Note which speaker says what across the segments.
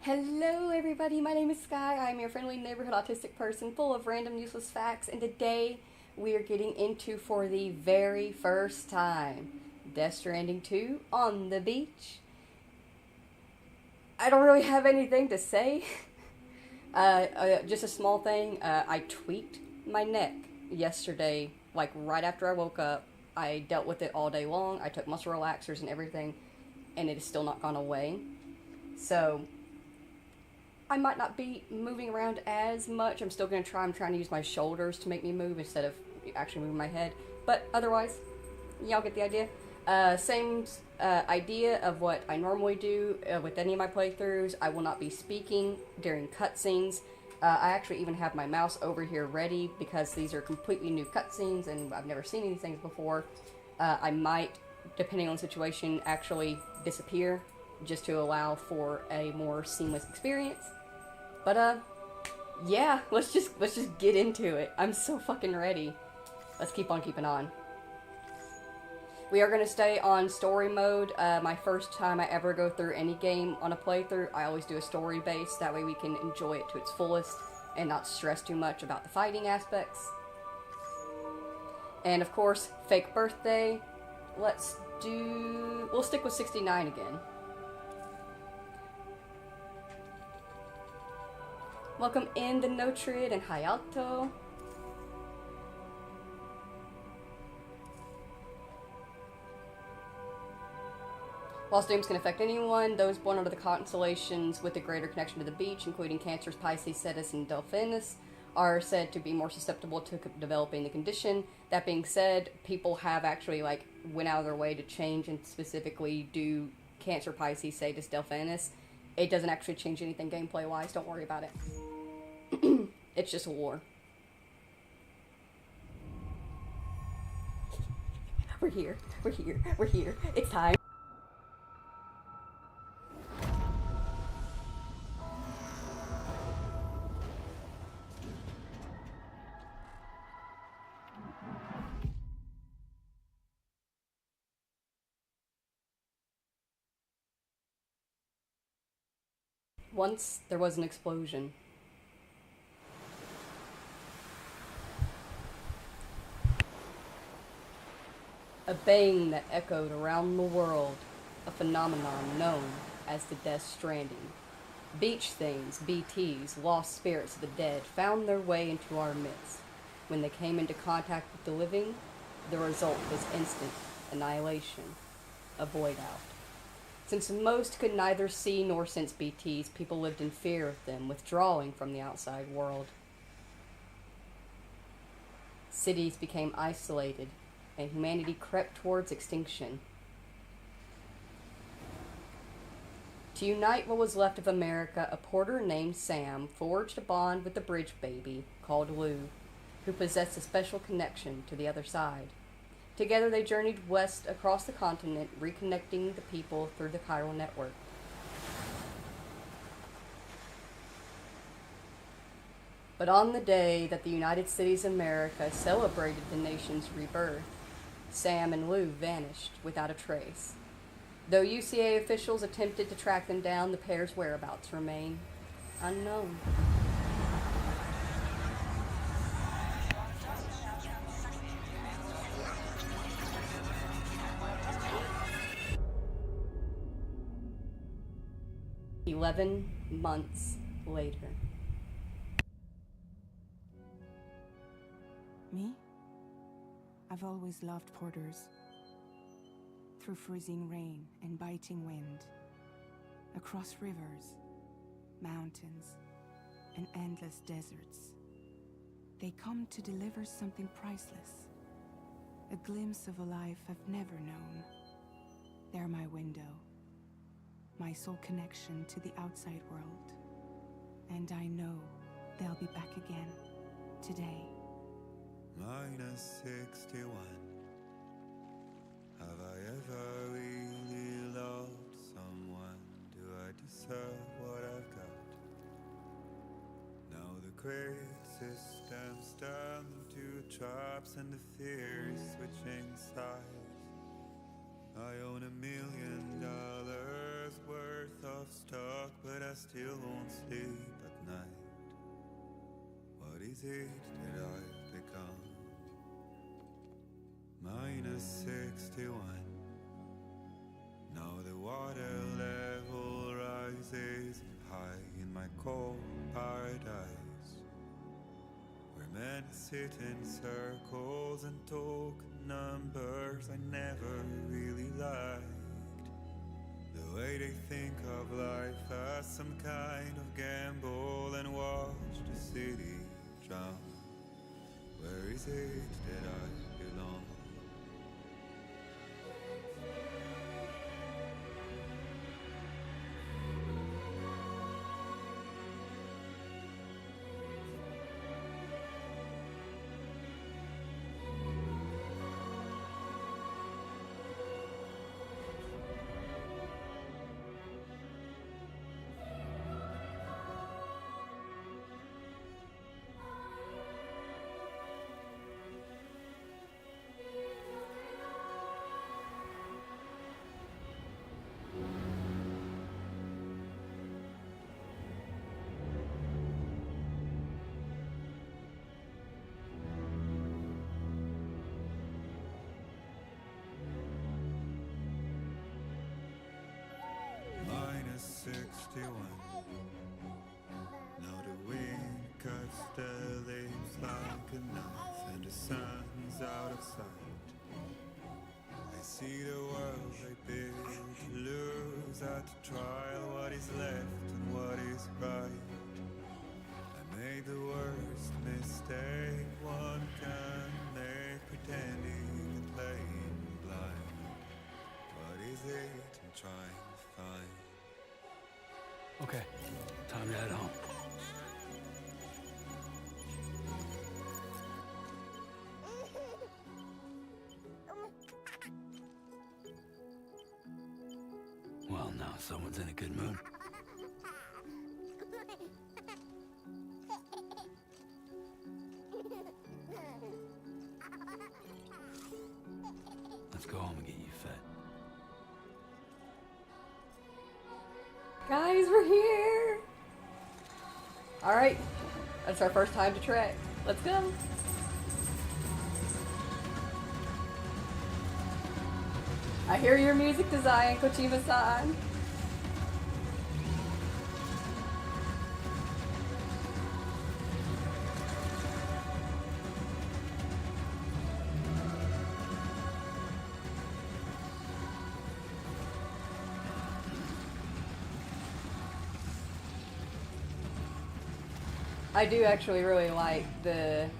Speaker 1: Hello, everybody. My name is Sky. I'm your friendly neighborhood autistic person full of random useless facts, and today we are getting into, for the very first time, Death Stranding 2 on the beach. I don't really have anything to say. Just a small thing. I tweaked my neck yesterday, like right after I woke up. I dealt with it all day long. I took muscle relaxers and everything, and it has still not gone away. So I might not be moving around as much. I'm still going to try. I'm trying to use my shoulders to make me move instead of actually moving my head. But otherwise, y'all get the idea. Same idea of what I normally do with any of my playthroughs. I will not be speaking during cutscenes. I actually even have my mouse over here ready because these are completely new cutscenes and I've never seen these things before. I might, depending on the situation, actually disappear just to allow for a more seamless experience. But yeah, let's just get into it. I'm so fucking ready. Let's keep on keeping on. We are going to stay on story mode. My first time I ever go through any game on a playthrough, I always do a story base. That way we can enjoy it to its fullest and not stress too much about the fighting aspects. And of course, fake birthday. We'll stick with 69 again. Welcome in the Notrid and Hayato. While dooms can affect anyone, those born under the constellations with a greater connection to the beach, including Cancers, Pisces, Cetus, and Delphinus, are said to be more susceptible to developing the condition. That being said, people have actually went out of their way to change and specifically do Cancer, Pisces, Cetus, Delphinus. It doesn't actually change anything gameplay-wise. Don't worry about it. It's just a war. We're here. It's time. Once there was an explosion. A bang that echoed around the world, a phenomenon known as the Death Stranding. Beach things, BTs, lost spirits of the dead, found their way into our midst. When they came into contact with the living, the result was instant annihilation, a void out. Since most could neither see nor sense BTs, people lived in fear of them, withdrawing from the outside world. Cities became isolated, and humanity crept towards extinction. To unite what was left of America, a porter named Sam forged a bond with the bridge baby called Lou, who possessed a special connection to the other side. Together they journeyed west across the continent, reconnecting the people through the chiral network. But on the day that the United Cities of America celebrated the nation's rebirth, Sam and Lou vanished without a trace. Though UCA officials attempted to track them down, the pair's whereabouts remain unknown. "11 months later."
Speaker 2: Me? I've always loved porters. Through freezing rain and biting wind, across rivers, mountains, and endless deserts, they come to deliver something priceless, a glimpse of a life I've never known. They're my window, my sole connection to the outside world, and I know they'll be back again today.
Speaker 3: -61. Have I ever really loved someone? Do I deserve what I've got? Now the great systems turn them to traps and the fear is switching sides. I own $1 million worth of stuck, but I still won't sleep at night. What is it that I've become? -61. Now the water level rises high in my cold paradise, where men sit in circles and talk numbers I never really liked. The way they think of life as some kind of gamble and watch the city drown. Where is it that I belong? -61. Now the wind cuts the leaves like a knife, and the sun's out of sight. I see the world I built lose at the trial. What is left and what is right? I made the worst mistake one can make, pretending and playing blind. What is it I'm trying to find?
Speaker 4: Okay, time to head home. Well, now someone's in a good mood. Let's go home and get you fed.
Speaker 1: Guys, we're here! Alright, that's our first time to trek. Let's go! I hear your music design, Kojima-san. I do actually really like the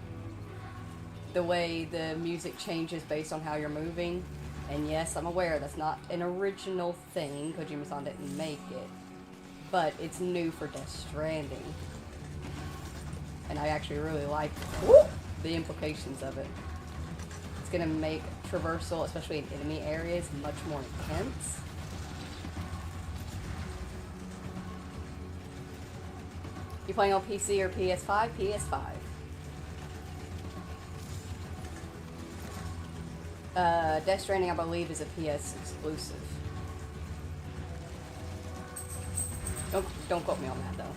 Speaker 1: way the music changes based on how you're moving. And yes, I'm aware that's not an original thing. Kojima-san didn't make it. But it's new for Death Stranding. And I actually really like the implications of it. It's going to make traversal, especially in enemy areas, much more intense. You playing on PC or PS5? PS5. Death Stranding, I believe, is a PS exclusive. Don't quote me on that, though.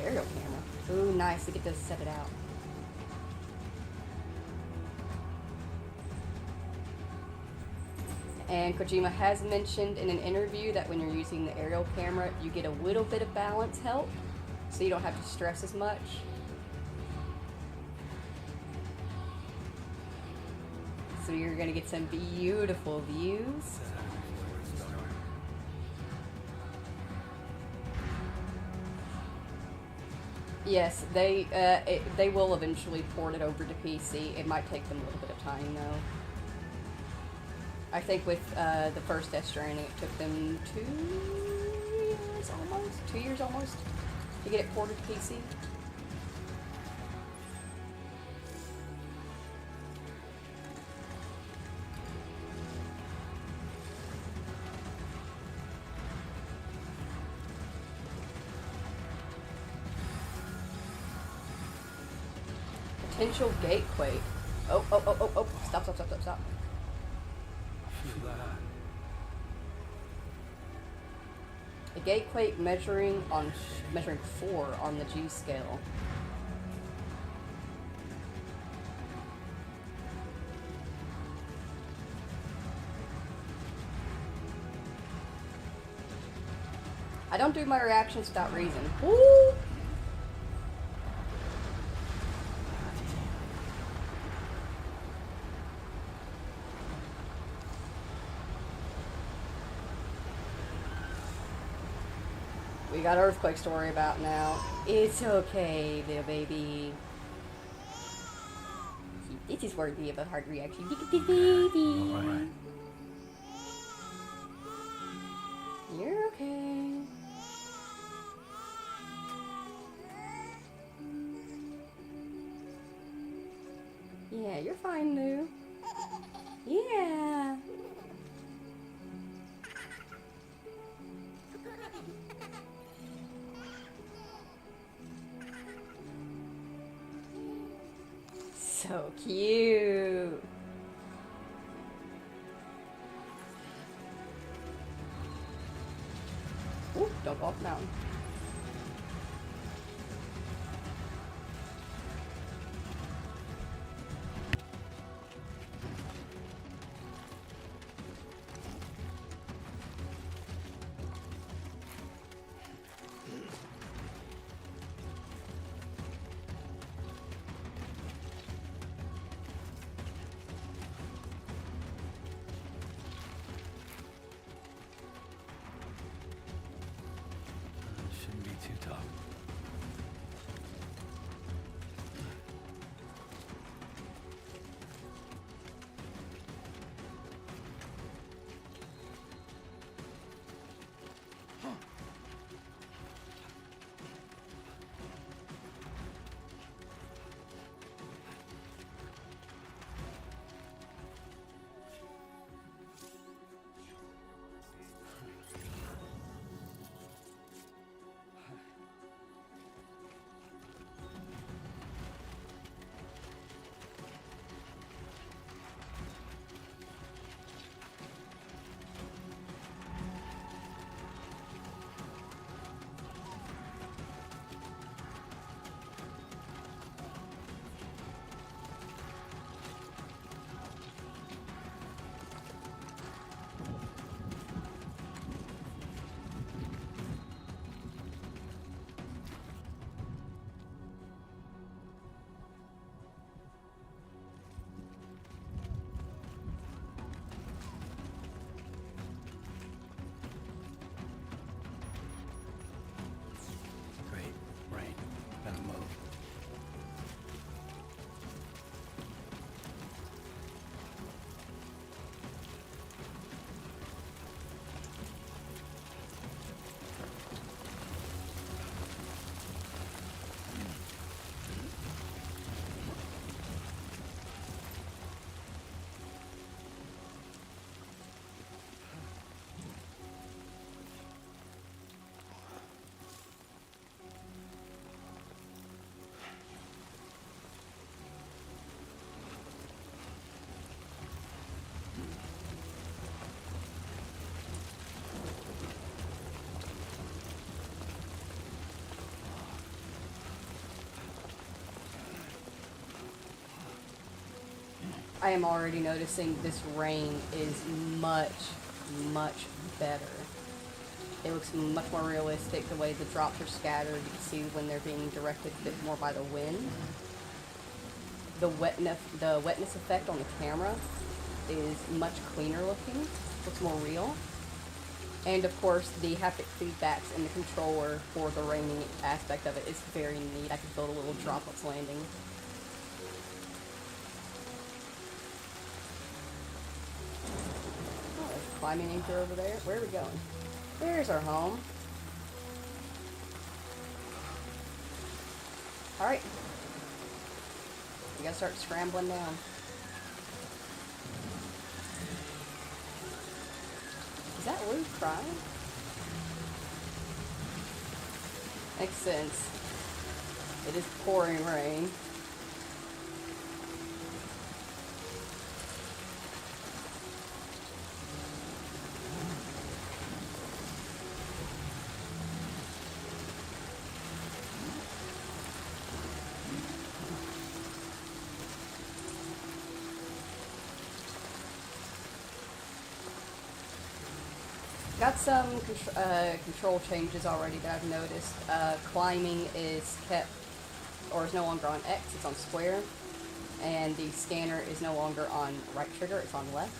Speaker 1: Aerial camera. Ooh, nice. We get to set it out. And Kojima has mentioned in an interview that when you're using the aerial camera, you get a little bit of balance help, so you don't have to stress as much. So you're gonna get some beautiful views. Yes, they will eventually port it over to PC. It might take them a little bit of time, though. I think with the first Death Stranding, it took them 2 years almost, to get it ported to PC. Potential gateway. Oh. Stop.
Speaker 4: Feel that.
Speaker 1: A gatequake measuring 4 on the G scale. I don't do my reactions without reason. Woo! We got earthquakes to worry about now. It's okay, little baby. This is worthy of a heart reaction. Look at the baby.
Speaker 4: All right.
Speaker 1: You're okay. Yeah, you're fine, Lou. Yeah. So cute. Ooh, don't go off the mountain.
Speaker 4: Shouldn't be too tough. Great. Rain. Gotta move.
Speaker 1: I am already noticing this rain is much, much better. It looks much more realistic the way the drops are scattered. You can see when they're being directed a bit more by the wind. The wetness effect on the camera is much cleaner looking. Looks more real. And of course, the haptic feedbacks in the controller for the raining aspect of it is very neat. I can feel the little droplets landing. Oh, there's a climbing anchor over there. Where are we going? There's our home. Alright. We gotta start scrambling down. Is that Lou crying? Makes sense. It is pouring rain. Got some control changes already that I've noticed. Climbing is kept, or is no longer on X, it's on square. And the scanner is no longer on right trigger, it's on left.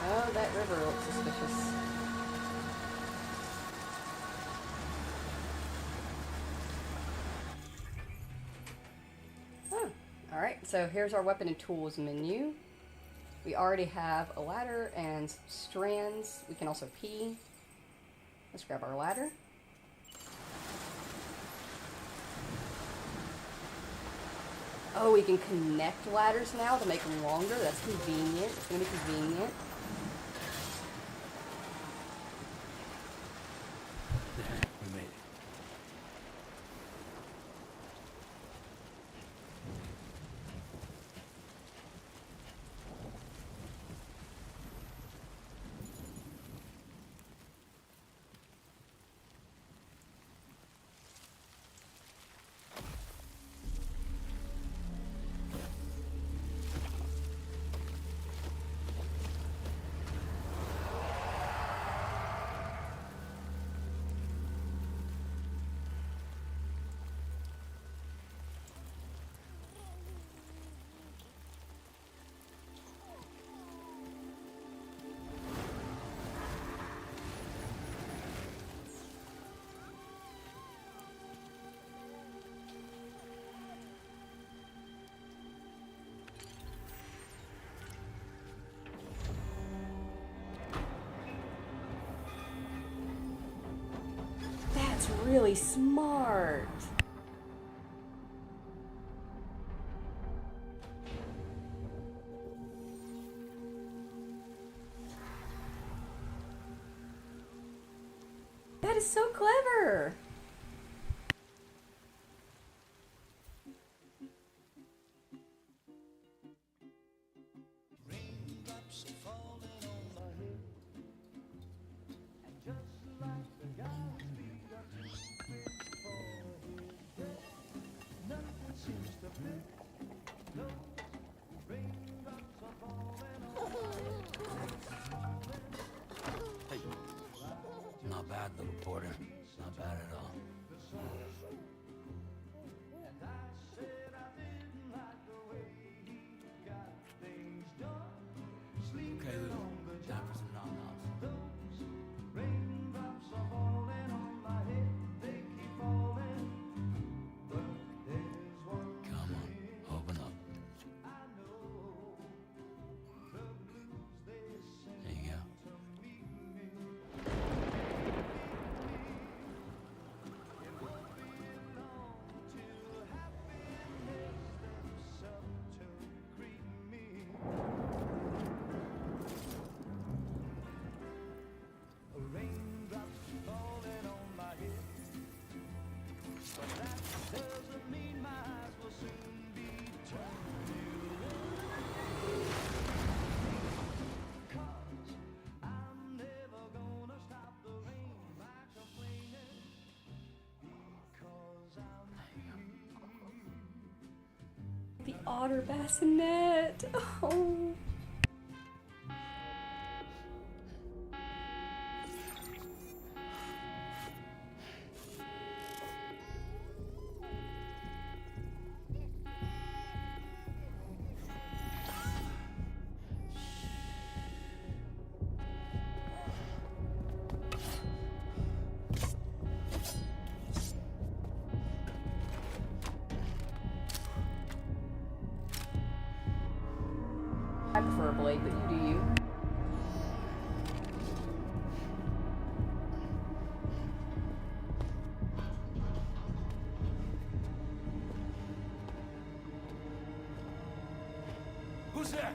Speaker 1: Oh, that river looks suspicious. Oh, alright, so here's our weapon and tools menu. We already have a ladder and strands. We can also pee. Let's grab our ladder. Oh, we can connect ladders now to make them longer. That's convenient. It's going to be convenient.
Speaker 4: We made it.
Speaker 1: That's really smart. That is so clever.
Speaker 4: Hey. Not bad, little porter. Not bad at all. Okay, Lou. Time for some nom-noms. Come on, open up. There you go.
Speaker 1: The otter bassinet. Oh. I prefer a blade, but you do you.
Speaker 4: Who's there?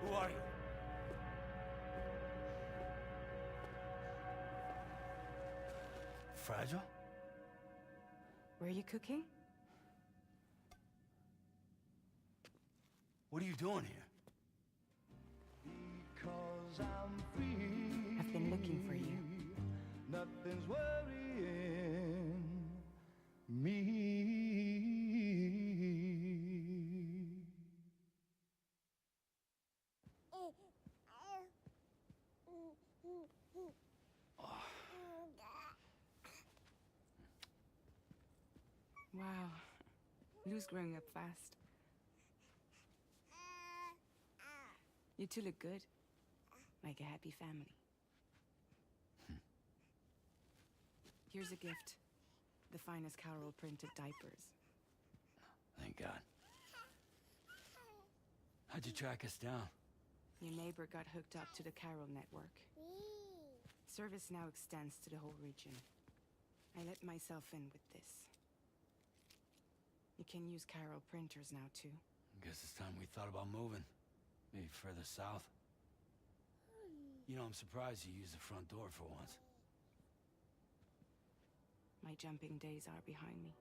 Speaker 4: Who are you? fragile?
Speaker 2: Were you cooking?
Speaker 4: What are you doing here?
Speaker 2: I've been looking for you.
Speaker 5: Nothing's worrying me.
Speaker 2: Wow. Lou's growing up fast. You two look good. Like a happy family. Here's a gift. The finest Carol printed diapers.
Speaker 4: Thank God. How'd you track us down?
Speaker 2: Your neighbor got hooked up to the Carol network. Service now extends to the whole region. I let myself in with this. You can use Carol printers now too.
Speaker 4: Guess it's time we thought about moving. Maybe further south. You know, I'm surprised you used the front door for once.
Speaker 2: My jumping days are behind me.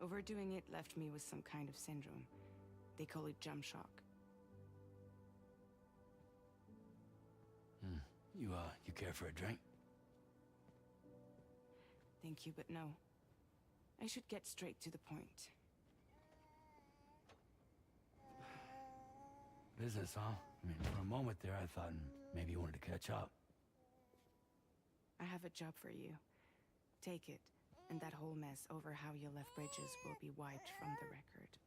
Speaker 2: Overdoing it left me with some kind of syndrome. They call it jump shock.
Speaker 4: You care for a drink?
Speaker 2: Thank you, but no. I should get straight to the point.
Speaker 4: Business, huh? I mean, for a moment there, I thought maybe you wanted to catch up.
Speaker 2: I have a job for you. Take it, and that whole mess over how you left bridges will be wiped from the record.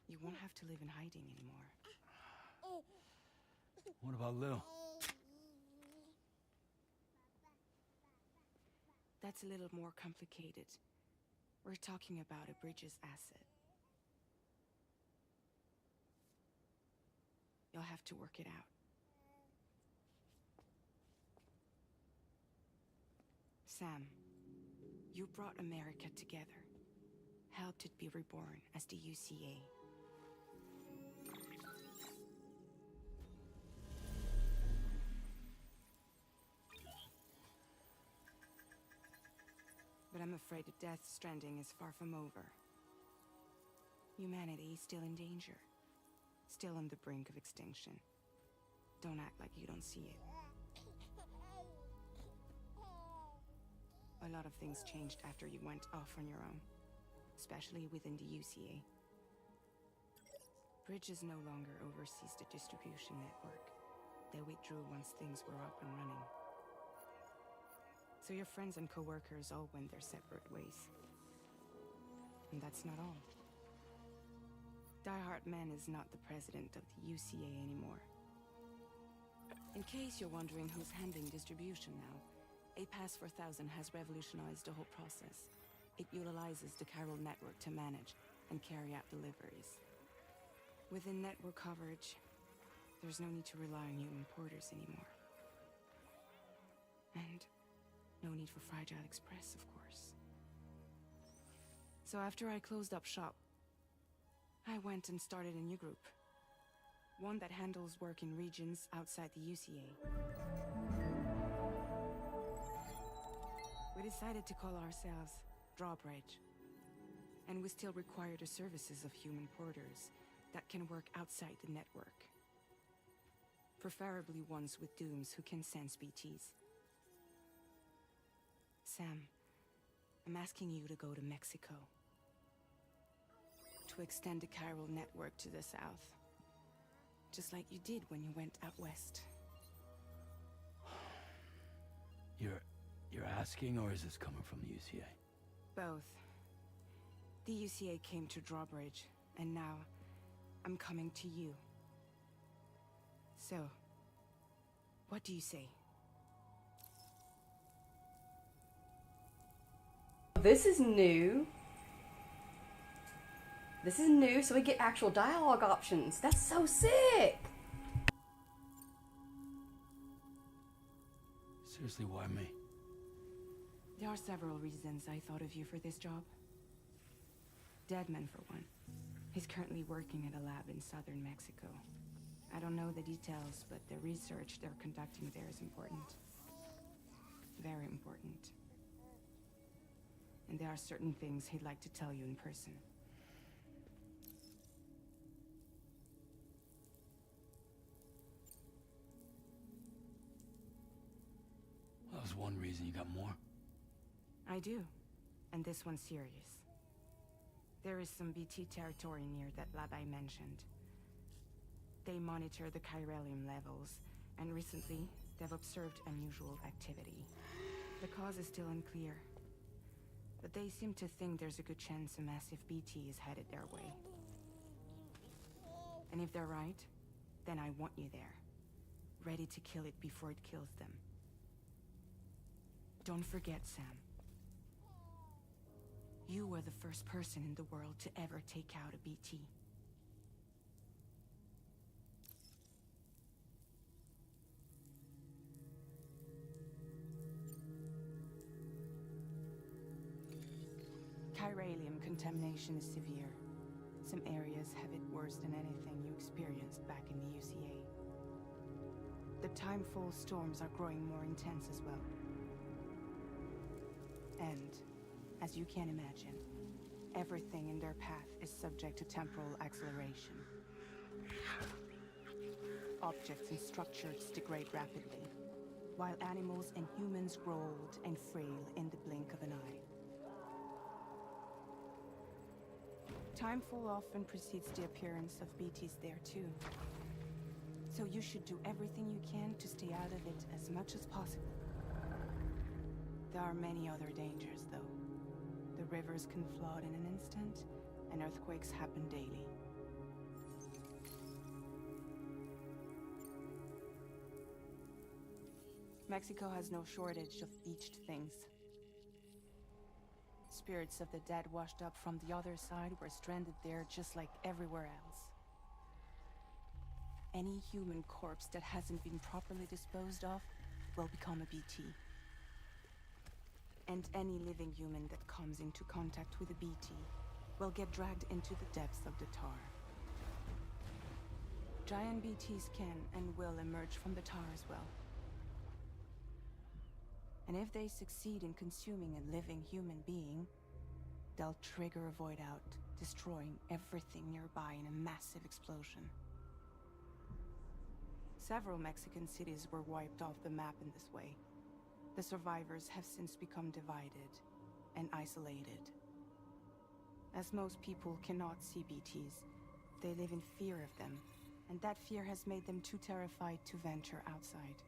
Speaker 2: You won't have to live in hiding anymore.
Speaker 4: What about Lou?
Speaker 2: That's a little more complicated. We're talking about a bridges asset. You'll have to work it out. Sam, you brought America together. Helped it be reborn as the UCA. But I'm afraid the Death Stranding is far from over. Humanity is still in danger. Still on the brink of extinction. Don't act like you don't see it. A lot of things changed after you went off on your own. Especially within the UCA. Bridges no longer oversees the distribution network. They withdrew once things were up and running. So your friends and co-workers all went their separate ways. And that's not all. Die Hard Man is not the president of the UCA anymore. In case you're wondering who's handling distribution now, A Pass 4000 has revolutionized the whole process. It utilizes the Carol network to manage and carry out deliveries. Within network coverage, there's no need to rely on human porters anymore. And no need for Fragile Express, of course. So after I closed up shop, I went and started a new group. One that handles work in regions outside the UCA. We decided to call ourselves Drawbridge. And we still require the services of human porters that can work outside the network. Preferably ones with dooms who can sense BTs. Sam, I'm asking you to go to Mexico. To extend the Carol network to the south. Just like you did when you went out west.
Speaker 4: You're asking, or is this coming from the UCA?
Speaker 2: Both. The UCA came to Drawbridge, and now I'm coming to you. So, what do you say?
Speaker 1: This is new. This is new, so we get actual dialogue options. That's so sick!
Speaker 4: Seriously, why me?
Speaker 2: There are several reasons I thought of you for this job. Deadman, for one. He's currently working at a lab in southern Mexico. I don't know the details, but the research they're conducting there is important. Very important. and there are certain things he'd like to tell you in person.
Speaker 4: That was one reason. You got more?
Speaker 2: I do, and this one's serious. There is some BT territory near that lab I mentioned. They monitor the chiralium levels, and recently, they've observed unusual activity. The cause is still unclear, but they seem to think there's a good chance a massive BT is headed their way. And if they're right, then I want you there, ready to kill it before it kills them. Don't forget, Sam. You were the first person in the world to ever take out a BT. Chiralium contamination is severe. Some areas have it worse than anything you experienced back in the UCA. The timefall storms are growing more intense as well. And, as you can imagine, everything in their path is subject to temporal acceleration. Objects and structures degrade rapidly, while animals and humans grow old and frail in the blink of an eye. Timefall often precedes the appearance of BTs there too. So you should do everything you can to stay out of it as much as possible. There are many other dangers, though. The rivers can flood in an instant, and earthquakes happen daily. Mexico has no shortage of beached things. Spirits of the dead washed up from the other side were stranded there just like everywhere else. Any human corpse that hasn't been properly disposed of will become a BT. And any living human that comes into contact with a BT will get dragged into the depths of the tar. Giant BTs can and will emerge from the tar as well. And if they succeed in consuming a living human being, they'll trigger a void out, destroying everything nearby in a massive explosion. Several Mexican cities were wiped off the map in this way. The survivors have since become divided and isolated. As most people cannot see BTs, they live in fear of them, and that fear has made them too terrified to venture outside.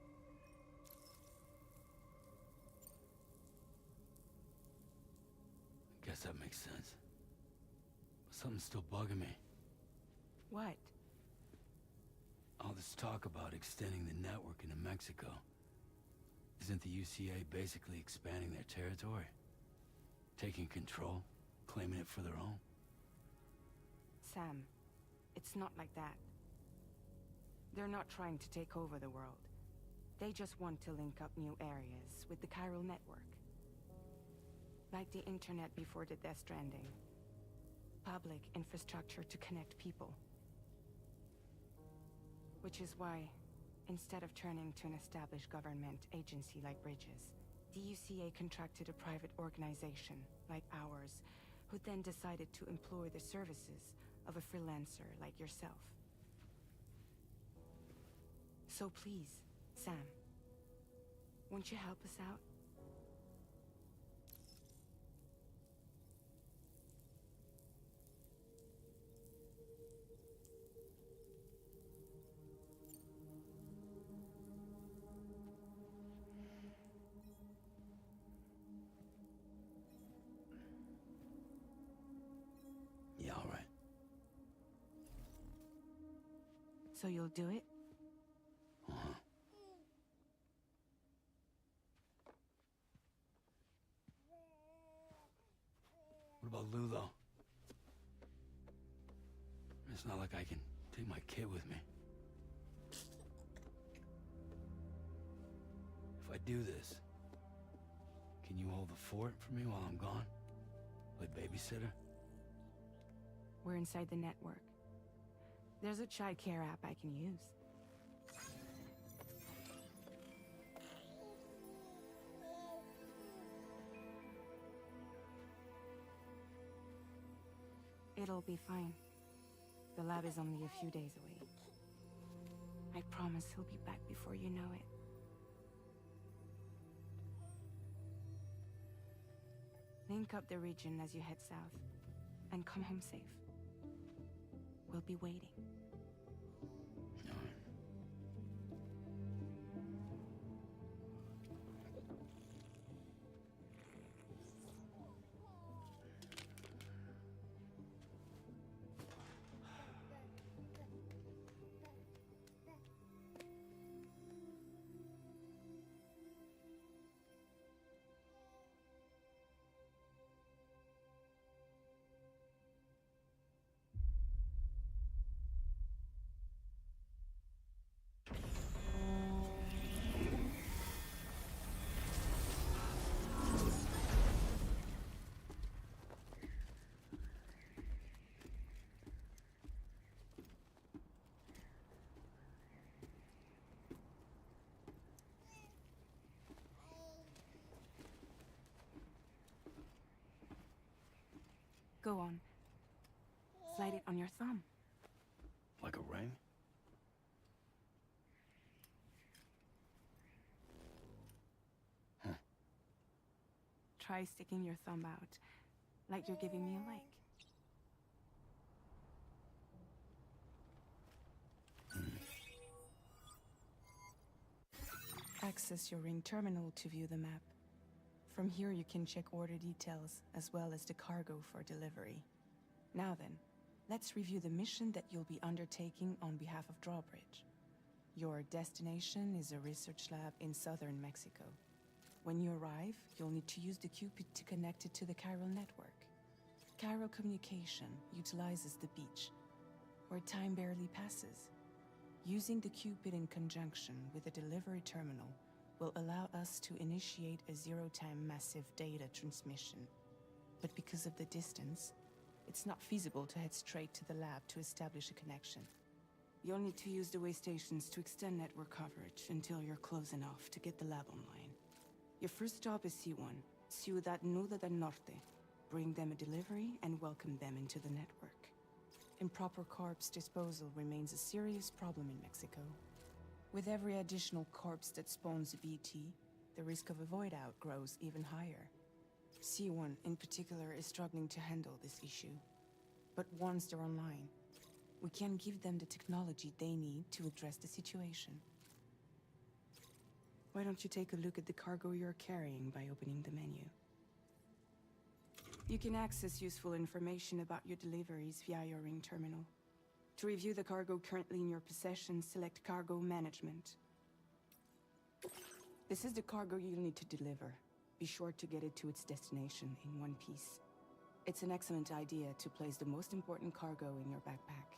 Speaker 4: I guess that makes sense. But something's still bugging me.
Speaker 2: What?
Speaker 4: All this talk about extending the network into Mexico. Isn't the UCA basically expanding their territory? Taking control, claiming it for their own?
Speaker 2: Sam, it's not like that. They're not trying to take over the world. They just want to link up new areas with the chiral network. Like the internet before the Death Stranding. Public infrastructure to connect people. Which is why, instead of turning to an established government agency like Bridges, the UCA contracted a private organization, like ours, who then decided to employ the services of a freelancer like yourself. So please, Sam, won't you help us out?
Speaker 4: Yeah, all right.
Speaker 2: So you'll do it?
Speaker 4: Uh-huh. What about Lou, though? It's not like I can take my kid with me. If I do this, can you hold the fort for me while I'm gone? Play babysitter?
Speaker 2: We're inside the network. There's a child care app I can use. It'll be fine. The lab is only a few days away. I promise he'll be back before you know it. Link up the region as you head south, and come home safe. We'll be waiting. Go on. Slide it on your thumb.
Speaker 4: Like a ring? Huh.
Speaker 2: Try sticking your thumb out, like you're giving me a like. Access your ring terminal to view the map. From here you can check order details, as well as the cargo for delivery. Now then, let's review the mission that you'll be undertaking on behalf of Drawbridge. Your destination is a research lab in southern Mexico. When you arrive, you'll need to use the Cupid to connect it to the chiral network. Chiral communication utilizes the beach, where time barely passes. Using the Cupid in conjunction with a delivery terminal will allow us to initiate a zero-time massive data transmission. But because of the distance, it's not feasible to head straight to the lab to establish a connection. You'll need to use the way stations to extend network coverage until you're close enough to get the lab online. Your first stop is C1, Ciudad Nuda del Norte. Bring them a delivery and welcome them into the network. Improper corpse disposal remains a serious problem in Mexico. With every additional corpse that spawns a VT, the risk of a void out grows even higher. C1 in particular is struggling to handle this issue. But once they're online, we can give them the technology they need to address the situation. Why don't you take a look at the cargo you're carrying by opening the menu? You can access useful information about your deliveries via your ring terminal. To review the cargo currently in your possession, select Cargo Management. This is the cargo you'll need to deliver. Be sure to get it to its destination in one piece. It's an excellent idea to place the most important cargo in your backpack.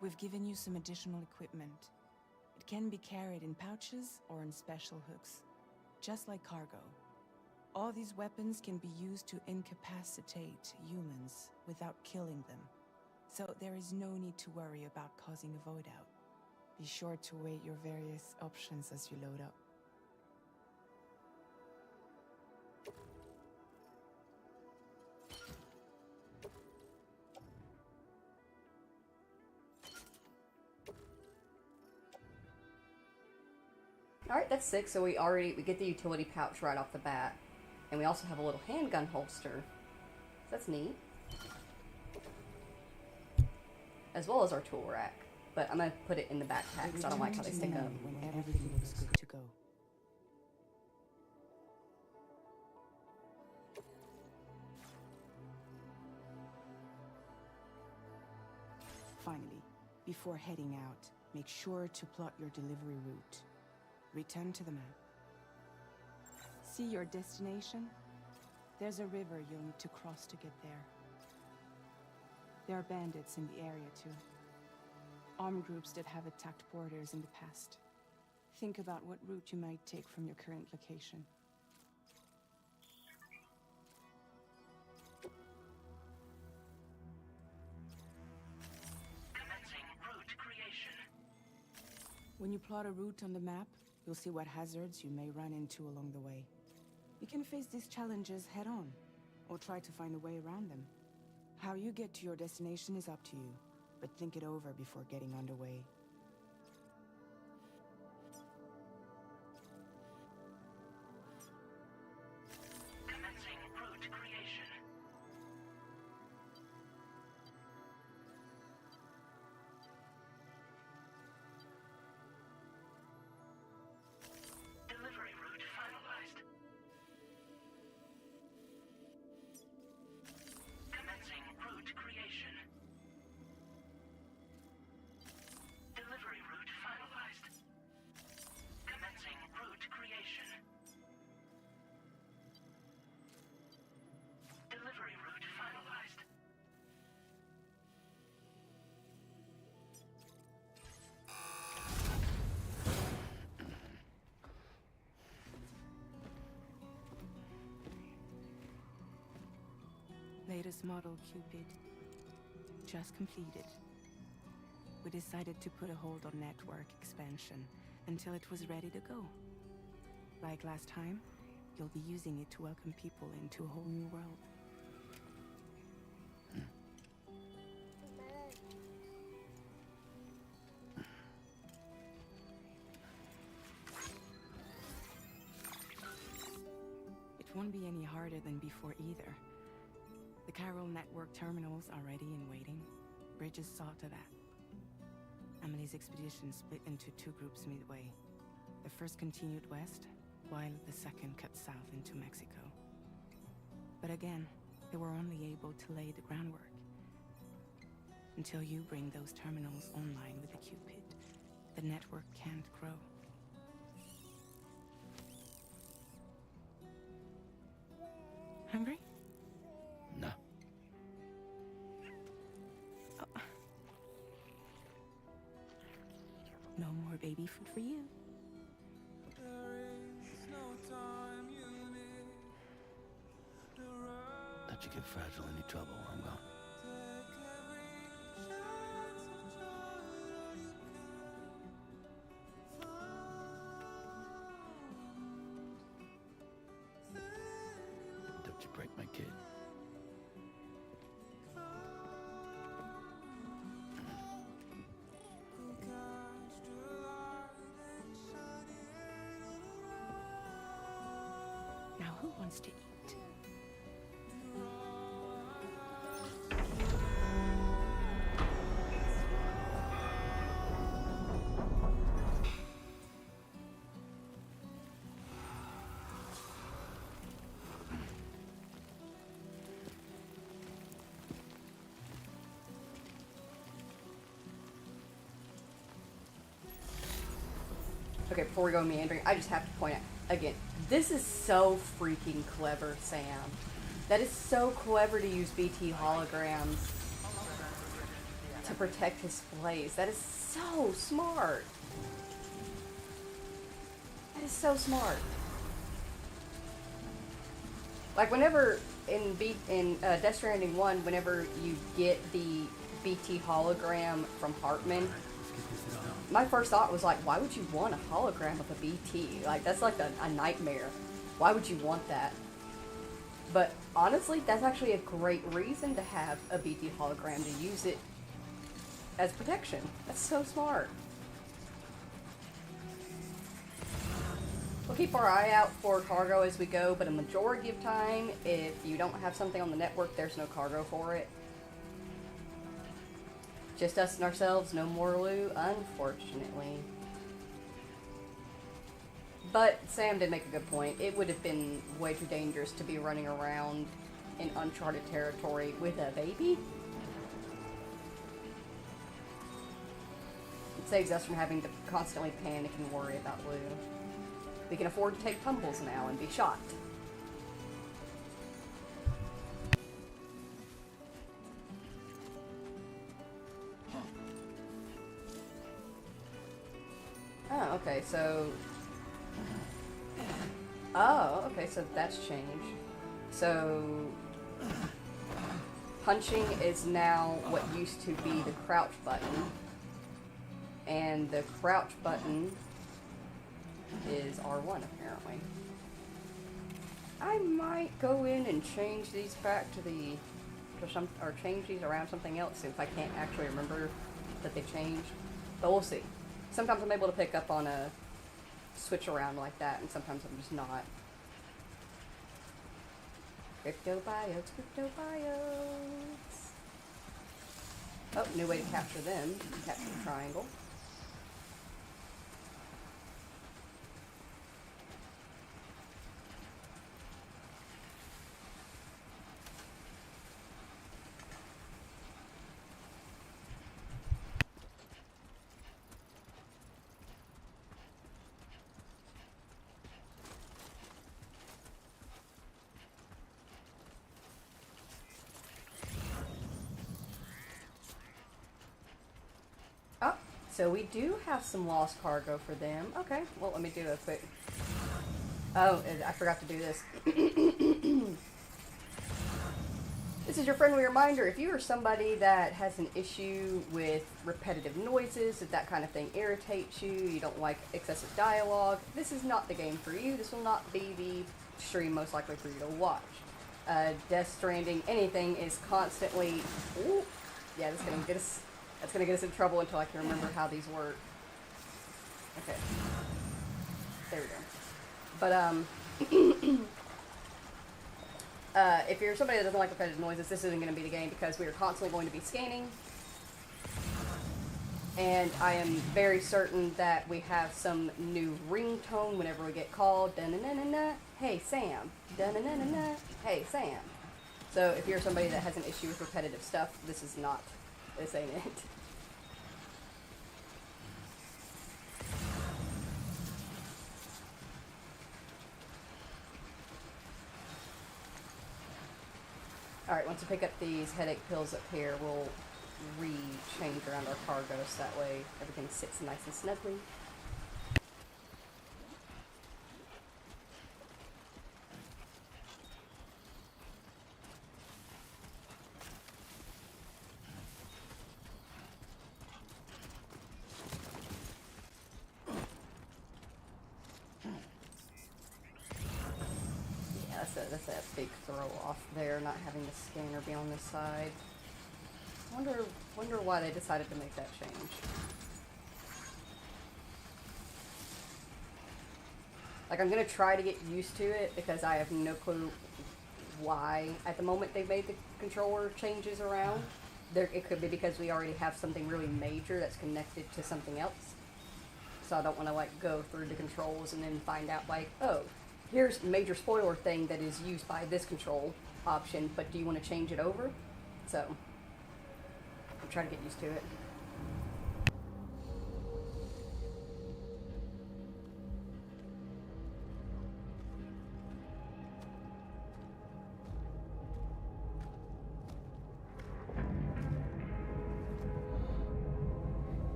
Speaker 2: We've given you some additional equipment. It can be carried in pouches or in special hooks, just like cargo. All these weapons can be used to incapacitate humans without killing them. So there is no need to worry about causing a void out. Be sure to weigh your various options as you load up.
Speaker 1: Alright, that's 6, so we get the utility pouch right off the bat. And we also have a little handgun holster. So that's neat. As well as our tool rack. But I'm going to put it in the backpack because I don't like how they stick up.
Speaker 2: When everything looks good to go. Finally, before heading out, make sure to plot your delivery route. Return to the map. See your destination? There's a river you'll need to cross to get there. There are bandits in the area too. Armed groups that have attacked borders in the past. Think about what route you might take from your current location.
Speaker 6: Commencing route creation.
Speaker 2: When you plot a route on the map, you'll see what hazards you may run into along the way. You can face these challenges head on, or try to find a way around them. How you get to your destination is up to you, but think it over before getting underway.
Speaker 6: Commencing route creation. Delivery route finalized. Commencing route creation. Delivery route finalized. Commencing route creation. Delivery route finalized.
Speaker 2: Latest model, Cupid. Just completed. We decided to put a hold on network expansion until it was ready to go. Like last time, you'll be using it to welcome people into a whole new world. It won't be any harder than before either. The Carol network terminals are ready and waiting. Bridges saw to that. Emily's expedition split into two groups midway. The first continued west, while the second cut south into Mexico. But again, they were only able to lay the groundwork. Until you bring those terminals online with the Cupid, the network can't grow. Hungry?
Speaker 4: No.
Speaker 2: Oh. No more baby food for you.
Speaker 4: Let you get fragile any trouble while I'm gone. Don't you break my kid.
Speaker 2: Now who wants to eat?
Speaker 1: Okay, before we go meandering, I just have to point out, again, this is so freaking clever, Sam. That is so clever to use BT holograms to protect his place. That is so smart. That is so smart. Like, whenever in Death Stranding 1, whenever you get the BT hologram from Hartman, my first thought was like, why would you want a hologram of a BT? Like, that's like a nightmare. Why would you want that? But honestly, that's actually a great reason to have a BT hologram, to use it as protection. That's so smart. We'll keep our eye out for cargo as we go, but a majority of time, if you don't have something on the network, there's no cargo for it. Just us and ourselves, no more loot, unfortunately. But Sam did make a good point. It would have been way too dangerous to be running around in uncharted territory with a baby. It saves us from having to constantly panic and worry about loot. We can afford to take tumbles now and be shot. Oh, okay, so... Oh, okay, so that's changed. So... Punching is now what used to be the crouch button. And the crouch button is R1, apparently. I might go in and change these back to the, or change these around something else if I can't actually remember that they changed. But we'll see. Sometimes I'm able to pick up on a switch around like that, and sometimes I'm just not. Crypto biotes, crypto biotes. Oh, new way to capture them. Capture the triangle. Oh, so we do have some lost cargo for them. Okay, well, let me do a quick... Oh, I forgot to do this. This is your friendly reminder. If you are somebody that has an issue with repetitive noises, if that kind of thing irritates you, you don't like excessive dialogue, this is not the game for you. This will not be the stream most likely for you to watch. Death Stranding, anything is constantly... Ooh, yeah, that's gonna get us... That's gonna get us in trouble until I can remember how these work. Okay. There we go. But, if you're somebody that doesn't like repetitive noises, this isn't going to be the game because we are constantly going to be scanning. And I am very certain that we have some new ringtone whenever we get called. Da-na-na-na-na, hey Sam. Da-na-na-na-na, hey Sam. So if you're somebody that has an issue with repetitive stuff, this ain't it. Alright, once we pick up these headache pills up here, we'll re-change around our cargo so that way everything sits nice and snugly. That's a big throw off there, not having the scanner be on this side. Wonder why they decided to make that change. Like, I'm gonna try to get used to it because I have no clue why at the moment they made the controller changes around. It could be because we already have something really major that's connected to something else. So I don't want to like go through the controls and then find out like, oh, here's a major spoiler thing that is used by this control option, but do you want to change it over? So, I'm trying to get used to it.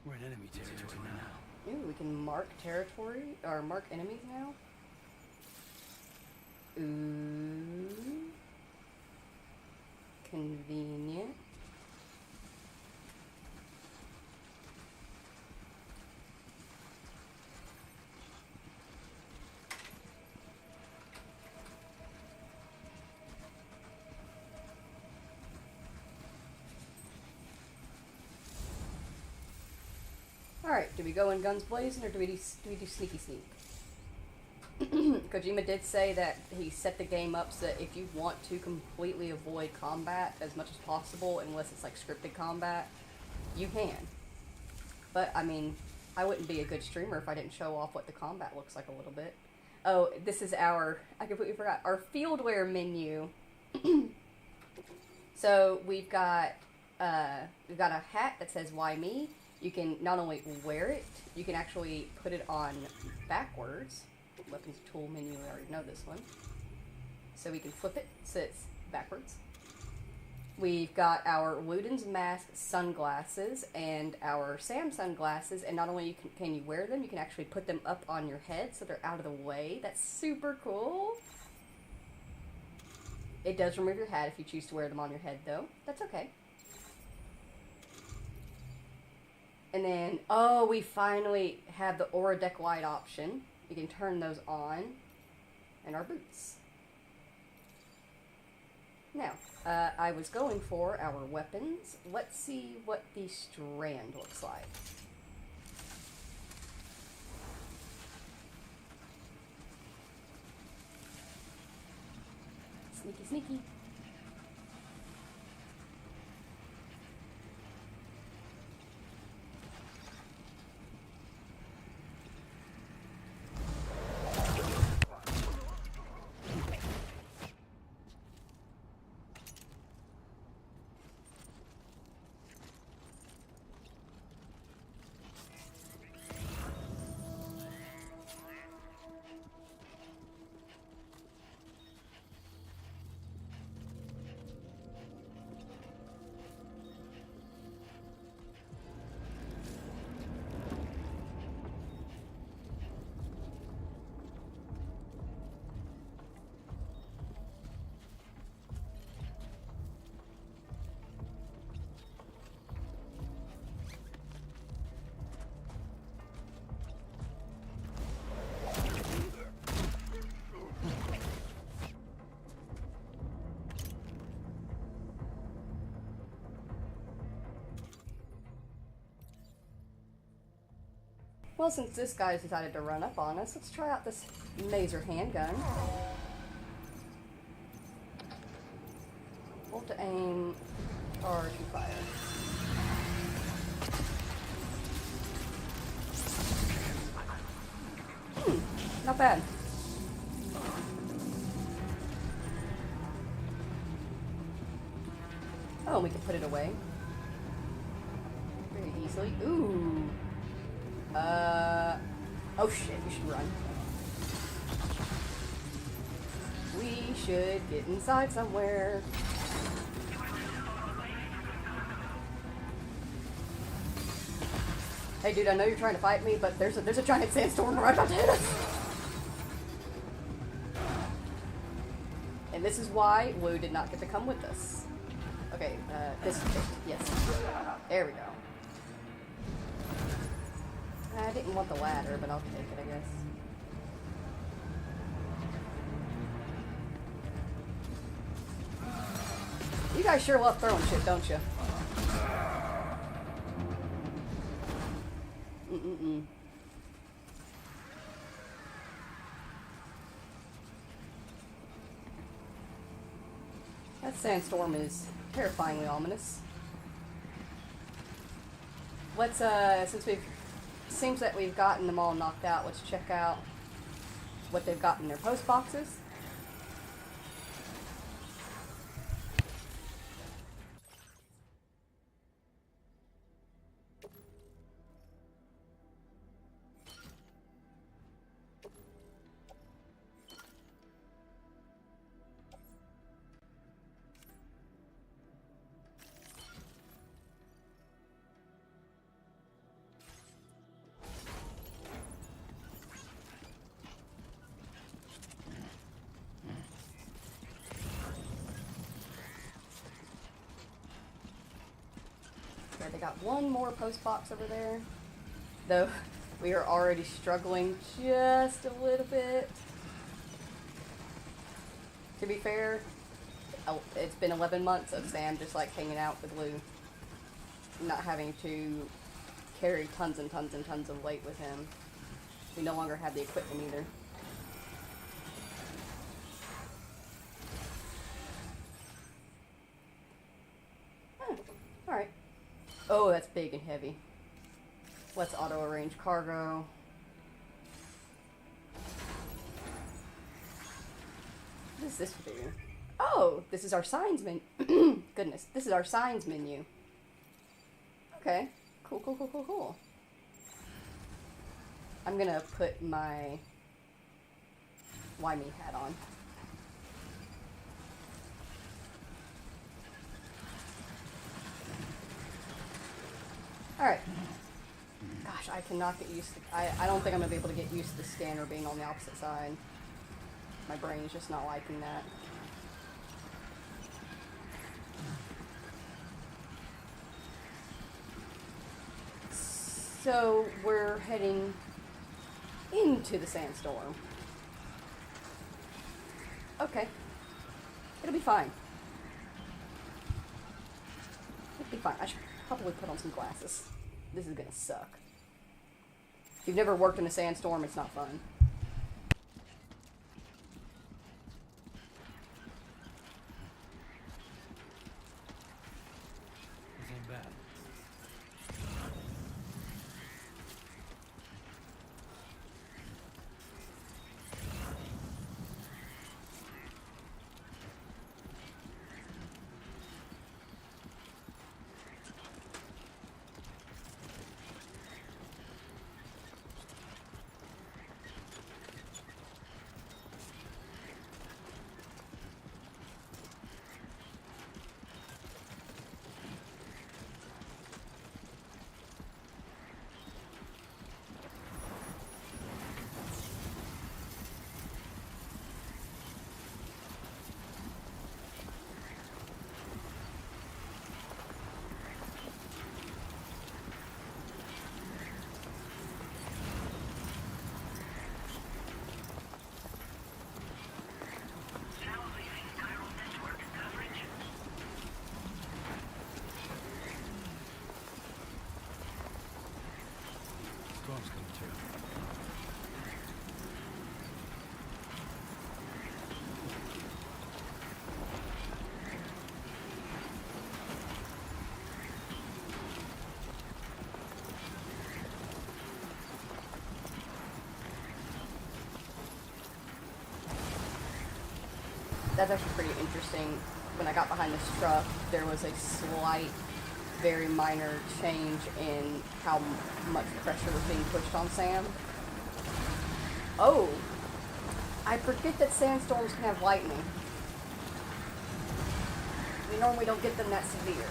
Speaker 4: We're in enemy territory now.
Speaker 1: Ooh, we can mark territory, or mark enemies now. Ooh. Convenient. Alright, do we go in guns blazing or do we do sneaky sneak? Kojima did say that he set the game up so that if you want to completely avoid combat as much as possible, unless it's like scripted combat, you can. But, I mean, I wouldn't be a good streamer if I didn't show off what the combat looks like a little bit. Oh, this is I completely forgot, our fieldwear menu. So, we've got a hat that says, "Why me?" You can not only wear it, you can actually put it on backwards. Weapons tool menu, we already know this one. So we can flip it so it's backwards. We've got our Luden's mask sunglasses and our Sam sunglasses, and not only can you wear them, you can actually put them up on your head so they're out of the way. That's super cool. It does remove your hat if you choose to wear them on your head, though. That's okay. And then, oh, we finally have the Aura Deck light option. We can turn those on. And our boots. Now, I was going for our weapons. Let's see what the strand looks like. Sneaky, sneaky. Well, since this guy's decided to run up on us, let's try out this laser handgun. Hold to aim, or to fire. Not bad. Oh, we can put it away very easily. Ooh. Oh shit, we should run. We should get inside somewhere. Hey dude, I know you're trying to fight me, but there's a giant sandstorm right about to hit us. And this is why Lou did not get to come with us. Okay, this, yes. There we go. I didn't want the ladder, but I'll take it, I guess. You guys sure love throwing shit, don't you? That sandstorm is terrifyingly ominous. Let's, since seems that we've gotten them all knocked out, let's check out what they've got in their post boxes. They got one more post box over there, though we are already struggling just a little bit. To be fair, it's been 11 months of Sam just like hanging out with Lou, not having to carry tons and tons and tons of weight with him. We no longer have the equipment either. Alright. Oh, that's big and heavy. Let's auto-arrange cargo. What does this do? Oh, this is our signs menu. Goodness, this is our signs menu. Okay, cool, cool, cool, cool, cool. I'm gonna put my Why Me hat on. Alright. Gosh, I cannot get used to... I don't think I'm going to be able to get used to the scanner being on the opposite side. My brain's just not liking that. So we're heading into the sandstorm. Okay. It'll be fine. It'll be fine. I should probably put on some glasses. This is gonna suck. If you've never worked in a sandstorm, it's not fun.
Speaker 4: Isn't bad.
Speaker 6: Now leaving chiral network coverage.
Speaker 4: Storm's coming through.
Speaker 1: That's actually pretty interesting. When I got behind this truck, there was a slight, very minor change in how much pressure was being pushed on Sam. Oh! I forget that sandstorms can have lightning. We normally don't get them that severe.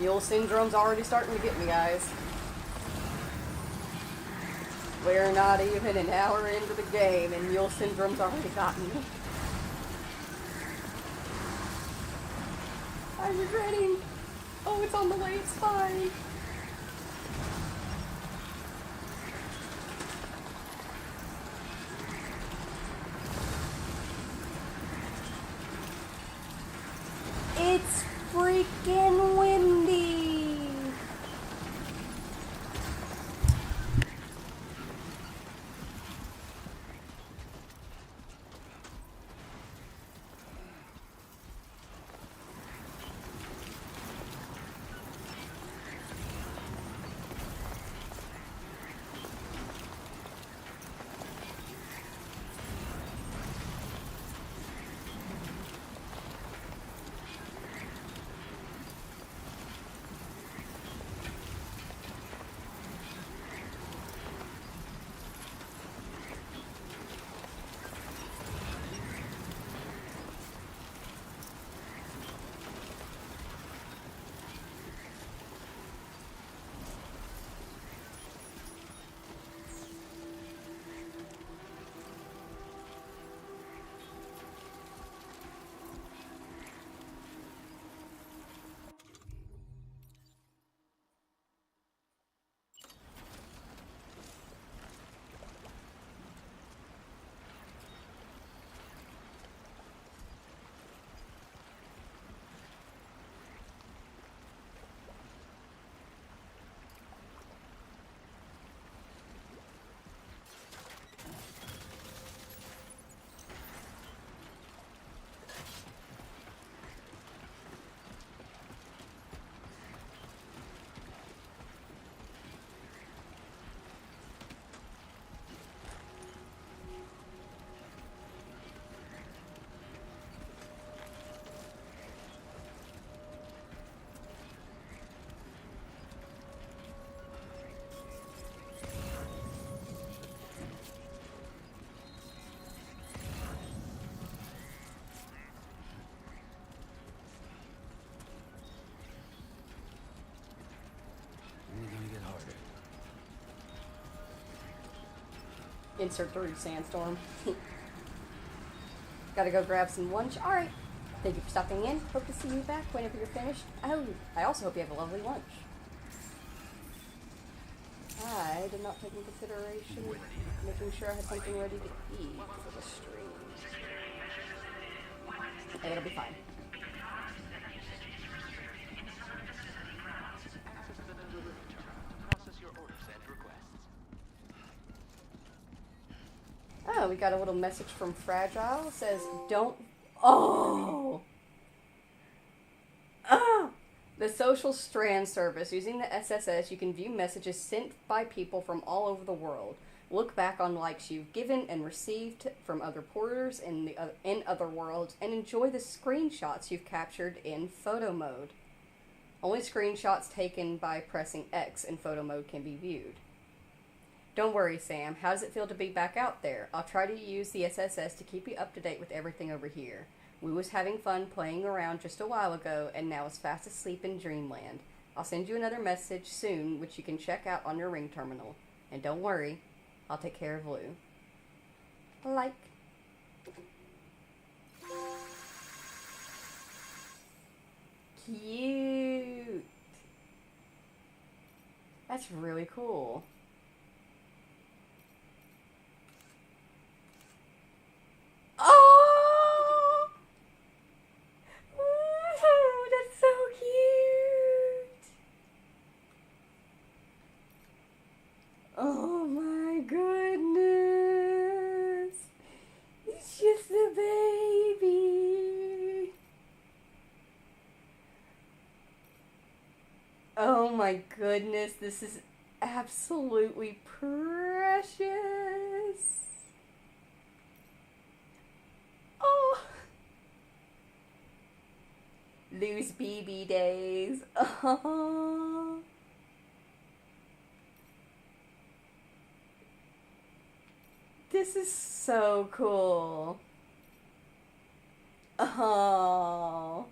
Speaker 1: Mule syndrome's already starting to get me, guys. We're not even an hour into the game, and mule syndrome's already gotten me. I'm regretting. Oh, it's on the way, it's fine. It's freaking windy. Insert through sandstorm. Gotta go grab some lunch. Alright. Thank you for stopping in. Hope to see you back whenever you're finished. Oh, I also hope you have a lovely lunch. I did not take into consideration making sure I had something ready to eat for the stream. It'll be fine. Oh, we got a little message from Fragile. It says, don't... Oh! Ah! The Social Strand service. Using the SSS, you can view messages sent by people from all over the world. Look back on likes you've given and received from other porters in other worlds, and enjoy the screenshots you've captured in photo mode. Only screenshots taken by pressing X in photo mode can be viewed. Don't worry, Sam. How does it feel to be back out there? I'll try to use the SSS to keep you up to date with everything over here. We was having fun playing around just a while ago, and now is fast asleep in dreamland. I'll send you another message soon, which you can check out on your ring terminal. And don't worry, I'll take care of Lou. Like. Cute. That's really cool. Oh! Ooh, that's so cute. Oh my goodness. It's just a baby. Oh my goodness, this is absolutely precious. Oh, Lou's BB days. Oh. This is so cool. Oh.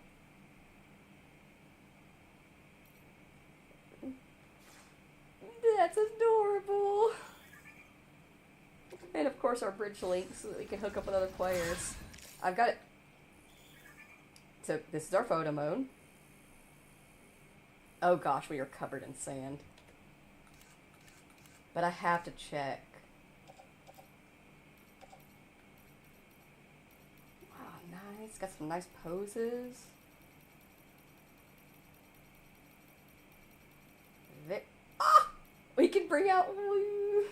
Speaker 1: That's adorable. And of course our bridge link so that we can hook up with other players. I've got it. So this is our photo mode. Oh gosh, we are covered in sand. But I have to check. Wow, nice. Got some nice poses. Ah! We can bring out Lou.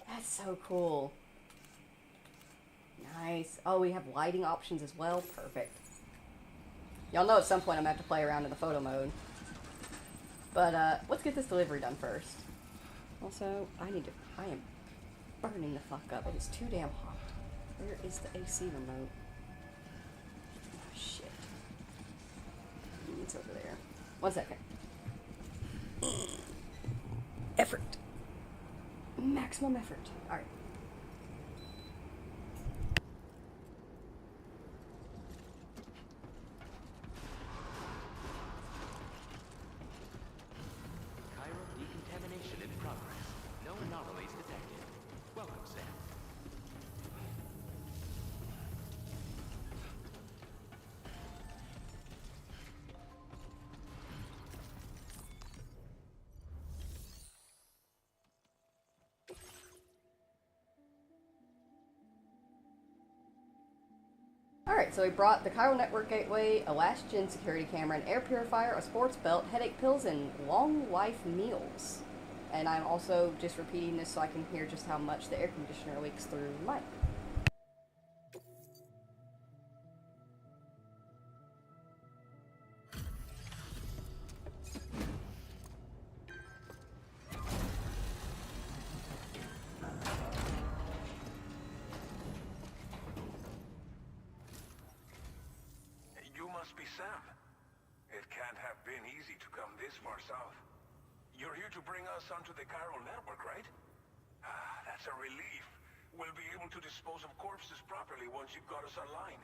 Speaker 1: That's so cool. Nice. Oh, we have lighting options as well. Perfect. Y'all know at some point I'm going to have to play around in the photo mode. But, let's get this delivery done first. Also, I am burning the fuck up. It is too damn hot. Where is the AC remote? Oh, shit. It's over there. 1 second. Effort. Maximum effort. Alright.
Speaker 7: Chiral decontamination in progress. No anomalies detected. Welcome, Sam.
Speaker 1: Alright, so we brought the Chiral Network Gateway, a last-gen security camera, an air purifier, a sports belt, headache pills, and long-life meals. And I'm also just repeating this so I can hear just how much the air conditioner leaks through the mic.
Speaker 8: You must be Sam. It can't have been easy to come this far south. You're here to bring us onto the Chiral network, right? Ah, that's a relief. We'll be able to dispose of corpses properly once you've got us online.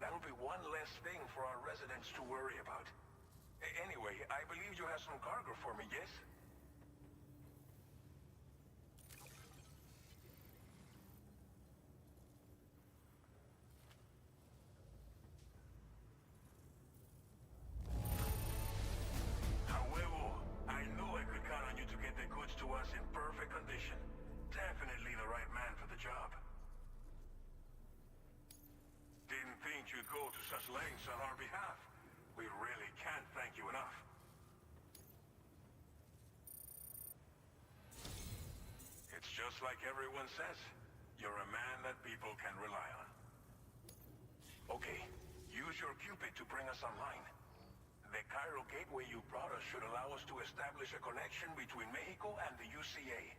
Speaker 8: That'll be one less thing for our residents to worry about. Anyway, I believe you have some cargo for me, yes? However, I knew I could count on you to get the goods to us in perfect condition. Definitely the right man for the job. Didn't think you'd go to such lengths on our behalf. We really can't thank you enough. It's just like everyone says. You're a man that people can rely on. Okay, use your Cupid to bring us online. The Cairo gateway you brought us should allow us to establish a connection between Mexico and the UCA.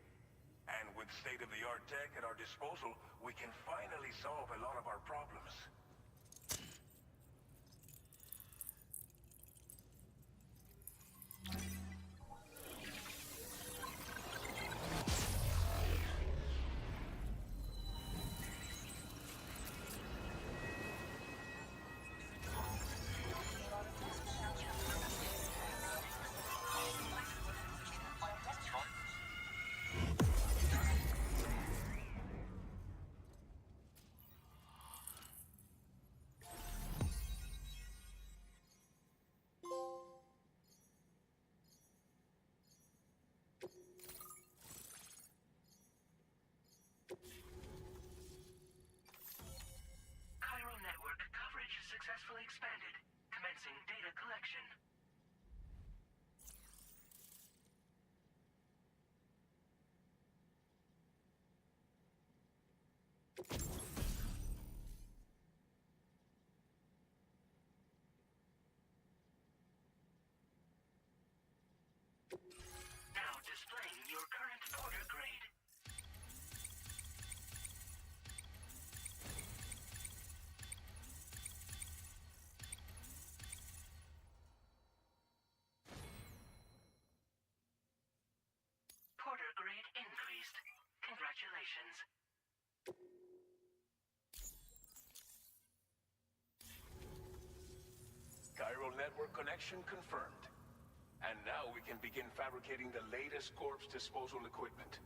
Speaker 8: And with state-of-the-art tech at our disposal, we can finally solve a lot of our problems.
Speaker 6: Cairo network coverage successfully expanded. Commencing data collection. Now displaying your current order grade. Porter grade increased. Congratulations.
Speaker 8: Cairo network connection confirmed. And now we can begin fabricating the latest corpse disposal equipment.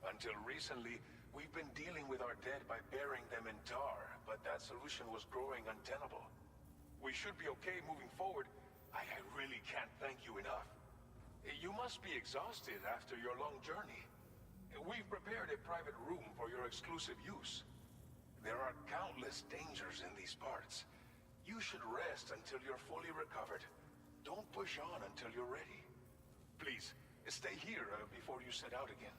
Speaker 8: Until recently, we've been dealing with our dead by burying them in tar, but that solution was growing untenable. We should be okay moving forward. I really can't thank you enough. You must be exhausted after your long journey. We've prepared a private room for your exclusive use. There are countless dangers in these parts. You should rest until you're fully recovered. Don't push on until you're ready. Please, stay here before you set out again.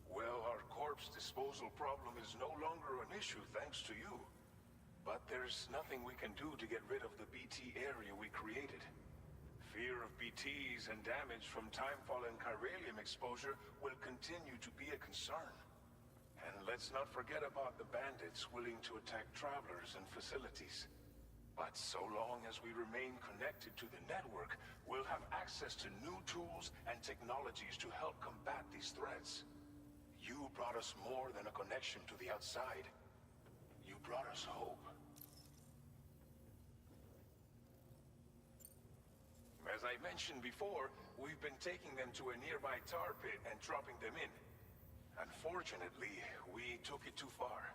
Speaker 8: Well, our corpse disposal problem is no longer an issue thanks to you. But there's nothing we can do to get rid of the BT area we created. Fear of BTs and damage from timefall and chiralium exposure will continue to be a concern. And let's not forget about the bandits willing to attack travelers and facilities. But so long as we remain connected to the network, we'll have access to new tools and technologies to help combat these threats. You brought us more than a connection to the outside. You brought us hope. As I mentioned before, we've been taking them to a nearby tar pit and dropping them in. Unfortunately, we took it too far.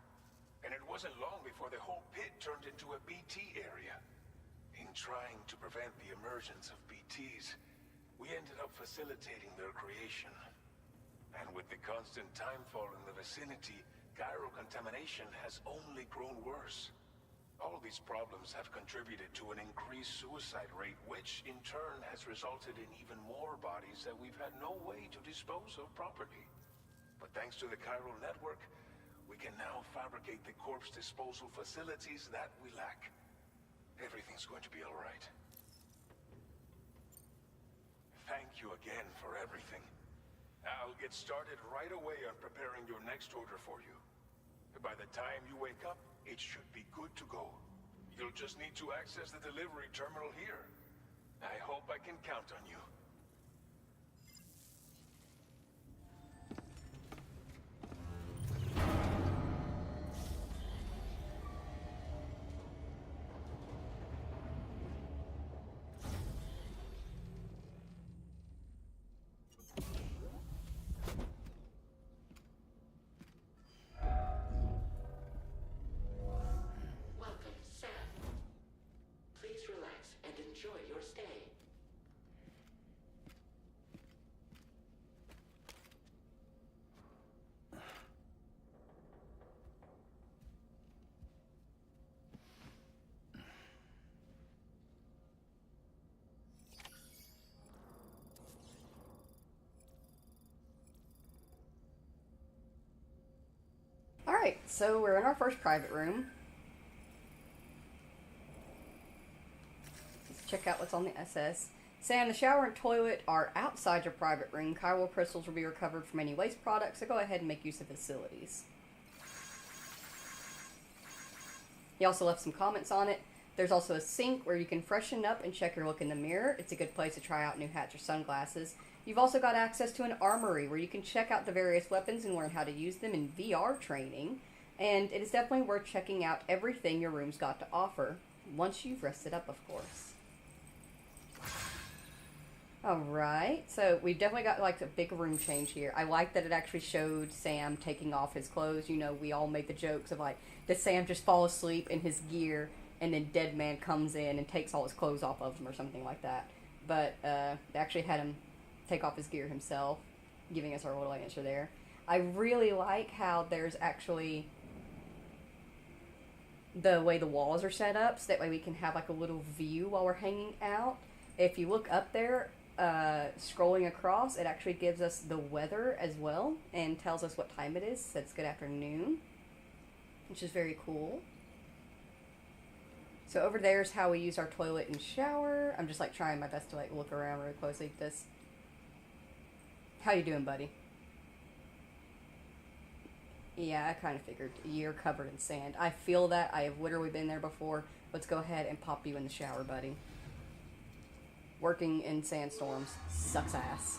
Speaker 8: And it wasn't long before the whole pit turned into a BT area. In trying to prevent the emergence of BTs, we ended up facilitating their creation. And with the constant timefall in the vicinity, gyro contamination has only grown worse. All these problems have contributed to an increased suicide rate, which in turn has resulted in even more bodies that we've had no way to dispose of properly. But thanks to the chiral network, we can now fabricate the corpse disposal facilities that we lack. Everything's going to be all right. Thank you again for everything. I'll get started right away on preparing your next order for you. By the time you wake up, it should be good to go. You'll just need to access the delivery terminal here. I hope I can count on you.
Speaker 1: Alright, so we're in our first private room. Let's check out what's on the SS. Sam, the shower and toilet are outside your private room. Chiral crystals will be recovered from any waste products, so go ahead and make use of facilities. He also left some comments on it. There's also a sink where you can freshen up and check your look in the mirror. It's a good place to try out new hats or sunglasses. You've also got access to an armory where you can check out the various weapons and learn how to use them in VR training. And it is definitely worth checking out everything your room's got to offer. Once you've rested up, of course. Alright, so we've definitely got like a big room change here. I like that it actually showed Sam taking off his clothes. You know, we all made the jokes of like, did Sam just fall asleep in his gear and then Dead Man comes in and takes all his clothes off of him or something like that. But they actually had him take off his gear himself, giving us our little answer there. I really like how there's actually the way the walls are set up, so that way we can have like a little view while we're hanging out. If you look up there, scrolling across, it actually gives us the weather as well and tells us what time it is, so it's good afternoon, which is very cool. So over there is how we use our toilet and shower. I'm just like trying my best to like look around really closely at this. How you doing, buddy? Yeah, I kind of figured. You're covered in sand. I feel that. I have literally been there before. Let's go ahead and pop you in the shower, buddy. Working in sandstorms sucks ass.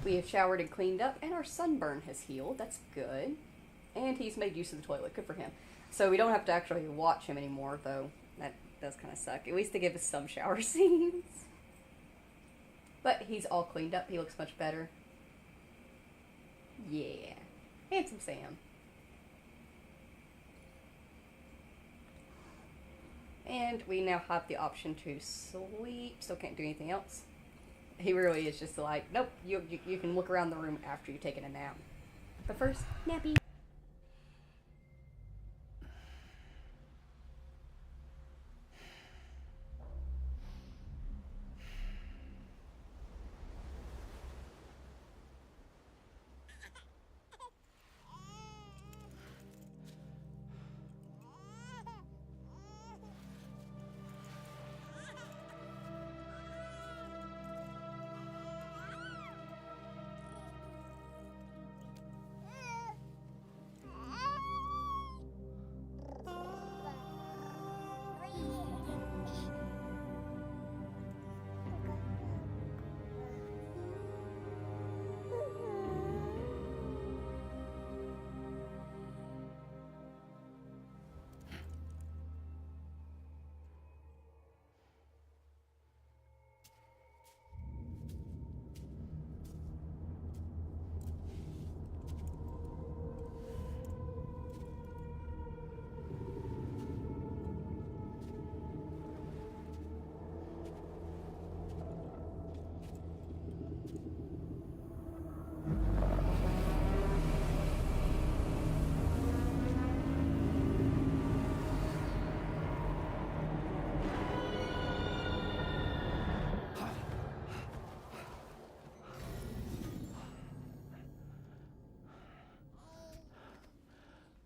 Speaker 1: We have showered and cleaned up, and our sunburn has healed. That's good. And he's made use of the toilet. Good for him. So we don't have to actually watch him anymore, though. That does kind of suck. At least they give us some shower scenes. But he's all cleaned up. He looks much better. Yeah. Handsome Sam. And we now have the option to sleep. Still can't do anything else. He really is just like, nope, you can look around the room after you've taken a nap. But first, nappy.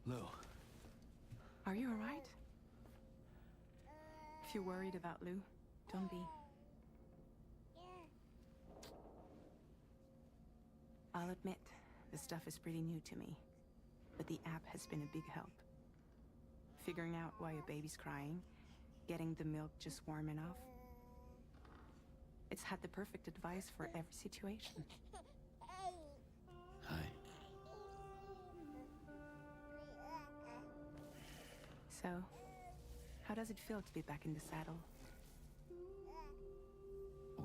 Speaker 4: Lou.
Speaker 2: Are you alright? If you're worried about Lou, don't be. I'll admit, the stuff is pretty new to me, but the app has been a big help. Figuring out why a baby's crying, getting the milk just warm enough. It's had the perfect advice for every situation.
Speaker 4: Hi.
Speaker 2: So, how does it feel to be back in the saddle?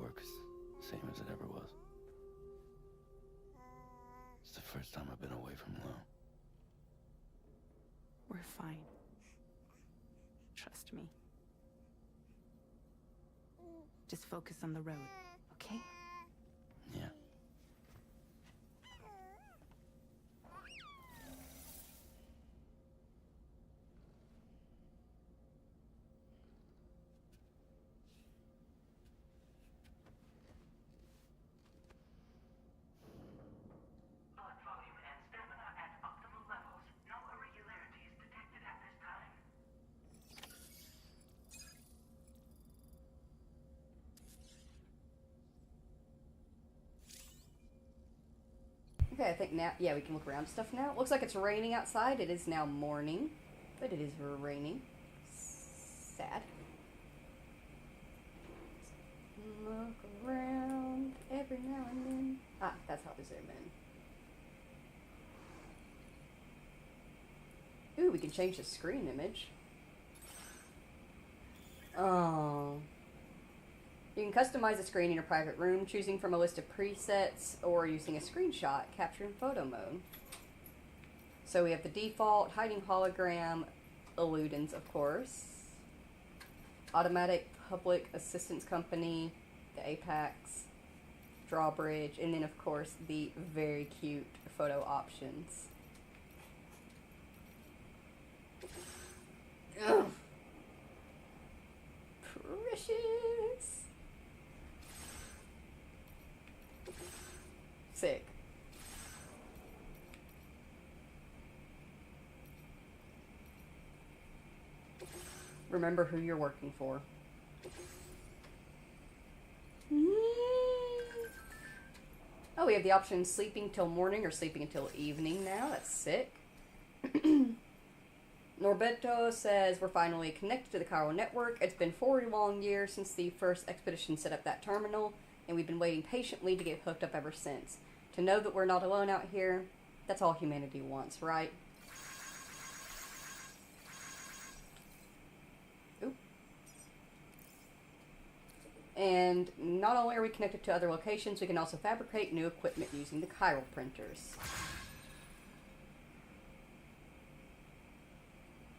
Speaker 4: Works same as it ever was. It's the first time I've been away from Lou.
Speaker 2: We're fine. Trust me. Just focus on the road, okay?
Speaker 4: Yeah.
Speaker 6: Blood volume and stamina at optimal levels. No irregularities detected at this time.
Speaker 1: Okay, I think now, yeah, we can look around stuff now. Looks like it's raining outside. It is now morning, but it is raining. Sad. Look around every now and then. Ah, that's how to zoom in. Ooh, we can change the screen image. Oh. You can customize the screen in your private room, choosing from a list of presets or using a screenshot captured in photo mode. So we have the default, hiding hologram, illudens, of course, automatic public assistance company, the Apex, drawbridge, and then of course the very cute photo options. Ugh. Precious. Sick. Remember who you're working for. Oh, we have the option sleeping till morning or sleeping until evening now. That's sick. Norberto says we're finally connected to the chiral network. It's been 40 long years since the first expedition set up that terminal, and we've been waiting patiently to get hooked up ever since. To know that we're not alone out here, that's all humanity wants, right? Oop. And not only are we connected to other locations, we can also fabricate new equipment using the chiral printers.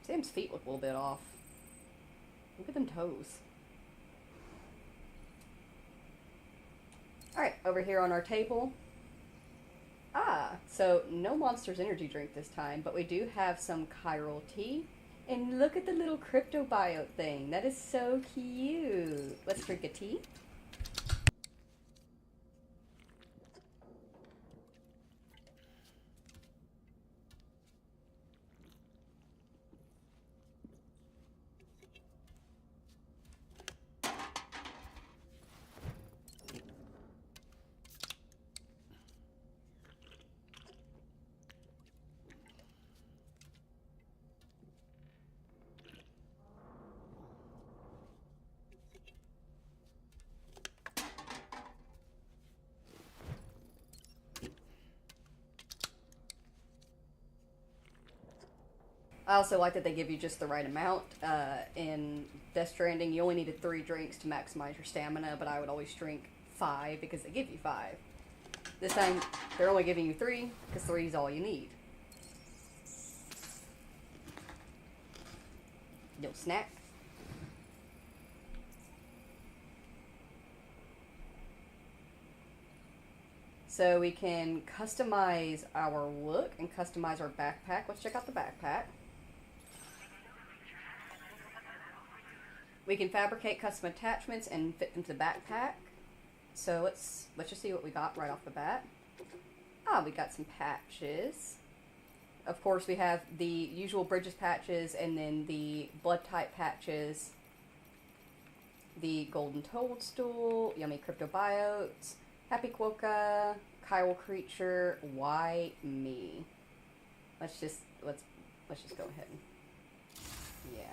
Speaker 1: Sam's feet look a little bit off. Look at them toes. Alright, over here on our table. Ah, so no Monster's energy drink this time, but we do have some chiral tea. And look at the little cryptobiote thing. That is so cute. Let's drink a tea. I also like that they give you just the right amount. In Death Stranding, you only needed 3 drinks to maximize your stamina, but I would always drink 5 because they give you 5. This time, they're only giving you 3 because 3 is all you need. You'll snack. So we can customize our look and customize our backpack. Let's check out the backpack. We can fabricate custom attachments and fit them to the backpack. So let's just see what we got right off the bat. Ah, we got some patches. Of course, we have the usual Bridges patches and then the blood type patches. The golden toadstool, yummy cryptobiotes, happy quokka, chiral creature, why me? Let's just go ahead. Yeah.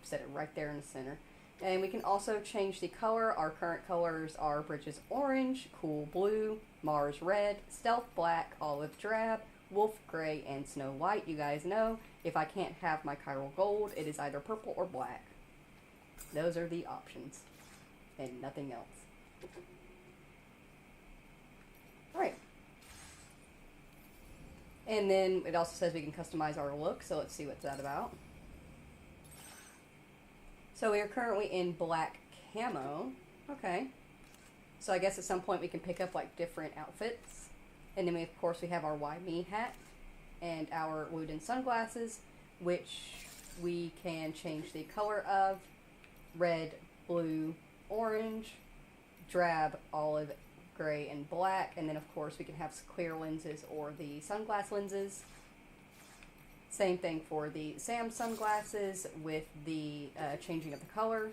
Speaker 1: Set it right there in the center. And we can also change the color. Our current colors are Bridges orange, cool blue, Mars red, stealth black, olive drab, wolf gray, and snow white. You guys know, if I can't have my chiral gold, it is either purple or black. Those are the options. And nothing else. Alright. And then it also says we can customize our look, so let's see what's that about. So we are currently in black camo. Okay. So I guess at some point we can pick up like different outfits. And then of course we have our Why Me hat and our wooden sunglasses, which we can change the color of: red, blue, orange, drab, olive, gray, and black. And then of course we can have clear lenses or the sunglass lenses. Same thing for the Sam sunglasses with the changing of the color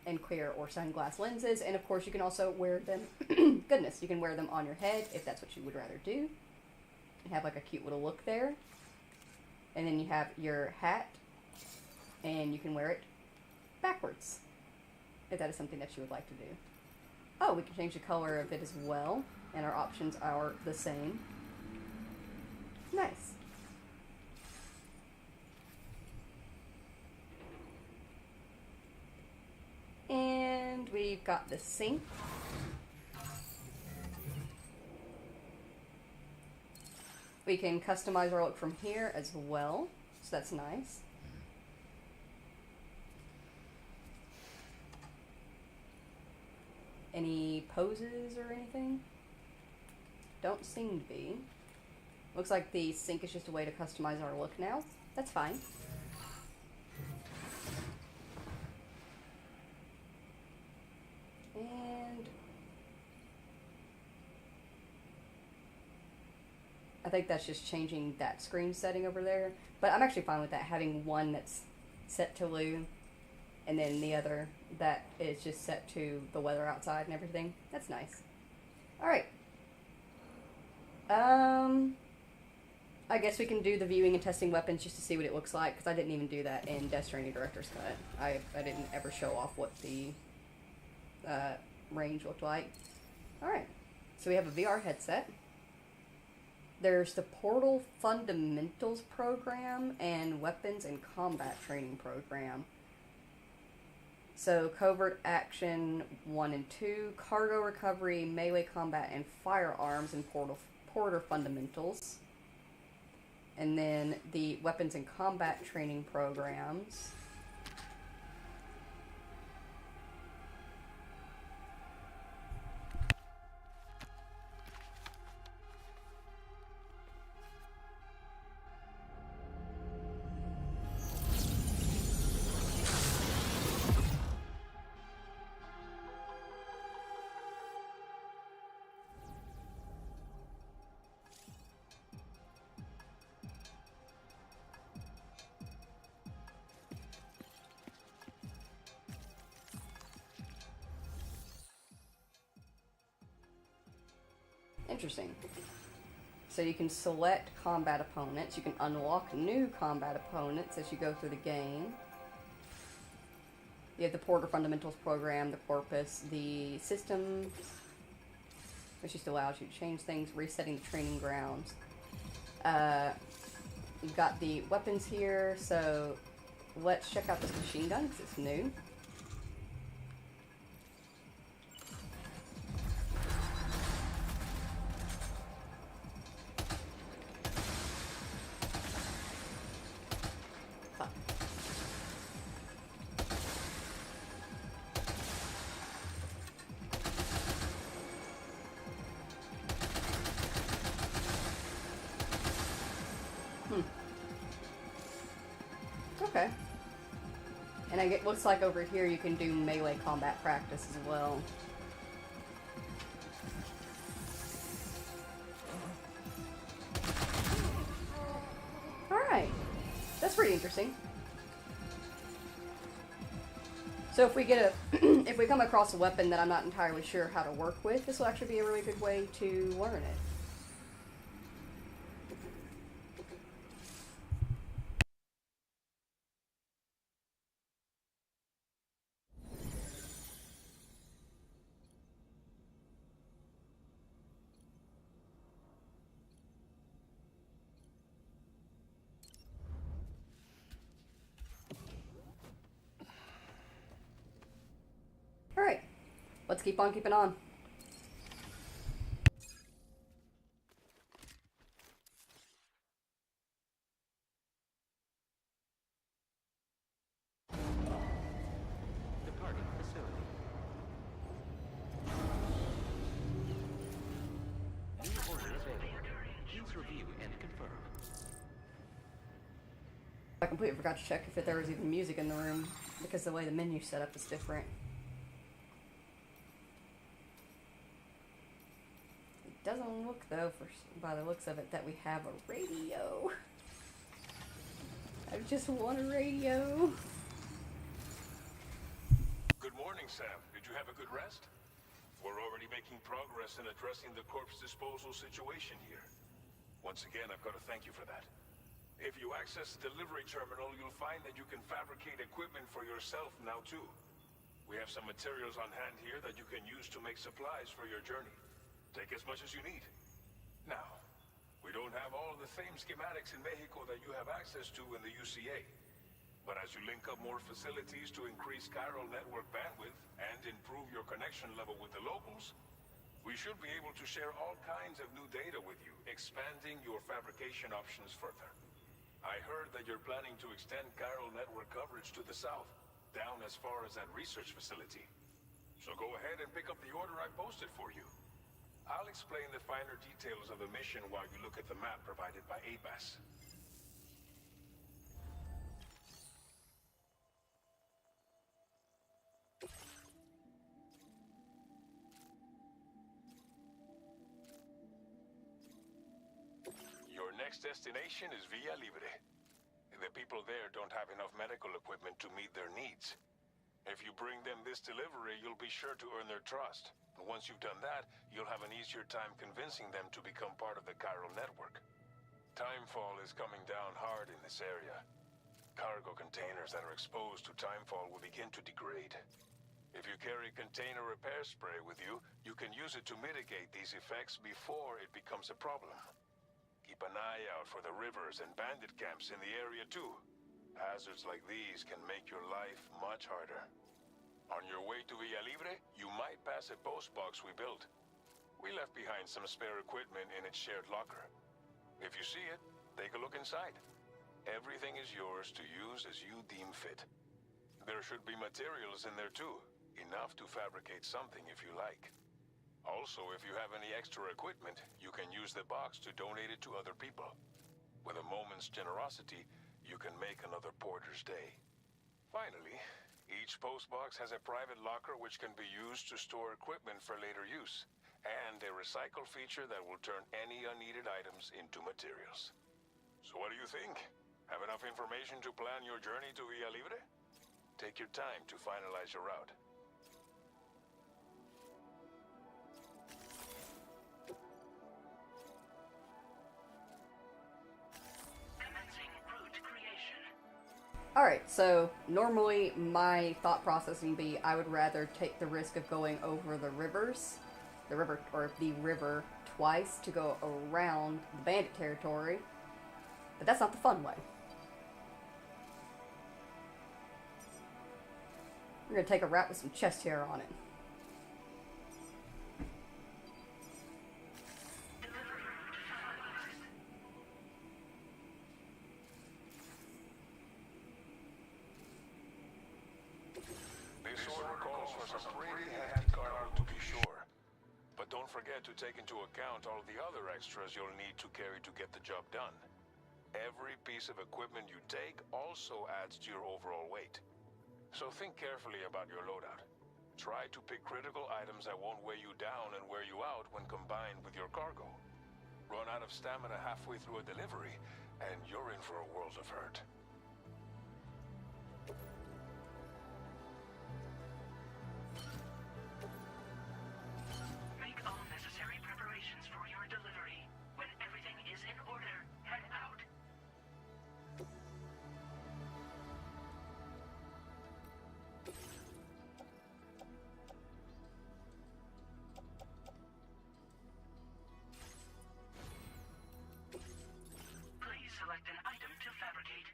Speaker 1: and clear or sunglass lenses. And of course you can also wear them, goodness, you can wear them on your head if that's what you would rather do. And have like a cute little look there. And then you have your hat, and you can wear it backwards if that is something that you would like to do. Oh, we can change the color of it as well, and our options are the same. Nice. And we've got the sink. We can customize our look from here as well, so that's nice. Any poses or anything? Don't seem to be. Looks like the sink is just a way to customize our look now. That's fine. And I think that's just changing that screen setting over there. But I'm actually fine with that, having one that's set to Lou, and then the other that is just set to the weather outside and everything. That's nice. Alright. I guess we can do the viewing and testing weapons just to see what it looks like, because I didn't even do that in Death Stranding Director's Cut. I didn't ever show off what the range looked like. Alright. So we have a VR headset. There's the Portal Fundamentals program and Weapons and Combat Training program. So Covert Action 1 and 2, Cargo Recovery, Melee Combat, and Firearms and Portal Fundamentals. And then the Weapons and Combat Training programs. Interesting. So you can select combat opponents. You can unlock new combat opponents as you go through the game. You have the Porter Fundamentals program, the Corpus, the Systems, which just allows you to change things, resetting the training grounds. You've got the weapons here, so let's check out this machine gun because it's new. Okay. And it looks like over here you can do melee combat practice as well. Alright. That's pretty interesting. So if we get if we come across a weapon that I'm not entirely sure how to work with, this will actually be a really good way to learn it. Alright, let's keep on keeping on. I completely forgot to check if there was even music in the room because the way the menu setup is different. It doesn't look though, by the looks of it, that we have a radio. I just want a radio.
Speaker 8: Good morning, Sam. Did you have a good rest? We're already making progress in addressing the corpse disposal situation here. Once again, I've got to thank you for that. If you access the delivery terminal, you'll find that you can fabricate equipment for yourself now too. We have some materials on hand here that you can use to make supplies for your journey. Take as much as you need. Now, we don't have all the same schematics in Mexico that you have access to in the UCA. But as you link up more facilities to increase chiral network bandwidth and improve your connection level with the locals, we should be able to share all kinds of new data with you, expanding your fabrication options further. I heard that you're planning to extend chiral network coverage to the south, down as far as that research facility. So go ahead and pick up the order I posted for you. I'll explain the finer details of the mission while you look at the map provided by ABAS. Your next destination is Villa Libre. The people there don't have enough medical equipment to meet their needs. If you bring them this delivery, you'll be sure to earn their trust. And once you've done that, you'll have an easier time convincing them to become part of the chiral network. Timefall is coming down hard in this area. Cargo containers that are exposed to timefall will begin to degrade. If you carry container repair spray with you, you can use it to mitigate these effects before it becomes a problem. Keep an eye out for the rivers and bandit camps in the area too. Hazards like these can make your life much harder. On your way to Villa Libre, you might pass a post box we built. We left behind some spare equipment in its shared locker. If you see it, take a look inside. Everything is yours to use as you deem fit. There should be materials in there too, enough to fabricate something if you like. Also, if you have any extra equipment, you can use the box to donate it to other people. With a moment's generosity, you can make another porter's day. Finally, each postbox has a private locker which can be used to store equipment for later use, and a recycle feature that will turn any unneeded items into materials. So what do you think? Have enough information to plan your journey to Villa Libre? Take your time to finalize your route.
Speaker 1: Alright, so normally my thought process would be I would rather take the risk of going over the river twice to go around the bandit territory, but that's not the fun way. We're gonna take a route with some chest hair on it.
Speaker 8: Forget to take into account all the other extras you'll need to carry to get the job done. Every piece of equipment you take also adds to your overall weight. So think carefully about your loadout. Try to pick critical items that won't weigh you down and wear you out when combined with your cargo. Run out of stamina halfway through a delivery, and you're in for a world of hurt.
Speaker 6: Select an item to fabricate.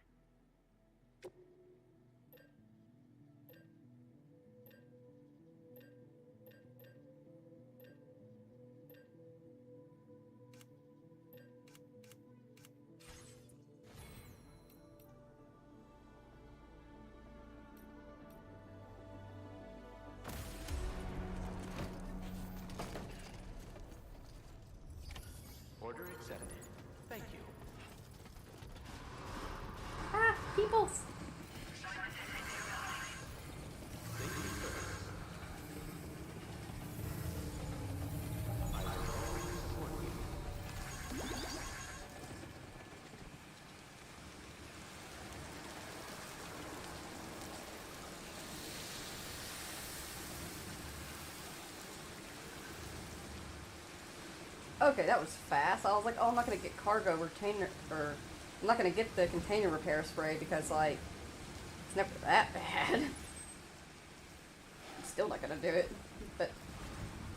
Speaker 1: Okay, that was fast. I was like, oh, I'm not gonna get cargo retainer, or I'm not gonna get the container repair spray because, like, it's never that bad. I'm still not gonna do it, but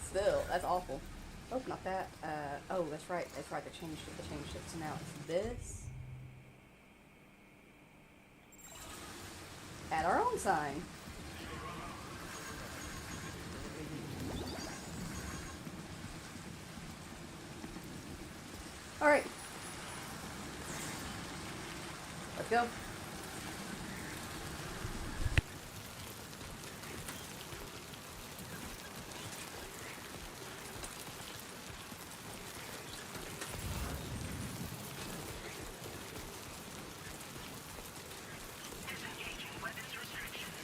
Speaker 1: still, that's awful. Oh, not that. Oh, that's right. That's right. They changed it. They changed it. So now it's this. Add our own sign. All right. Let's go.
Speaker 6: Disengaging weapons restrictions.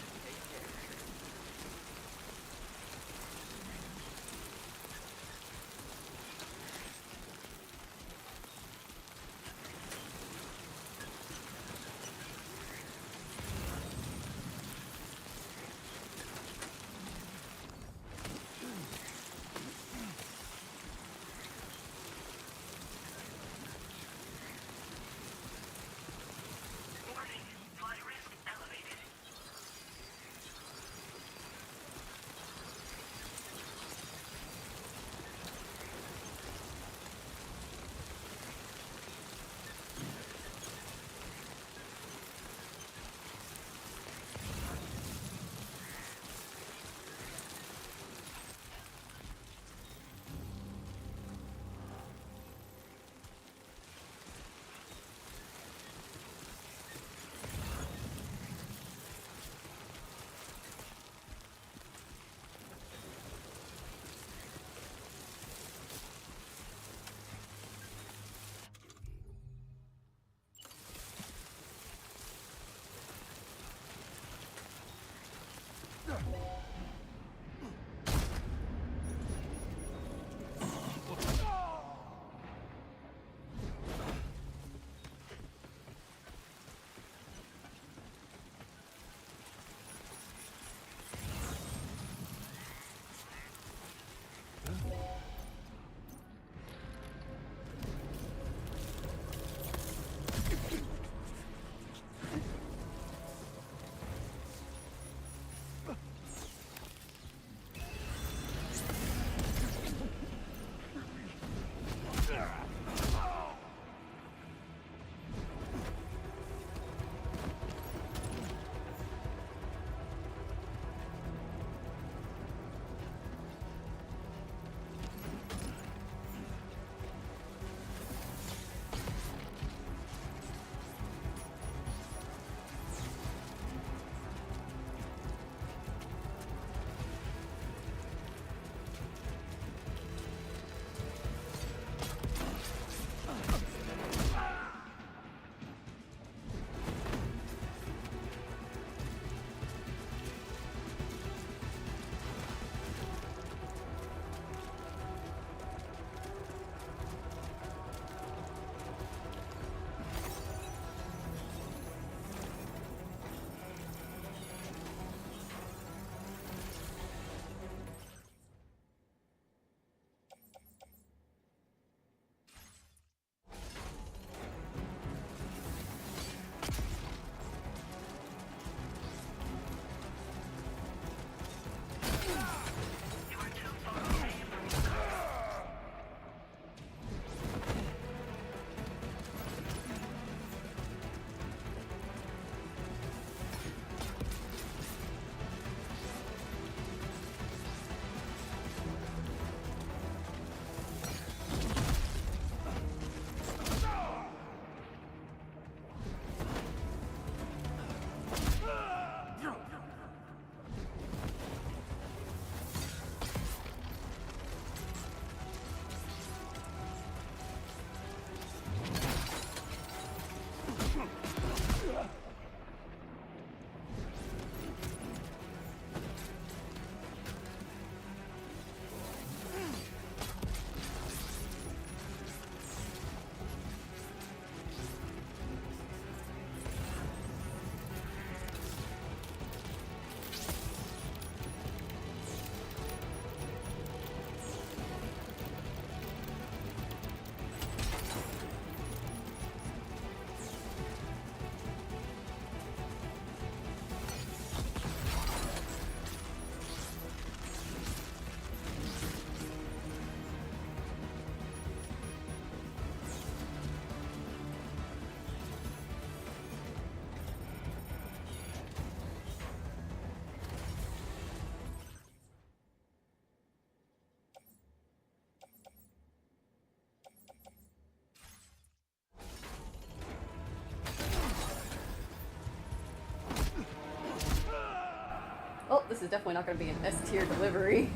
Speaker 1: Oh, this is definitely not going to be an S-tier delivery.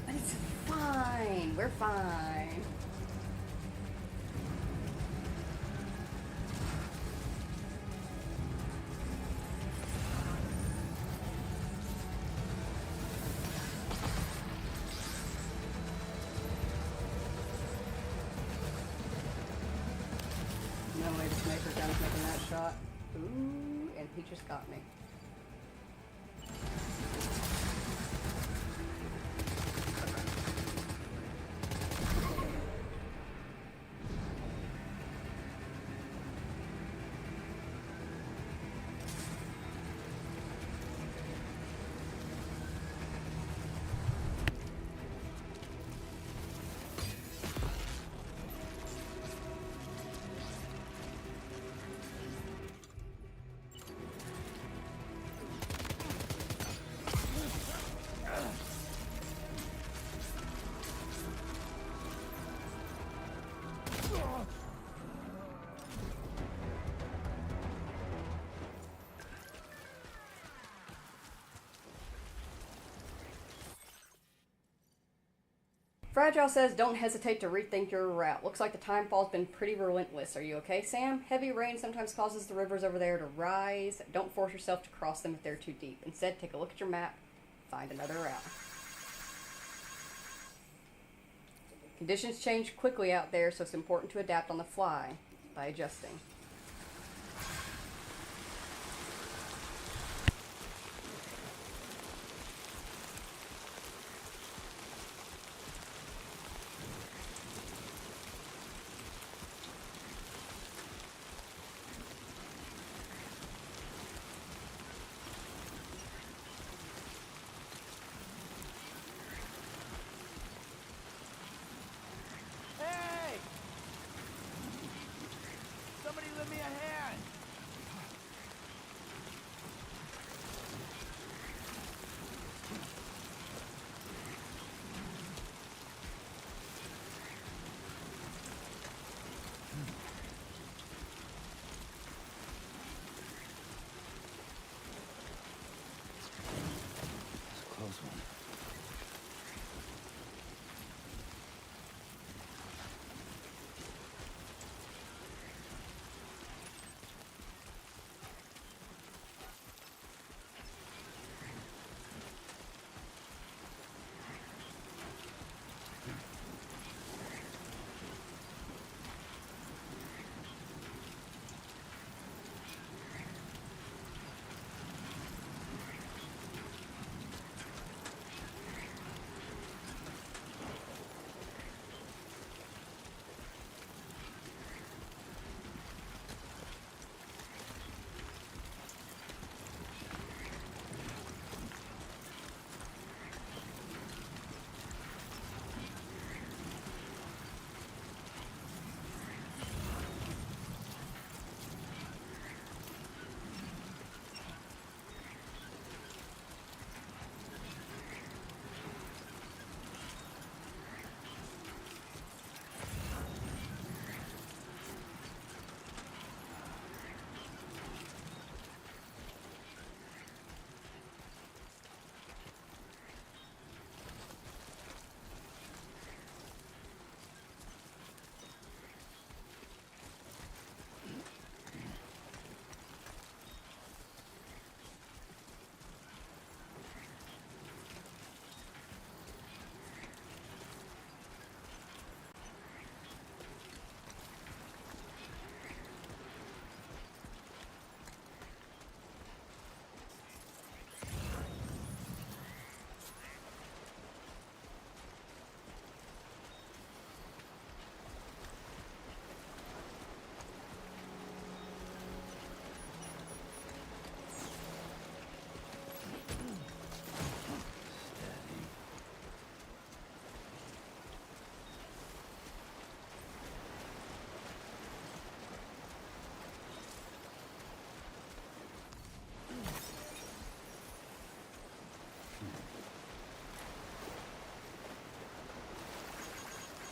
Speaker 1: But it's fine. We're fine. No way this maker gun's making that shot. Ooh, and he just got me. Fragile says, don't hesitate to rethink your route. Looks like the timefall's been pretty relentless. Are you okay, Sam? Heavy rain sometimes causes the rivers over there to rise. Don't force yourself to cross them if they're too deep. Instead, take a look at your map. Find another route. Conditions change quickly out there, so it's important to adapt on the fly by adjusting.
Speaker 5: Hey! Somebody lend me a hand!
Speaker 4: It's a close one.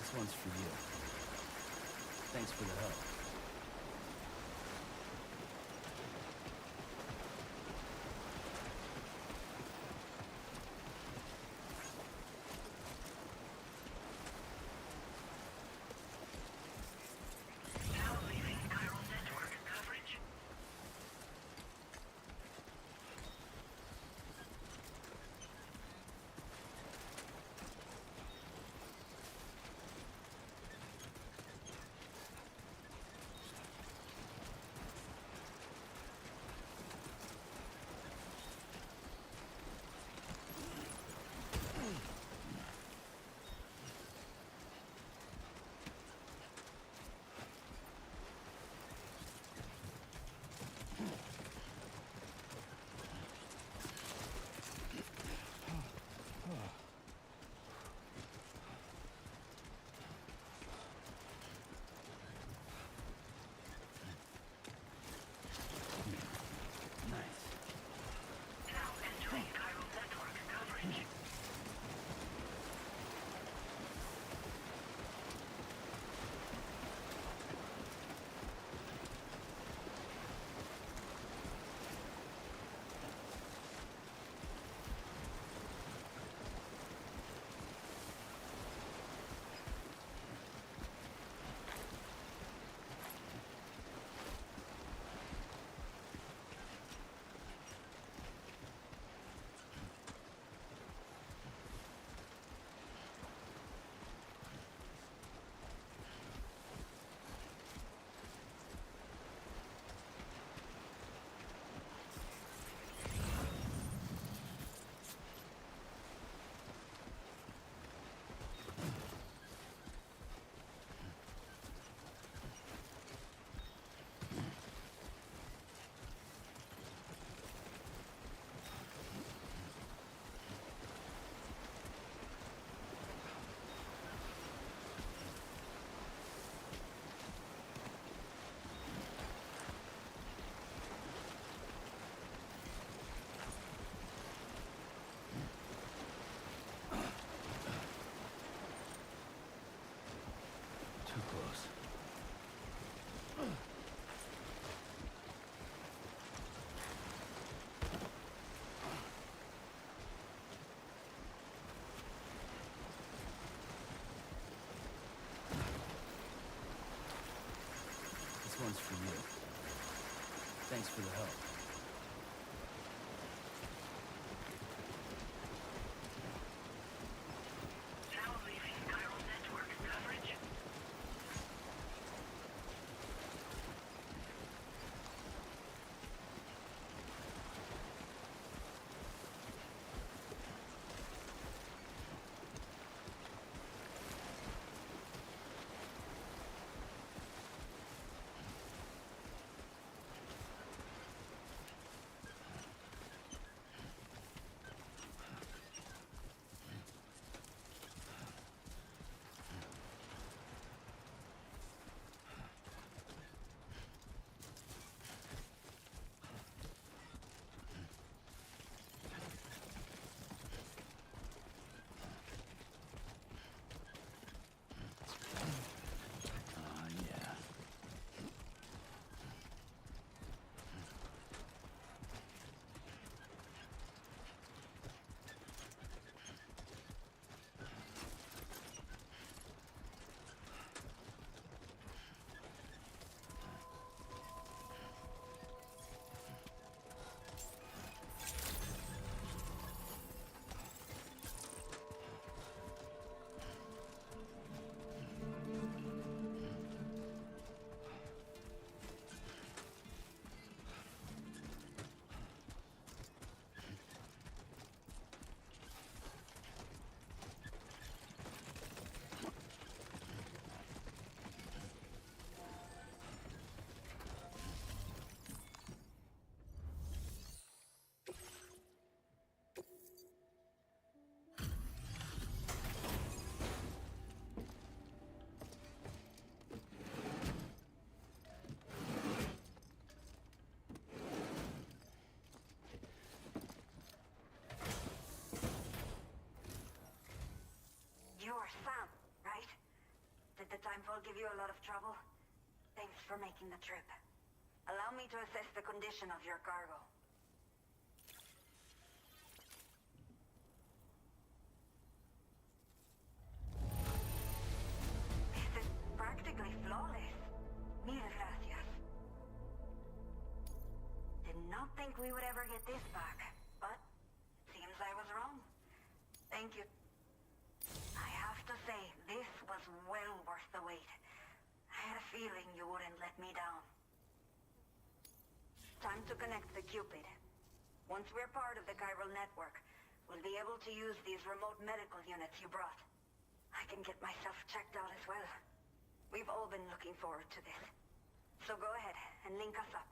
Speaker 4: This one's for you. Thanks for the help. one's for you. Thanks for the help.
Speaker 6: Now leaving chiral network coverage.
Speaker 4: Yeah.
Speaker 9: You're Sam, right? Did the timefall give you a lot of trouble? Thanks for making the trip. Allow me to assess the condition of your cargo. This is practically flawless. Mil gracias. Did not think we would ever get this back, but seems I was wrong. Thank you. I have to say, this was well worth the wait. I had a feeling you wouldn't let me down. Time to connect the Cupid. Once we're part of the chiral network, we'll be able to use these remote medical units you brought. I can get myself checked out as well. We've all been looking forward to this. So go ahead and link us up.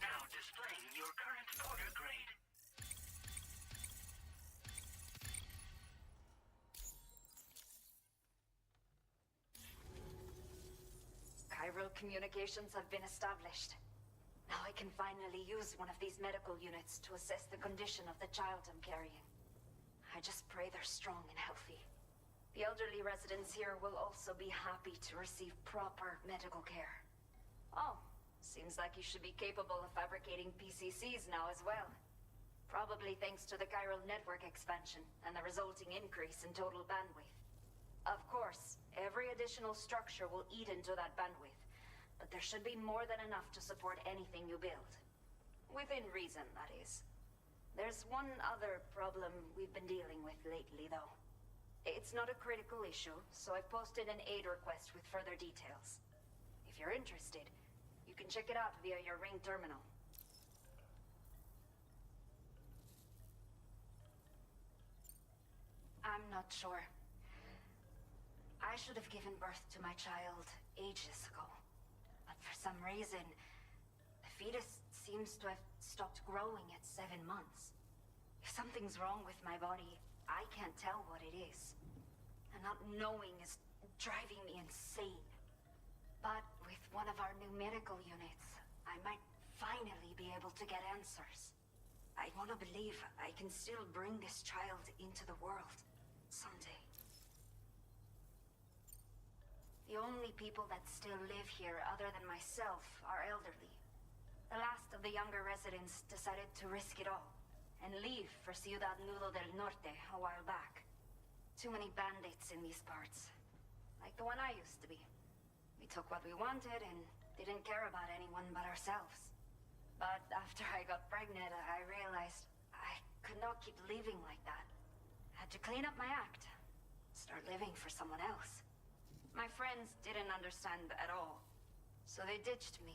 Speaker 6: Now displaying your current order grade.
Speaker 9: Chiral communications have been established. Now I can finally use one of these medical units to assess the condition of the child I'm carrying. I just pray they're strong and healthy. The elderly residents here will also be happy to receive proper medical care. Oh, seems like you should be capable of fabricating PCCs now as well. Probably thanks to the chiral network expansion and the resulting increase in total bandwidth. Of course, every additional structure will eat into that bandwidth, but there should be more than enough to support anything you build. Within reason, that is. There's one other problem we've been dealing with lately, though. It's not a critical issue, so I've posted an aid request with further details. If you're interested, you can check it out via your Ring terminal. I'm not sure. I should have given birth to my child ages ago. But for some reason, the fetus seems to have stopped growing at 7 months. If something's wrong with my body, I can't tell what it is. And not knowing is driving me insane. But with one of our new medical units, I might finally be able to get answers. I want to believe I can still bring this child into the world someday. The only people that still live here other than myself are elderly. The last of the younger residents decided to risk it all and leave for Ciudad Nudo del Norte a while back. Too many bandits in these parts. Like the one I used to be. We took what we wanted and didn't care about anyone but ourselves. But after I got pregnant, I realized I could not keep living like that. Had to clean up my act. Start living for someone else. My friends didn't understand at all. So they ditched me.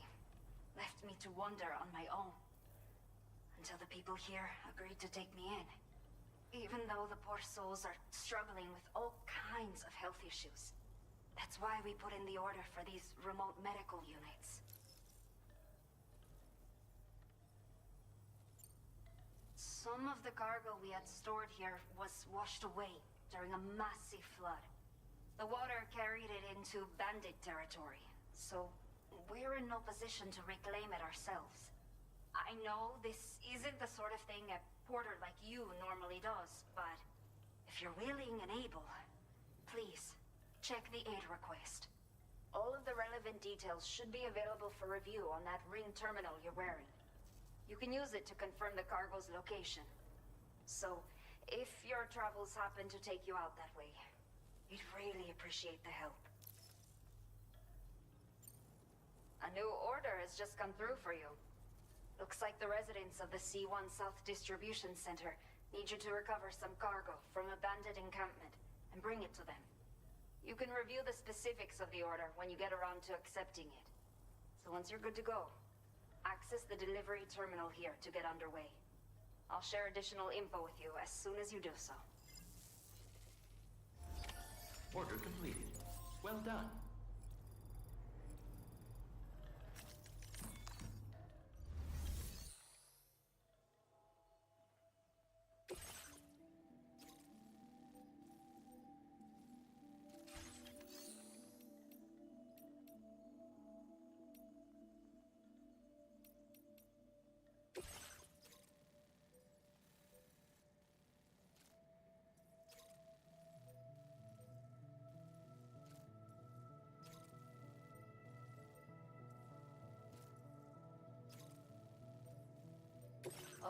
Speaker 9: Left me to wander on my own. Until the people here agreed to take me in. Even though the poor souls are struggling with all kinds of health issues. That's why we put in the order for these remote medical units. Some of the cargo we had stored here was washed away during a massive flood. The water carried it into bandit territory, so we're in no position to reclaim it ourselves. I know this isn't the sort of thing a porter like you normally does, but if you're willing and able, please, check the aid request. All of the relevant details should be available for review on that ring terminal you're wearing. You can use it to confirm the cargo's location. So, if your travels happen to take you out that way, we'd really appreciate the help. A new order has just come through for you. Looks like the residents of the C1 South Distribution Center need you to recover some cargo from a bandit encampment and bring it to them. You can review the specifics of the order when you get around to accepting it. So once you're good to go, access the delivery terminal here to get underway. I'll share additional info with you as soon as you do so.
Speaker 7: Order completed. Well done.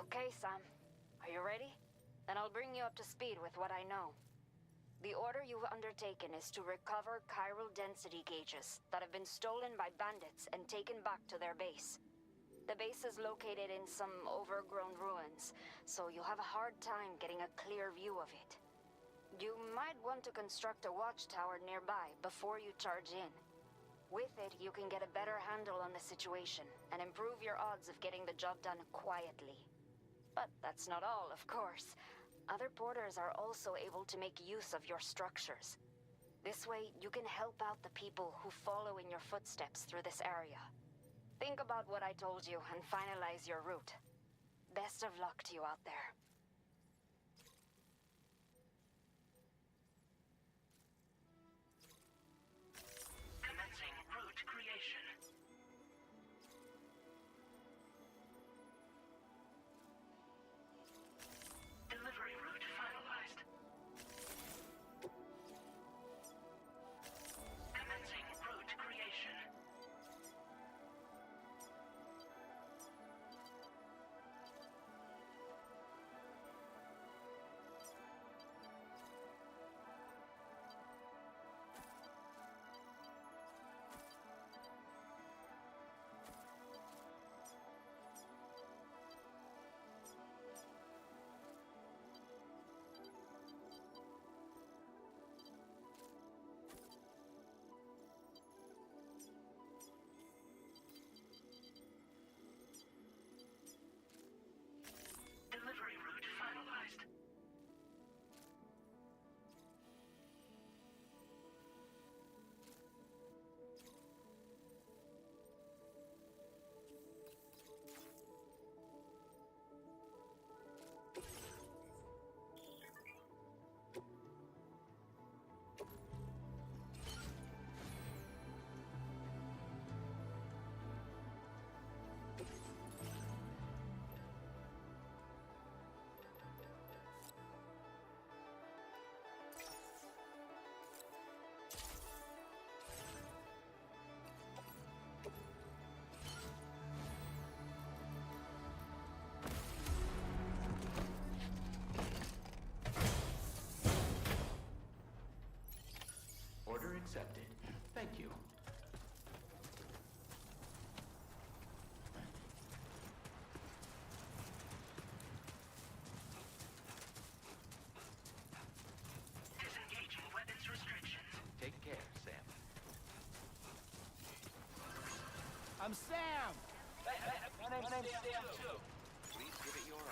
Speaker 9: Okay, Sam. Are you ready? Then I'll bring you up to speed with what I know. The order you've undertaken is to recover chiral density gauges that have been stolen by bandits and taken back to their base. The base is located in some overgrown ruins, so you'll have a hard time getting a clear view of it. You might want to construct a watchtower nearby before you charge in. With it, you can get a better handle on the situation and improve your odds of getting the job done quietly. But that's not all, of course. Other porters are also able to make use of your structures. This way, you can help out the people who follow in your footsteps through this area. Think about what I told you and finalize your route. Best of luck to you out there.
Speaker 6: Commencing route creation. Delivery route finalized. Commencing route creation.
Speaker 7: accepted. Thank you.
Speaker 6: Disengaging weapons restrictions.
Speaker 7: Take care, Sam.
Speaker 5: I'm Sam!
Speaker 6: My name's Sam too.
Speaker 7: Please give it your all.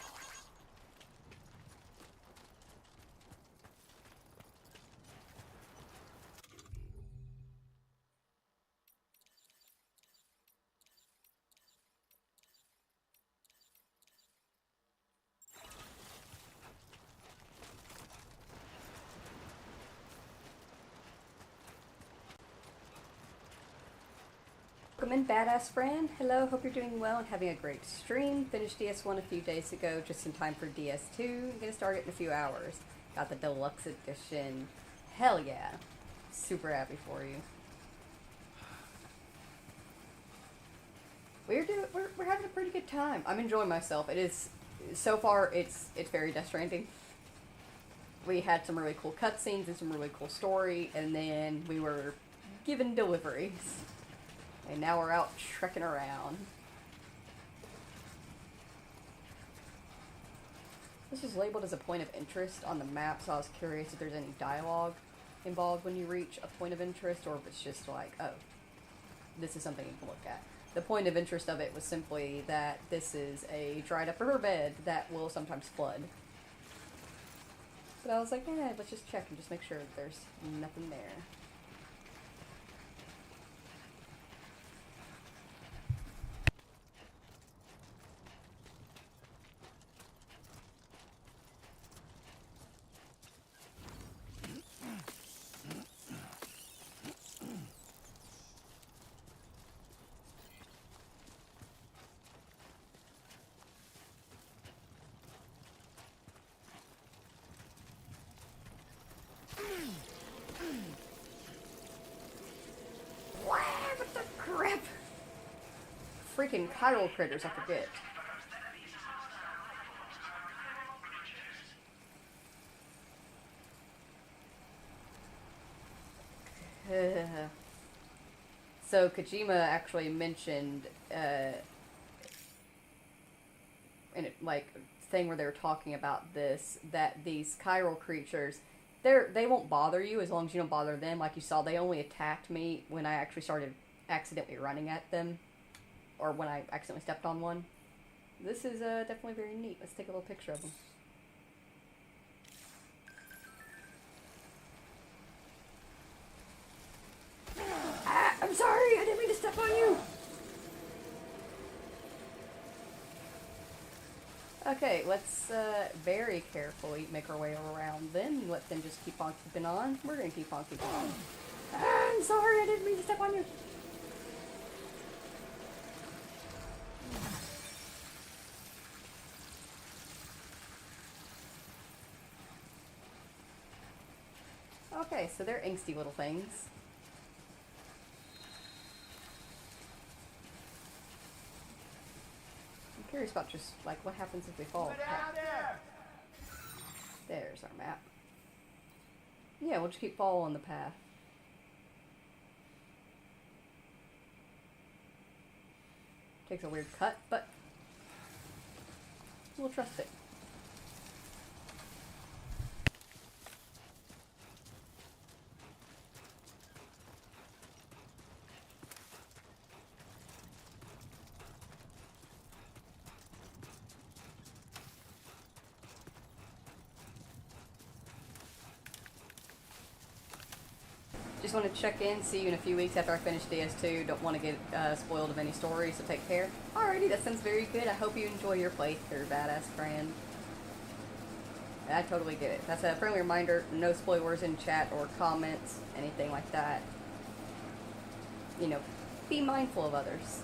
Speaker 1: Welcome in, badass friend. Hello, hope you're doing well and having a great stream. Finished DS1 a few days ago, just in time for DS2. I'm gonna start it in a few hours. Got the deluxe edition. Hell yeah. Super happy for you. We're having a pretty good time. I'm enjoying myself. It is, so far, it's very Death Stranding. We had some really cool cutscenes and some really cool story, and then we were given deliveries. And now we're out trekking around. This is labeled as a point of interest on the map, so I was curious if there's any dialogue involved when you reach a point of interest, or if it's just like, oh, this is something you can look at. The point of interest of it was simply that this is a dried up riverbed that will sometimes flood. But I was like, eh, let's just check and just make sure that there's nothing there. What the crap? Freaking chiral critters, I forget. So Kojima actually mentioned in it, like thing where they were talking about this, that these chiral creatures, they won't bother you as long as you don't bother them. Like you saw, they only attacked me when I actually started accidentally running at them, or when I accidentally stepped on one. This is definitely very neat. Let's take a little picture of them. Ah, I'm sorry, I didn't mean to step on you. Okay, let's very carefully make our way around them. Let them just keep on keeping on. We're gonna keep on keeping on. Ah, I'm sorry, I didn't mean to step on you. Okay, so they're angsty little things. I'm curious about just, like, what happens if we fall.
Speaker 5: Get out there!
Speaker 1: There's our map. Yeah, we'll just keep following the path. Takes a weird cut, but we'll trust it. Just want to check in, see you in a few weeks after I finish DS2. Don't want to get spoiled of any stories, so take care. Alrighty, that sounds very good. I hope you enjoy your playthrough, badass friend. I totally get it. That's a friendly reminder, no spoilers in chat or comments, anything like that. You know, be mindful of others.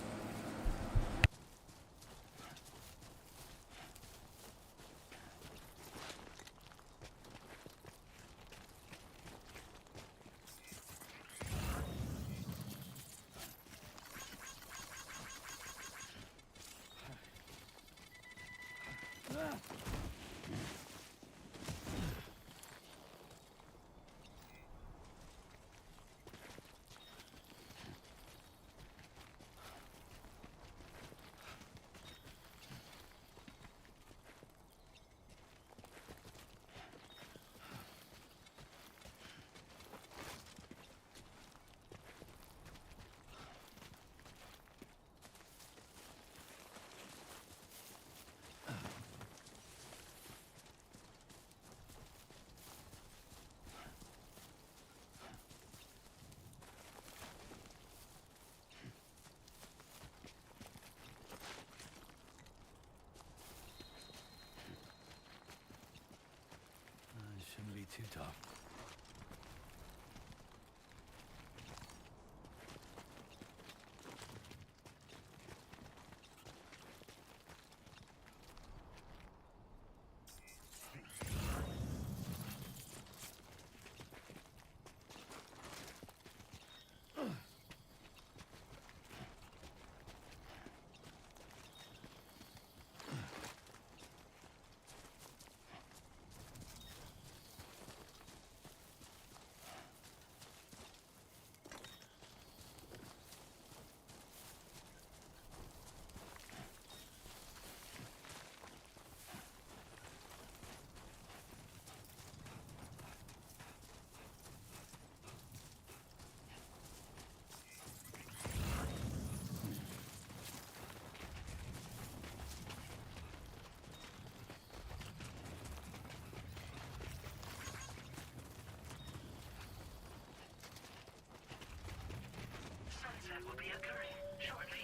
Speaker 6: reset will be occurring shortly.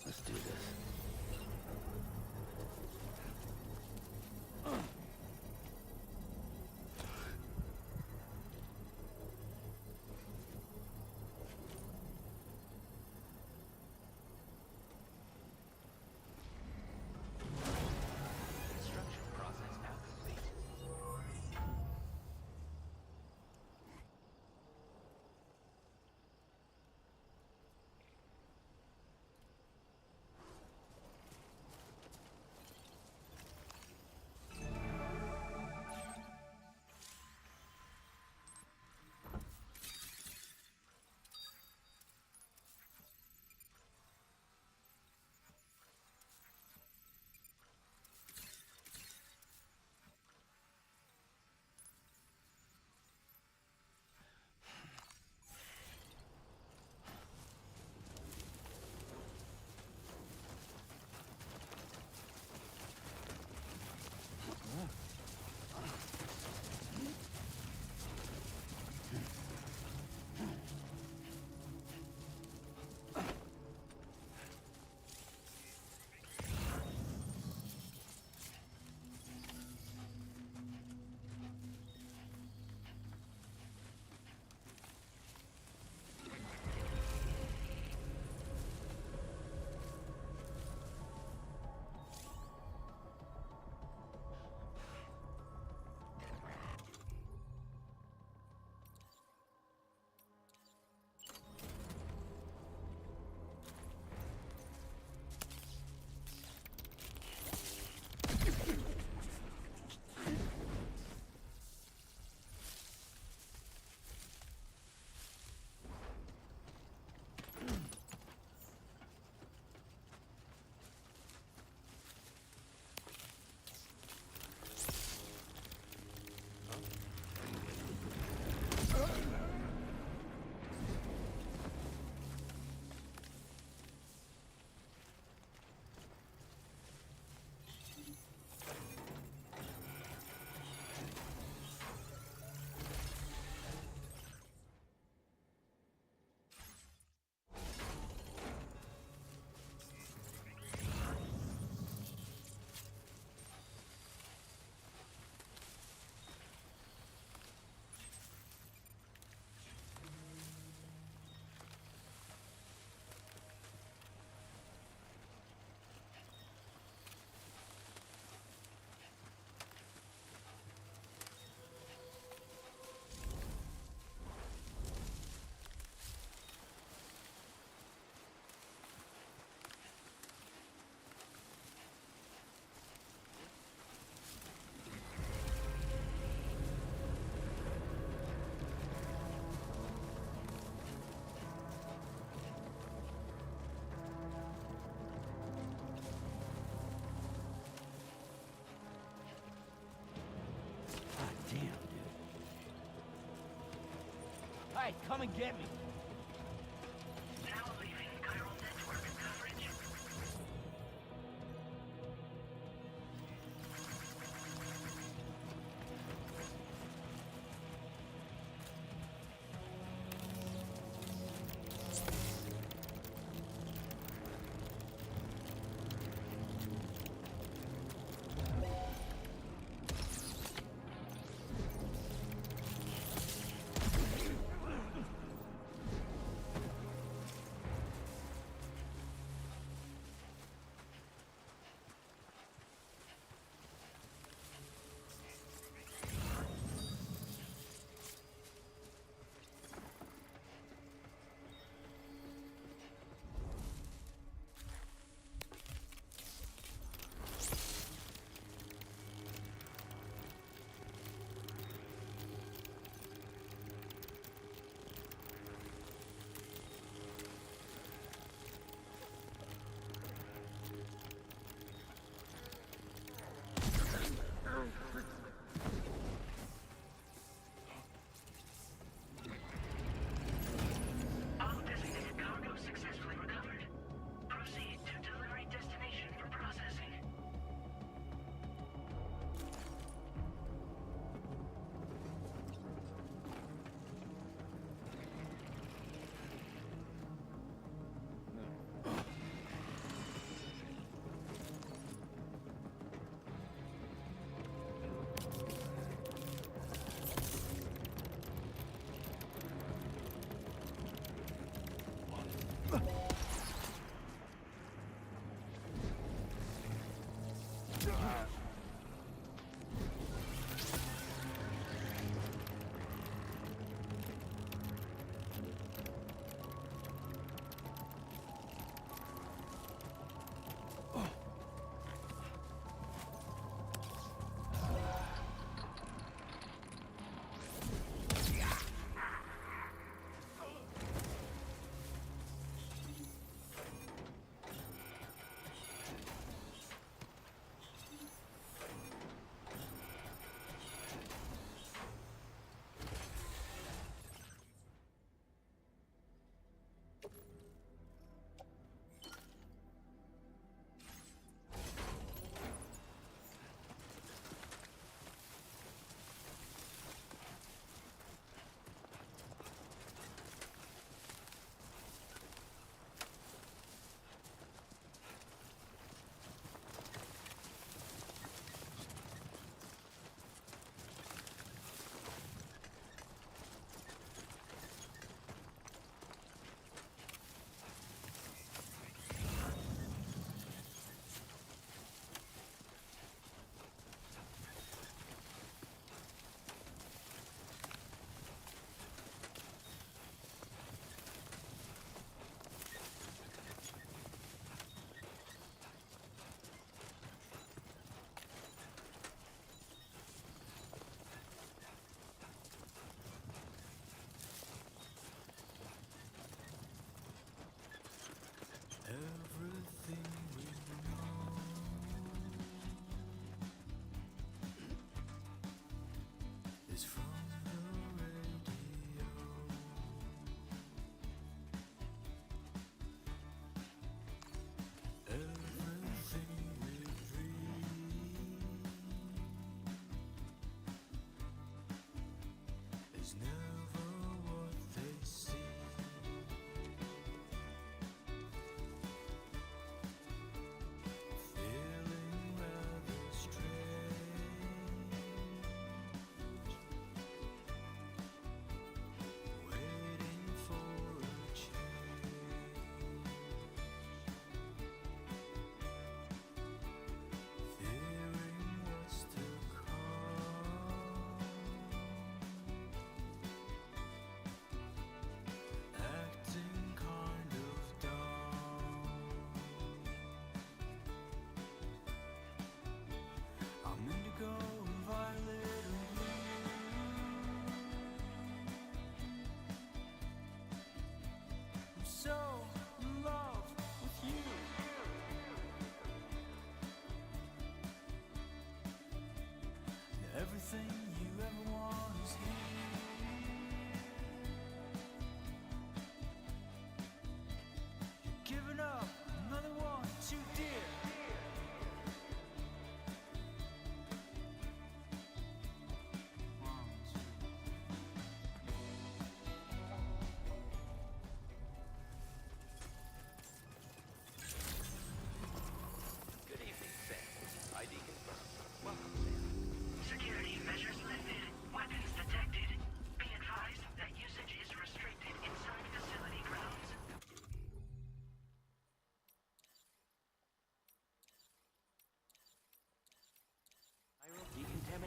Speaker 4: Let's do this.
Speaker 7: Construction process now complete.
Speaker 5: Hey, come and get me.
Speaker 6: Now leaving chiral network coverage.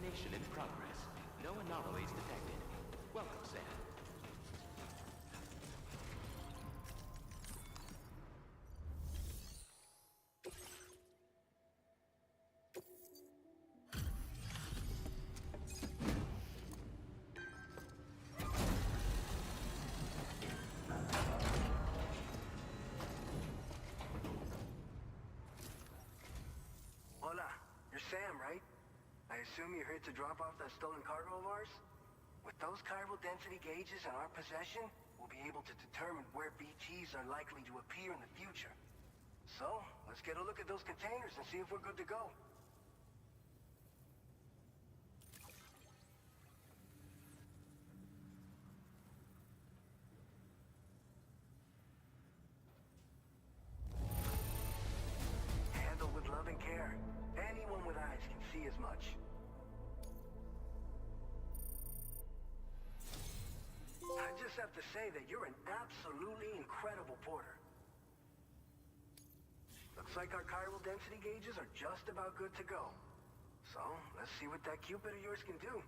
Speaker 7: decontamination in progress. No anomalies detected. Welcome, Sam.
Speaker 10: Hola, you're Sam, right? I assume you're here to drop off that stolen cargo of ours? With those chiral density gauges in our possession, we'll be able to determine where BTs are likely to appear in the future. So, let's get a look at those containers and see if we're good to go. Handled with love and care. Anyone with eyes can see as much. I just have to say that you're an absolutely incredible porter. Looks like our chiral density gauges are just about good to go. So, let's see what that Cupid of yours can do.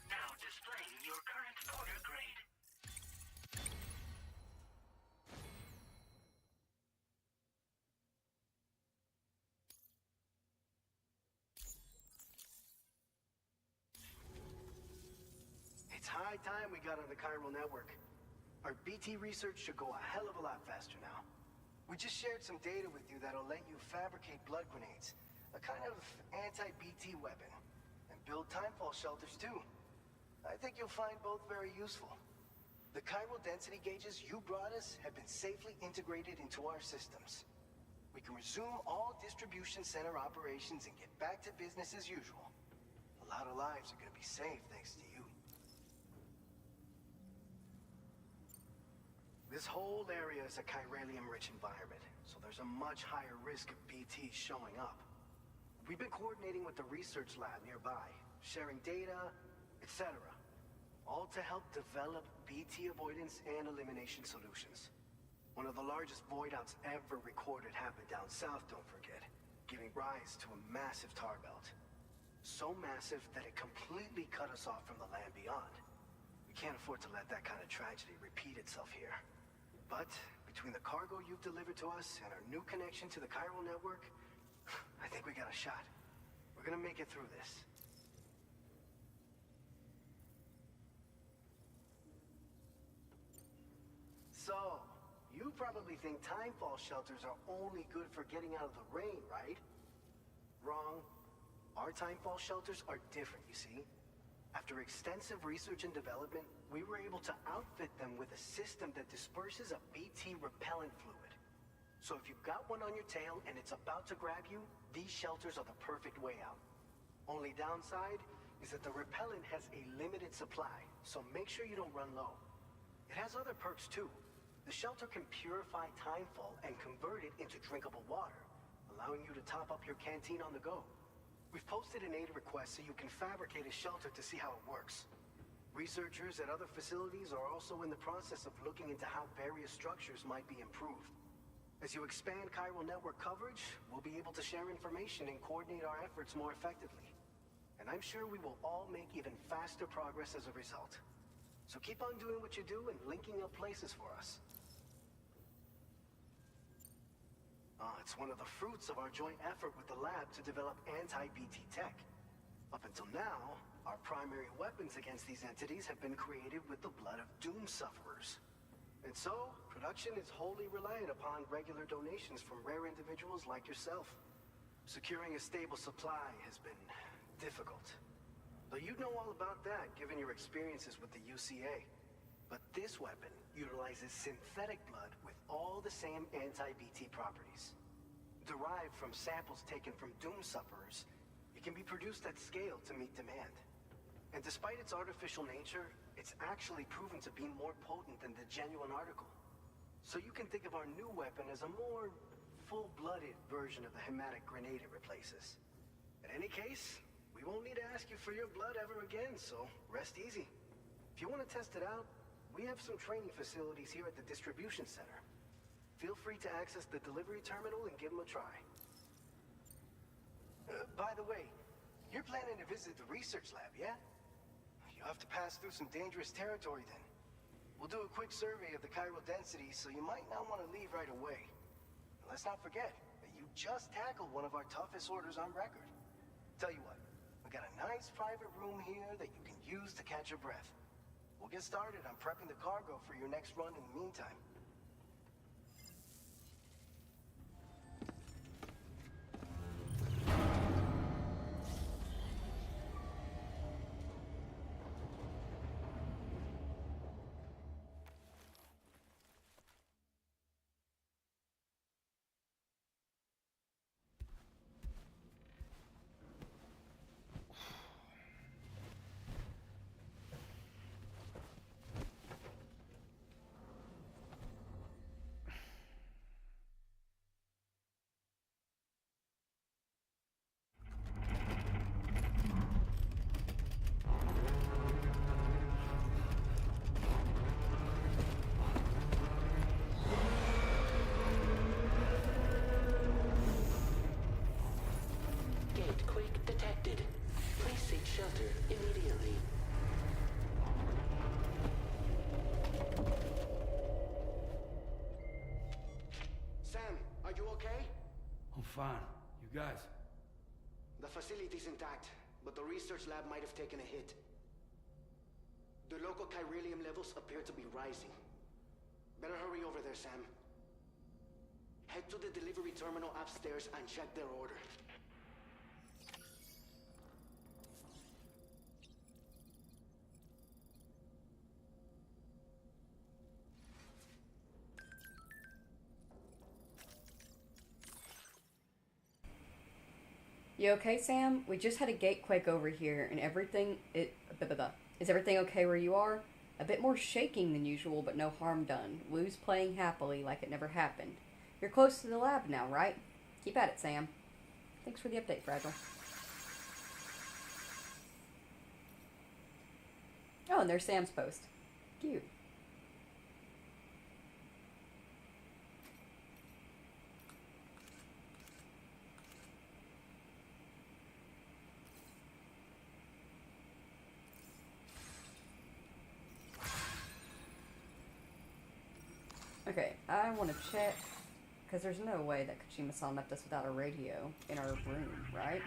Speaker 6: Now displaying your current porter grade.
Speaker 10: It's high time we got on the chiral network. Our BT research should go a hell of a lot faster now. We just shared some data with you that'll let you fabricate blood grenades, a kind of anti-BT weapon, and build timefall shelters too. I think you'll find both very useful. The chiral density gauges you brought us have been safely integrated into our systems. We can resume all distribution center operations and get back to business as usual. A lot of lives are gonna be saved thanks to you. This whole area is a chiralium-rich environment, so there's a much higher risk of BTs showing up. We've been coordinating with the research lab nearby, sharing data, etc. All to help develop BT avoidance and elimination solutions. One of the largest void outs ever recorded happened down south, don't forget, giving rise to a massive tar belt. So massive that it completely cut us off from the land beyond. We can't afford to let that kind of tragedy repeat itself here. But between the cargo you've delivered to us and our new connection to the chiral network, I think we got a shot. We're gonna make it through this. So, you probably think timefall shelters are only good for getting out of the rain, right? Wrong. Our timefall shelters are different, you see. After extensive research and development, we were able to outfit them with a system that disperses a BT repellent fluid. So if you've got one on your tail and it's about to grab you, these shelters are the perfect way out. Only downside is that the repellent has a limited supply, so make sure you don't run low. It has other perks too. The shelter can purify timefall and convert it into drinkable water, allowing you to top up your canteen on the go. We've posted an aid request so you can fabricate a shelter to see how it works. Researchers at other facilities are also in the process of looking into how various structures might be improved. As you expand chiral network coverage, we'll be able to share information and coordinate our efforts more effectively. And I'm sure we will all make even faster progress as a result. So keep on doing what you do and linking up places for us. It's one of the fruits of our joint effort with the lab to develop anti-BT tech. Up until now, Our primary weapons against these entities have been created with the blood of doom sufferers. And so, production is wholly reliant upon regular donations from rare individuals like yourself. Securing a stable supply has been difficult. Though you'd know all about that, given your experiences with the UCA. But this weapon utilizes synthetic blood with all the same anti-BT properties. Derived from samples taken from doom sufferers, it can be produced at scale to meet demand. And despite its artificial nature, it's actually proven to be more potent than the genuine article. So you can think of our new weapon as a more full-blooded version of the hematic grenade it replaces. In any case, we won't need to ask you for your blood ever again, so rest easy. If you want to test it out, we have some training facilities here at the distribution center. Feel free to access the delivery terminal and give them a try. By the way, you're planning to visit the research lab, yeah? You'll have to pass through some dangerous territory then. We'll do a quick survey of the chiral density, so you might not want to leave right away. And let's not forget that you just tackled one of our toughest orders on record. Tell you what, we got a nice private room here that you can use to catch your breath. We'll get started on prepping the cargo for your next run in the meantime.
Speaker 7: Gateway detected. Please seek shelter immediately.
Speaker 11: Sam, are you okay?
Speaker 4: I'm fine. You guys?
Speaker 11: The facility's intact, but the research lab might have taken a hit. The local chiralium levels appear to be rising. Better hurry over there, Sam. Head to the delivery terminal upstairs and check their order.
Speaker 1: You okay, Sam? We just had a gate quake over here, and Is everything okay where you are? A bit more shaking than usual, but no harm done. Wu's playing happily like it never happened. You're close to the lab now, right? Keep at it, Sam. Thanks for the update, Fragile. Oh, and there's Sam's post. Cute. Okay, I want to check, because there's no way that Kojima-san left us without a radio in our room, right?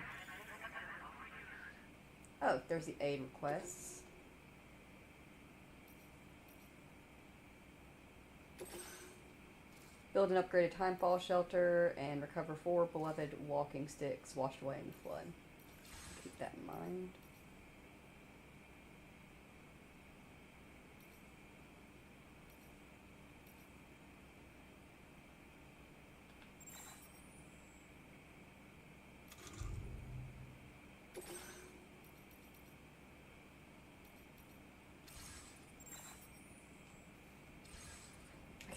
Speaker 1: Oh, there's the aid requests. Build an upgraded timefall shelter and recover 4 beloved walking sticks washed away in the flood. Keep that in mind.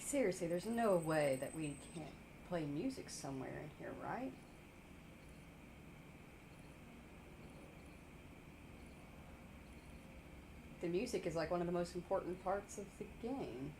Speaker 1: Seriously, there's no way that we can't play music somewhere in here, right? The music is like one of the most important parts of the game.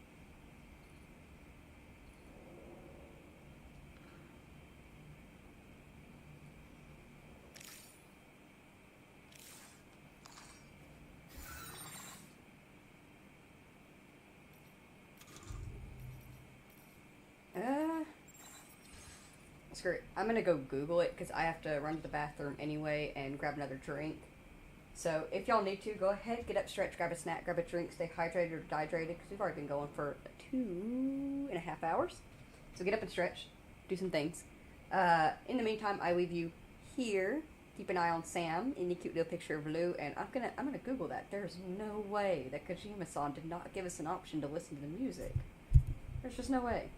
Speaker 1: Screw it. I'm gonna go Google it because I have to run to the bathroom anyway and grab another drink. So if y'all need to, go ahead, get up, stretch, grab a snack, grab a drink, stay hydrated or dehydrated, because we've already been going for 2.5 hours. So get up and stretch, do some things. In the meantime, I leave you here. Keep an eye on Sam in the cute little picture of Lou, and I'm gonna Google that. There's no way that Kojima-san did not give us an option to listen to the music. There's just no way.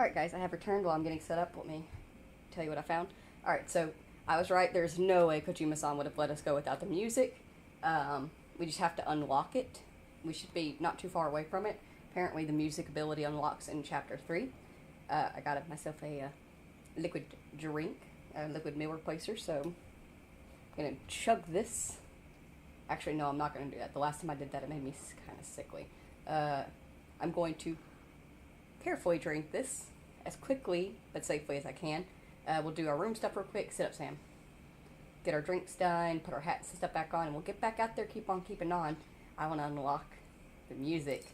Speaker 1: Alright guys, I have returned while I'm getting set up. Let me tell you what I found. Alright, so I was right. There's no way Kojima-san would have let us go without the music. We just have to unlock it. We should be not too far away from it. Apparently the music ability unlocks in Chapter 3. I got myself a liquid drink, a liquid meal replacer, so I'm going to chug this. Actually, no, I'm not going to do that. The last time I did that, it made me kind of sickly. I'm going to carefully drink this as quickly but safely as I can. We'll do our room stuff real quick. Sit up, Sam. Get our drinks done, put our hats and stuff back on, and we'll get back out there, keep on keeping on. I want to unlock the music.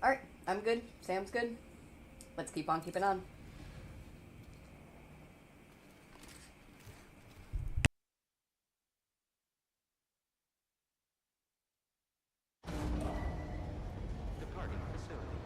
Speaker 1: Alright, I'm good. Sam's good. Let's keep on keeping on.
Speaker 7: Departing facility.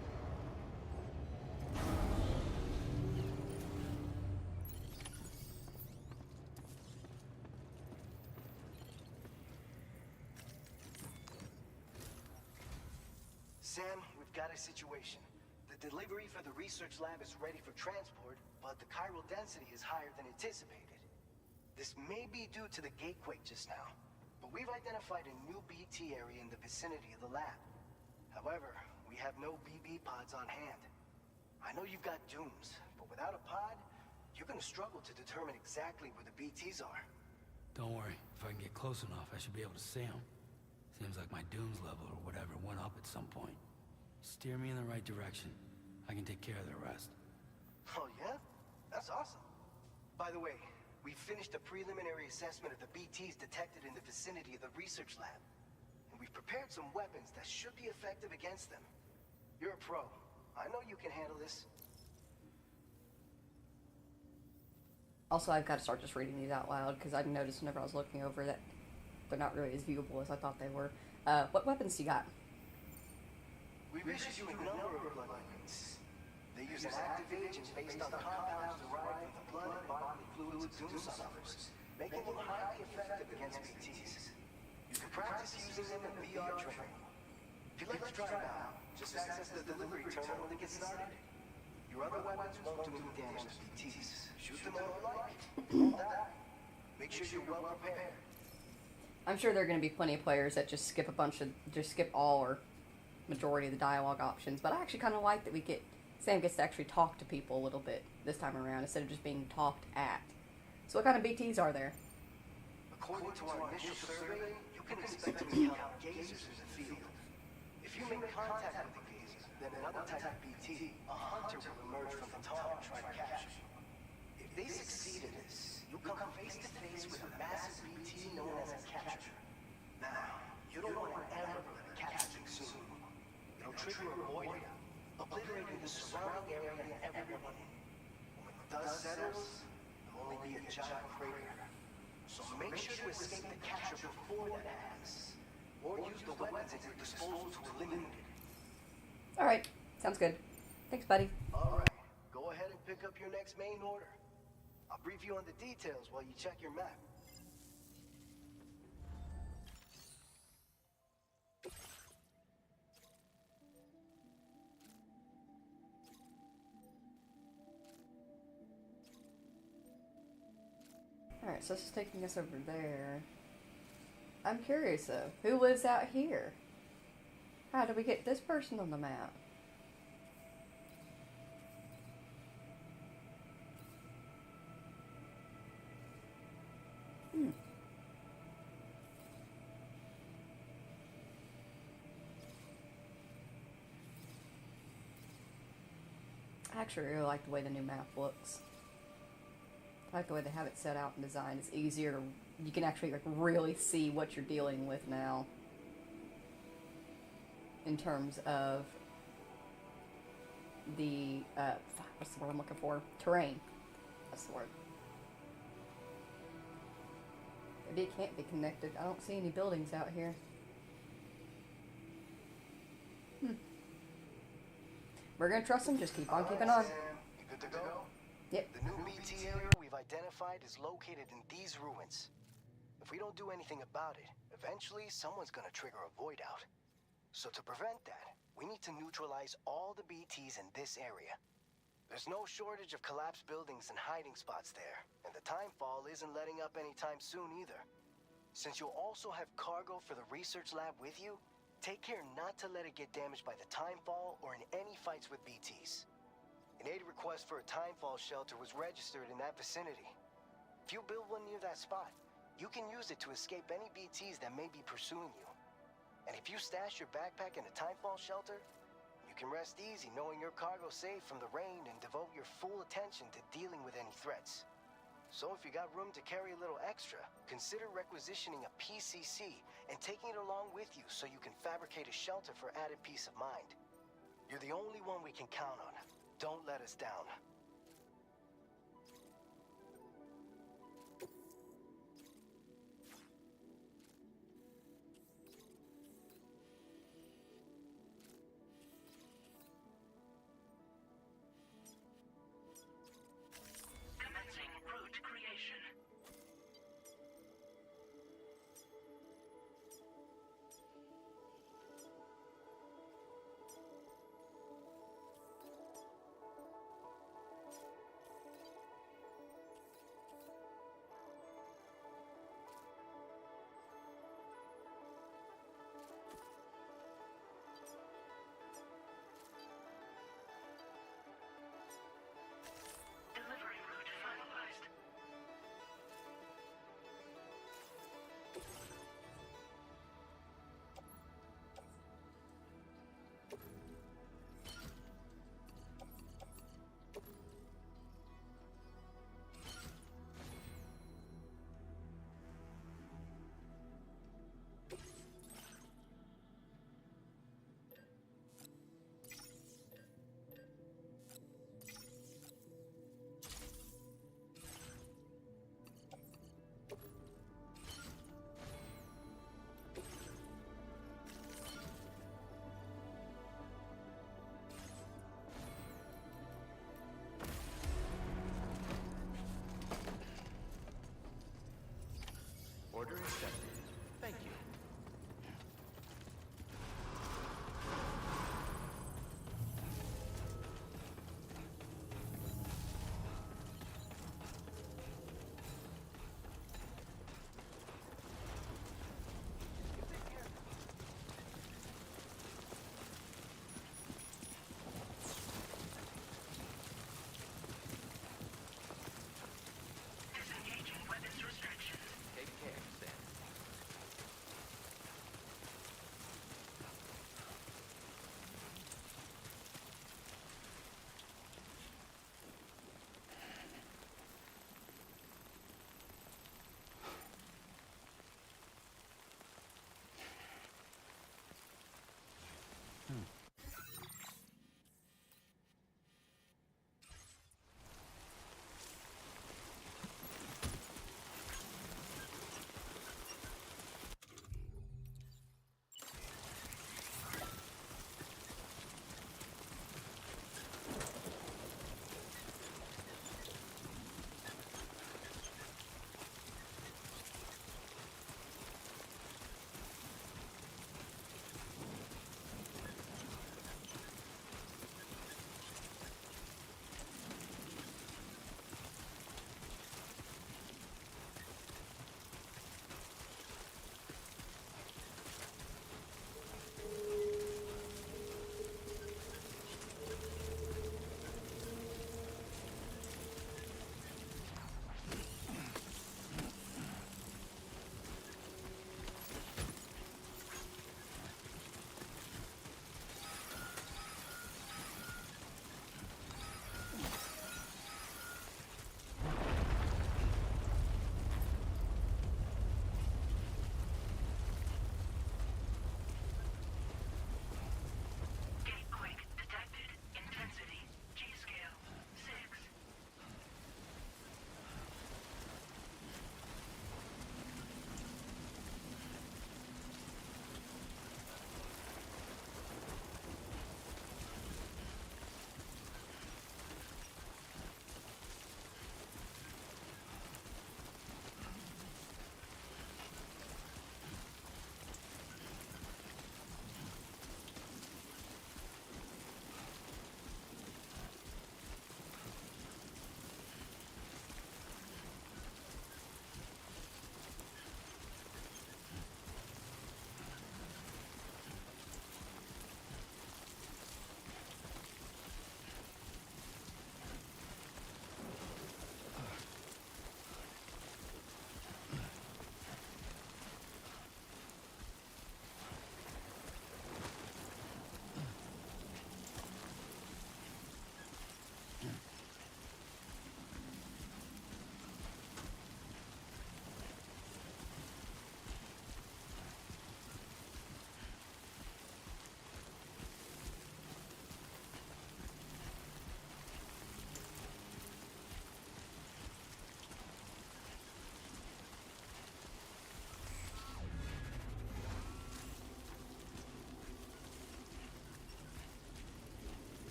Speaker 10: Sam, we've got a situation. The delivery for the research lab is ready for transport, but the chiral density is higher than anticipated. This may be due to the gatequake just now, but we've identified a new BT area in the vicinity of the lab. However, we have no BB pods on hand. I know you've got dooms, but without a pod, you're gonna struggle to determine exactly where the BTs are.
Speaker 4: Don't worry. If I can get close enough, I should be able to see them. Seems like my dooms level or whatever went up at some point. Steer me in the right direction. I can take care of the rest.
Speaker 10: Oh yeah? That's awesome. By the way, we finished a preliminary assessment of the BTs detected in the vicinity of the research lab. And we've prepared some weapons that should be effective against them. You're a pro. I know you can handle this.
Speaker 1: Also, I've got to start just reading these out loud, because I noticed whenever I was looking over that they're not really as viewable as I thought they were. What weapons do you got?
Speaker 10: We've issued you a number of blood weapons. They use an active agent based on compounds derived from the blood and bodily fluids of doom sufferers, making them highly effective against BTs. You can practice using them in VR training. If you'd like to try it out, just access the delivery terminal to get started. Your other weapons won't do any damage to BTs. Shoot them all you like. All that. Make sure you're well prepared.
Speaker 1: I'm sure there are going to be plenty of players that just skip all or majority of the dialogue options, but I actually kind of like that Sam gets to actually talk to people a little bit this time around instead of just being talked at. So what kind of BTs are there?
Speaker 10: According to our initial survey, you can expect to encounter gazers in the field. If you make contact with the gazer, then another type of BT, a hunter, will emerge from the tunnel and try to capture you. If they succeed in this, you'll come face to face with a massive BT known as a catcher. Now, you don't want to ever let a catcher too soon. It'll trigger a void, obliterating the surrounding area and everyone giant crater. So make sure to escape the catcher before that happens. Or use the weapons at your disposal to eliminate it.
Speaker 1: Alright, sounds good. Thanks, buddy.
Speaker 10: Alright, go ahead and pick up your next main order. I'll brief you on the details while you check your map.
Speaker 1: Alright, so this is taking us over there. I'm curious though, who lives out here? How did we get this person on the map? I actually really like the way the new map looks. I like the way they have it set out and designed. It's easier to, you can actually like really see what you're dealing with now. In terms of the, what's the word I'm looking for? Terrain. That's the word. Maybe it can't be connected. I don't see any buildings out here. We're gonna trust them, just keep on keeping on.
Speaker 10: You good to go?
Speaker 1: Yep.
Speaker 10: The new BT area we've identified is located in these ruins. If we don't do anything about it, eventually someone's gonna trigger a void out. So to prevent that, we need to neutralize all the BTs in this area. There's no shortage of collapsed buildings and hiding spots there, and the timefall isn't letting up anytime soon either. Since you'll also have cargo for the research lab with you, take care not to let it get damaged by the timefall or in any fights with BTs. An aid request for a timefall shelter was registered in that vicinity. If you build one near that spot, you can use it to escape any BTs that may be pursuing you. And if you stash your backpack in a timefall shelter, you can rest easy knowing your cargo's safe from the rain and devote your full attention to dealing with any threats. So if you got room to carry a little extra, consider requisitioning a PCC and taking it along with you so you can fabricate a shelter for added peace of mind. You're the only one we can count on. Don't let us down.
Speaker 6: Commencing route creation. Delivery route finalized.
Speaker 7: Order accepted. Thank you.
Speaker 6: Disengaging weapons restrictions.
Speaker 7: Take care, Sam.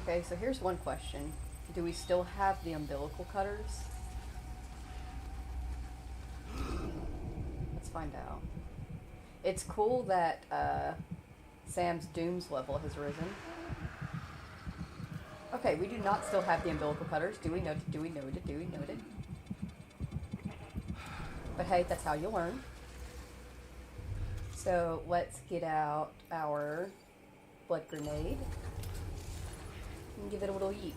Speaker 1: Okay, so here's one question. Do we still have the umbilical cutters? Let's find out. It's cool that Sam's Dooms level has risen. Okay, we do not still have the umbilical cutters. Do we note it? Do we note it? Do we note it? But hey, that's how you learn. So let's get out our blood grenade and give it a little yeet.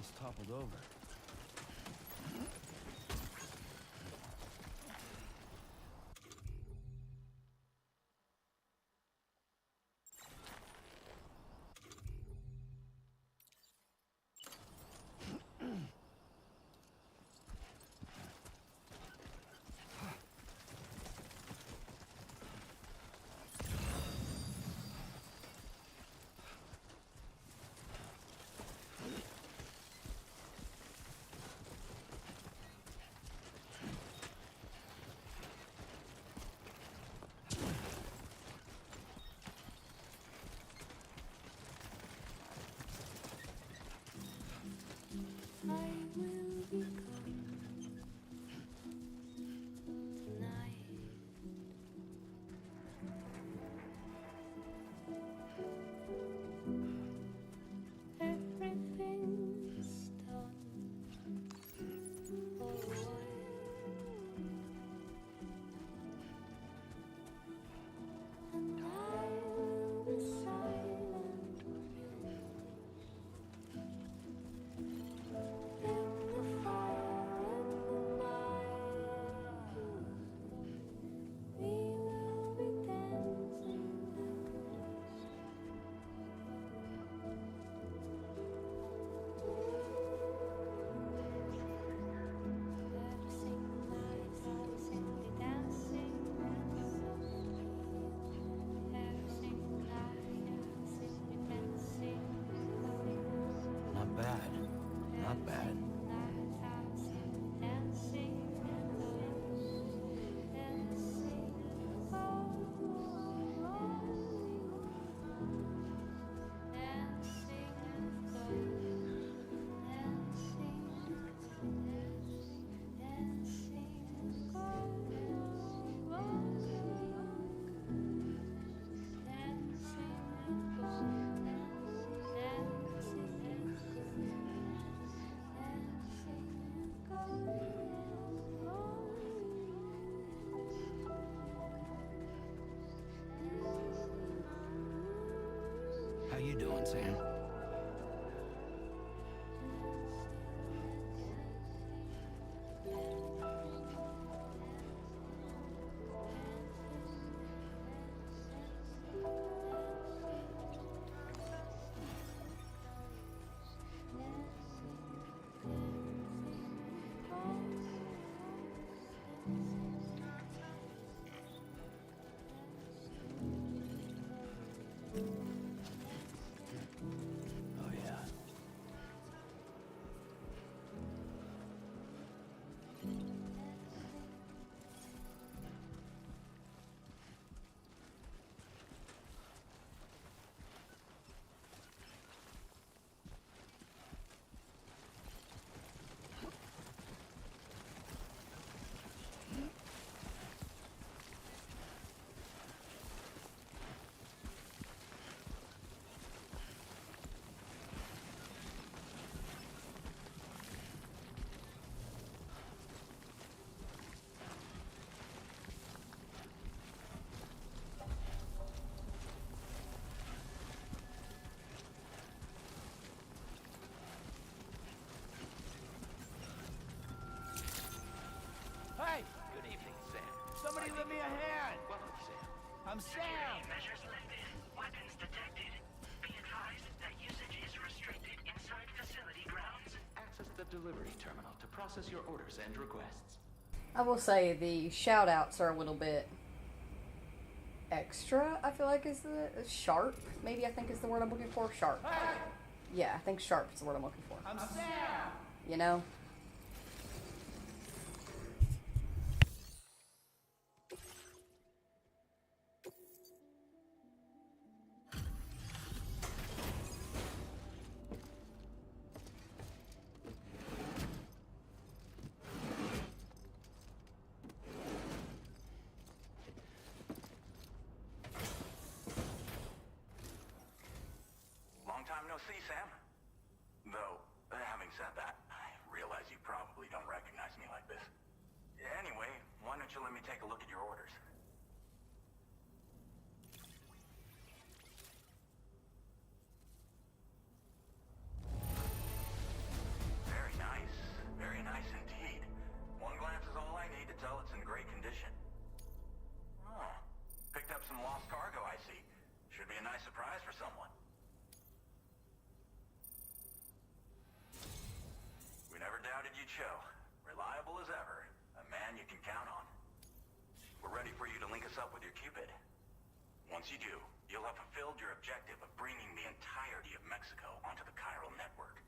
Speaker 4: almost toppled over. Not bad. Not bad. How you doing, Sam? Oh, yeah.
Speaker 5: Hey! Good evening, Sam. Somebody lend me a hand!
Speaker 7: Welcome, Sam.
Speaker 5: I'm Sam!
Speaker 6: Measures lifted. Weapons detected. Be advised that usage is restricted inside facility grounds.
Speaker 7: Access the delivery terminal to process your orders and requests.
Speaker 1: I will say the shout outs are a little bit extra, I feel like is the sharp, maybe I think is the word I'm looking for. Sharp.
Speaker 5: Hey!
Speaker 1: Yeah, I think sharp is the word I'm looking for.
Speaker 5: I'm Sam!
Speaker 1: You know?
Speaker 8: Long time no see, Sam. Though, having said that, I realize you probably don't recognize me like this. Anyway, why don't you let me take a look at your orders? Energy chill. Reliable as ever. A man you can count on. We're ready for you to link us up with your Cupid. Once you do, you'll have fulfilled your objective of bringing the entirety of Mexico onto the chiral network.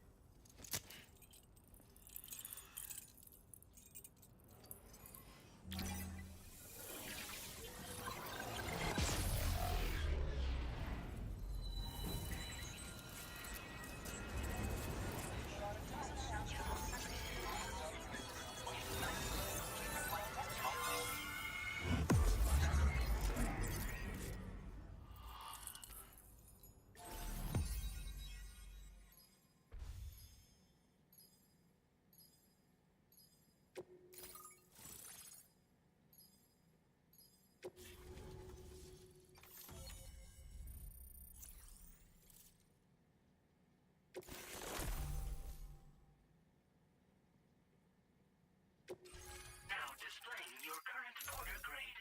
Speaker 6: Now displaying your current order grade.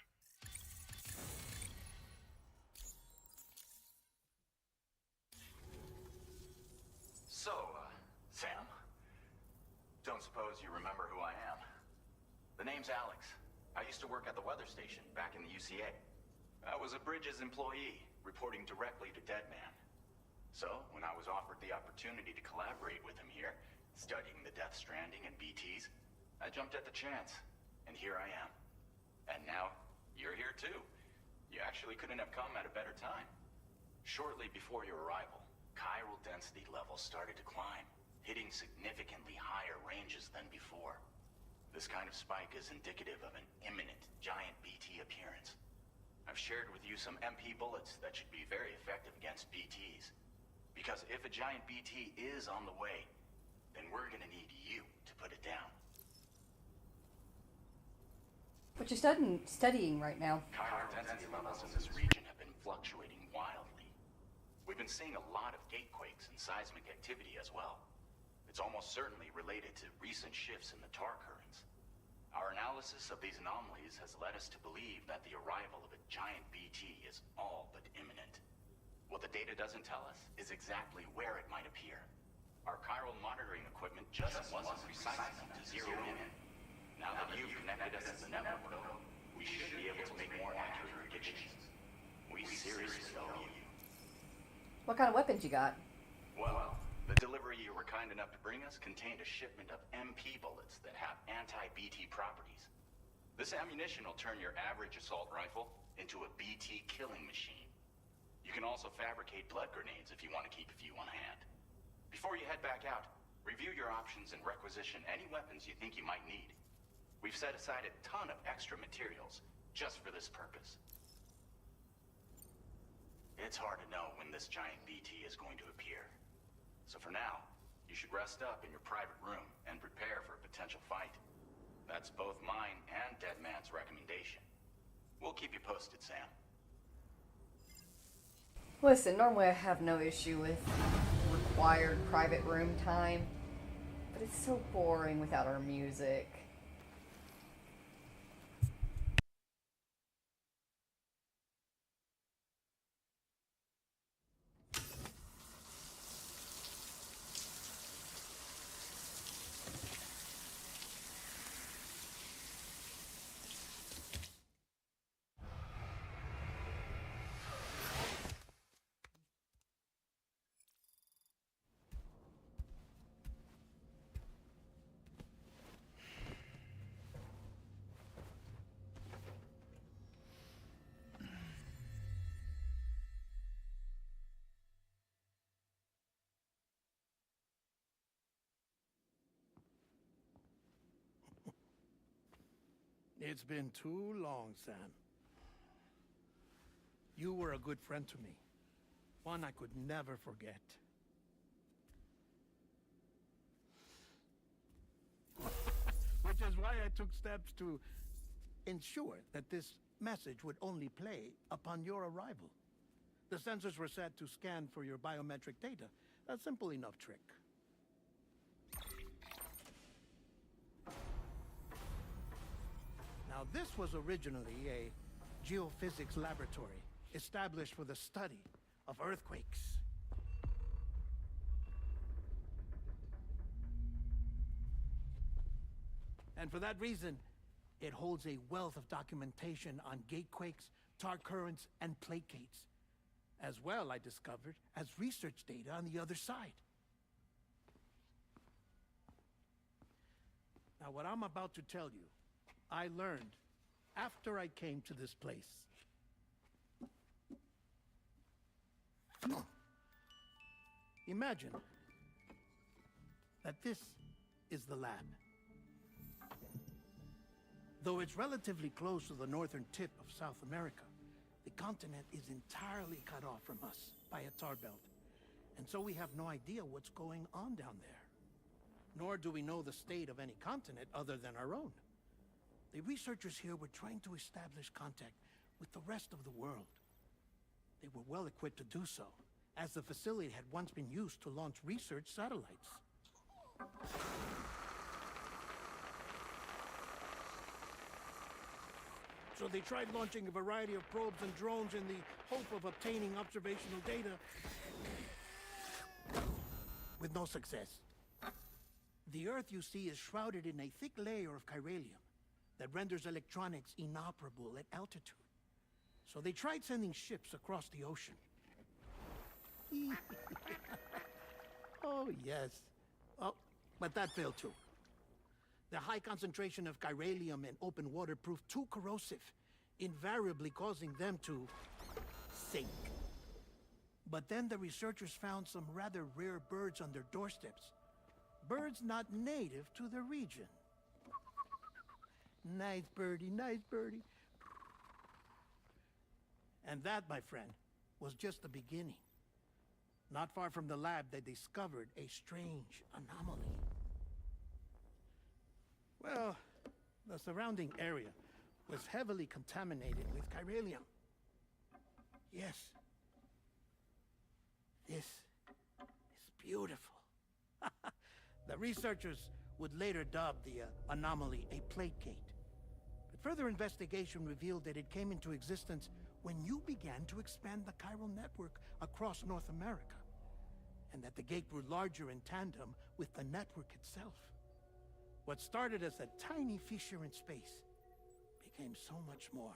Speaker 12: So, Sam, don't suppose you remember who I am? The name's Alex. I used to work at the weather station back in the UCA. I was a Bridges employee, reporting directly to Deadman. So, when I was offered the opportunity to collaborate with him here, studying the Death Stranding and BTs, I jumped at the chance, and here I am. And now, you're here too. You actually couldn't have come at a better time. Shortly before your arrival, chiral density levels started to climb, hitting significantly higher ranges than before. This kind of spike is indicative of an imminent giant BT appearance. I've shared with you some MP bullets that should be very effective against BTs. Because if a giant BT is on the way, then we're gonna need you to put it down.
Speaker 1: What you studying right now?
Speaker 12: Chiral density levels in this region have been fluctuating wildly. We've been seeing a lot of gatequakes and seismic activity as well. It's almost certainly related to recent shifts in the tar currents. Our analysis of these anomalies has led us to believe that the arrival of a giant BT is all but imminent. What the data doesn't tell us is exactly where it might appear. Our chiral monitoring equipment just wasn't precise enough to zero in. Now that you've connected us to the network, though, we should be able to make more accurate predictions. We seriously owe you.
Speaker 1: What kind of weapons you got?
Speaker 12: Well, the delivery you were kind enough to bring us contained a shipment of MP bullets that have anti-BT properties. This ammunition will turn your average assault rifle into a BT killing machine. You can also fabricate blood grenades if you want to keep a few on hand. Before you head back out, review your options and requisition any weapons you think you might need. We've set aside a ton of extra materials just for this purpose. It's hard to know when this giant BT is going to appear. So for now, you should rest up in your private room and prepare for a potential fight. That's both mine and Deadman's recommendation. We'll keep you posted, Sam.
Speaker 1: Listen, normally I have no issue with required private room time, but it's so boring without our music.
Speaker 13: It's been too long, Sam. You were a good friend to me. One I could never forget. Which is why I took steps to ensure that this message would only play upon your arrival. The sensors were set to scan for your biometric data. A simple enough trick. Now, this was originally a geophysics laboratory established for the study of earthquakes. And for that reason, it holds a wealth of documentation on gatequakes, tar currents, and plate gates. As well, I discovered, as research data on the other side. Now, what I'm about to tell you, I learned after I came to this place. Imagine that this is the lab. Though it's relatively close to the northern tip of South America, the continent is entirely cut off from us by a tar belt. And so we have no idea what's going on down there. Nor do we know the state of any continent other than our own. The researchers here were trying to establish contact with the rest of the world. They were well equipped to do so, as the facility had once been used to launch research satellites. So they tried launching a variety of probes and drones in the hope of obtaining observational data, with no success. The Earth, you see, is shrouded in a thick layer of chiralium that renders electronics inoperable at altitude. So they tried sending ships across the ocean. Oh, yes. Oh, but that failed too. The high concentration of chiralium in open water proved too corrosive, invariably causing them to sink. But then the researchers found some rather rare birds on their doorsteps. Birds not native to the region. Nice birdie, nice birdie. And that, my friend, was just the beginning. Not far from the lab, they discovered a strange anomaly. Well, the surrounding area was heavily contaminated with chiralium. Yes. This is beautiful. The researchers would later dub the anomaly a plate gate. But further investigation revealed that it came into existence when you began to expand the chiral network across North America, and that the gate grew larger in tandem with the network itself. What started as a tiny fissure in space became so much more.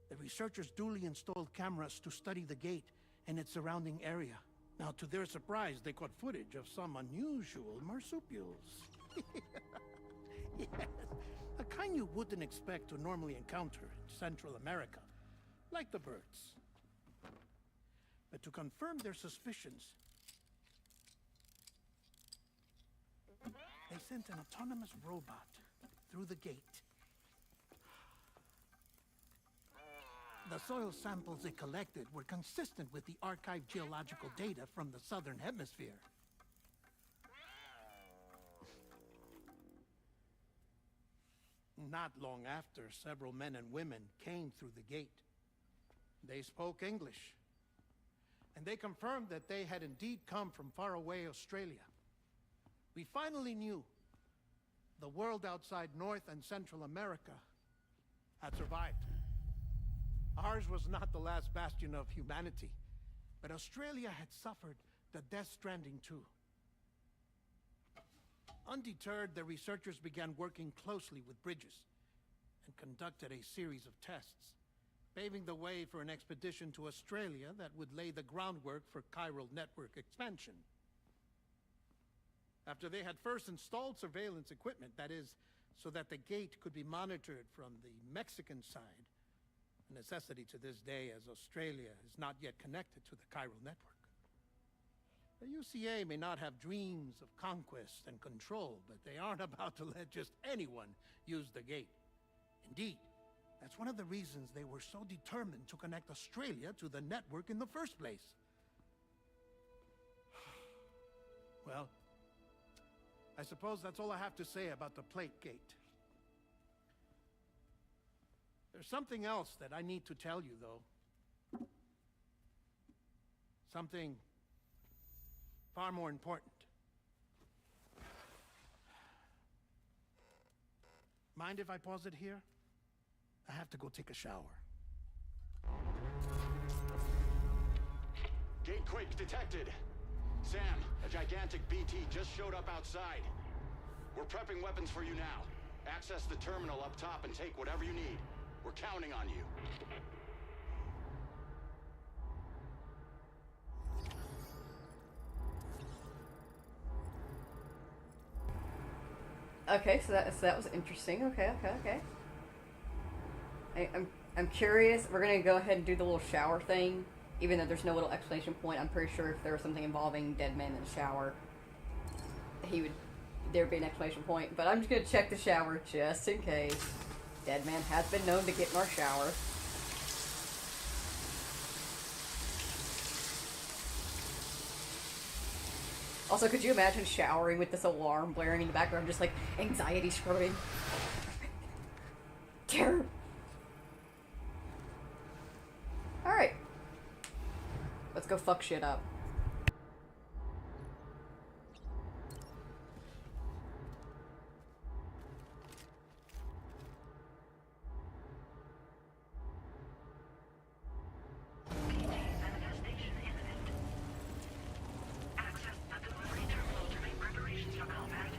Speaker 13: The researchers duly installed cameras to study the gate and its surrounding area. Now, to their surprise, they caught footage of some unusual marsupials. Yes, a kind you wouldn't expect to normally encounter in Central America, like the birds. But to confirm their suspicions, they sent an autonomous robot through the gate. The soil samples it collected were consistent with the archived geological data from the southern hemisphere. Not long after, several men and women came through the gate. They spoke English, and they confirmed that they had indeed come from faraway Australia. We finally knew the world outside North and Central America had survived. Ours was not the last bastion of humanity, but Australia had suffered the Death Stranding too. Undeterred, the researchers began working closely with Bridges and conducted a series of tests, paving the way for an expedition to Australia that would lay the groundwork for chiral network expansion. After they had first installed surveillance equipment, that is, so that the gate could be monitored from the Mexican side, a necessity to this day as Australia is not yet connected to the chiral network. The UCA may not have dreams of conquest and control, but they aren't about to let just anyone use the gate. Indeed, that's one of the reasons they were so determined to connect Australia to the network in the first place. Well, I suppose that's all I have to say about the plate gate. There's something else that I need to tell you, though. Something far more important. Mind if I pause it here? I have to go take a shower.
Speaker 11: Gatequake detected. Sam, a gigantic BT just showed up outside. We're prepping weapons for you now.
Speaker 14: Access the terminal up top and take whatever you need. We're counting on you.
Speaker 1: Okay, so that was interesting. Okay. I'm curious. We're gonna go ahead and do the little shower thing, even though there's no little explanation point. I'm pretty sure if there was something involving dead man in the shower, there'd be an explanation point. But I'm just gonna check the shower just in case. Dead man has been known to get in our shower. Also, could you imagine showering with this alarm blaring in the background, just like anxiety scrubbing? Terror. Alright. Let's go fuck shit up.
Speaker 6: Manifestation imminent. Access the delivery terminal to make preparations for combat.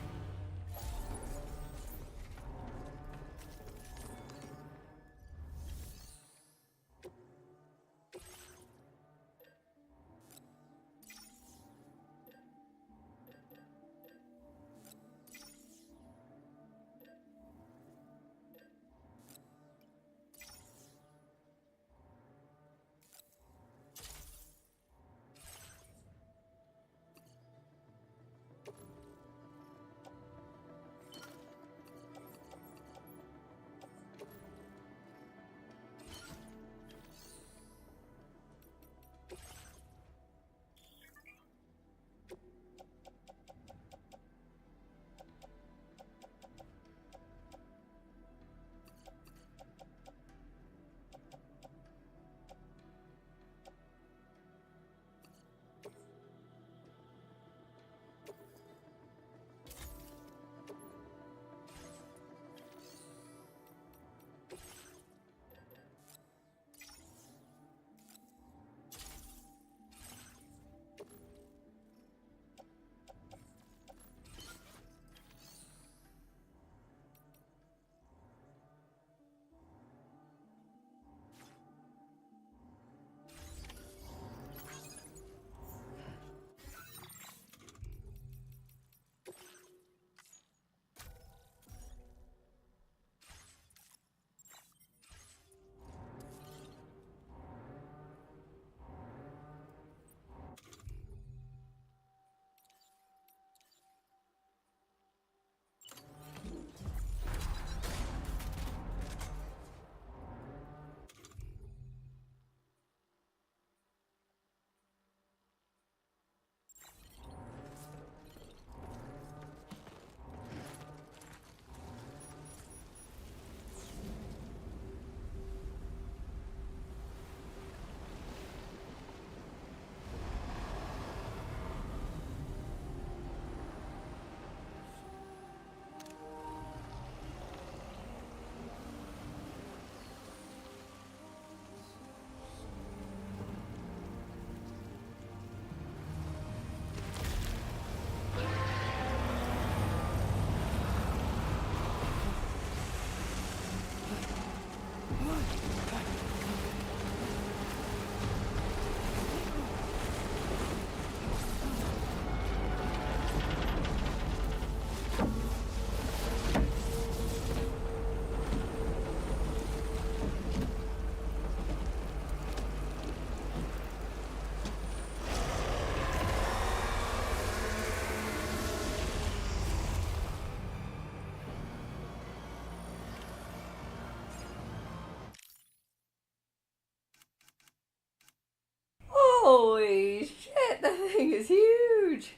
Speaker 1: Holy shit, that thing is huge!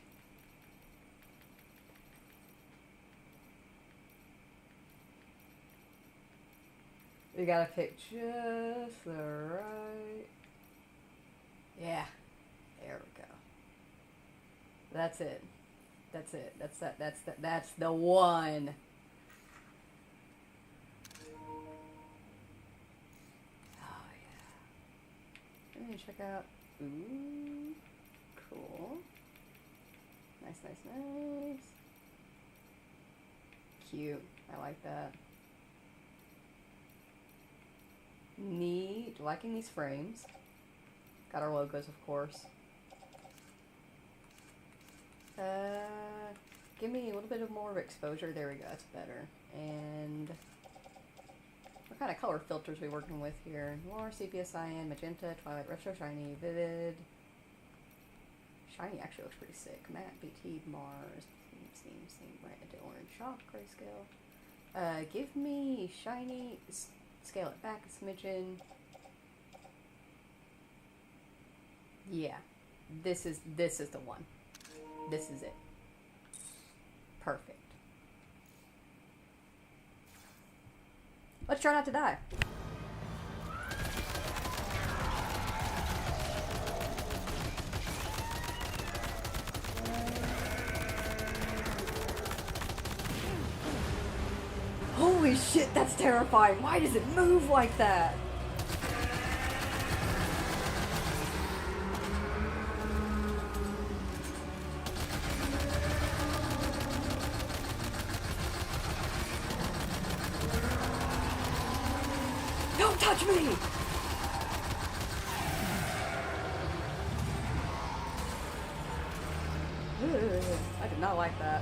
Speaker 1: You gotta pick just the right... Yeah. There we go. That's it. That's it. That's the one. Oh yeah. Let me check out. Ooh, cool. Nice. cute. I like that. Neat. Liking these frames. Got our logos, of course. Give me a little bit of more exposure. There we go. That's better. And what kind of color filters are we working with here? Noir, sepia, cyan, magenta, twilight, retro, shiny, vivid. Shiny actually looks pretty sick. Matte, BT, Mars, steam, red, orange, shock, grayscale. Give me shiny. Scale it back a smidgen. Yeah, this is the one. This is it. Perfect. Let's try not to die. Holy shit, that's terrifying. Why does it move like that? Don't touch me! I did not like that.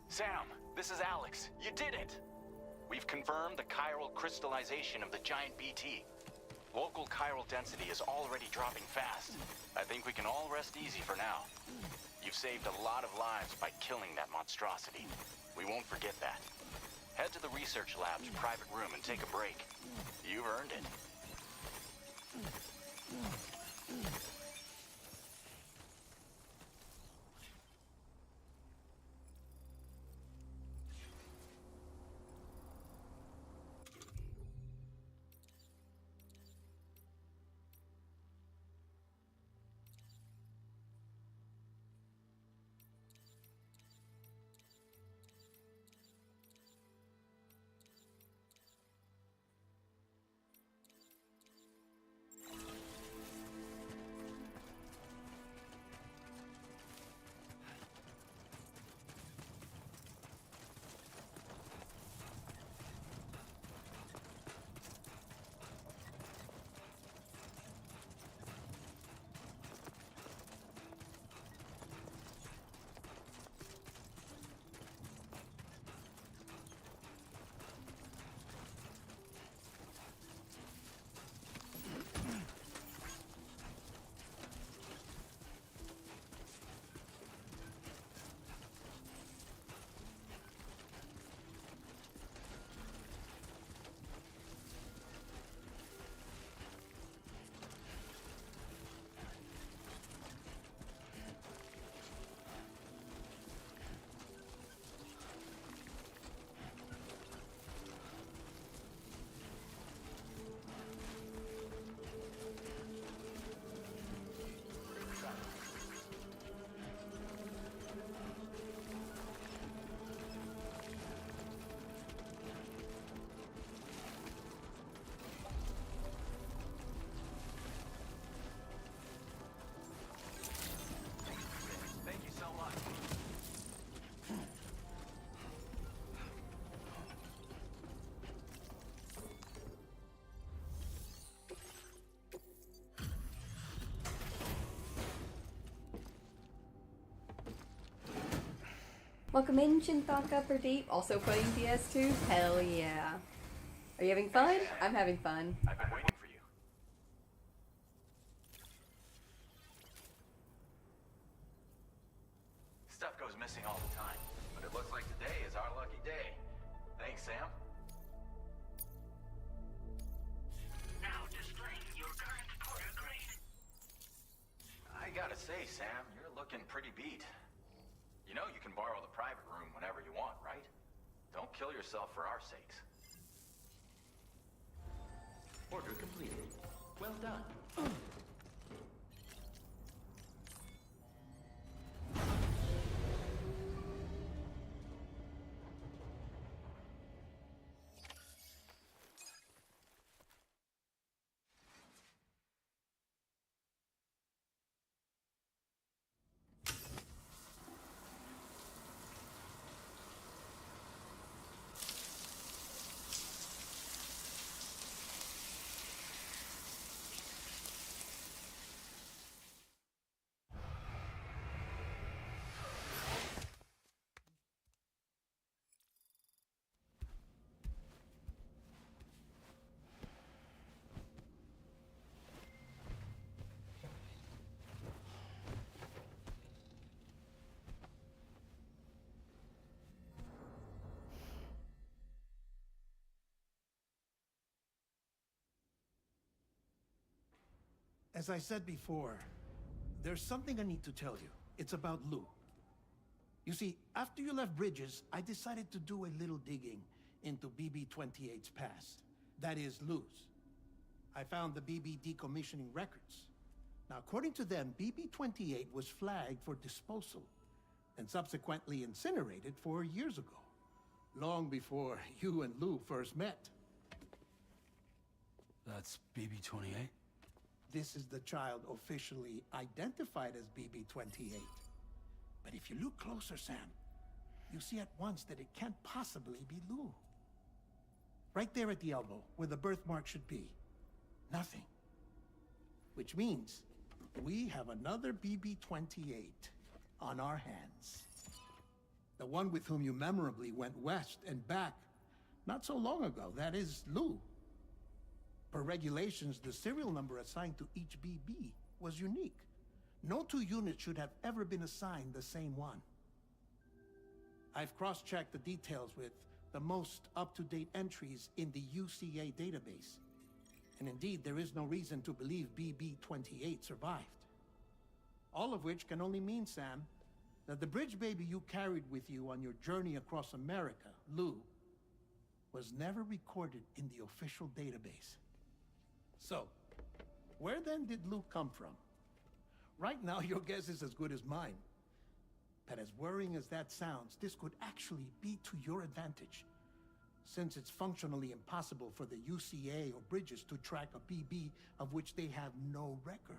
Speaker 12: Sam, this is Alex. You did it! We've confirmed the chiral crystallization of the giant BT. Local chiral density is already dropping fast. I think we can all rest easy for now. You've saved a lot of lives by killing that monstrosity. We won't forget that. Head to the research lab's private room and take a break. You've earned it.
Speaker 1: Welcome in, Chintaka Pradeep. Also playing PS2? Hell yeah. Are you having fun? I'm having fun.
Speaker 12: I've been waiting for you. Stuff goes missing all the time, but it looks like today is our lucky day. Thanks, Sam.
Speaker 6: Now displaying your current porter grade.
Speaker 12: I gotta say, Sam, you're looking pretty beat. You know you can borrow the private room whenever you want, right? Don't kill yourself for our sakes.
Speaker 7: Order completed. Well done.
Speaker 13: As I said before, there's something I need to tell you. It's about Lou. You see, after you left Bridges, I decided to do a little digging into BB-28's past. That is, Lou's. I found the BB decommissioning records. Now, according to them, BB-28 was flagged for disposal and subsequently incinerated 4 years ago, long before you and Lou first met.
Speaker 4: That's BB-28?
Speaker 13: This is the child officially identified as BB-28. But if you look closer, Sam, you see at once that it can't possibly be Lou. Right there at the elbow, where the birthmark should be. Nothing. Which means we have another BB-28 on our hands. The one with whom you memorably went west and back not so long ago. That is Lou. Per regulations, the serial number assigned to each BB was unique. No two units should have ever been assigned the same one. I've cross-checked the details with the most up-to-date entries in the UCA database. And indeed, there is no reason to believe BB-28 survived. All of which can only mean, Sam, that the bridge baby you carried with you on your journey across America, Lou, was never recorded in the official database. So, where then did Lou come from? Right now, your guess is as good as mine. But as worrying as that sounds, this could actually be to your advantage, since it's functionally impossible for the UCA or Bridges to track a BB of which they have no record.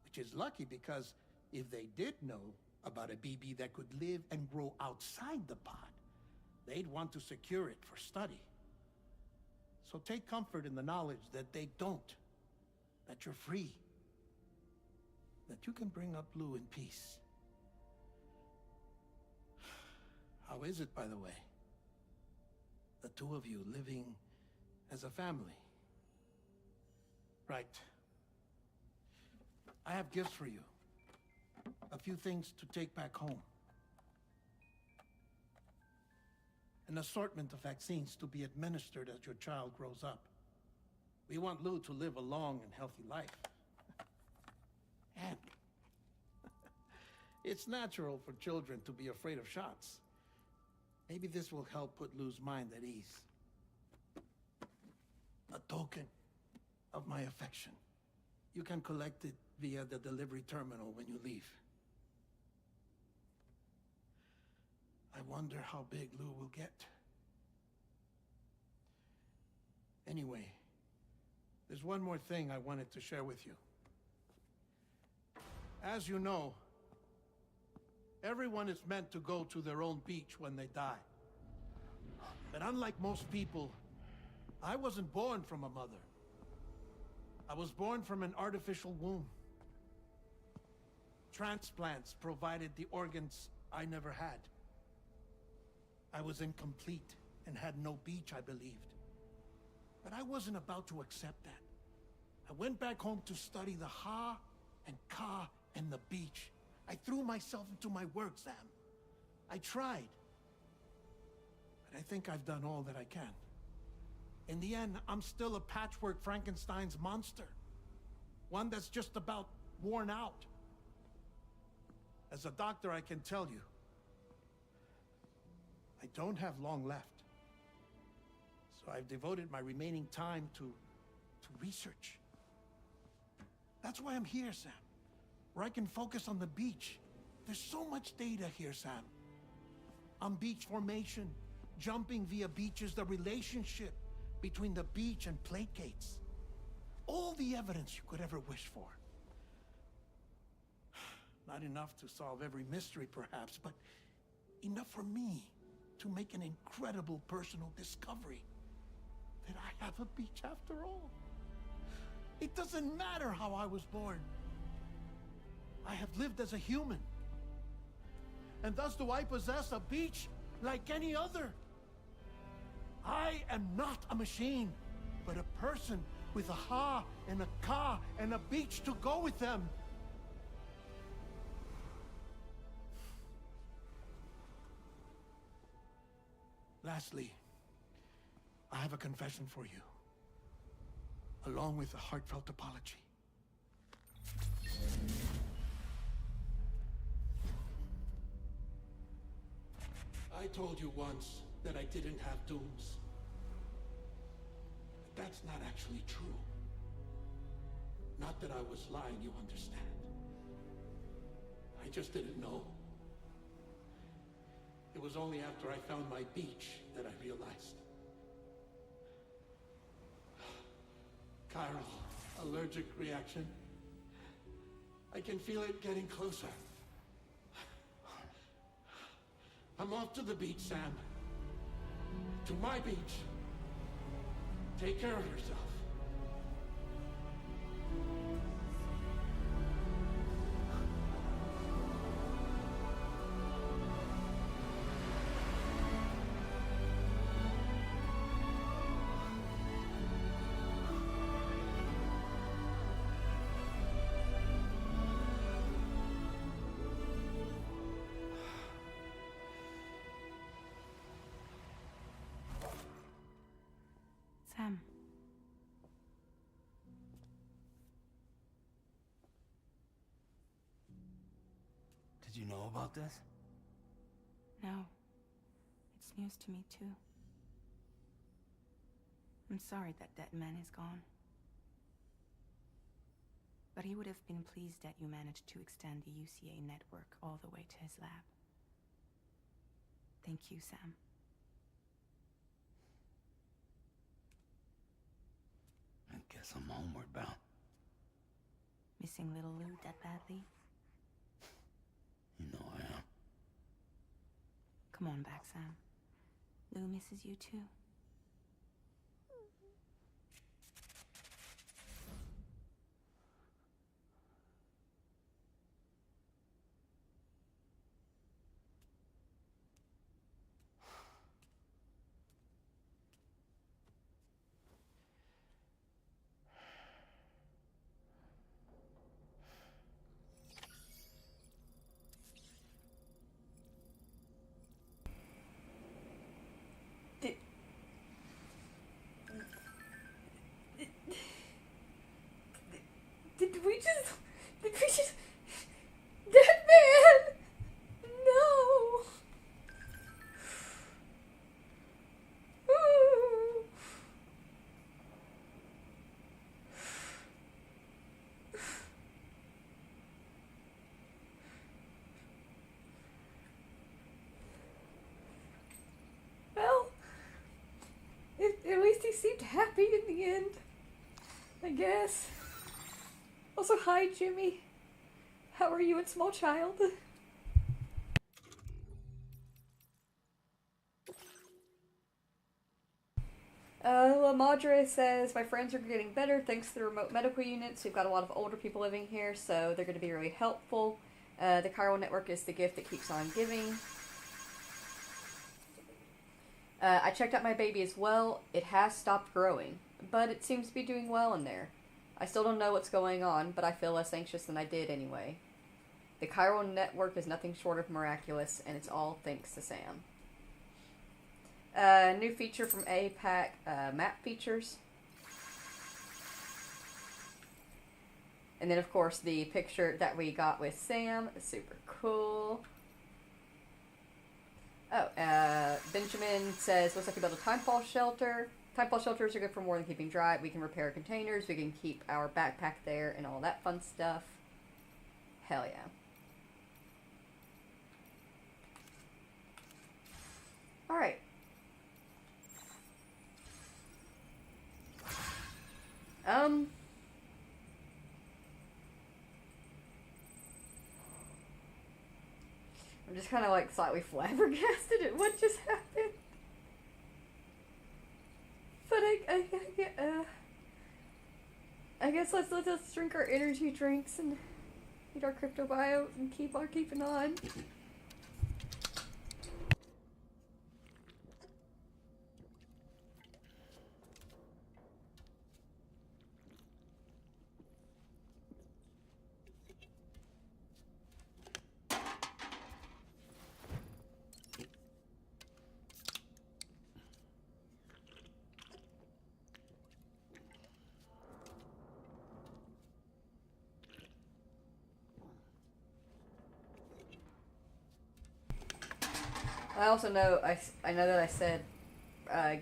Speaker 13: Which is lucky, because if they did know about a BB that could live and grow outside the pod, they'd want to secure it for study. So take comfort in the knowledge that they don't, that you're free, that you can bring up Lou in peace. How is it, by the way? The two of you living as a family. Right. I have gifts for you. A few things to take back home. An assortment of vaccines to be administered as your child grows up. We want Lou to live a long and healthy life. And it's natural for children to be afraid of shots. Maybe this will help put Lou's mind at ease. A token of my affection. You can collect it via the delivery terminal when you leave. I wonder how big Lou will get. Anyway, there's one more thing I wanted to share with you. As you know, everyone is meant to go to their own beach when they die. But unlike most people, I wasn't born from a mother. I was born from an artificial womb. Transplants provided the organs I never had. I was incomplete and had no beach, I believed. But I wasn't about to accept that. I went back home to study the Ha and Ka and the beach. I threw myself into my work, Sam. I tried. But I think I've done all that I can. In the end, I'm still a patchwork Frankenstein's monster. One that's just about worn out. As a doctor, I can tell you, I don't have long left. So I've devoted my remaining time to research. That's why I'm here, Sam. Where I can focus on the beach. There's so much data here, Sam. On beach formation, jumping via beaches, the relationship between the beach and placates. All the evidence you could ever wish for. Not enough to solve every mystery, perhaps, but enough for me to make an incredible personal discovery. That I have a beach after all. It doesn't matter how I was born. I have lived as a human. And thus do I possess a beach like any other. I am not a machine, but a person with a Ha and a Ka and a beach to go with them. Lastly, I have a confession for you, along with a heartfelt apology. I told you once that I didn't have dooms. But that's not actually true. Not that I was lying, you understand. I just didn't know. It was only after I found my beach that I realized. Chiral, allergic reaction. I can feel it getting closer. I'm off to the beach, Sam. To my beach. Take care of yourself.
Speaker 2: Sam.
Speaker 4: Did you know about this?
Speaker 2: No. It's news to me, too. I'm sorry that man is gone. But he would have been pleased that you managed to extend the UCA network all the way to his lab. Thank you, Sam.
Speaker 4: I guess I'm homeward bound.
Speaker 2: Missing little Lou that badly?
Speaker 4: You know I am.
Speaker 2: Come on back, Sam. Lou misses you too.
Speaker 1: Did we just... That man! No! Ooh. Well, at least he seemed happy in the end, I guess. Also, hi, Jimmy. How are you and small child? La Madre says, my friends are getting better thanks to the remote medical units. We've got a lot of older people living here, so they're going to be really helpful. The chiral network is the gift that keeps on giving. I checked out my baby as well. It has stopped growing, but it seems to be doing well in there. I still don't know what's going on, but I feel less anxious than I did anyway. The chiral network is nothing short of miraculous, and it's all thanks to Sam. New feature from APAC, map features. And then, of course, the picture that we got with Sam. Super cool. Oh, Benjamin says, looks like we built a timefall shelter. Timefall shelters are good for more than keeping dry. We can repair containers. We can keep our backpack there and all that fun stuff. Hell yeah. Alright. I'm just kind of like slightly flabbergasted at what just happened. But I guess let's drink our energy drinks and eat our crypto bio and keep on keeping on. I also know, I know that I said,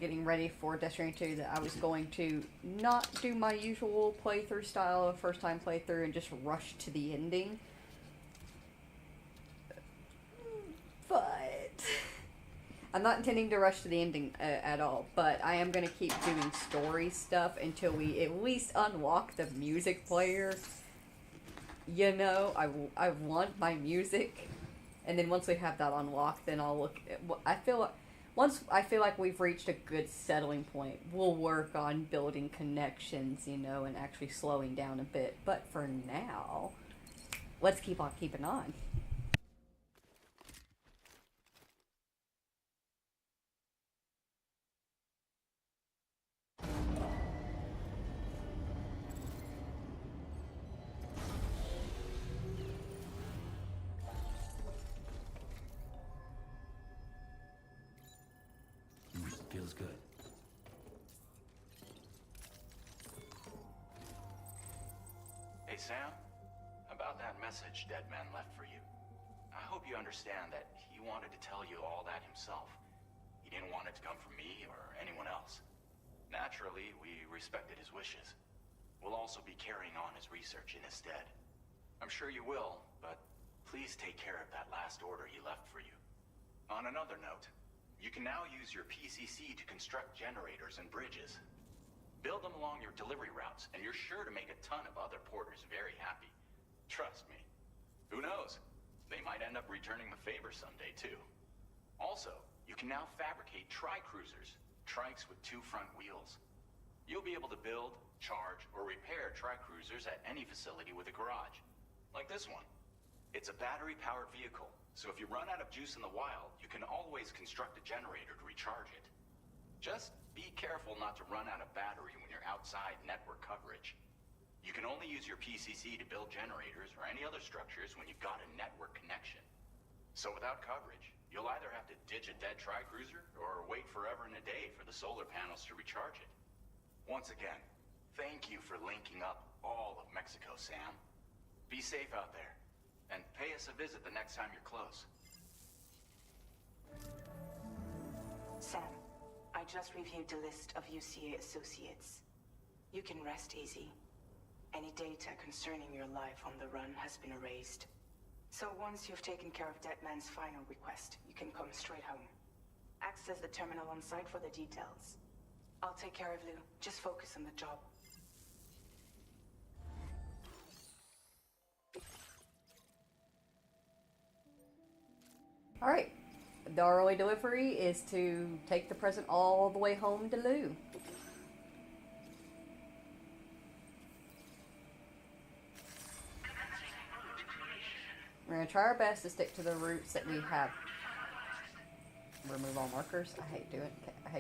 Speaker 1: getting ready for Death Stranding 2, that I was going to not do my usual playthrough style of first time playthrough and just rush to the ending. But I'm not intending to rush to the ending at all, but I am going to keep doing story stuff until we at least unlock the music player. You know, I want my music. And then once we have that unlocked, then I'll look at, I feel like, once I feel like we've reached a good settling point, we'll work on building connections, you know, and actually slowing down a bit. But for now, let's keep on keeping on.
Speaker 4: Feels good.
Speaker 12: Hey, Sam. About that message Deadman left for you. I hope you understand that he wanted to tell you all that himself. He didn't want it to come from me or anyone else. Naturally, we respected his wishes. We'll also be carrying on his research in his stead. I'm sure you will, but please take care of that last order he left for you. On another note, you can now use your PCC to construct generators and bridges. Build them along your delivery routes, and you're sure to make a ton of other porters very happy. Trust me. Who knows? They might end up returning the favor someday, too. Also, you can now fabricate tri-cruisers, trikes with 2 front wheels. You'll be able to build, charge, or repair tri-cruisers at any facility with a garage. Like this one. It's a battery-powered vehicle. So if you run out of juice in the wild, you can always construct a generator to recharge it. Just be careful not to run out of battery when you're outside network coverage. You can only use your PCC to build generators or any other structures when you've got a network connection. So without coverage, you'll either have to ditch a dead tri-cruiser or wait forever and a day for the solar panels to recharge it. Once again, thank you for linking up all of Mexico, Sam. Be safe out there. And pay us a visit the next time you're close.
Speaker 2: Sam, I just reviewed the list of UCA associates. You can rest easy. Any data concerning your life on the run has been erased. So once you've taken care of Deadman's final request, you can come straight home. Access the terminal on site for the details. I'll take care of Lou. Just focus on the job.
Speaker 1: Alright, the early delivery is to take the present all the way home to Lou. We're going to try our best to stick to the routes that we have remove all markers. I hate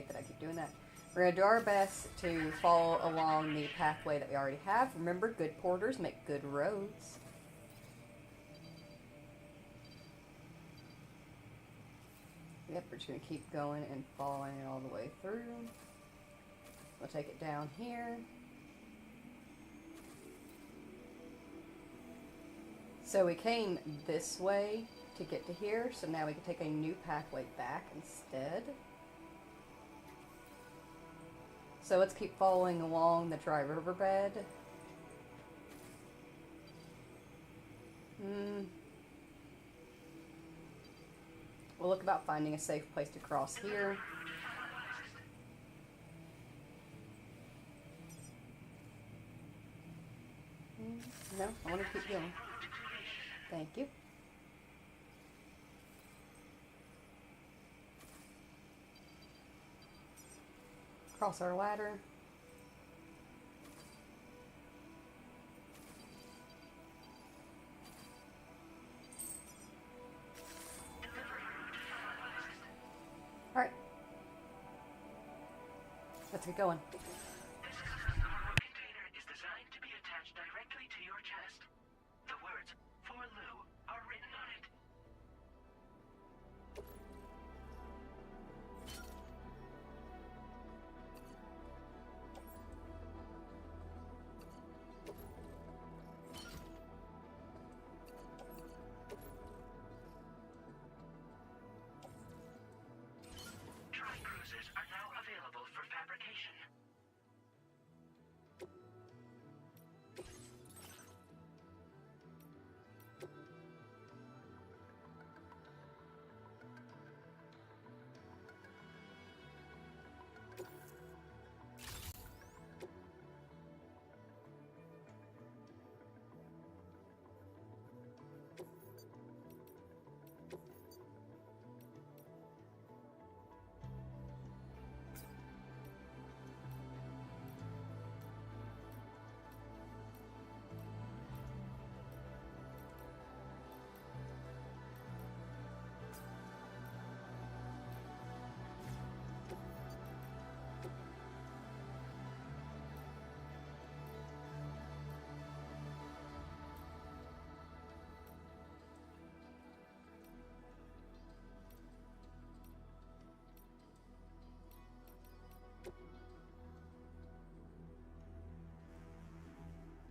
Speaker 1: that I keep doing that. We're going to do our best to follow along the pathway that we already have. Remember, good porters make good roads. Yep, we're just going to keep going and following it all the way through. We'll take it down here. So we came this way to get to here, so now we can take a new pathway back instead. So let's keep following along the dry riverbed. We'll look about finding a safe place to cross here. No, I want to keep going. Thank you. Cross our ladder. Alright. Let's get going.
Speaker 6: This customizable container is designed to be attached directly to your chest. The words, "For Lou," are written on it. Dry cruisers are now available for fabrication.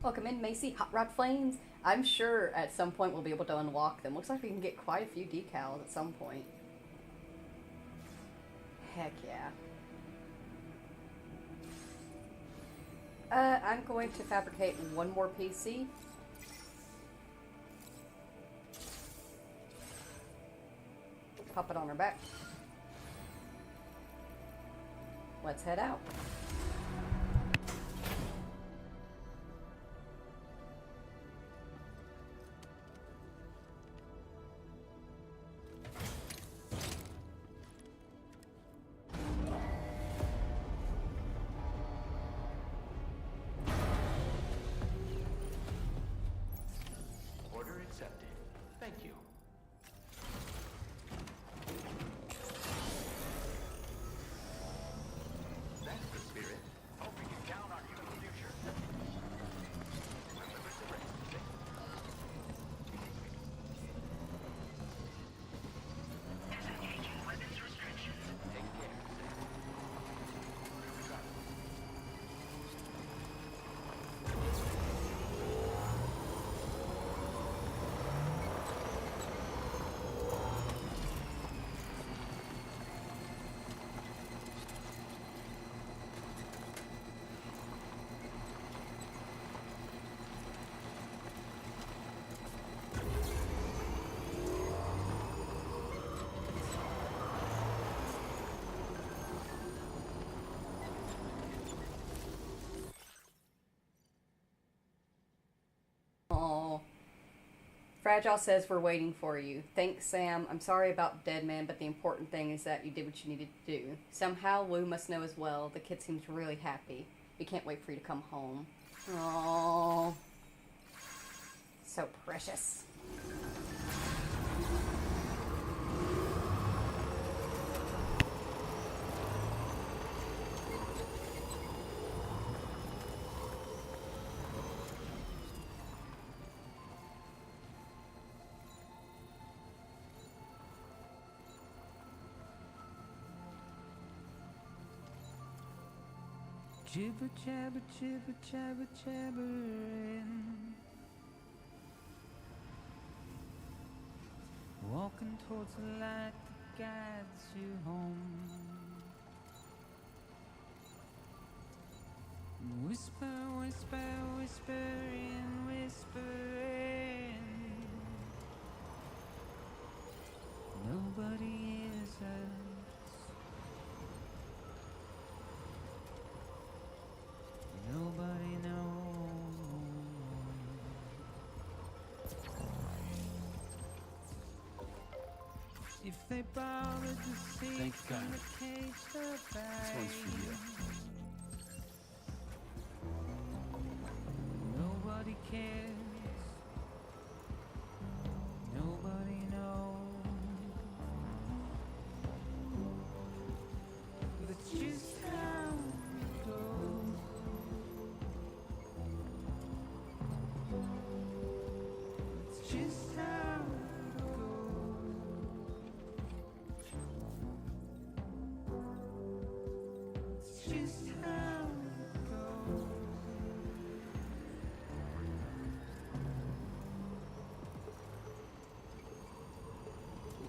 Speaker 1: Welcome in, Macy. Hot Rod Flames. I'm sure at some point we'll be able to unlock them. Looks like we can get quite a few decals at some point. Heck yeah. I'm going to fabricate one more PC. Pop it on our back. Let's head out.
Speaker 7: Order accepted. Thank you. That's the spirit. Hope we can count on you in the future. Remember to rest.
Speaker 6: Disengaging weapons restrictions.
Speaker 7: Take care.
Speaker 1: Oh, Fragile says we're waiting for you. Thanks, Sam. I'm sorry about Dead Man, but the important thing is that you did what you needed to do. Somehow Lou must know as well. The kid seems really happy. We can't wait for you to come home. Oh, so precious.
Speaker 15: Jibber jabber, jibber jabber, jabbering. Walking towards the light that guides you home. Whisper, whisper, whispering, whispering. Nobody hears us. Nobody knows. If they borrowed the seat from the cage to buy.
Speaker 4: This one's for you.
Speaker 15: Nobody cares. Nobody knows. That's just how it goes. It's just how it goes. It's just how it goes.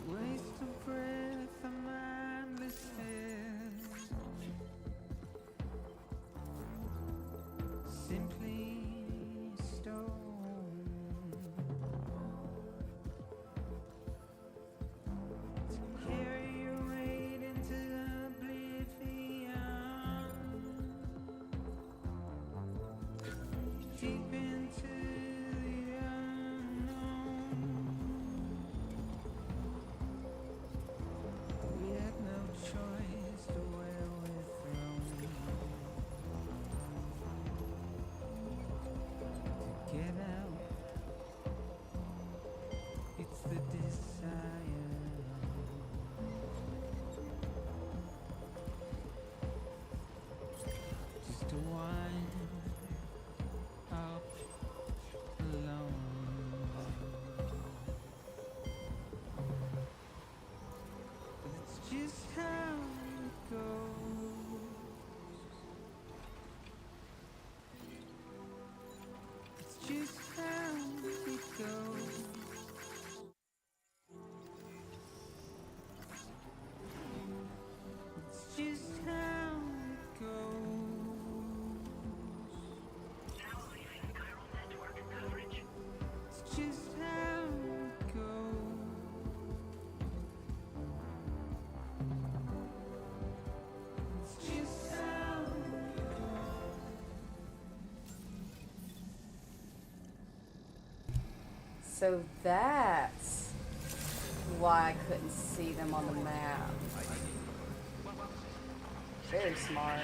Speaker 15: Waste of breath, a mindless fear. Simply stone. To carry your weight into oblivion. Deep into the unknown. We had no choice to where we're thrown. To get out, it's the desire. Just to wind up alone. But it's just how it goes. It's just how it goes. It's just how it goes.
Speaker 6: Now leaving the chiral network coverage.
Speaker 15: It's just how it goes. It's just how it goes.
Speaker 1: So that's why I couldn't see them on the map. Very smart.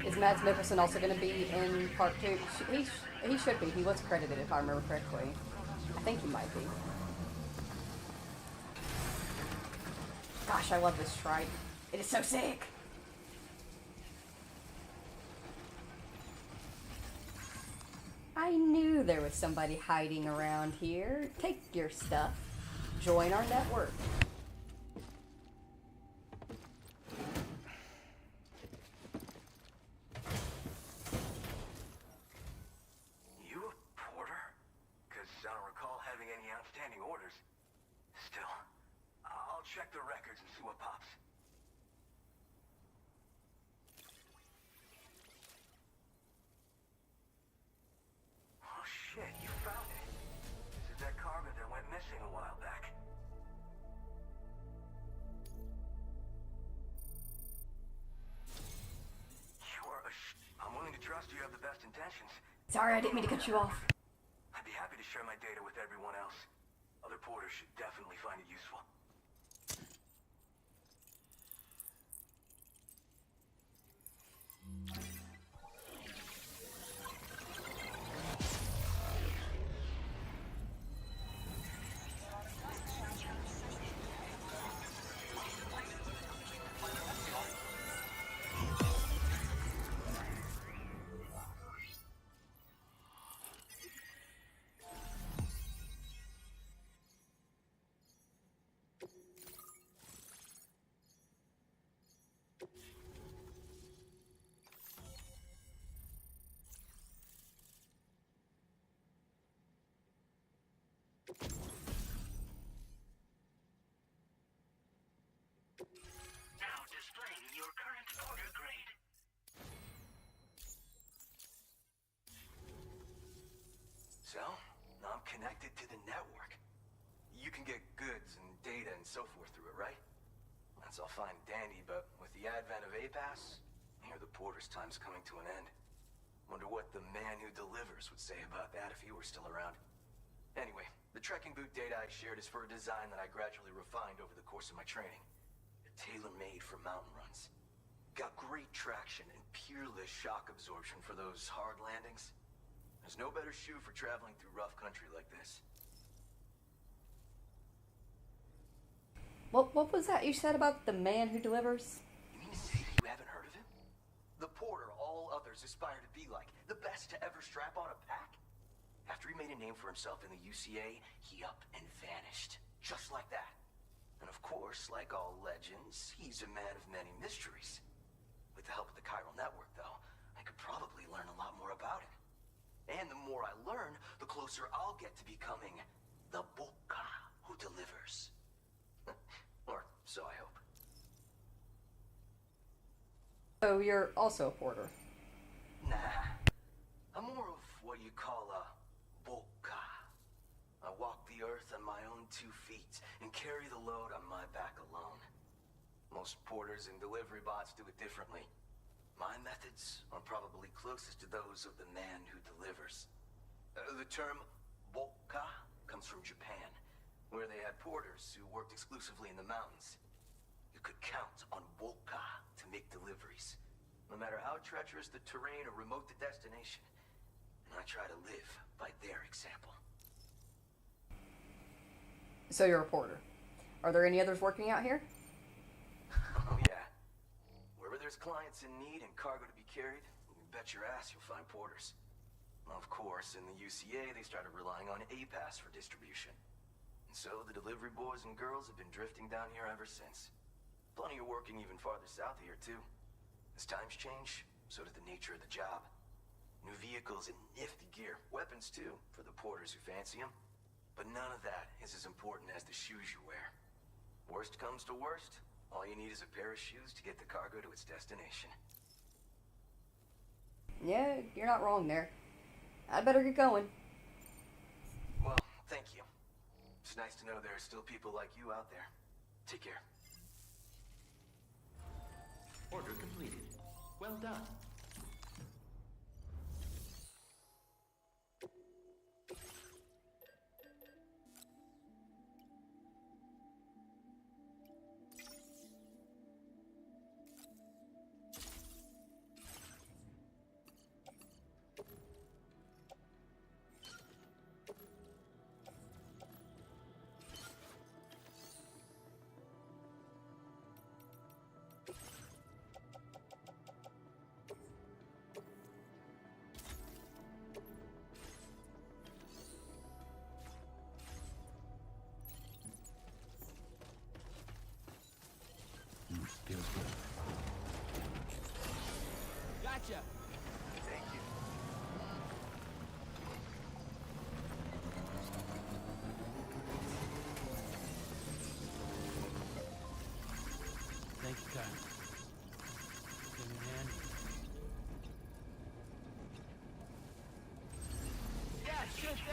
Speaker 1: Is Mads Mikkelsen also going to be in part 2? He should be. He was credited, if I remember correctly. I think he might be. Gosh, I love this strike. It is so sick. I knew there was somebody hiding around here. Take your stuff. Join our network.
Speaker 8: You a porter? Because I don't recall having any outstanding orders. Still, I'll check the records and see what pops. Oh shit, you found it. This is that cargo that went missing a while back. I'm willing to trust you have the best intentions.
Speaker 1: Sorry, I didn't mean to cut you off.
Speaker 8: I'd be happy to share my data with everyone else. Other porters should definitely find it useful.
Speaker 16: So, now I'm connected to the network. You can get goods and data and so forth through it, right? That's all fine and dandy, but with the advent of A-Pass, I hear the porter's time's coming to an end. Wonder what the man who delivers would say about that if he were still around. Anyway, the trekking boot data I shared is for a design that I gradually refined over the course of my training. Tailor-made for mountain runs. Got great traction and peerless shock absorption for those hard landings. There's no better shoe for traveling through rough country like this.
Speaker 1: What was that you said about the man who delivers?
Speaker 16: You mean to say you haven't heard of him? The porter all others aspire to be like, the best to ever strap on a pack? After he made a name for himself in the UCA, he up and vanished. Just like that. And of course, like all legends, he's a man of many mysteries. With the help of the chiral network, though, I could probably learn a lot more about him. And the more I learn, the closer I'll get to becoming the Boca who delivers. Or so I hope.
Speaker 1: So you're also a porter?
Speaker 16: Nah. I'm more of what you call a Boca. I walk the earth on my own 2 feet and carry the load on my back alone. Most porters and delivery bots do it differently. My methods are probably closest to those of the man who delivers. The term Boca comes from Japan, where they had porters who worked exclusively in the mountains. You could count on Boca to make deliveries, no matter how treacherous the terrain or remote the destination. And I try to live by their example.
Speaker 1: So you're a porter. Are there any others working out here?
Speaker 16: Oh yeah. Wherever there's clients in need and cargo to be carried, you bet your ass you'll find porters. Of course, in the UCA, they started relying on A-Pass for distribution. And so the delivery boys and girls have been drifting down here ever since. Plenty are working even farther south of here, too. As times change, so does the nature of the job. New vehicles and nifty gear. Weapons, too, for the porters who fancy them. But none of that is as important as the shoes you wear. Worst comes to worst, all you need is a pair of shoes to get the cargo to its destination.
Speaker 1: Yeah, you're not wrong there. I'd better get going.
Speaker 16: Well, thank you. It's nice to know there are still people like you out there. Take care.
Speaker 7: Order completed. Well done.
Speaker 4: Feels good.
Speaker 5: Gotcha.
Speaker 16: Thank you.
Speaker 4: Thank you, Kyle. Came in handy.
Speaker 5: Yeah, sure thing.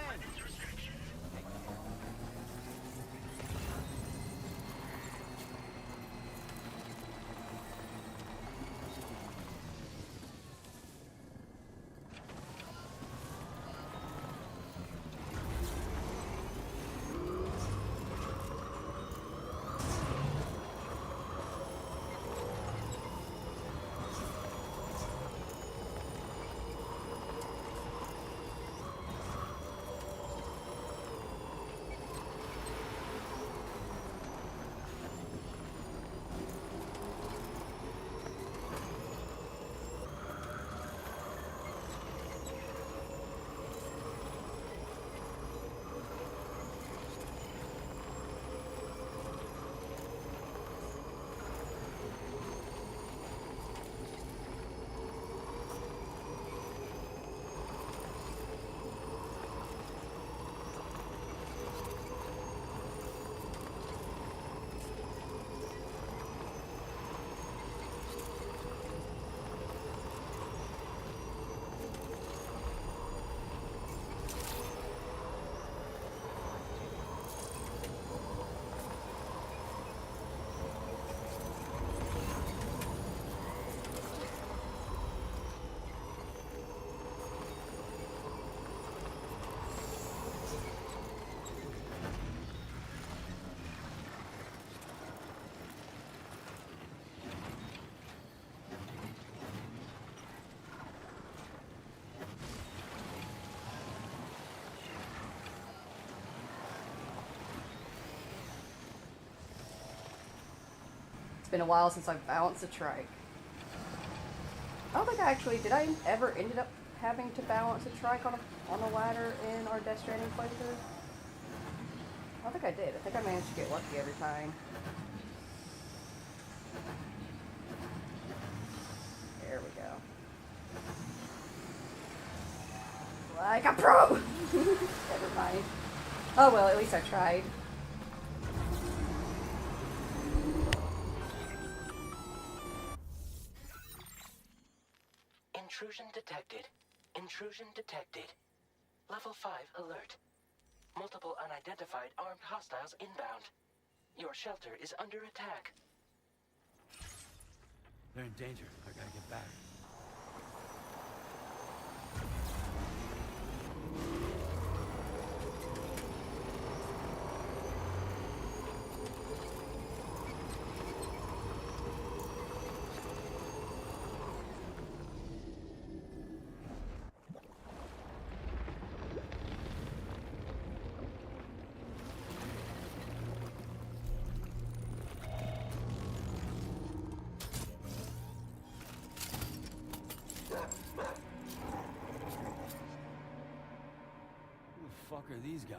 Speaker 1: been a while since I've balanced a trike. I don't think I actually, did I ever ended up having to balance a trike on a ladder in our Death Stranding playthrough? I don't think I did. I think I managed to get lucky every time. There we go. Like a pro! Never mind. Oh well, at least I tried.
Speaker 16: Intrusion detected. Intrusion detected. Level 5 alert. Multiple unidentified armed hostiles inbound. Your shelter is under attack.
Speaker 4: They're in danger. I gotta get back. Who the fuck are these guys?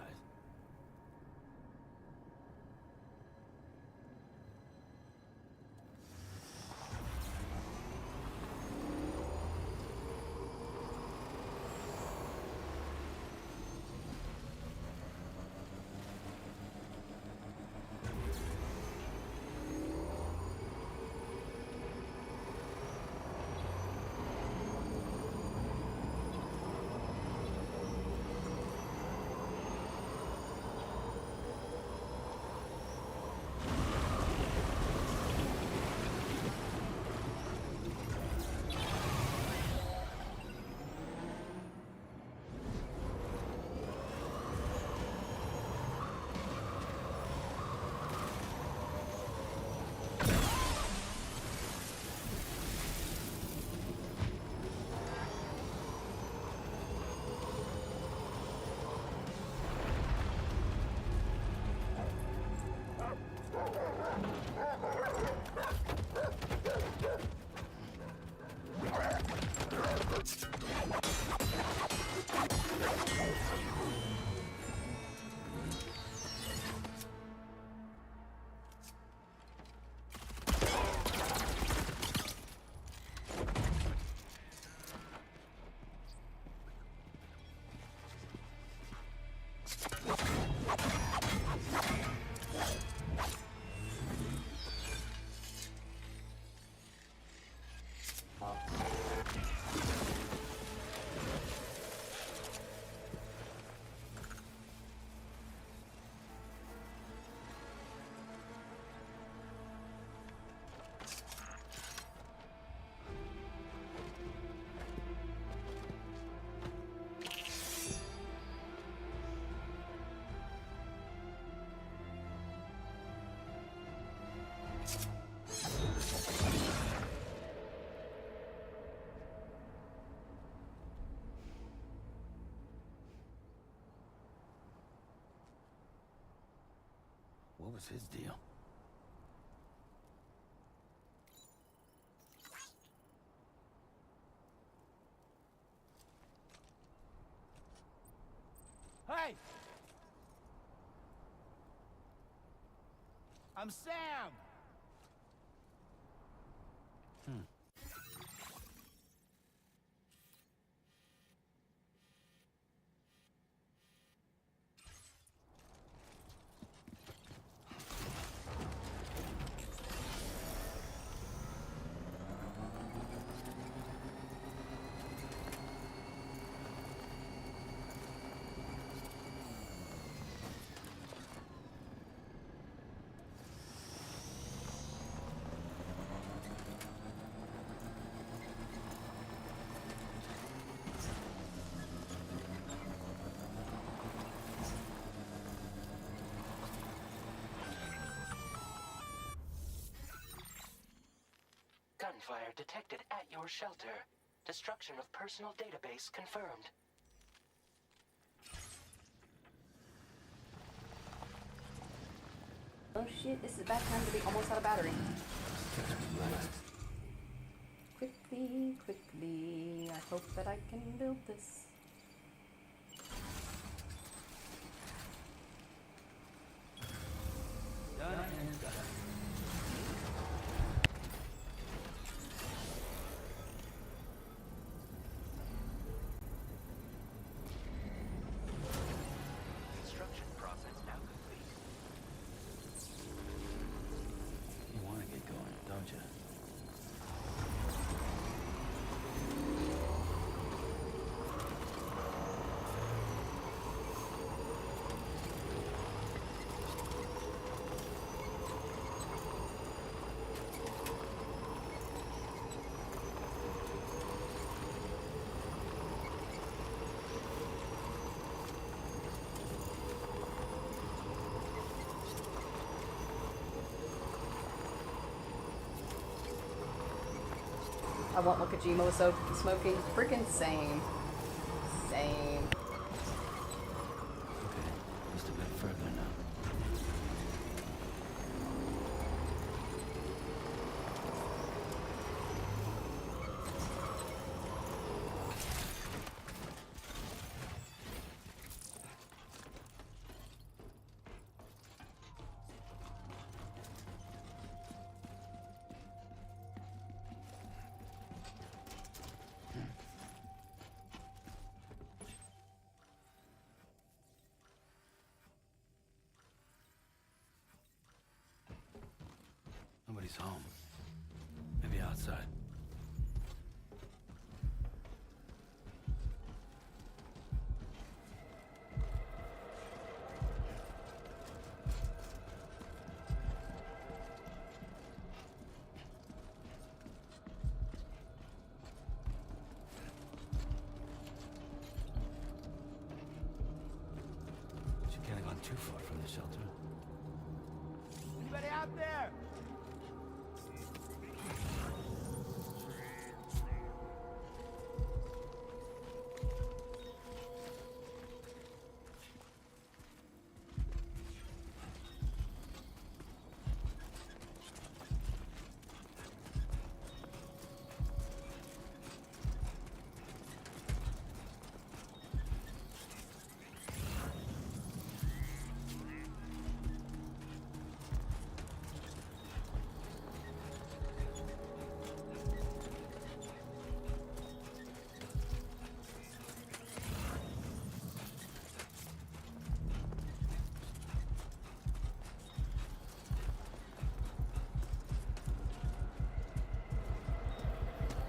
Speaker 4: What was his deal?
Speaker 17: Hey! I'm Sam!
Speaker 16: Gunfire detected at your shelter. Destruction of personal database confirmed.
Speaker 1: Oh shit, this is a bad time to be almost out of battery. Quickly, quickly. I hope that I can build this.
Speaker 4: Done and done.
Speaker 7: Construction process now complete.
Speaker 4: You want to get going, don't you?
Speaker 1: I want Wakajima was so smoking. Freaking same. Same.
Speaker 4: Okay, just a bit further now. Nobody's home. Maybe outside. She can't have gone too far from the shelter.
Speaker 5: Anybody out there?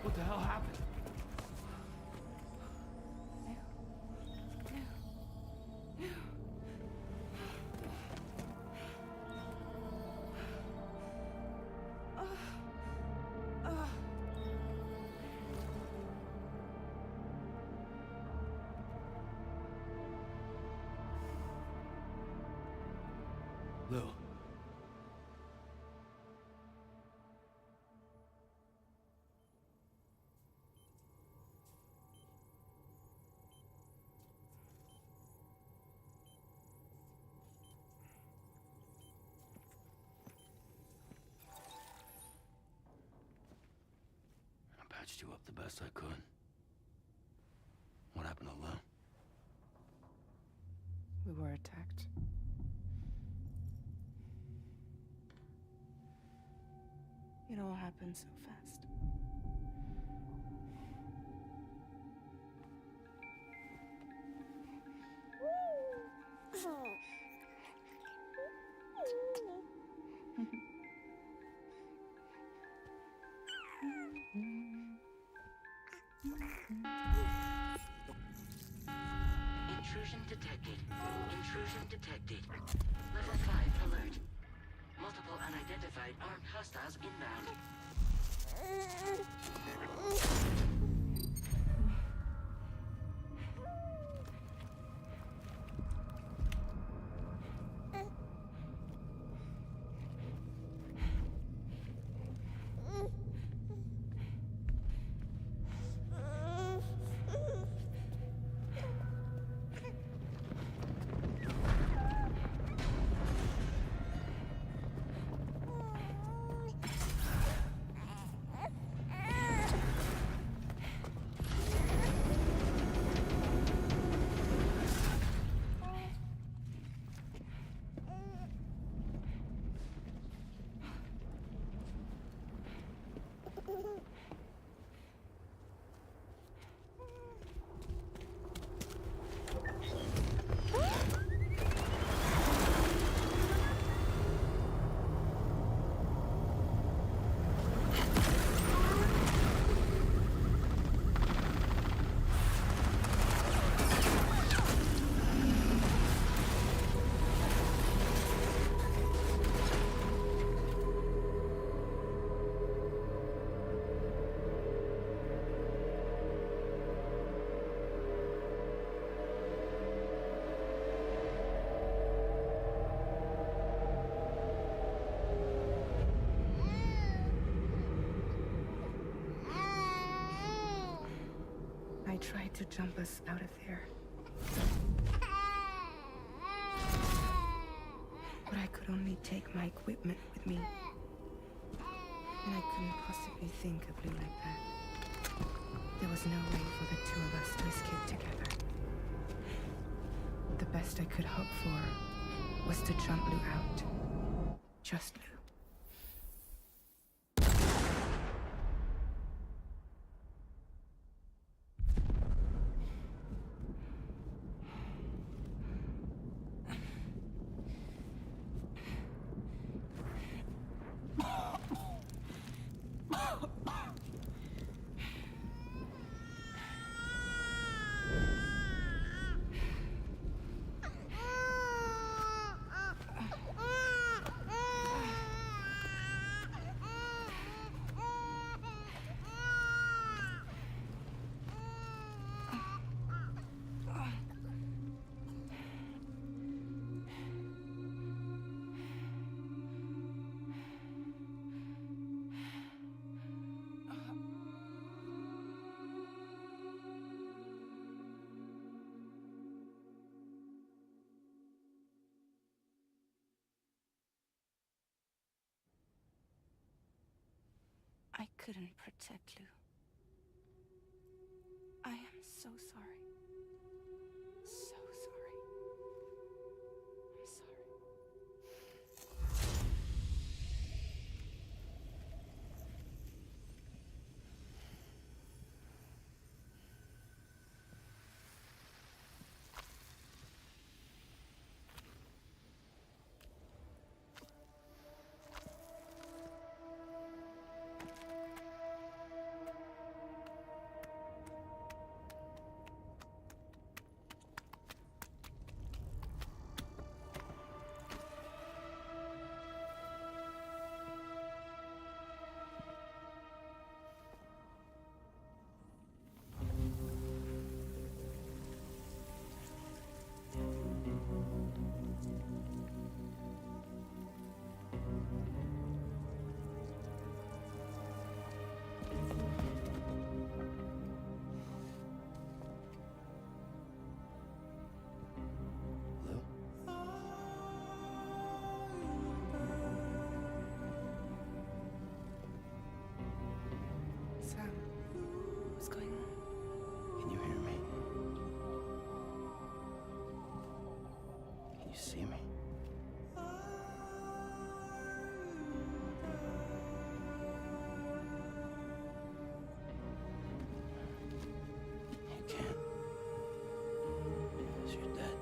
Speaker 4: What the hell happened? Lou. I patched you up the best I could. What happened to Lou?
Speaker 2: We were attacked. It all happened so fast.
Speaker 6: Intrusion detected. Intrusion detected. Level 5 alert. Multiple unidentified armed hostiles inbound.
Speaker 2: I tried to jump us out of there. But I could only take my equipment with me. And I couldn't possibly think of Lou like that. There was no way for the two of us to escape together. The best I could hope for was to jump Lou out. Just Lou. I couldn't protect Lou. I am so sorry. So sorry. I'm sorry. Sam, what's going on?
Speaker 16: Can you hear me? Can you see me? You can't. Because you're dead.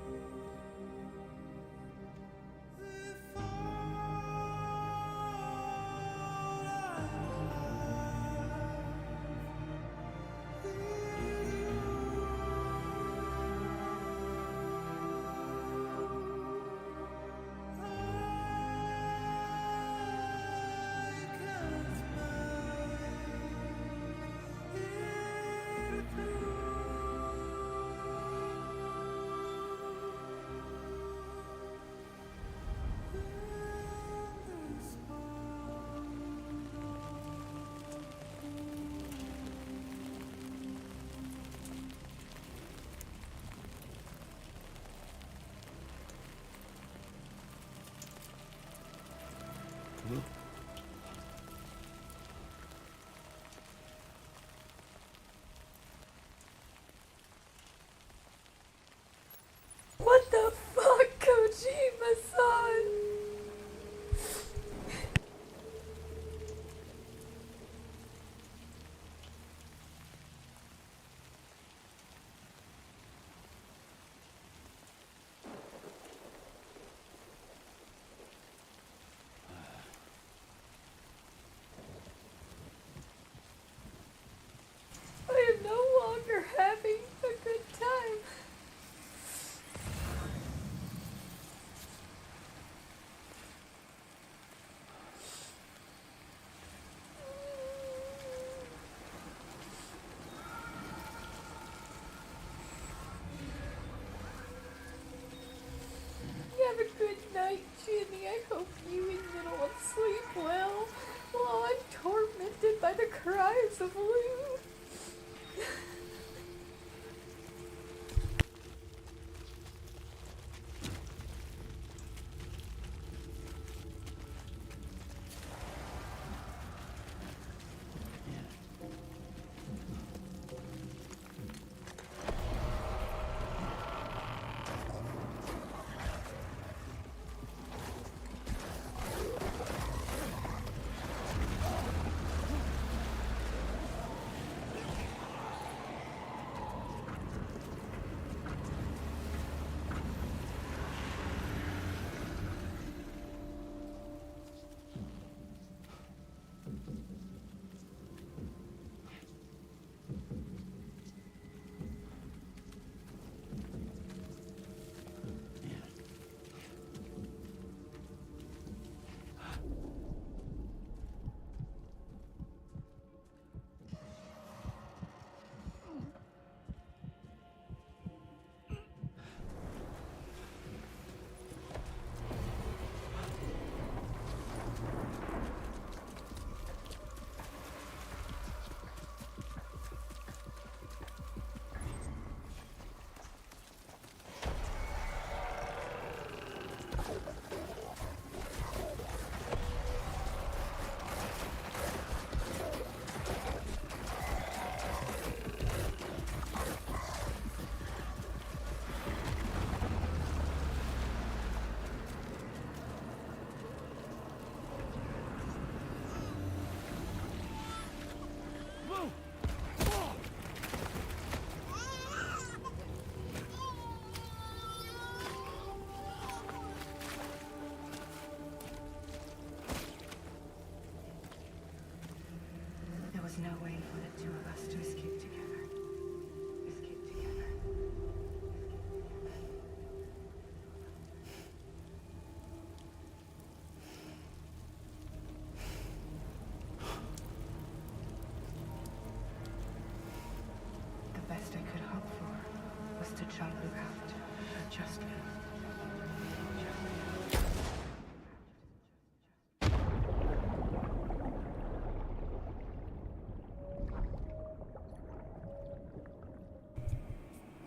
Speaker 16: Lou?
Speaker 1: What the fuck, Kojima-san? I am no longer having a good time. Have a good night, Jimmy. I hope you and little one sleep well while I'm tormented by the cries of Lou.
Speaker 2: Just a jump you have to. Just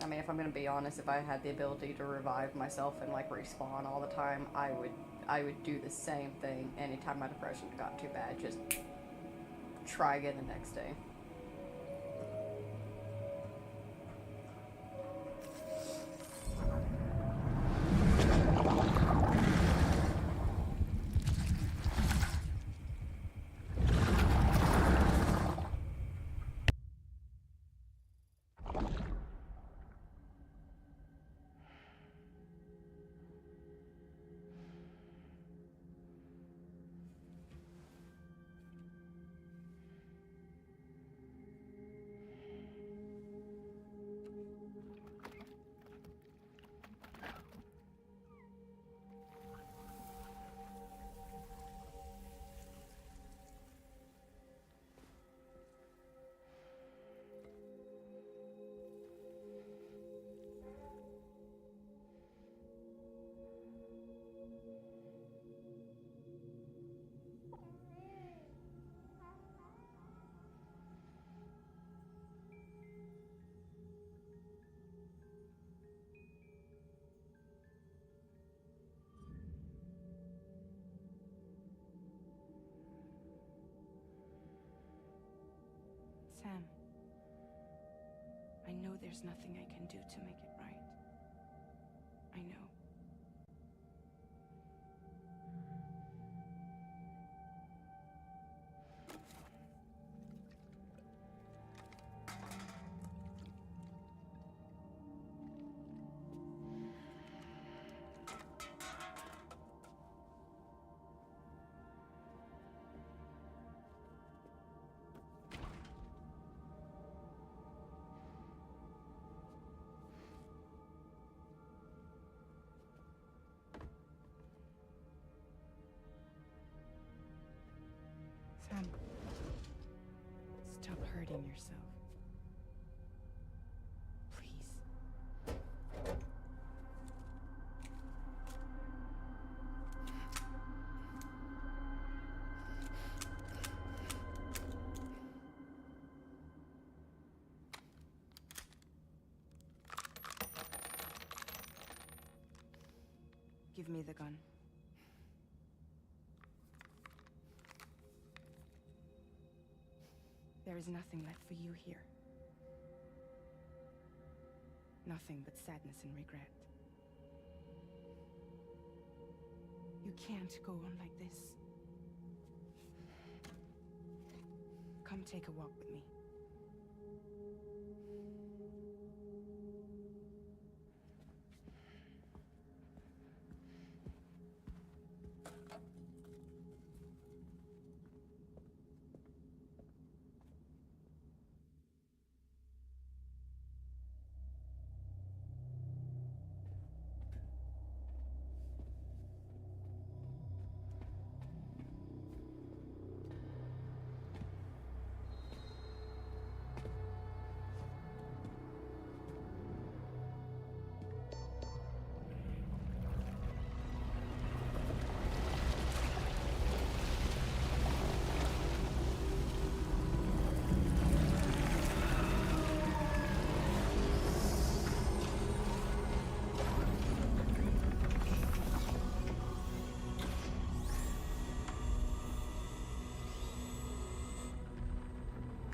Speaker 1: I mean, if I'm gonna be honest, if I had the ability to revive myself and like respawn all the time, I would do the same thing anytime my depression got too bad. Just try again the next day.
Speaker 2: Sam, I know there's nothing I can do to make it right. I know. Sam, stop hurting yourself. Please. Give me the gun. There is nothing left for you here. Nothing but sadness and regret. You can't go on like this. Come take a walk with me.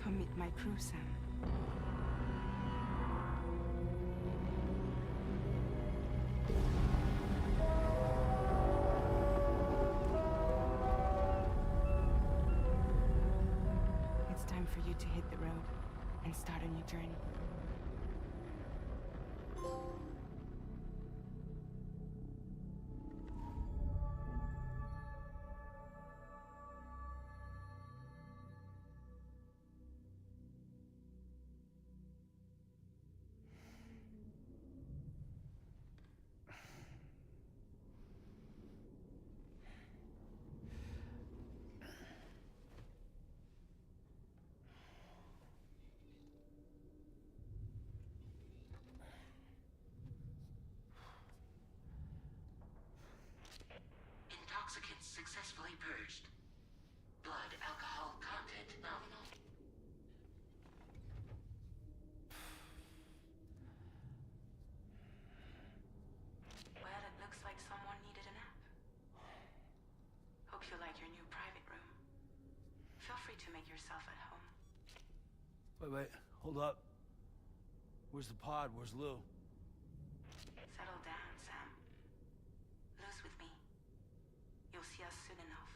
Speaker 2: Come meet my crew, Sam. It's time for you to hit the road and start a new journey. make yourself at home.
Speaker 4: Wait, hold up. Where's the pod? Where's Lou?
Speaker 2: Settle down, Sam. Lou's with me. You'll see us soon enough.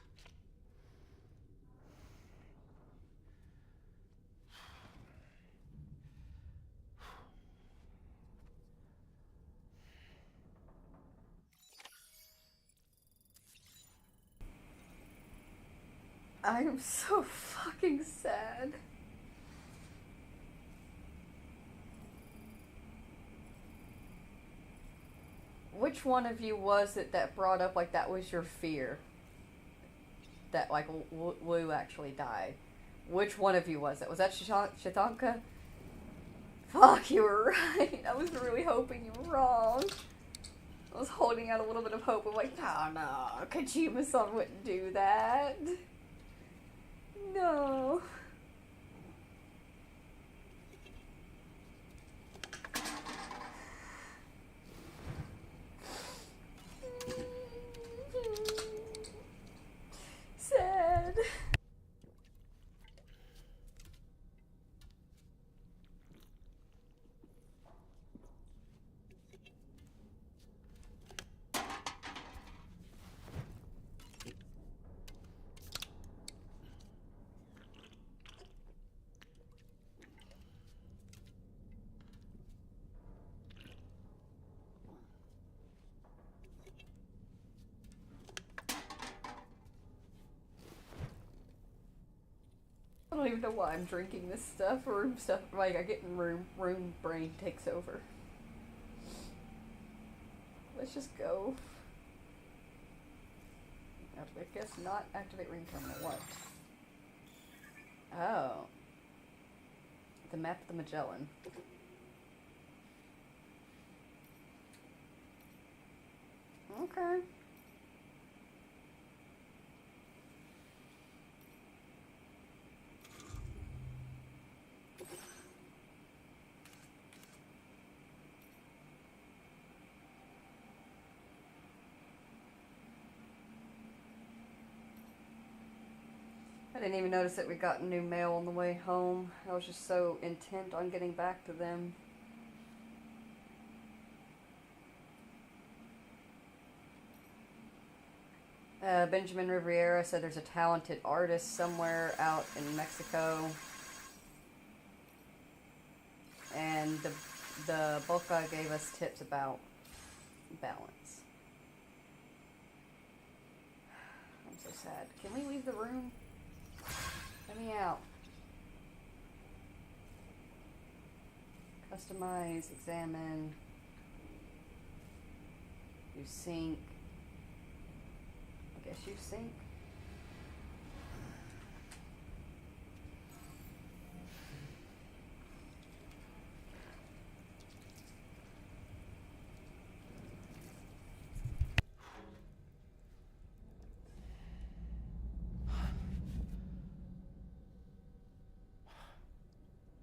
Speaker 1: I am so fucking sad. Which one of you was it that brought up like that was your fear? That like Wu actually died? Which one of you was it? Was that Shitanka? Fuck, you were right. I was really hoping you were wrong. I was holding out a little bit of hope. I'm like, no, Kojima-san wouldn't do that. No. Sad. I don't even know why I'm drinking this stuff. Room stuff. Like, I get in room brain takes over. Let's just go. I guess not activate ring terminal. What? Oh. The map of the Magellan. Okay. I didn't even notice that we got new mail on the way home. I was just so intent on getting back to them. Benjamin Riviera said there's a talented artist somewhere out in Mexico. And the Boca gave us tips about balance. I'm so sad. Can we leave the room? Let me out. Customize, examine. You sync. I guess you sync.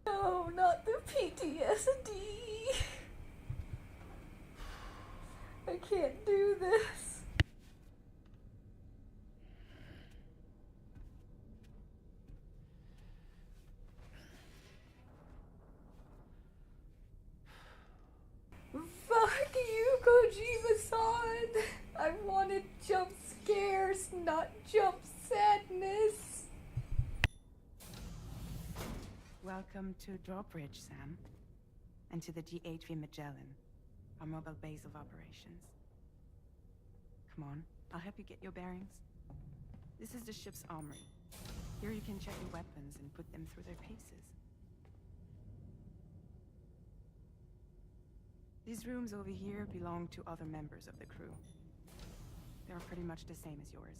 Speaker 1: No, not the PTSD. I can't do this. Fuck you, Kojima-san. I wanted jump scares, not jump sadness.
Speaker 2: Welcome to Drawbridge, Sam. And to the GHV Magellan, our mobile base of operations. Come on, I'll help you get your bearings. This is the ship's armory. Here you can check your weapons and put them through their paces. These rooms over here belong to other members of the crew. They're pretty much the same as yours.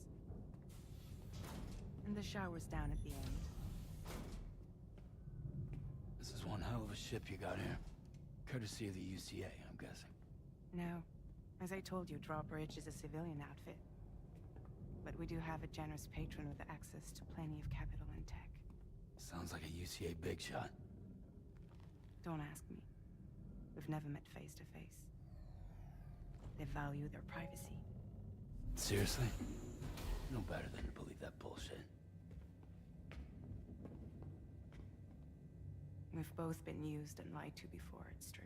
Speaker 2: And the shower's down at the end.
Speaker 4: This is one hell of a ship you got here. Courtesy of the UCA, I'm guessing.
Speaker 2: No. As I told you, Drawbridge is a civilian outfit. But we do have a generous patron with access to plenty of capital and tech.
Speaker 4: Sounds like a UCA big shot.
Speaker 2: Don't ask me. We've never met face to face. They value their privacy.
Speaker 4: Seriously? No better than to believe that bullshit.
Speaker 2: We've both been used and lied to before, it's true.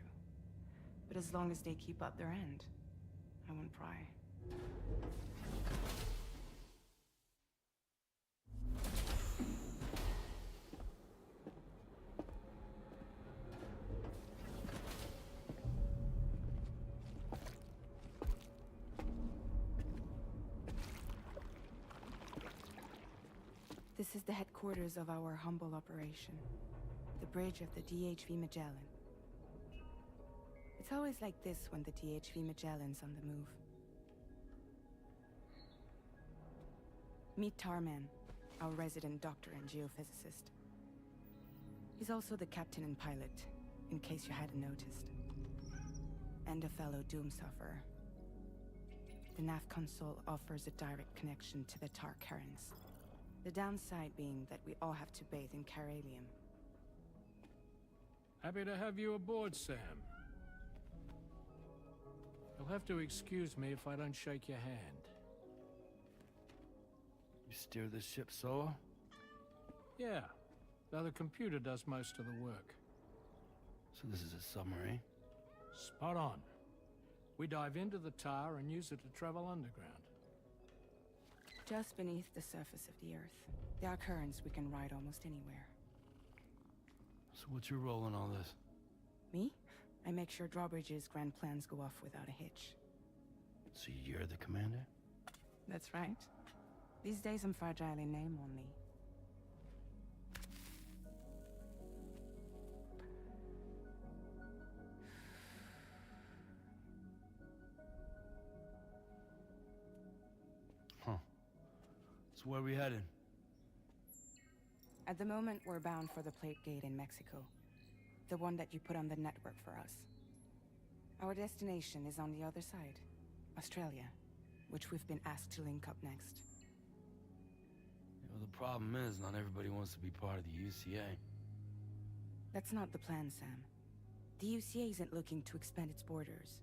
Speaker 2: But as long as they keep up their end, I won't pry. This is the headquarters of our humble operation. The bridge of the DHV Magellan. It's always like this when the DHV Magellan's on the move. Meet Tarman, our resident doctor and geophysicist. He's also the captain and pilot, in case you hadn't noticed. And a fellow doom sufferer. The nav console offers a direct connection to the Tar currents. The downside being that we all have to bathe in caralium.
Speaker 15: Happy to have you aboard, Sam. You'll have to excuse me if I don't shake your hand.
Speaker 4: You steer this ship solo?
Speaker 15: Yeah, though the computer does most of the work.
Speaker 4: So this is a submarine?
Speaker 15: Spot on. We dive into the Tar and use it to travel underground.
Speaker 2: Just beneath the surface of the Earth. There are currents we can ride almost anywhere.
Speaker 4: So what's your role in all this?
Speaker 2: Me? I make sure Drawbridge's grand plans go off without a hitch.
Speaker 4: So you're the commander?
Speaker 2: That's right. These days I'm fragile in name only.
Speaker 4: So where are we headed?
Speaker 2: At the moment, we're bound for the Plate Gate in Mexico. The one that you put on the network for us. Our destination is on the other side. Australia, which we've been asked to link up next.
Speaker 4: You know, the problem is, not everybody wants to be part of the UCA.
Speaker 2: That's not the plan, Sam. The UCA isn't looking to expand its borders.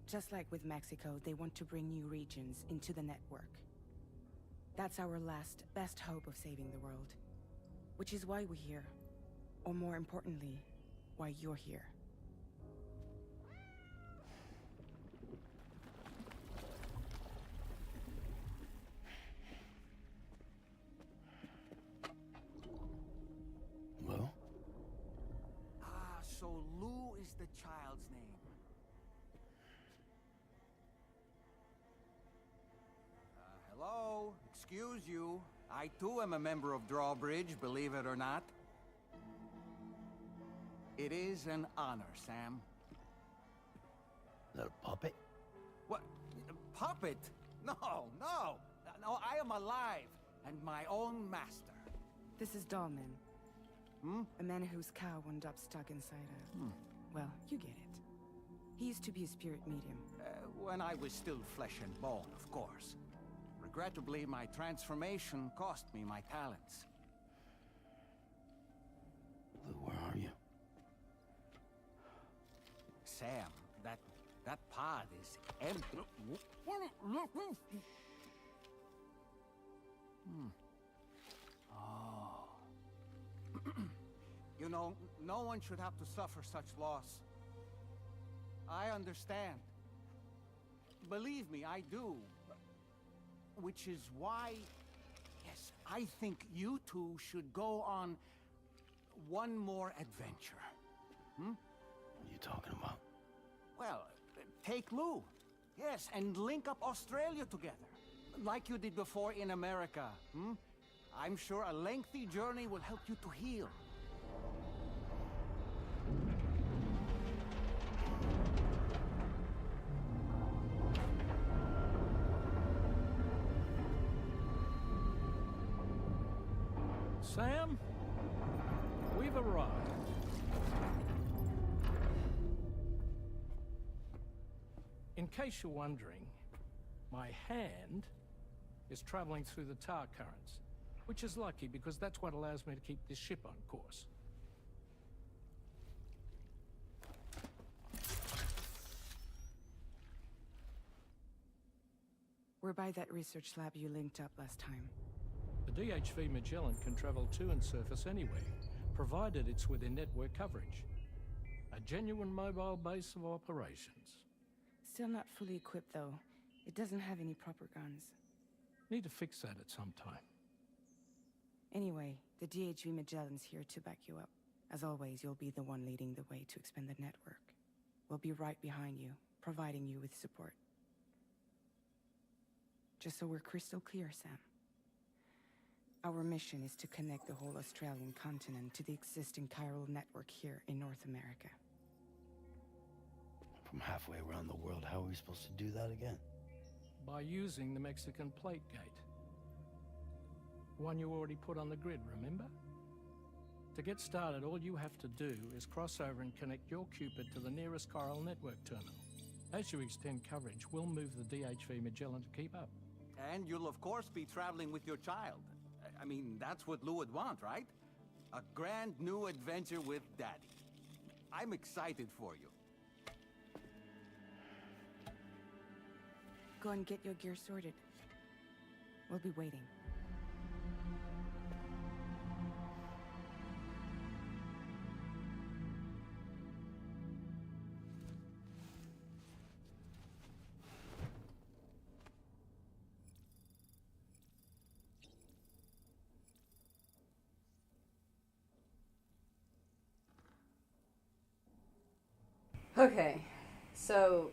Speaker 2: Just like with Mexico, they want to bring new regions into the network. That's our last, best hope of saving the world. Which is why we're here. Or more importantly, why you're here.
Speaker 4: Lou?
Speaker 17: So Lou is the child's name. Hello? Excuse you. I too am a member of Drawbridge, believe it or not. It is an honor, Sam.
Speaker 4: Is that a puppet?
Speaker 17: What? A puppet? No, no! No, I am alive, and my own master.
Speaker 2: This is Dahlman.
Speaker 17: Hmm?
Speaker 2: A man whose cow wound up stuck inside a... Well, you get it. He used to be a spirit medium.
Speaker 17: When I was still flesh and bone, of course. Regrettably, my transformation cost me my talents.
Speaker 4: Lou, where are you?
Speaker 17: Sam, that pod is empty. Oh. You know, no one should have to suffer such loss. I understand. Believe me, I do. Which is why, yes, I think you two should go on one more adventure. Hmm?
Speaker 4: What are you talking about?
Speaker 17: Well, take Lou. Yes, and link up Australia together. Like you did before in America. Hmm? I'm sure a lengthy journey will help you to heal.
Speaker 15: Sam, we've arrived. In case you're wondering, my hand is traveling through the tar currents, which is lucky because that's what allows me to keep this ship on course.
Speaker 2: We're by that research lab you linked up last time.
Speaker 15: The DHV Magellan can travel to and surface anywhere, provided it's within network coverage. A genuine mobile base of operations.
Speaker 2: Still not fully equipped, though. It doesn't have any proper guns.
Speaker 15: Need to fix that at some time.
Speaker 2: Anyway, the DHV Magellan's here to back you up. As always, you'll be the one leading the way to expand the network. We'll be right behind you, providing you with support. Just so we're crystal clear, Sam. Our mission is to connect the whole Australian continent to the existing chiral network here in North America.
Speaker 4: From halfway around the world, how are we supposed to do that again?
Speaker 15: By using the Mexican plate gate. One you already put on the grid, remember? To get started, all you have to do is cross over and connect your Cupid to the nearest chiral network terminal. As you extend coverage, we'll move the DHV Magellan to keep up.
Speaker 17: And you'll of course be traveling with your child. I mean, that's what Lou would want, right? A grand new adventure with Daddy. I'm excited for you.
Speaker 2: Go and get your gear sorted. We'll be waiting.
Speaker 1: Okay, so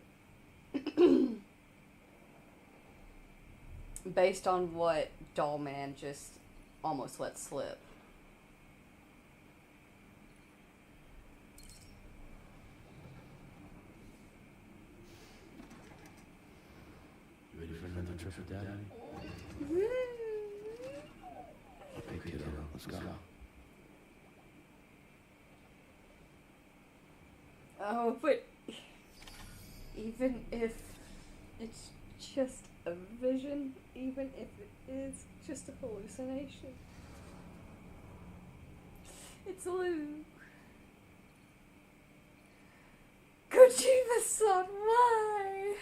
Speaker 1: based on what Dollman just almost let slip,
Speaker 4: You ready for another trip with Daddy? Okay, kiddo, let's go.
Speaker 1: Oh, but even if it's just a vision, even if it is just a hallucination, it's Lou. Kojima-san, why?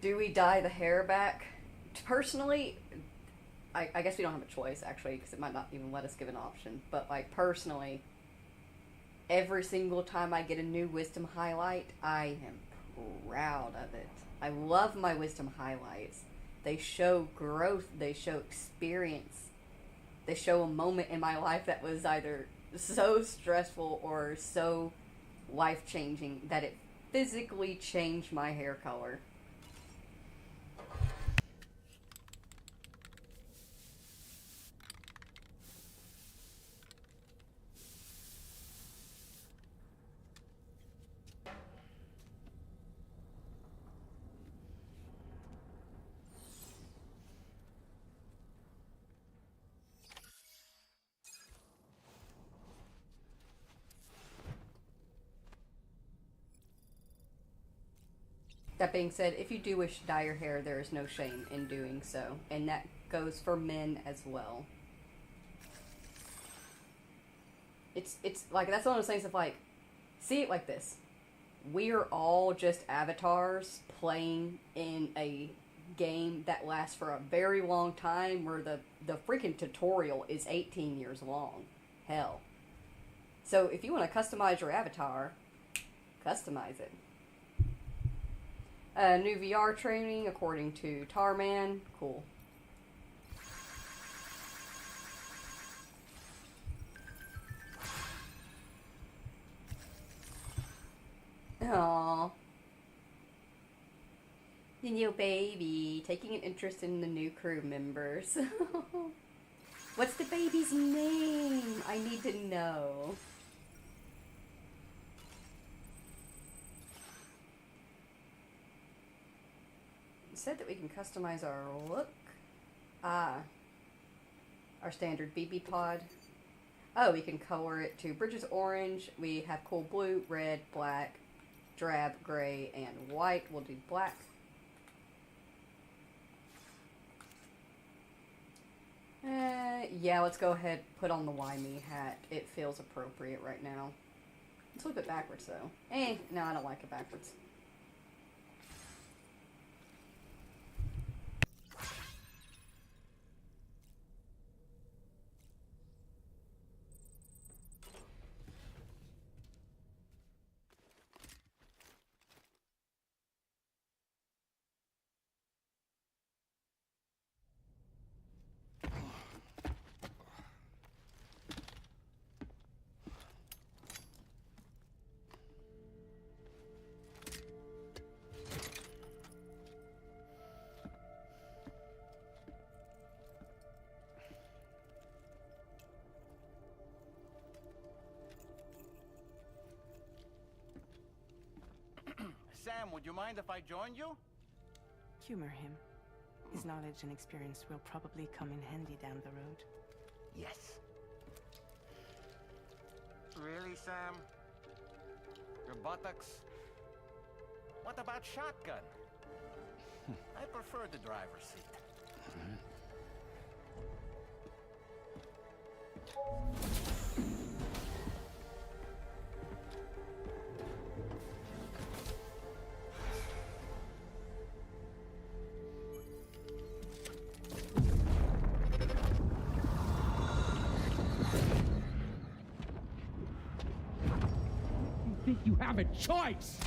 Speaker 1: Do we dye the hair back? Personally, I guess we don't have a choice, actually, because it might not even let us give an option. But, like, personally, every single time I get a new wisdom highlight, I am proud of it. I love my wisdom highlights. They show growth. They show experience. They show a moment in my life that was either so stressful or so life-changing that it physically changed my hair color. That being said, if you do wish to dye your hair, there is no shame in doing so. And that goes for men as well. It's like, that's one of those things of like, see it like this. We are all just avatars playing in a game that lasts for a very long time, where the freaking tutorial is 18 years long. Hell. So if you want to customize your avatar, customize it. New VR training, according to Tarman. Cool. Aww. The new baby, taking an interest in the new crew members. What's the baby's name? I need to know. said that we can customize our look. Ah. Our standard BB pod. Oh, we can color it to Bridges orange. We have cool blue, red, black, drab, gray, and white. We'll do black. Yeah, let's go ahead, put on the Why Me hat. It feels appropriate right now. Let's flip it backwards, though. No, I don't like it backwards.
Speaker 17: Sam, would you mind if I joined you?
Speaker 2: Humor him. His knowledge and experience will probably come in handy down the road.
Speaker 17: Yes. Really, Sam? Your buttocks? What about shotgun? I prefer the driver's seat.
Speaker 18: You have a choice!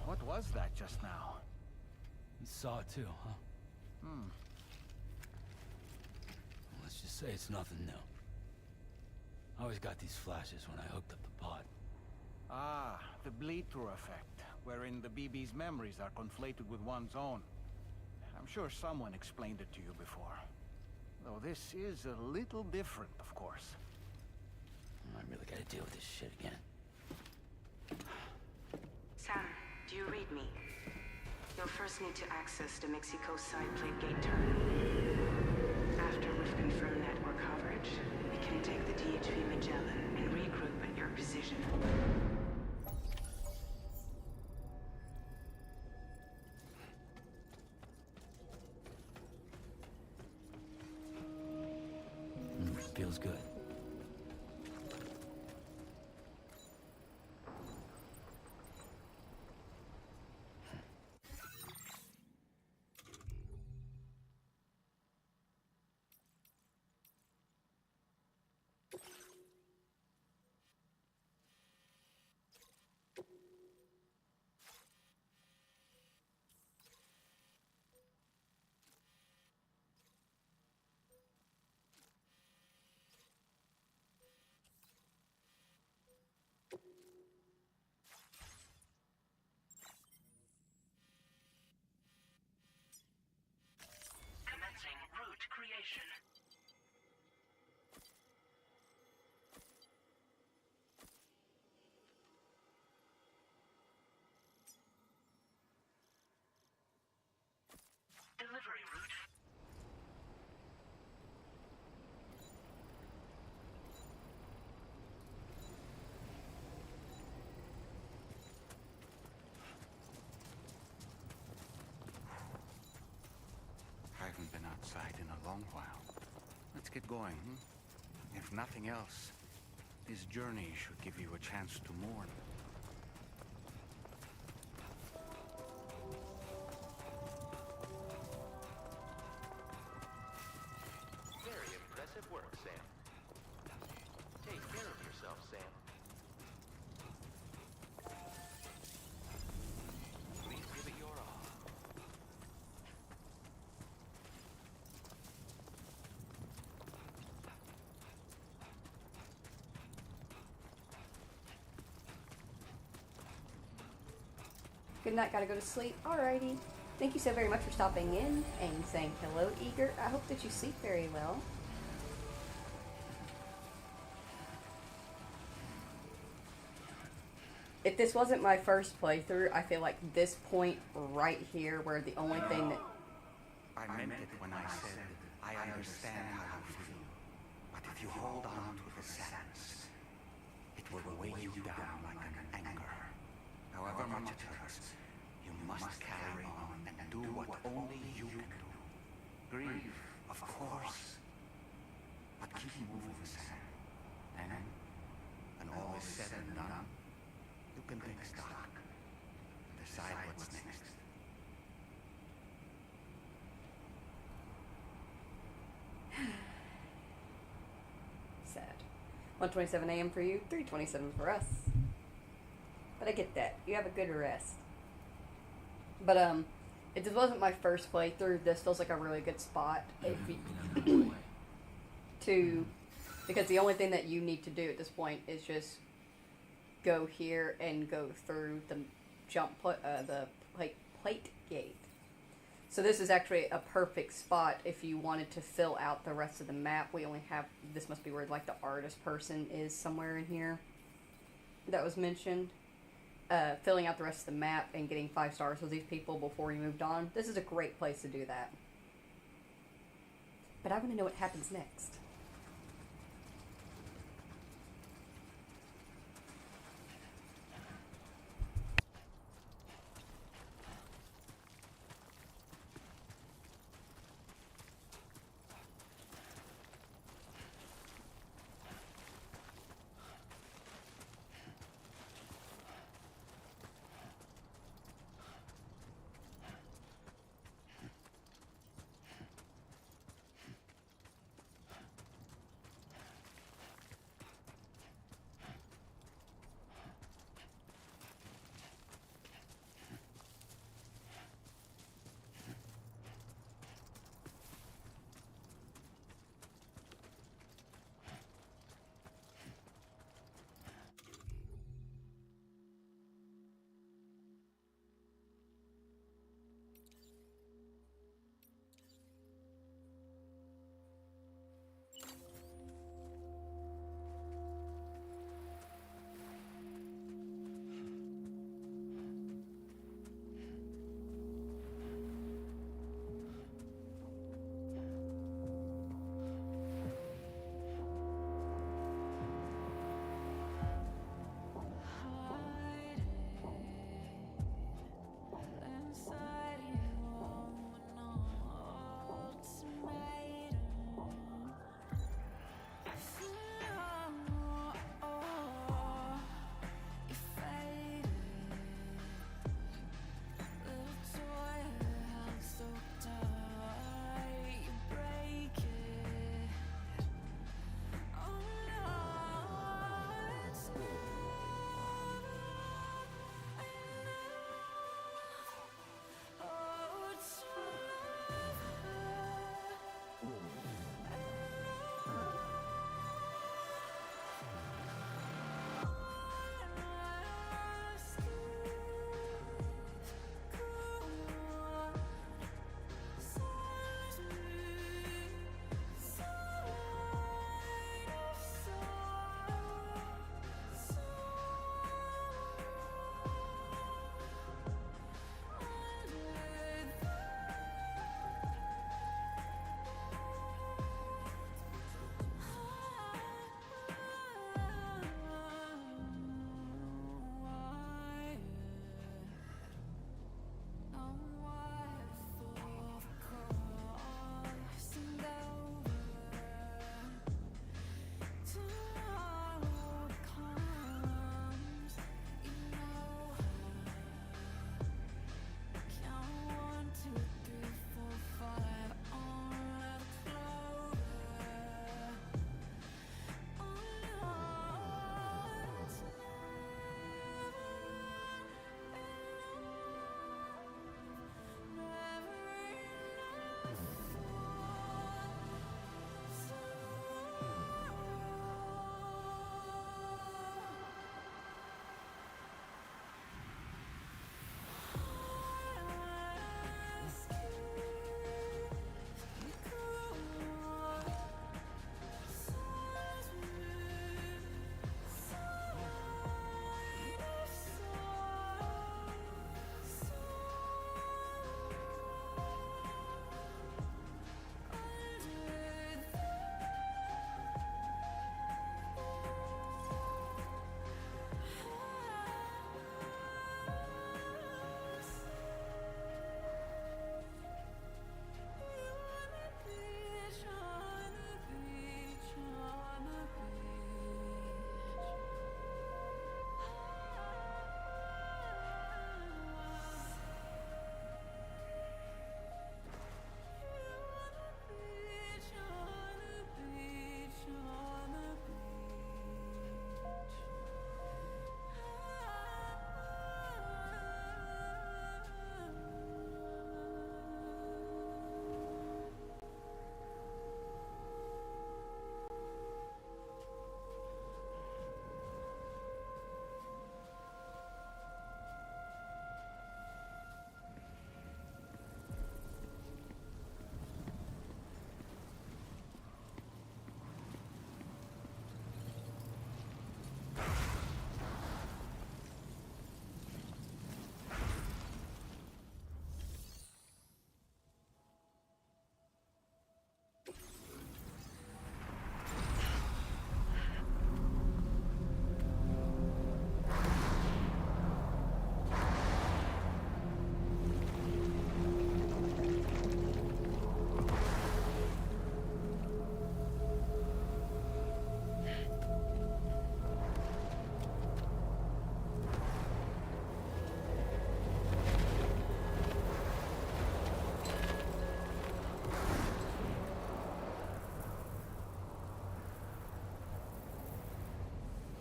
Speaker 17: What was that just now?
Speaker 4: You saw it too, huh? Let's just say it's nothing new. I always got these flashes when I hooked up the pod.
Speaker 17: Ah, the bleed-through effect, wherein the BB's memories are conflated with one's own. I'm sure someone explained it to you before. Though this is a little different, of course.
Speaker 4: I really gotta deal with this shit again.
Speaker 2: Sam, do you read me? You'll first need to access the Mexico side plate gate terminal. After we've confirmed network coverage, we can take the DHV Magellan and regroup at your position.
Speaker 4: Feels good.
Speaker 6: Commencing route creation. Delivery route.
Speaker 19: I haven't been outside in a long while. Let's get going, If nothing else, this journey should give you a chance to mourn.
Speaker 5: Very impressive work, Sam. Take care of yourself, Sam. Please give it your all.
Speaker 1: Good night, gotta go to sleep. Alrighty. Thank you so very much for stopping in and saying hello, Eager. I hope that you sleep very well. If this wasn't my first playthrough, I feel like this point right here, where the only thing that...
Speaker 19: I meant it when I said I understand how you feel. But if you hold on to the sadness, it will weigh you down like an anchor. However much it hurts, you must carry on and do what only you can do. Grieve, of course, but keep moving, Sam. And when all is said and done, you can take stock and decide what's next.
Speaker 1: Sad. 1:27 a.m. for you, 3:27 for us. But I get that. You have a good rest. But if this wasn't my first playthrough, this feels like a really good spot if you because the only thing that you need to do at this point is just go here and go through the plate gate. So this is actually a perfect spot if you wanted to fill out the rest of the map. We only have, this must be where like the artist person is somewhere in here that was mentioned. Filling out the rest of the map and getting 5 stars with these people before you moved on. This is a great place to do that. But I want to know what happens next.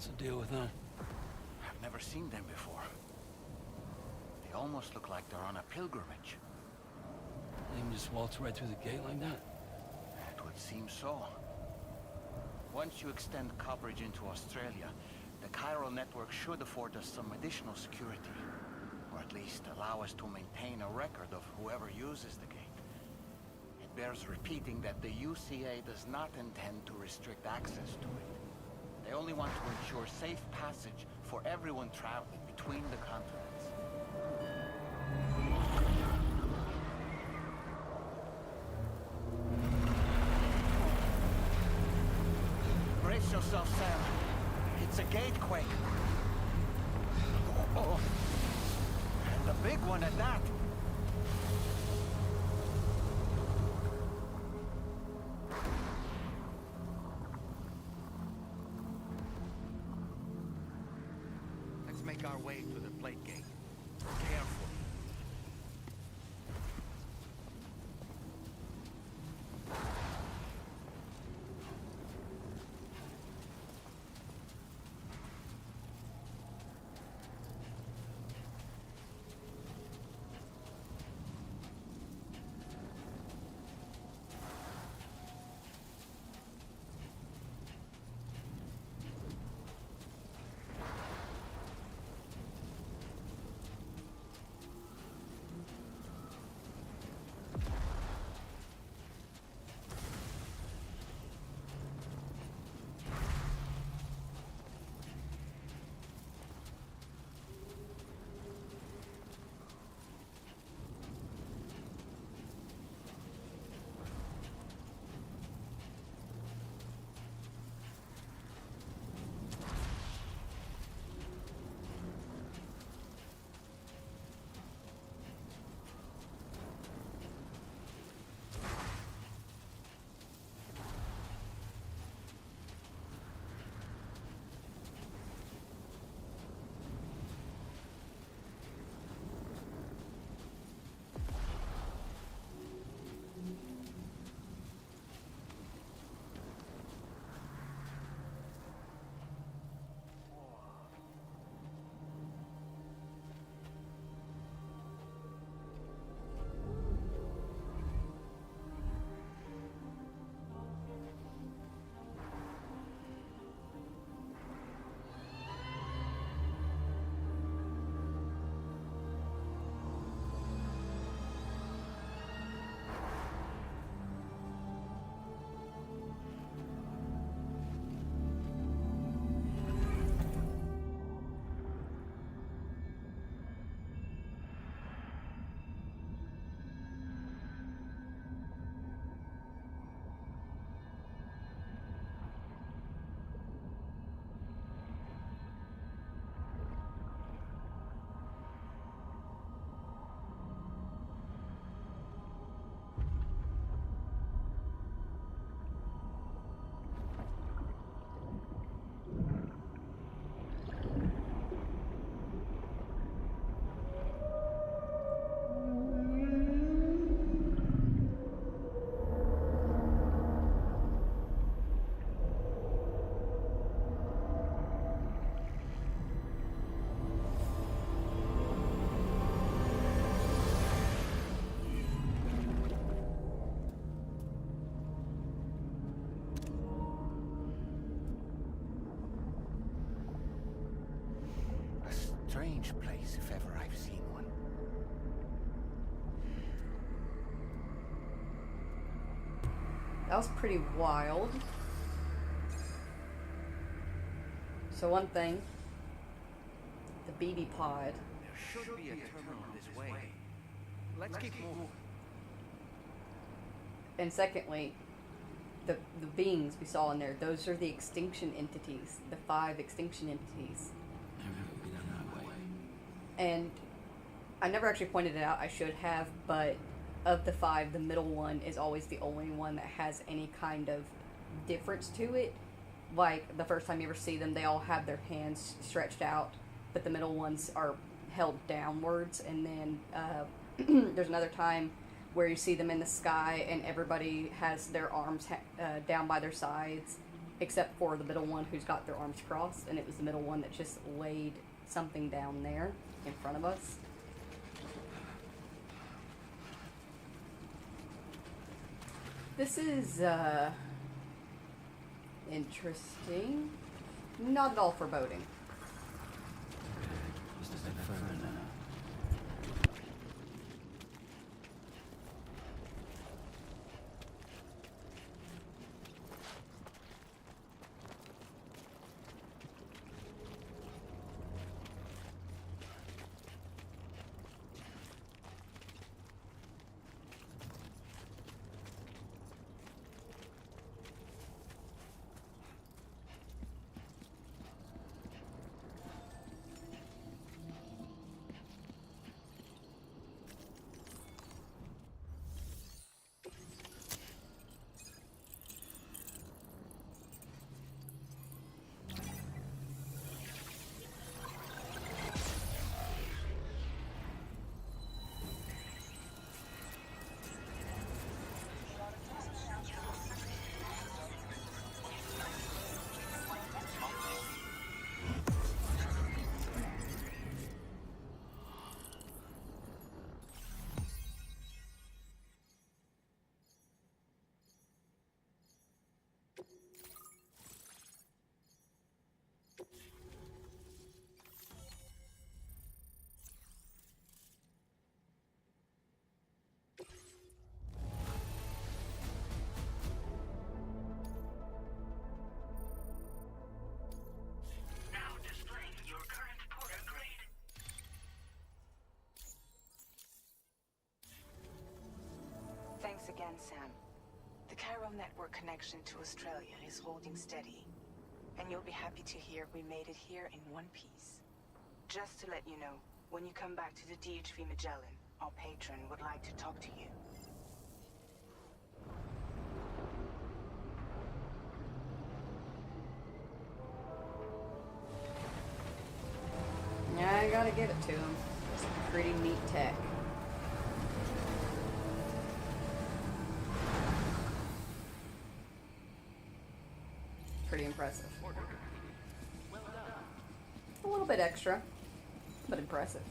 Speaker 4: What's the deal with them?
Speaker 16: I've never seen them before. They almost look like they're on a pilgrimage.
Speaker 4: They can just waltz right through the gate like that?
Speaker 16: It would seem so. Once you extend coverage into Australia, the chiral network should afford us some additional security. Or at least allow us to maintain a record of whoever uses the gate. It bears repeating that the UCA does not intend to restrict access to it. They only want to ensure safe passage for everyone traveling between the continents. Brace yourself, Sam. It's a gatequake. Oh. And a big one at that.
Speaker 19: Let's make our way to the plate gate. Careful.
Speaker 16: Strange place, if ever I've seen one.
Speaker 1: That was pretty wild. So one thing, the BB pod.
Speaker 19: There should be a terminal this way. Let's keep moving.
Speaker 1: And secondly, the beings we saw in there, those are the extinction entities, the 5 extinction entities. And I never actually pointed it out, I should have, but of the 5, the middle one is always the only one that has any kind of difference to it. Like, the first time you ever see them, they all have their hands stretched out, but the middle ones are held downwards, and then there's another time where you see them in the sky, and everybody has their arms down by their sides, except for the middle one who's got their arms crossed, and it was the middle one that just laid something down there in front of us. This is, interesting. Not at all foreboding.
Speaker 4: Just a bit further now.
Speaker 6: Now displaying your current porter grade.
Speaker 2: Thanks again, Sam. The chiral network connection to Australia is holding steady. And you'll be happy to hear we made it here in one piece. Just to let you know, when you come back to the DHV Magellan, our patron would like to talk to you.
Speaker 1: Yeah, I gotta give it to him. It's pretty neat tech. Pretty impressive. A little bit extra, but impressive.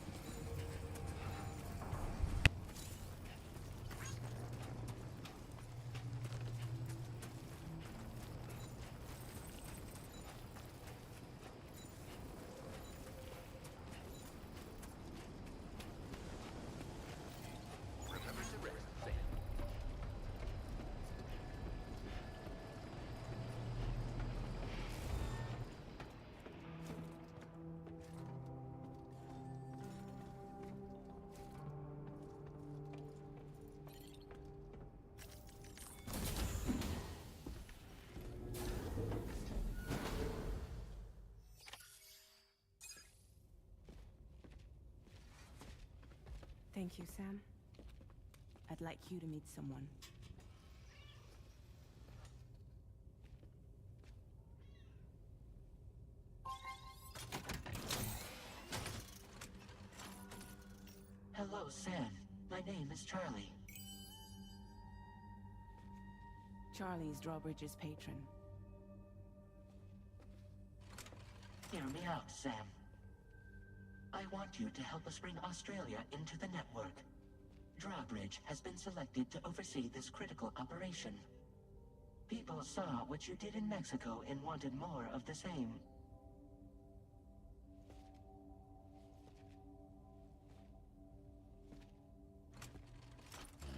Speaker 5: Remember to rest, Sam.
Speaker 2: Thank you, Sam. I'd like you to meet someone.
Speaker 20: Hello, Sam. My name is Charlie.
Speaker 2: Charlie's Drawbridge's patron.
Speaker 20: Hear me out, Sam. I want you to help us bring Australia into the network. Drawbridge has been selected to oversee this critical operation. People saw what you did in Mexico and wanted more of the same.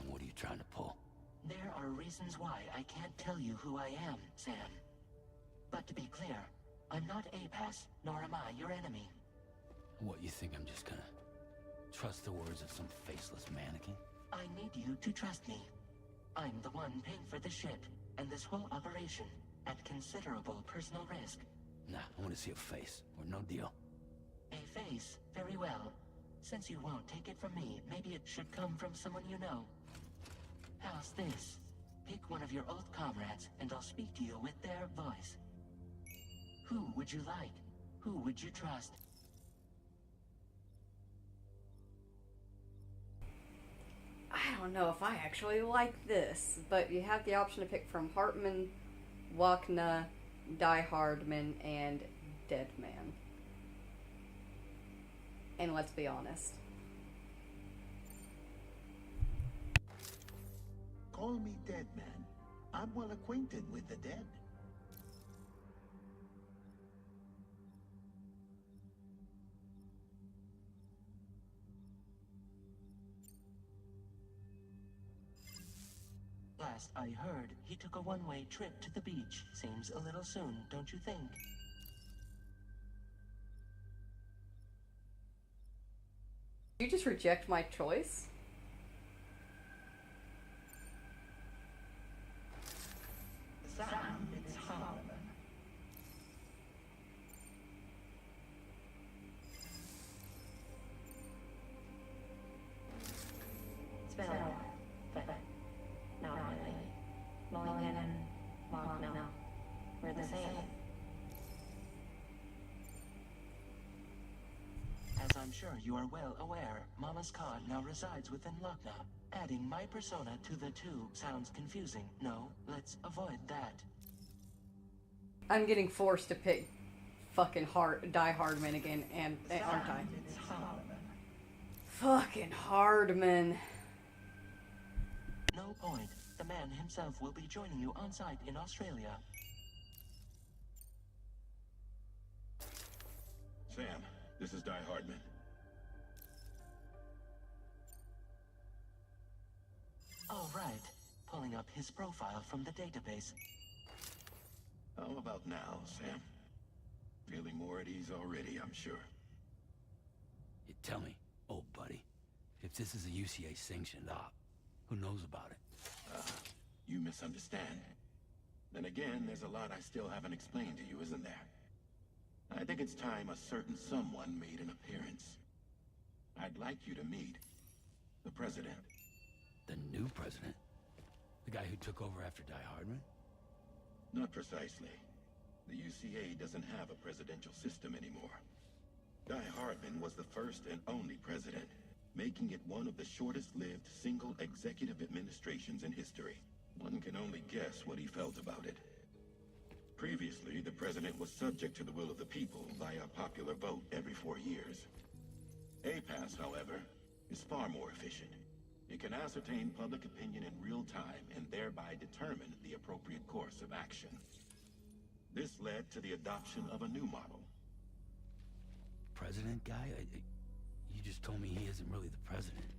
Speaker 4: What are you trying to pull?
Speaker 20: There are reasons why I can't tell you who I am, Sam. But to be clear, I'm not APAS, nor am I your enemy.
Speaker 4: What, you think I'm just gonna trust the words of some faceless mannequin?
Speaker 20: I need you to trust me. I'm the one paying for the ship and this whole operation at considerable personal risk.
Speaker 4: Nah, I want to see a face, or no deal.
Speaker 20: A face? Very well. Since you won't take it from me, maybe it should come from someone you know. How's this? Pick one of your old comrades, and I'll speak to you with their voice. Who would you like? Who would you trust?
Speaker 1: I don't know if I actually like this, but you have the option to pick from Hartman, Wakna, Die Hardman, and Dead Man. And let's be honest.
Speaker 13: Call me Dead Man. I'm well acquainted with the dead.
Speaker 20: Last I heard, he took a one-way trip to the beach. Seems a little soon, don't you think?
Speaker 1: Did you just reject my choice?
Speaker 20: Sam, it's Harlem.
Speaker 21: It's been a while, but not really. Mulligan and Mark, no. We're the same.
Speaker 20: As I'm sure you are well aware, Mama's car now resides within Lochna. Adding my persona to the two sounds confusing. No, let's avoid that.
Speaker 1: I'm getting forced to pick fucking Die Hardman again, and aren't I? Fucking Hardman.
Speaker 20: No point. The man himself will be joining you on site in Australia.
Speaker 22: Sam, this is Die Hardman.
Speaker 20: All right. Pulling up his profile from the database.
Speaker 22: How about now, Sam? Feeling more at ease already, I'm sure.
Speaker 4: You tell me, old buddy, if this is a UCA sanctioned op, who knows about it?
Speaker 22: You misunderstand. Then again, there's a lot I still haven't explained to you, isn't there? I think it's time a certain someone made an appearance. I'd like you to meet the President.
Speaker 4: The new president? The guy who took over after Die Hardman?
Speaker 22: Not precisely. The UCA doesn't have a presidential system anymore. Die Hardman was the first and only president, making it one of the shortest-lived single executive administrations in history. One can only guess what he felt about it. Previously, the president was subject to the will of the people via popular vote every 4 years. APAS, however, is far more efficient. It can ascertain public opinion in real time and thereby determine the appropriate course of action. This led to the adoption of a new model.
Speaker 4: President guy? You just told me he isn't really the president.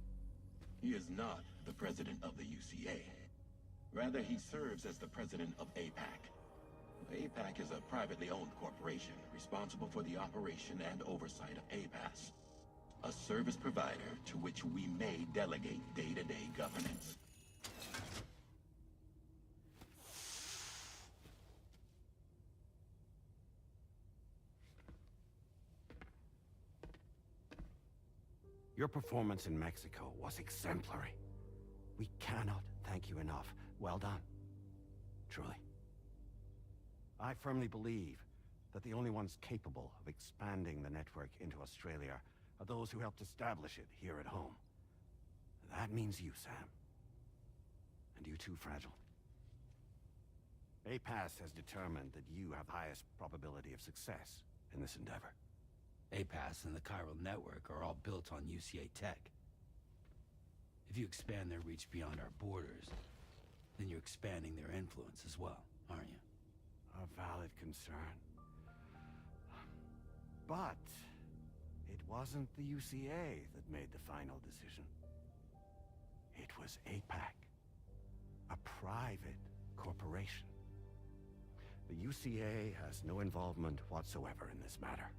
Speaker 22: He is not the president of the UCA. Rather, he serves as the president of APAC. APAC is a privately owned corporation responsible for the operation and oversight of APAS, a service provider to which we may delegate day-to-day governance.
Speaker 14: Your performance in Mexico was exemplary. We cannot thank you enough. Well done. Truly. I firmly believe that the only ones capable of expanding the network into Australia are those who helped establish it here at home. That means you, Sam. And you too, Fragile. APAS has determined that you have the highest probability of success in this endeavor.
Speaker 4: APAS and the chiral network are all built on UCA tech. If you expand their reach beyond our borders, then you're expanding their influence as well, aren't you?
Speaker 14: A valid concern. But it wasn't the UCA that made the final decision. It was APAC, a private corporation. The UCA has no involvement whatsoever in this matter.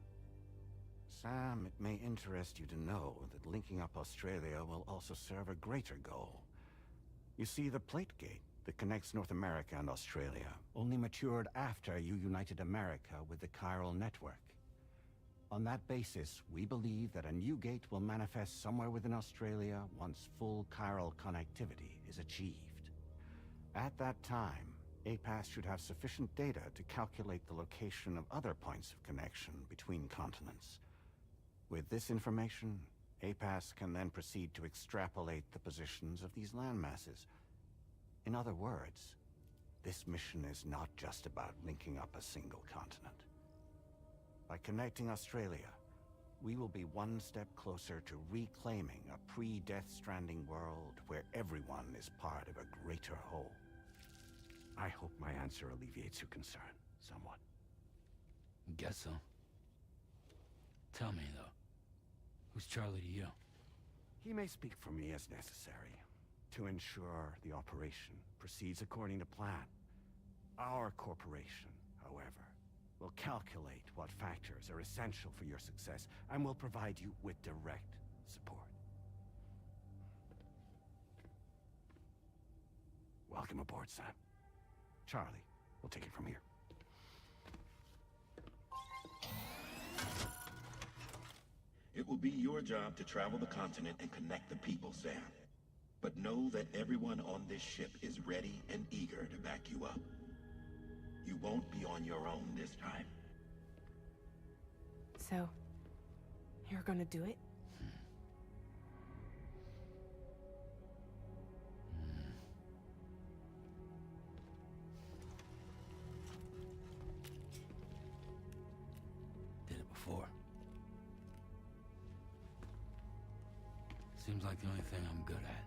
Speaker 14: Sam, it may interest you to know that linking up Australia will also serve a greater goal. You see, the plate gate that connects North America and Australia only matured after you united America with the chiral network. On that basis, we believe that a new gate will manifest somewhere within Australia once full chiral connectivity is achieved. At that time, APAS should have sufficient data to calculate the location of other points of connection between continents. With this information, APAS can then proceed to extrapolate the positions of these landmasses. In other words, This mission is not just about linking up a single continent. By connecting Australia, we will be one step closer to reclaiming a pre-Death Stranding world where everyone is part of a greater whole. I hope my answer alleviates your concern somewhat.
Speaker 4: Guess so. Tell me, though, who's Charlie to you?
Speaker 14: He may speak for me as necessary to ensure the operation proceeds according to plan. Our corporation, however, will calculate what factors are essential for your success and will provide you with direct support. Welcome aboard, Sam. Charlie, we'll take it from here.
Speaker 22: It will be your job to travel the continent and connect the people, Sam. But know that everyone on this ship is ready and eager to back you up. You won't be on your own this time.
Speaker 2: So, you're gonna do it?
Speaker 4: Did it before. Seems like the only thing I'm good at.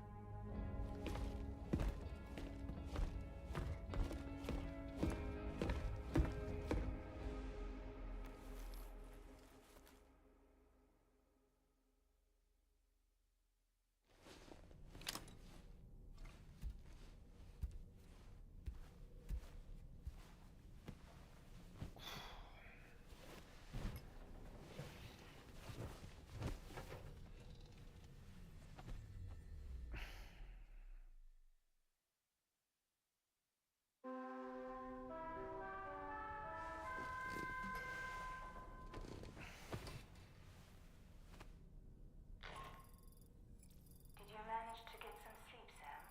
Speaker 21: Did you manage to get some sleep, Sam?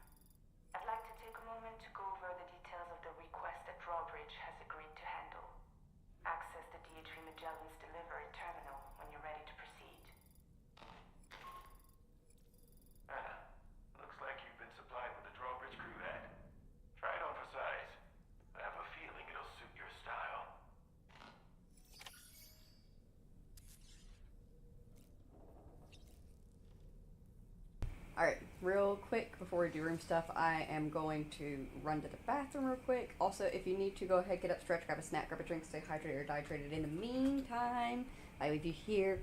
Speaker 21: I'd like to take a moment to go over the details of the request that Drawbridge has agreed to handle. Access the DHV Magellan's delivery terminal when you're ready to proceed.
Speaker 12: Looks like you've been supplied with the Drawbridge crew hat. Try it on for size. I have a feeling it'll suit your style.
Speaker 1: Alright, real quick before we do room stuff, I am going to run to the bathroom real quick. Also, if you need to, go ahead, get up, stretch, grab a snack, grab a drink, stay hydrated or dehydrated. In the meantime, I leave you here.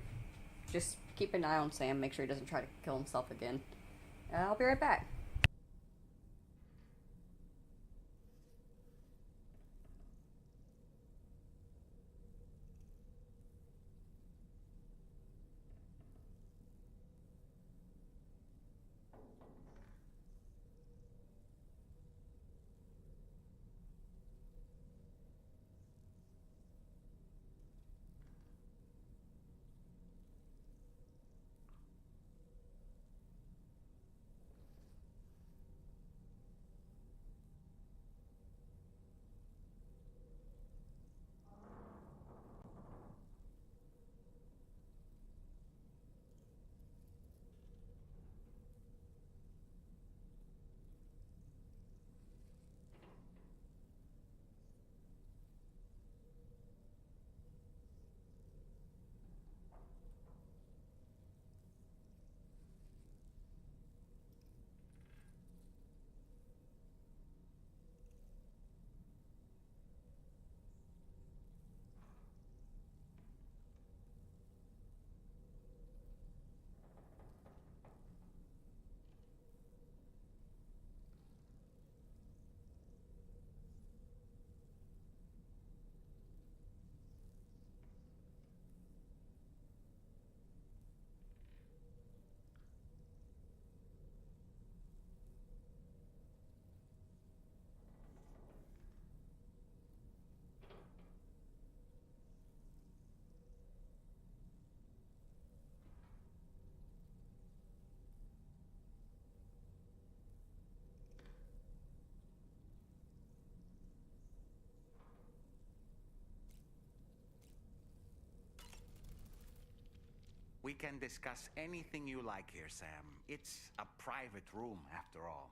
Speaker 1: Just keep an eye on Sam, make sure he doesn't try to kill himself again. I'll be right back.
Speaker 19: We can discuss anything you like here, Sam. It's a private room, after all.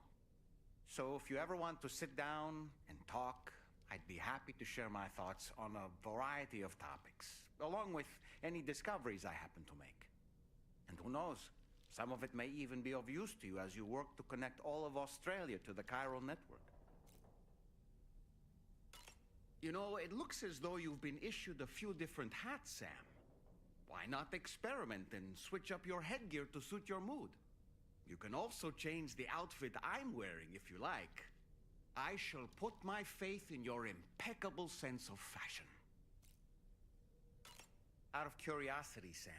Speaker 14: So if you ever want to sit down and talk, I'd be happy to share my thoughts on a variety of topics, along with any discoveries I happen to make. And who knows, some of it may even be of use to you as you work to connect all of Australia to the chiral network. You know, it looks as though you've been issued a few different hats, Sam. Why not experiment and switch up your headgear to suit your mood? You can also change the outfit I'm wearing if you like. I shall put my faith in your impeccable sense of fashion. Out of curiosity, Sam,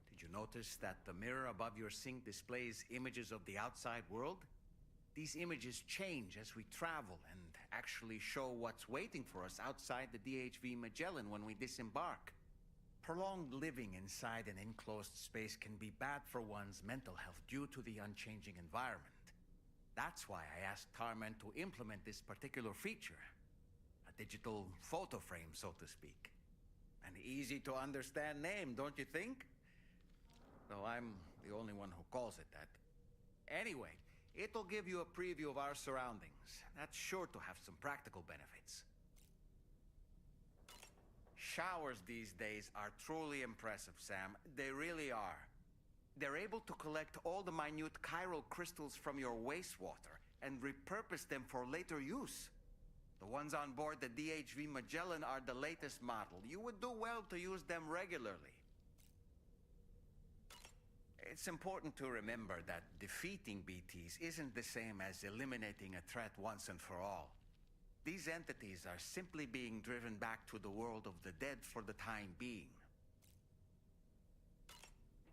Speaker 14: did you notice that the mirror above your sink displays images of the outside world? These images change as we travel and actually show what's waiting for us outside the DHV Magellan when we disembark. Prolonged living inside an enclosed space can be bad for one's mental health due to the unchanging environment. That's why I asked Tarman to implement this particular feature. A digital photo frame, so to speak. An easy to understand name, don't you think? Though I'm the only one who calls it that. Anyway, it'll give you a preview of our surroundings. That's sure to have some practical benefits. Showers these days are truly impressive, Sam. They really are. They're able to collect all the minute chiral crystals from your wastewater and repurpose them for later use. The ones on board the DHV Magellan are the latest model. You would do well to use them regularly. It's important to remember that defeating BTs isn't the same as eliminating a threat once and for all. These entities are simply being driven back to the world of the dead for the time being.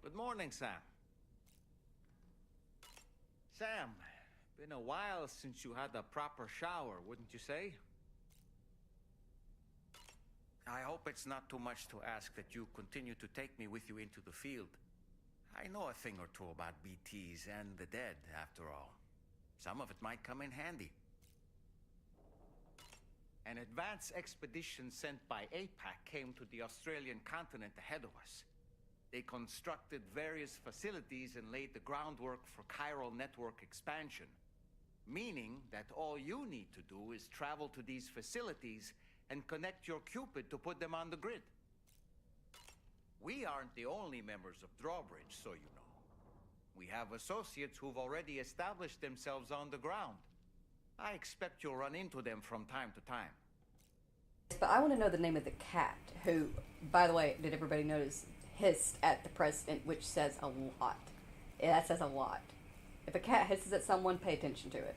Speaker 14: Good morning, Sam. Sam, been a while since you had a proper shower, wouldn't you say? I hope it's not too much to ask that you continue to take me with you into the field. I know a thing or two about BTs and the dead, after all. Some of it might come in handy. An advance expedition sent by APAC came to the Australian continent ahead of us. They constructed various facilities and laid the groundwork for chiral network expansion, meaning that all you need to do is travel to these facilities and connect your Cupid to put them on the grid. We aren't the only members of Drawbridge, so you know. We have associates who've already established themselves on the ground. I expect you'll run into them from time to time.
Speaker 1: But I want to know the name of the cat who, by the way, did everybody notice, hissed at the president, which says a lot. Yeah, that says a lot. If a cat hisses at someone, pay attention to it.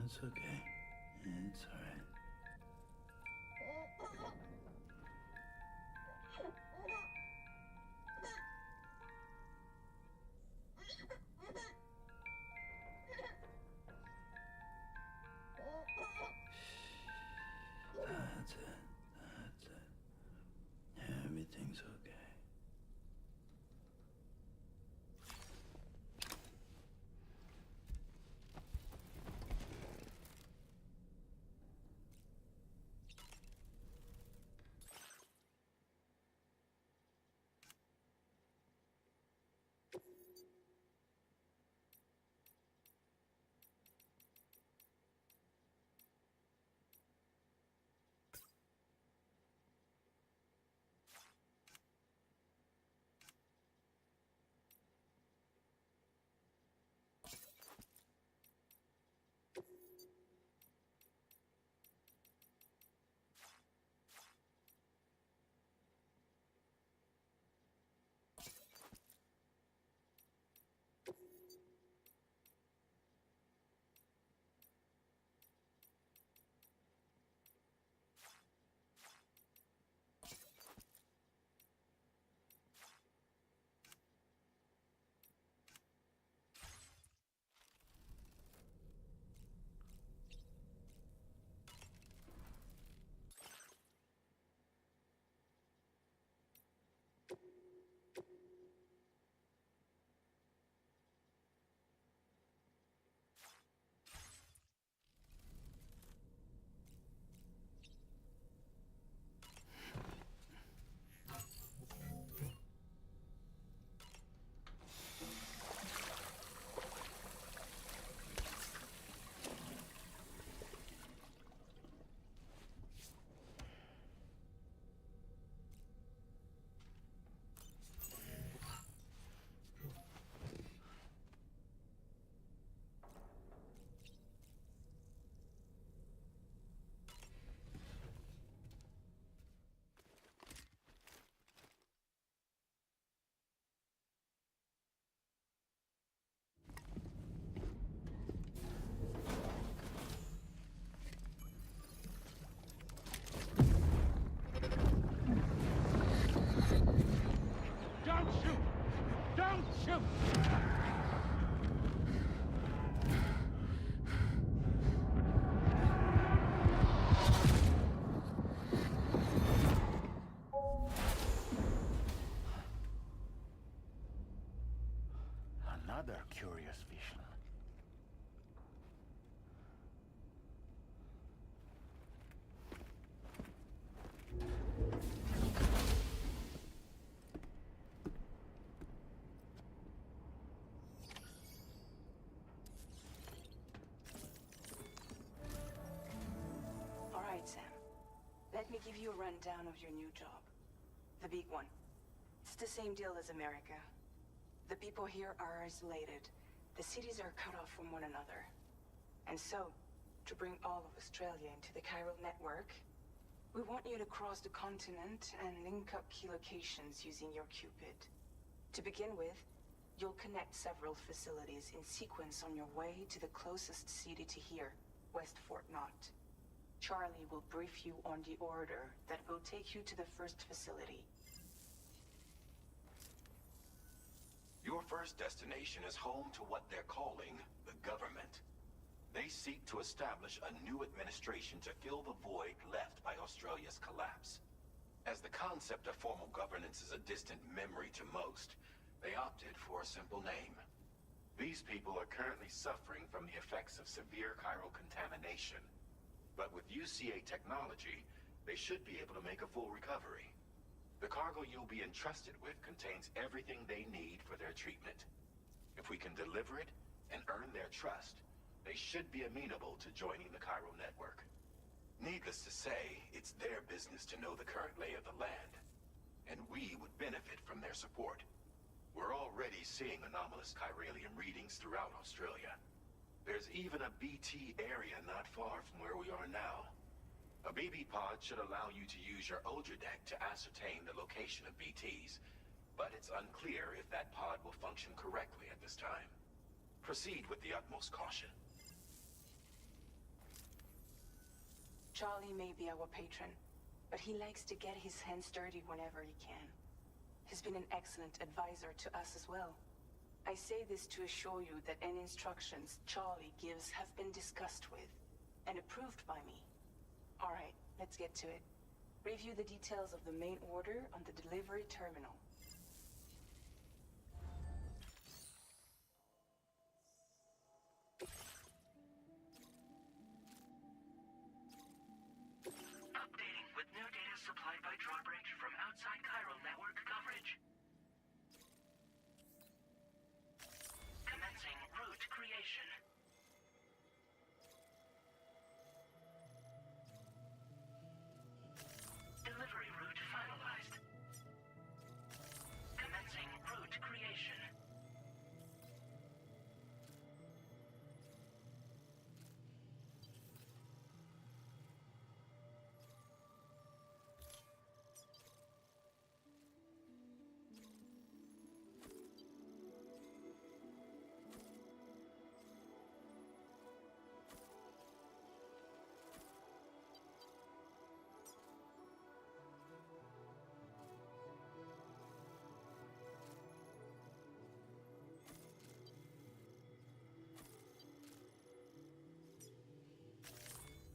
Speaker 4: It's okay. It's alright. That's it. That's it. Everything's okay.
Speaker 19: curious vision.
Speaker 2: All right, Sam. Let me give you a rundown of your new job. The big one. It's the same deal as America. The people here are isolated. The cities are cut off from one another. And so, to bring all of Australia into the chiral network, we want you to cross the continent and link up key locations using your Cupid. To begin with, you'll connect several facilities in sequence on your way to the closest city to here, West Fort Knott. Charlie will brief you on the order that will take you to the first facility.
Speaker 12: Your first destination is home to what they're calling the government. They seek to establish a new administration to fill the void left by Australia's collapse. As the concept of formal governance is a distant memory to most, they opted for a simple name. These people are currently suffering from the effects of severe chiral contamination. But with UCA technology, they should be able to make a full recovery. The cargo you'll be entrusted with contains everything they need for their treatment. If we can deliver it and earn their trust, they should be amenable to joining the chiral network. Needless to say, it's their business to know the current lay of the land, and we would benefit from their support. We're already seeing anomalous chiralium readings throughout Australia. There's even a BT area not far from where we are now. A BB pod should allow you to use your Ultra deck to ascertain the location of BTs, but it's unclear if that pod will function correctly at this time. Proceed with the utmost caution.
Speaker 2: Charlie may be our patron, but he likes to get his hands dirty whenever he can. He's been an excellent advisor to us as well. I say this to assure you that any instructions Charlie gives have been discussed with and approved by me. All right, let's get to it. Review the details of the main order on the delivery terminal.
Speaker 6: Updating with new data supplied by drawbridge from outside chiral network coverage. Commencing route creation. Delivery route finalized. Commencing route creation.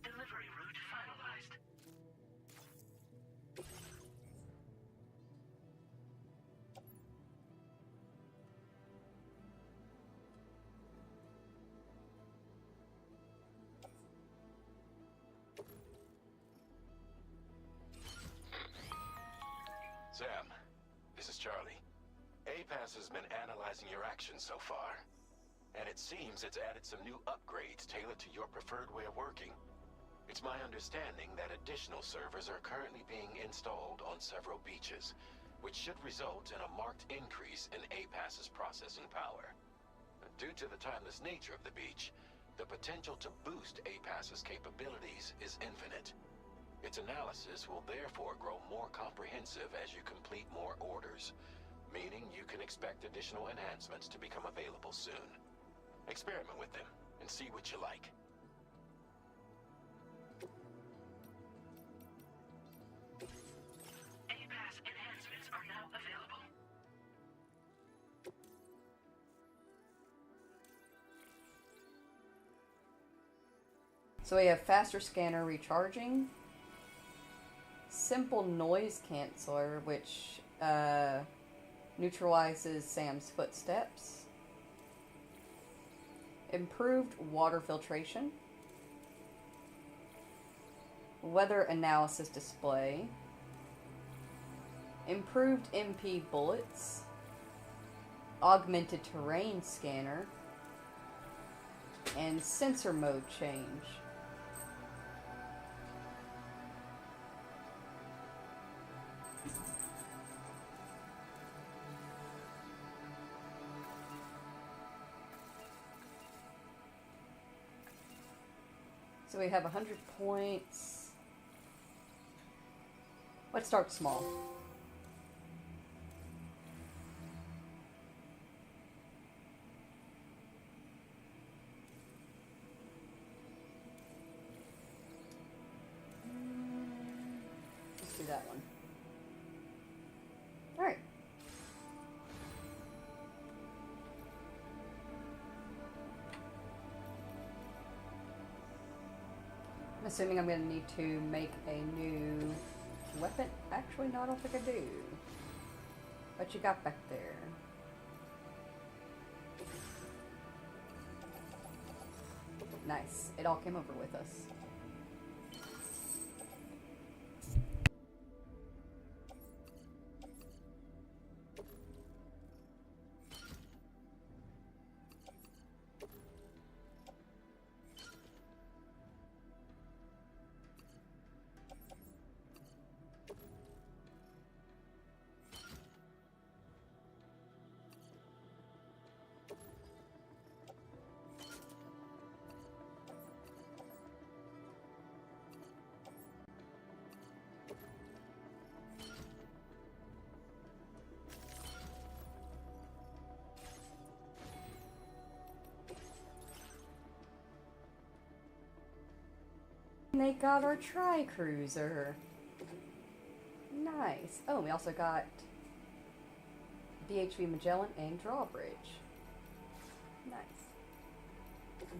Speaker 6: Delivery route finalized.
Speaker 12: Sam, this is Charlie. APAS has been analyzing your actions so far, and it seems it's added some new upgrades tailored to your preferred way of working. It's my understanding that additional servers are currently being installed on several beaches, which should result in a marked increase in APAS's processing power. Due to the timeless nature of the beach, the potential to boost APAS's capabilities is infinite. Its analysis will therefore grow more comprehensive as you complete more orders, meaning you can expect additional enhancements to become available soon. Experiment with them and see what you like.
Speaker 6: APAS enhancements are now available.
Speaker 1: So we have faster scanner recharging, simple noise canceller, which neutralizes Sam's footsteps, Improved water filtration. Weather analysis display. Improved MP bullets. Augmented terrain scanner. And sensor mode change. So we have 100 points. Let's start small. Let's do that one. All right. I'm assuming I'm going to need to make a new weapon. Actually, no, I don't think I do. What you got back there? Nice. It all came over with us. They got our tri-cruiser. Nice. Oh, we also got DHV Magellan and Drawbridge. Nice.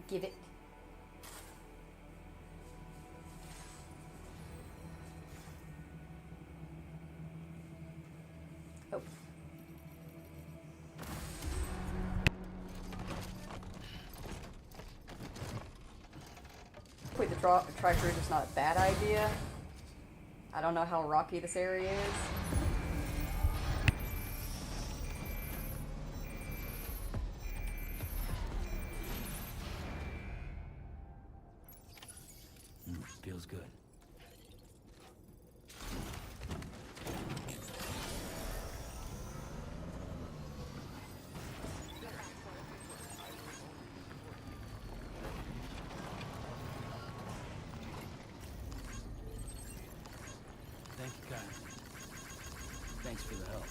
Speaker 1: Give it. Oh. Wait, the tri-cruiser is not a bad idea. I don't know how rocky this area is.
Speaker 4: Feels good. Thank you, guys. Thanks for the help.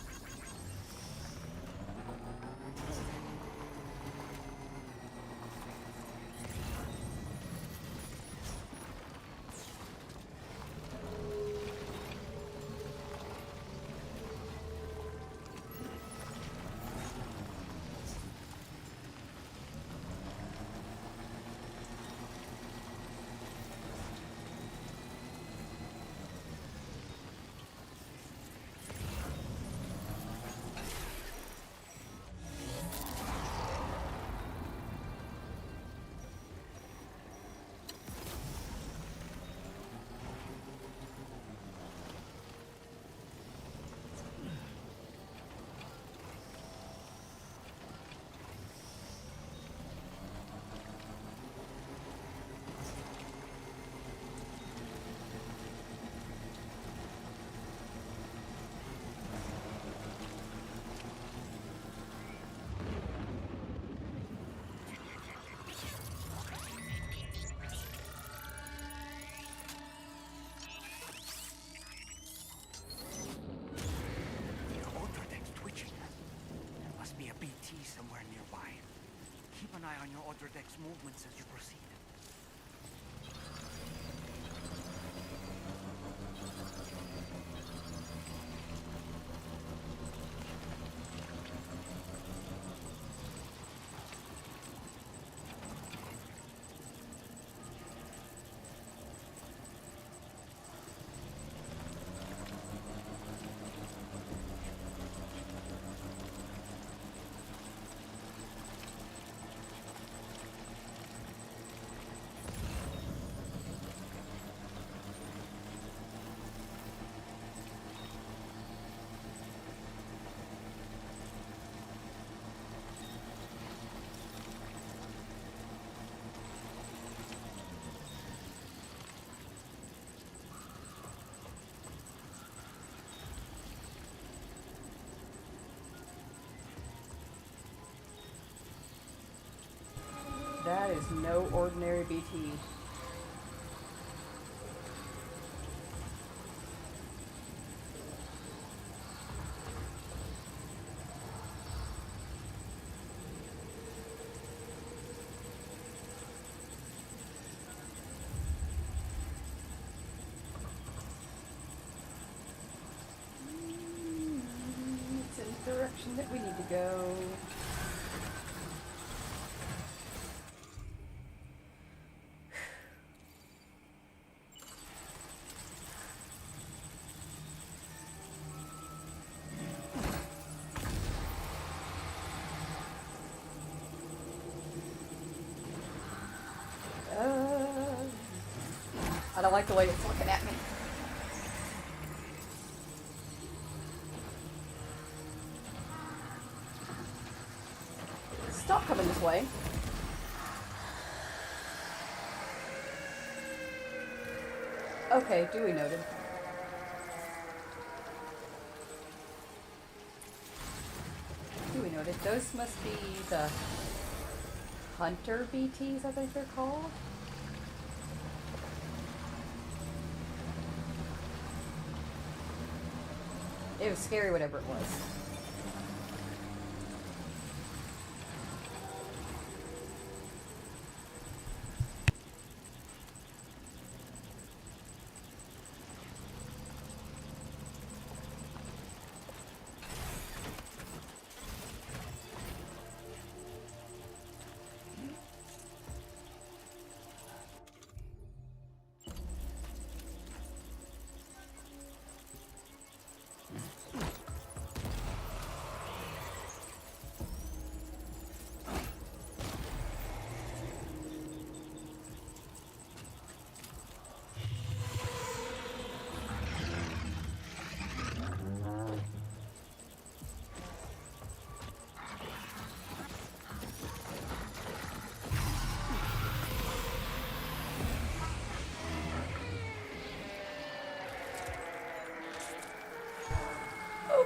Speaker 19: Somewhere nearby. Keep an eye on your order deck's movements as you proceed.
Speaker 1: That is no ordinary BT. It's in the direction that we need to go. I don't like the way it's looking at me. Stop coming this way. Okay, duly noted. Duly noted. Those must be the hunter BTs, I think they're called. It was scary, whatever it was.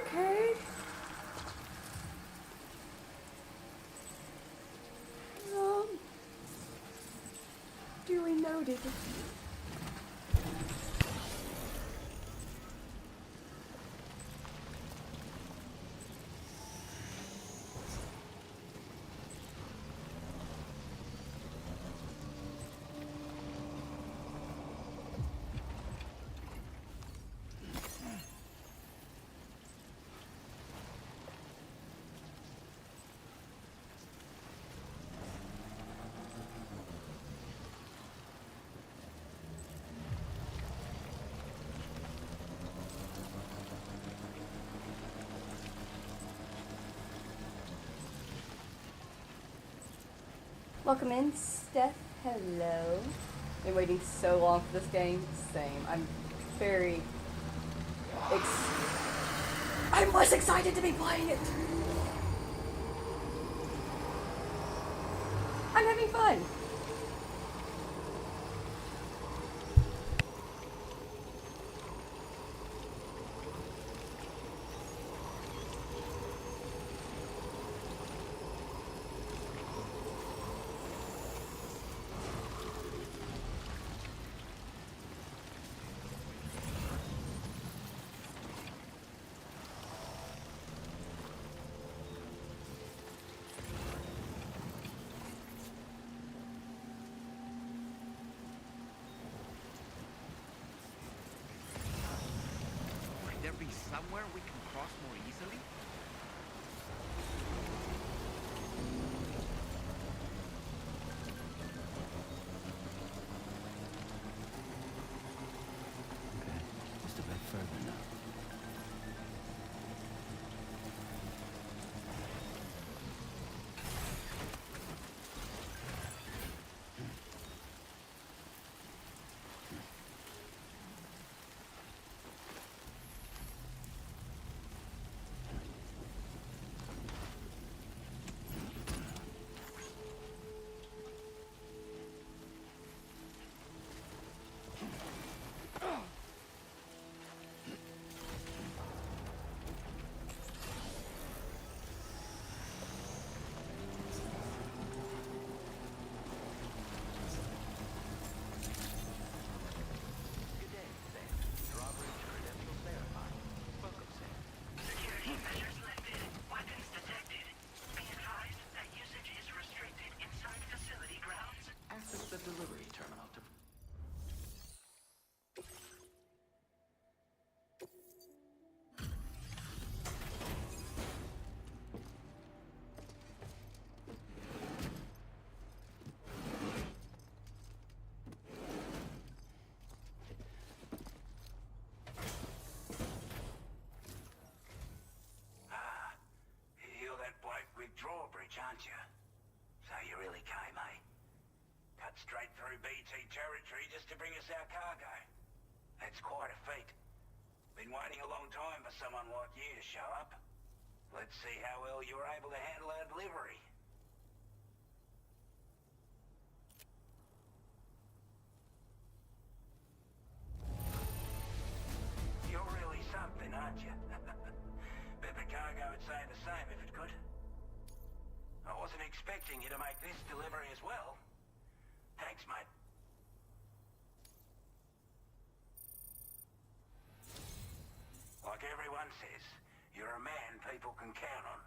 Speaker 1: Okay. Duly noted. Welcome in, Steph. Hello. Been waiting so long for this game. Same. I'm very I'm less excited to be playing it. I'm having fun.
Speaker 7: There be somewhere we can cross more easily?
Speaker 4: Okay, just a bit further now.
Speaker 8: That's quite a feat. Been waiting a long time for someone like you to show up. Let's see how well you were able to handle our delivery. You're really something, aren't you? Bet the cargo would say the same if it could. I wasn't expecting you to make this delivery as well. Thanks, mate. Like everyone says, you're a man people can count on.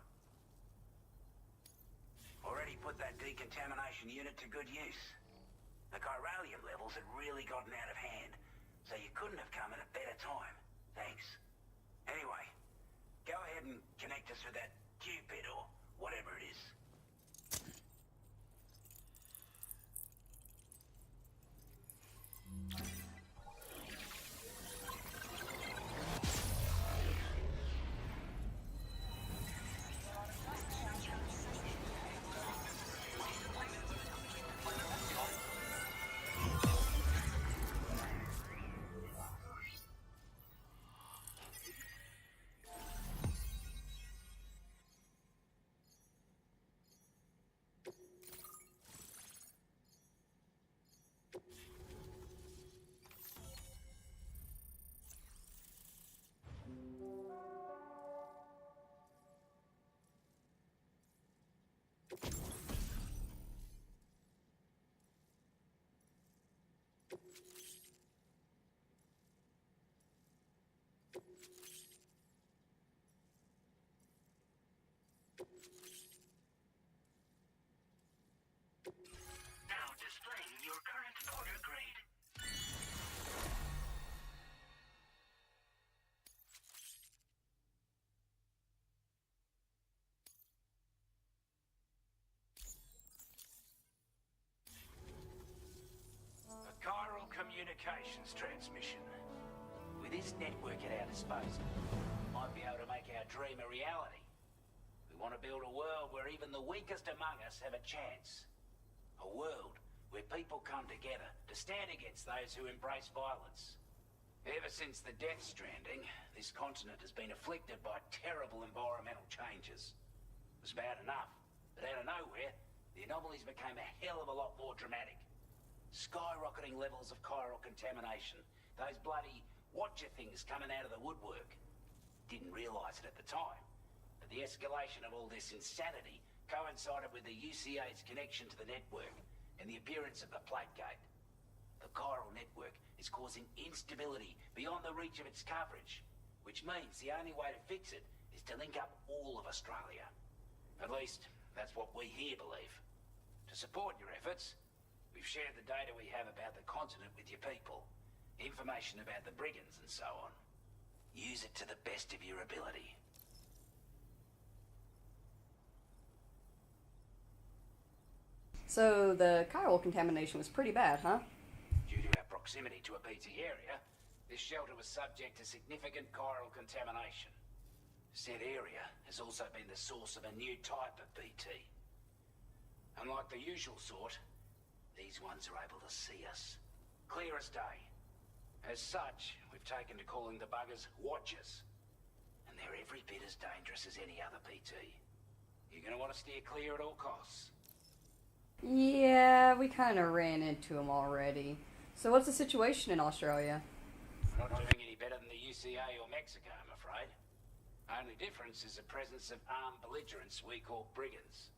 Speaker 8: Already put that decontamination unit to good use. The chiralium levels had really gotten out of hand, so you couldn't have come at a better time. Thanks. Anyway, go ahead and connect us with that Cupid or whatever it is.
Speaker 6: Now displaying your current order grade.
Speaker 5: A chiral communications transmission. With this network at our disposal, might be able to make our dream a reality. We want to build a world where even the weakest among us have a chance. A world where people come together to stand against those who embrace violence. Ever since the Death Stranding, this continent has been afflicted by terrible environmental changes. It was bad enough, but out of nowhere, the anomalies became a hell of a lot more dramatic. Skyrocketing levels of chiral contamination, those bloody watcher things coming out of the woodwork. Didn't realise it at the time, but the escalation of all this insanity coincided with the UCA's connection to the network and the appearance of the Plague Gate. The chiral network is causing instability beyond the reach of its coverage, which means the only way to fix it is to link up all of Australia. At least, that's what we here believe. To support your efforts, we've shared the data we have about the continent with your people, information about the brigands and so on. Use it to the best of your ability.
Speaker 1: So the chiral contamination was pretty bad, huh?
Speaker 5: Due to our proximity to a BT area, this shelter was subject to significant chiral contamination. Said area has also been the source of a new type of BT. Unlike the usual sort, these ones are able to see us. Clear as day. As such, we've taken to calling the buggers Watchers. And they're every bit as dangerous as any other BT. You're gonna want to steer clear at all costs.
Speaker 1: Yeah, we kind of ran into him already. So what's the situation in Australia?
Speaker 5: We're not doing any better than the UCA or Mexico, I'm afraid. Only difference is the presence of armed belligerents we call brigands,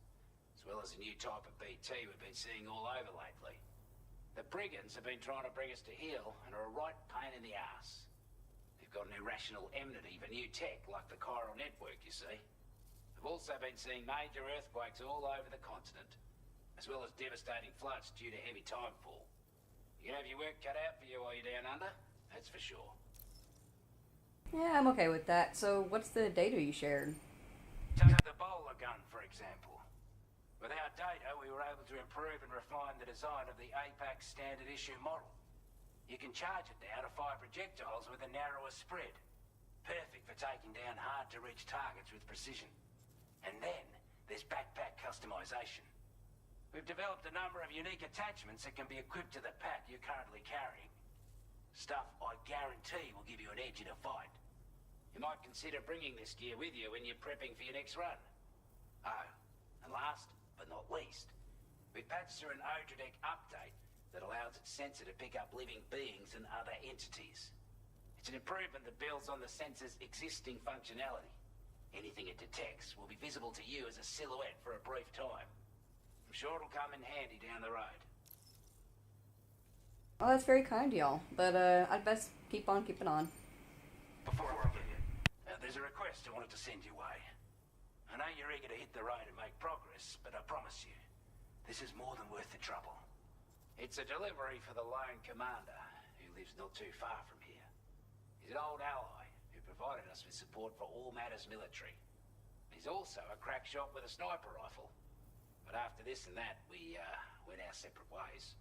Speaker 5: as well as a new type of BT we've been seeing all over lately. The brigands have been trying to bring us to heel and are a right pain in the ass. They've got an irrational enmity for new tech like the chiral network, you see. We've also been seeing major earthquakes all over the continent, as well as devastating floods due to heavy timefall. You can have your work cut out for you while you're down under, that's for sure.
Speaker 1: Yeah, I'm okay with that. So what's the data you shared?
Speaker 5: Take the bowler gun, for example. With our data, we were able to improve and refine the design of the APAC standard issue model. You can charge it now to fire projectiles with a narrower spread. Perfect for taking down hard-to-reach targets with precision. And then, there's backpack customization. We've developed a number of unique attachments that can be equipped to the pack you're currently carrying. Stuff I guarantee will give you an edge in a fight. You might consider bringing this gear with you when you're prepping for your next run. Oh, and last but not least, we patched through an Odradek update that allows its sensor to pick up living beings and other entities. It's an improvement that builds on the sensor's existing functionality. Anything it detects will be visible to you as a silhouette for a brief time. I'm sure it'll come in handy down the road.
Speaker 1: Oh, that's very kind of y'all, but I'd best keep on keeping on.
Speaker 5: Before I forget, there's a request I wanted to send your way. I know you're eager to hit the road and make progress, but I promise you, this is more than worth the trouble. It's a delivery for the lone commander, who lives not too far from here. He's an old ally who provided us with support for all matters military. He's also a crack shot with a sniper rifle. But after this and that, we went our separate ways.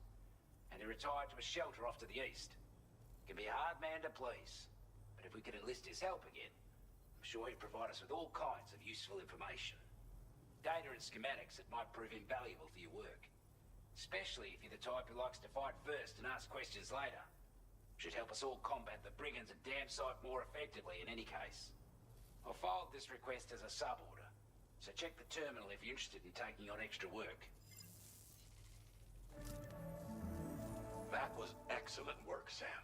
Speaker 5: And he retired to a shelter off to the east. Can be a hard man to please, but if we could enlist his help again, I'm sure he'd provide us with all kinds of useful information. Data and schematics that might prove invaluable for your work. Especially if you're the type who likes to fight first and ask questions later. Should help us all combat the brigands a damn sight more effectively in any case. I'll filed this request as a sub-order, so check the terminal if you're interested in taking on extra work.
Speaker 22: That was excellent work, Sam.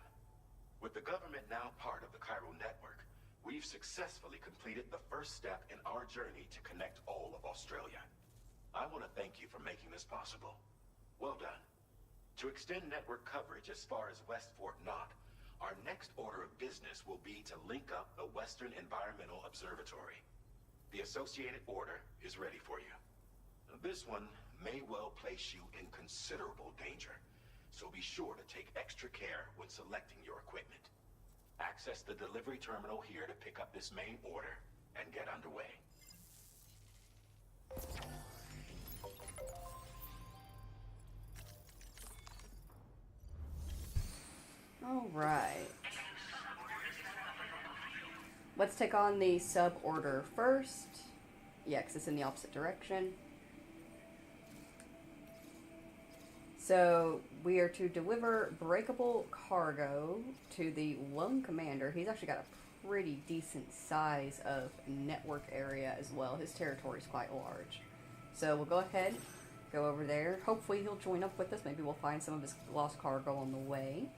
Speaker 22: With the government now part of the Chiral network, we've successfully completed the first step in our journey to connect all of Australia. I want to thank you for making this possible. Well done. To extend network coverage as far as West Fort Knott, our next order of business will be to link up the Western Environmental Observatory. The associated order is ready for you. This one may well place you in considerable danger, so be sure to take extra care when selecting your equipment. Access the delivery terminal here to pick up this main order and get underway.
Speaker 1: All right. Let's take on the sub-order first. Yeah, because it's in the opposite direction. So, we are to deliver breakable cargo to the lone commander. He's actually got a pretty decent size of network area as well. His territory is quite large. So, we'll go ahead, go over there. Hopefully, he'll join up with us. Maybe we'll find some of his lost cargo on the way.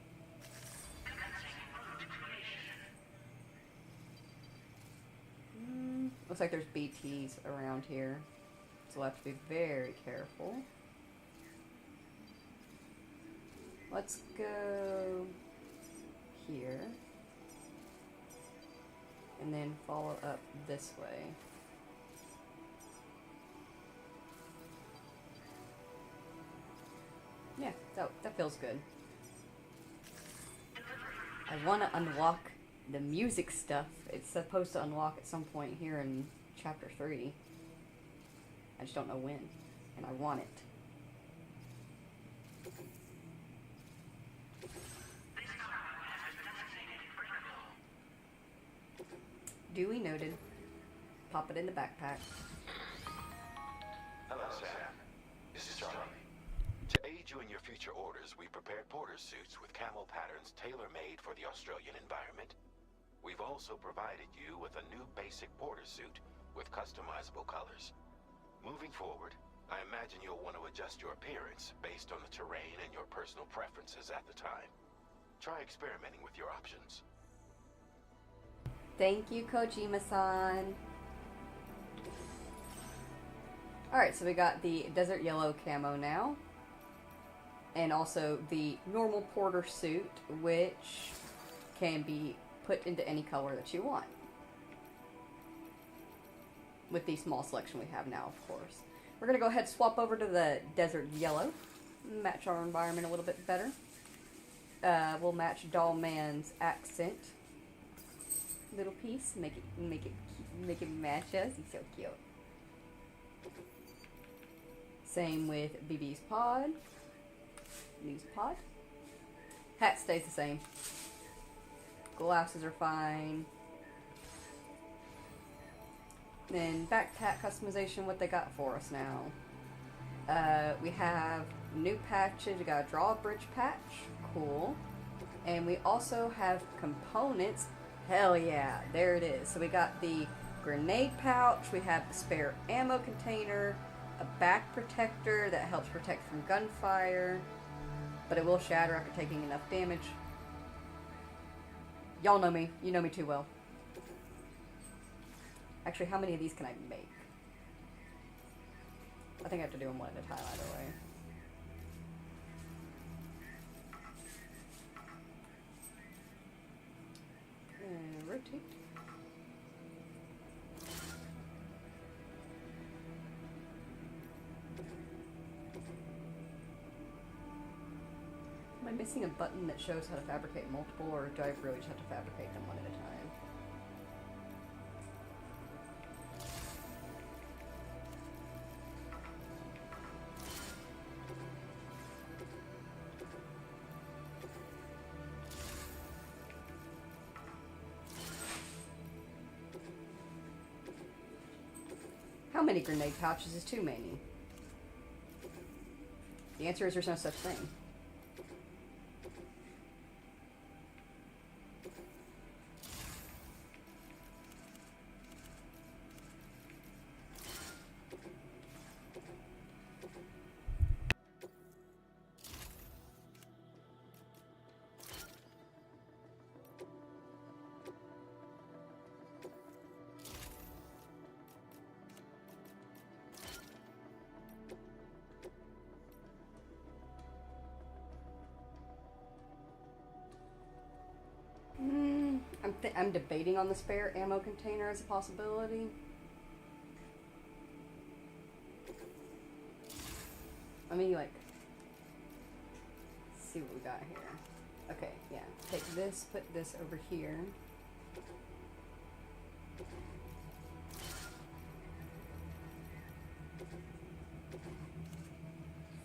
Speaker 1: Looks like there's BTs around here. So, we'll have to be very careful. Let's go here and then follow up this way. Yeah, that feels good. I want to unlock the music stuff. It's supposed to unlock at some point here in Chapter 3. I just don't know when, and I want it. Duly noted. Pop it in the backpack.
Speaker 22: Hello, Sam. This is Charlie. To aid you in your future orders, we prepared porter suits with camel patterns tailor-made for the Australian environment. We've also provided you with a new basic porter suit with customizable colors. Moving forward, I imagine you'll want to adjust your appearance based on the terrain and your personal preferences at the time. Try experimenting with your options.
Speaker 1: Thank you, Kojima-san. Alright, so we got the desert yellow camo now. And also the normal porter suit, which can be put into any color that you want. With the small selection we have now, of course. We're going to go ahead and swap over to the desert yellow. Match our environment a little bit better. We'll match Doll Man's accent. Little piece, make it match us. He's so cute. Same with BB's pod. News pod. Hat stays the same. Glasses are fine. Then backpack customization, what they got for us now. We have new patches. We got a drawbridge patch. Cool. And we also have components. Hell yeah, there it is. So we got the grenade pouch, we have the spare ammo container, a back protector that helps protect from gunfire, but it will shatter after taking enough damage. Y'all know me. You know me too well. Actually, how many of these can I make? I think I have to do them one at a time either way. And rotate. Am I missing a button that shows how to fabricate multiple, or do I really just have to fabricate them one at a time? How many grenade pouches is too many? The answer is there's no such thing. I'm debating on the spare ammo container as a possibility. Let me see what we got here. Okay, yeah. Take this, put this over here.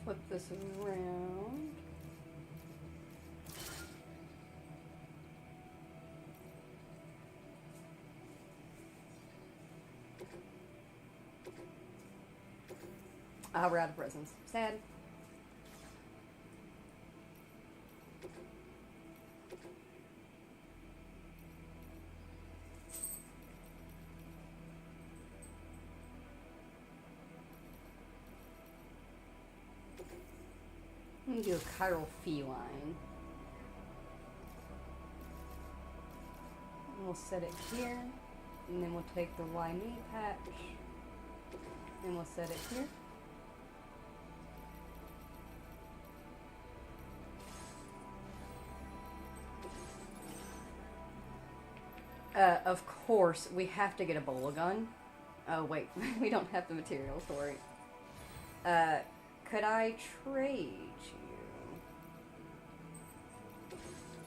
Speaker 1: Flip this around. We're out of resins. Sad. Let me do a chiral feline. And we'll set it here, and then we'll take the Y knee patch, and we'll set it here. Of course, we have to get a bola gun. Oh, wait. We don't have the materials for it. Could I trade you?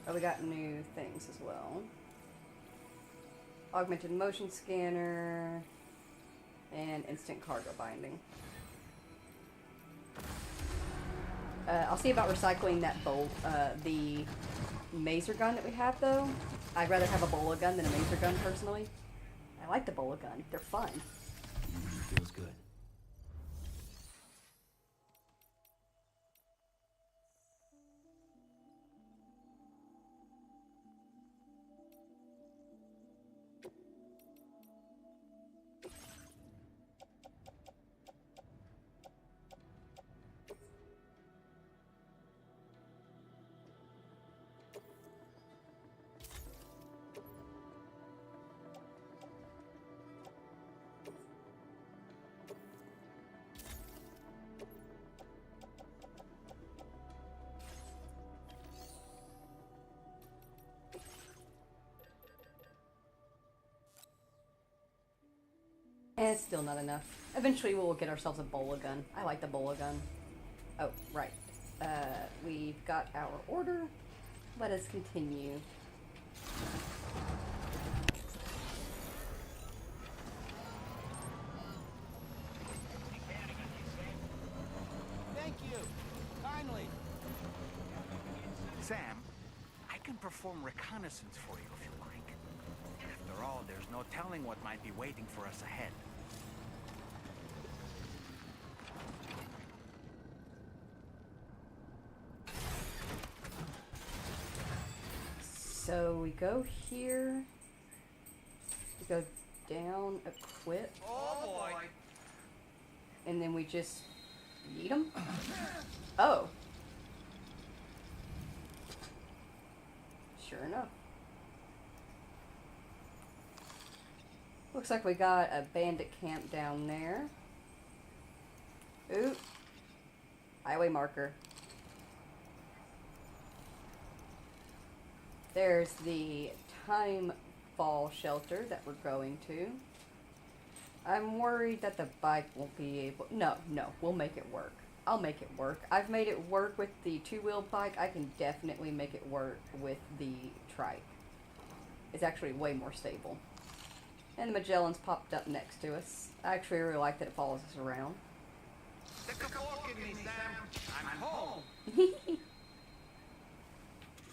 Speaker 1: Oh, we got new things as well. Augmented motion scanner. And instant cargo binding. I'll see about recycling that the maser gun that we have, though. I'd rather have a bola gun than a maser gun, personally. I like the bola gun. They're fun.
Speaker 4: Feels good.
Speaker 1: And it's still not enough. Eventually we'll get ourselves a bola gun. I like the bola gun. Oh, right. We've got our order. Let us continue.
Speaker 17: Thank you. Kindly.
Speaker 19: Sam, I can perform reconnaissance for you if you like. After all, there's no telling what might be waiting for us ahead.
Speaker 1: So we go here. We go down, equip.
Speaker 16: Oh boy.
Speaker 1: And then we just yeet them. Oh. Sure enough. Looks like we got a bandit camp down there. Ooh. Highway marker. There's the time fall shelter that we're going to. I'm worried that the bike won't be able... No, we'll make it work. I'll make it work. I've made it work with the two-wheel bike. I can definitely make it work with the trike. It's actually way more stable. And the Magellan's popped up next to us. I actually really like that it follows us around.
Speaker 16: Stick a fork in me, Sam. I'm home.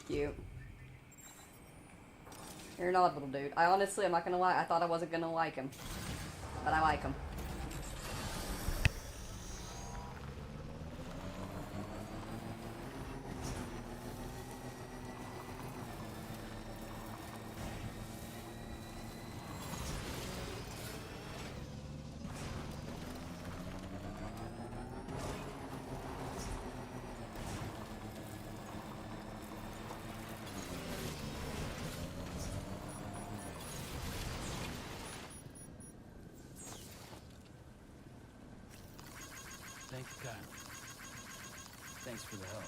Speaker 1: Cute. You're an odd little dude. I'm not gonna lie, I thought I wasn't gonna like him. But I like him.
Speaker 4: Thank you, Kyle. Thanks for the help.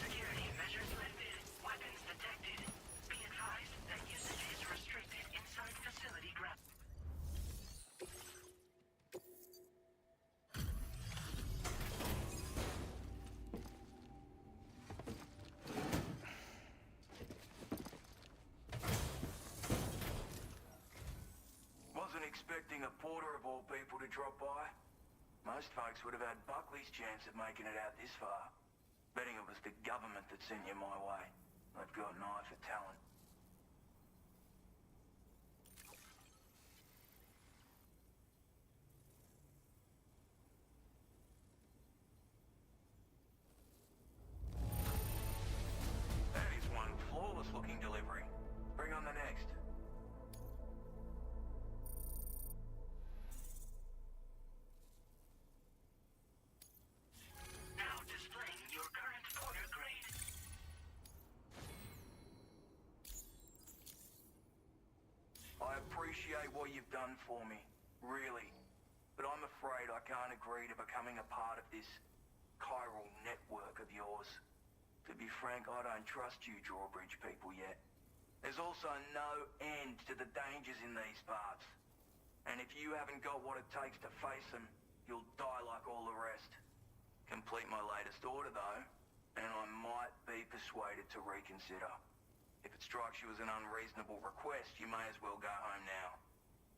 Speaker 6: Security measures lifted. Weapons detected. Be advised that usage is restricted inside facility grounds.
Speaker 8: Wasn't expecting a porter of all people to drop by. Most folks would have had Buckley's chance of making it out this far. Betting it was the government that sent you my way. They've got an eye for talent. That is one flawless-looking delivery. Bring on the next.
Speaker 6: Now displaying your current porter grade.
Speaker 8: I appreciate what you've done for me, really. But I'm afraid I can't agree to becoming a part of this chiral network of yours. To be frank, I don't trust you drawbridge people yet. There's also no end to the dangers in these parts. And if you haven't got what it takes to face them, you'll die like all the rest. Complete my latest order, though, and I might be persuaded to reconsider. If it strikes you as an unreasonable request, you may as well go home now.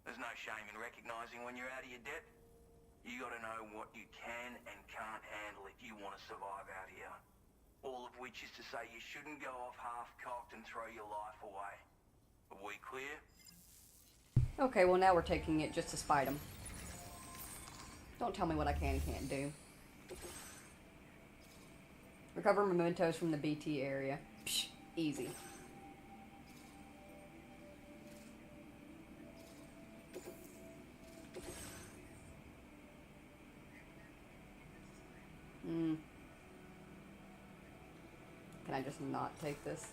Speaker 8: There's no shame in recognizing when you're out of your depth. You gotta know what you can and can't handle if you want to survive out here. All of which is to say you shouldn't go off half-cocked and throw your life away. Are we clear?
Speaker 1: Okay, well now we're taking it just to spite him. Don't tell me what I can and can't do. Recover mementos from the BT area. Psh, easy. Can I just not take this?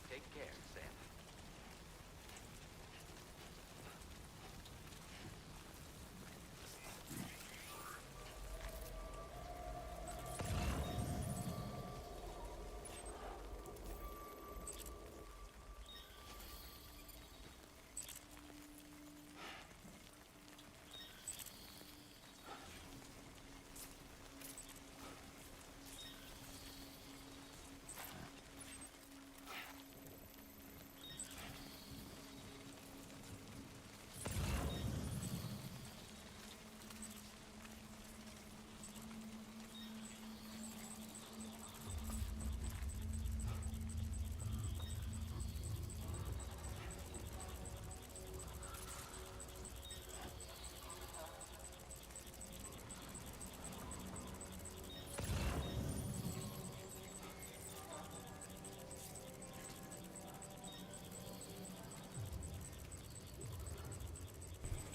Speaker 7: Take care, Sam.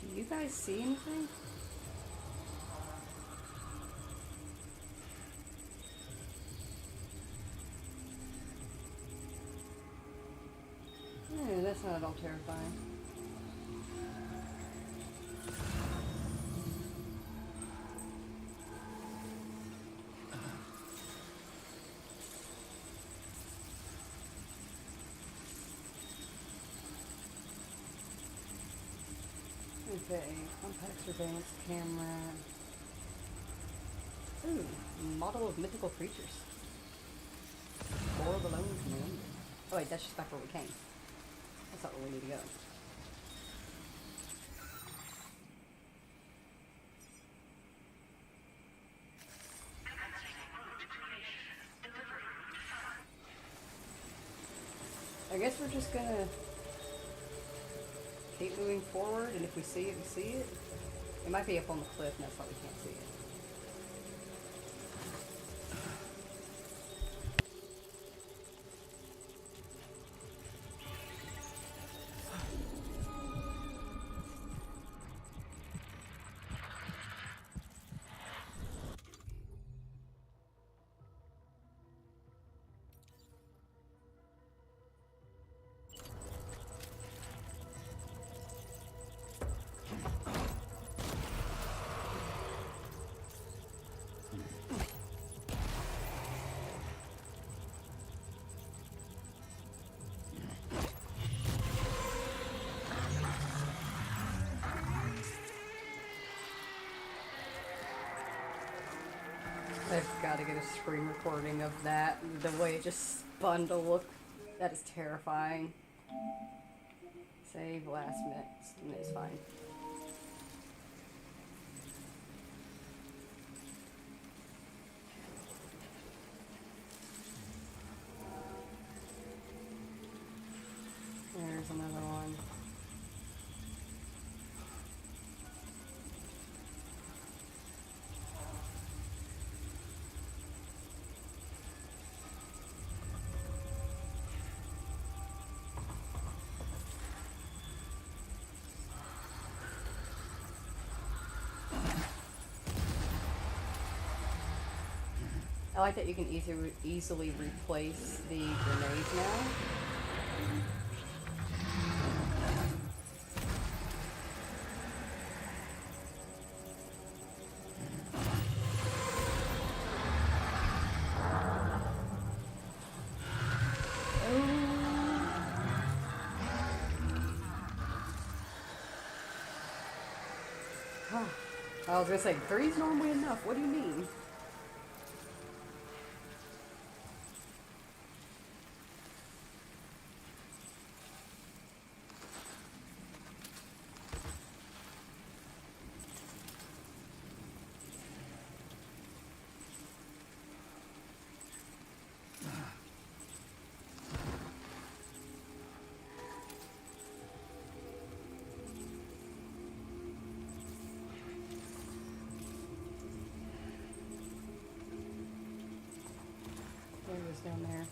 Speaker 1: Do you guys see anything? Yeah, that's not at all terrifying. Okay, compact surveillance camera. Ooh, model of mythical creatures. Or the lone commander. Oh wait, that's just back where we came. That's not where we need to go. I guess we're just gonna keep moving forward, and if we see it, we see it. It might be up on the cliff, and that's why we can't see it. I've got to get a screen recording of that. The way it just spun to look. That is terrifying. Save last minute. It's fine. There's another one. I like that you can easily replace the grenades now. I was gonna say, 3's normally enough. What do you mean? There he is down there.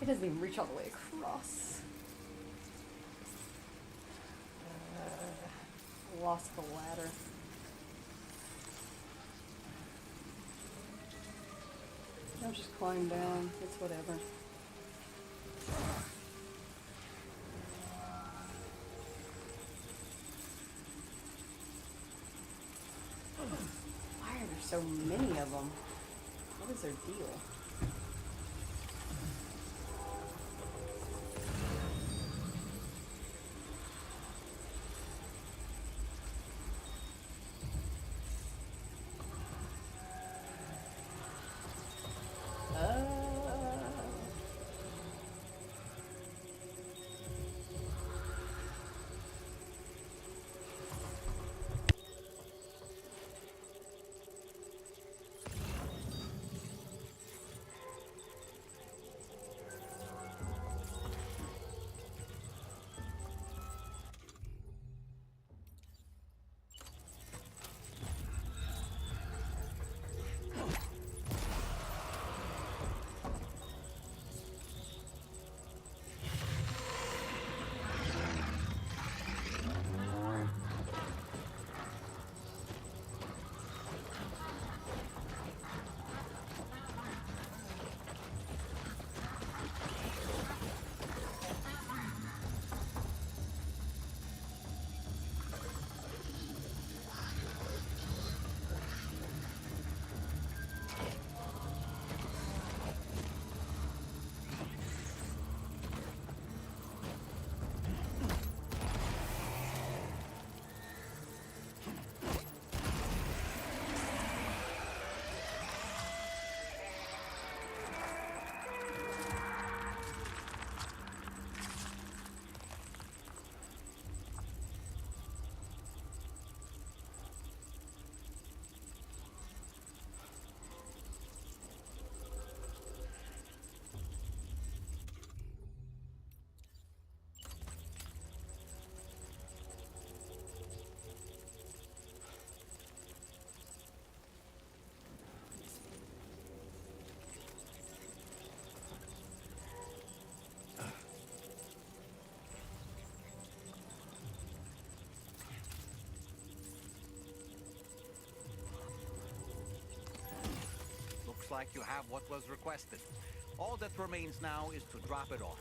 Speaker 1: It doesn't even reach all the way across. Lost the ladder. I'll just climb down. It's whatever. Why are there so many of them? What is their deal?
Speaker 3: Looks like you have what was requested. All that remains now is to drop it off.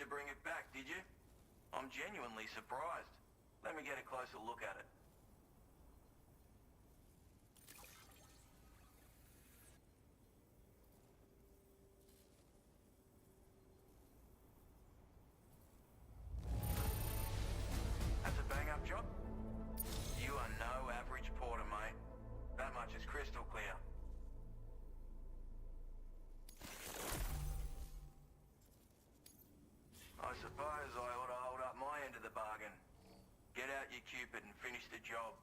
Speaker 8: to bring it back, did you? I'm genuinely surprised. Let me get a closer look at it. That's a bang-up job. You are no average porter, mate. That much is crystal clear. I suppose I ought to hold up my end of the bargain. Get out your Cupid and finish the job.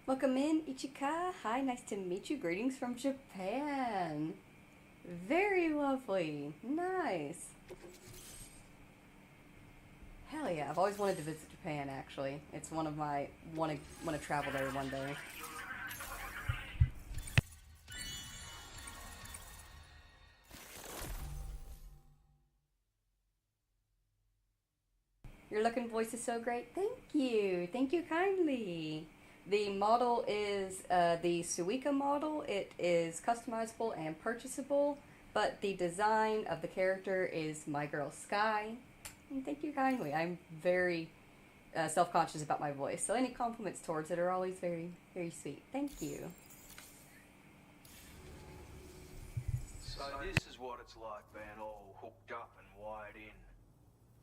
Speaker 1: Welcome in, Ichika. Hi, nice to meet you. Greetings from Japan. Very lovely. Nice. Hell yeah, I've always wanted to visit Japan, actually. It's one of my... want to travel there one day. Your looking voice is so great. Thank you. Thank you kindly. The model is the Suiika model. It is customizable and purchasable, but the design of the character is my girl Sky. And thank you kindly. I'm very self-conscious about my voice, so any compliments towards it are always very, very sweet. Thank you.
Speaker 9: So this is what it's like being all hooked up and wired in.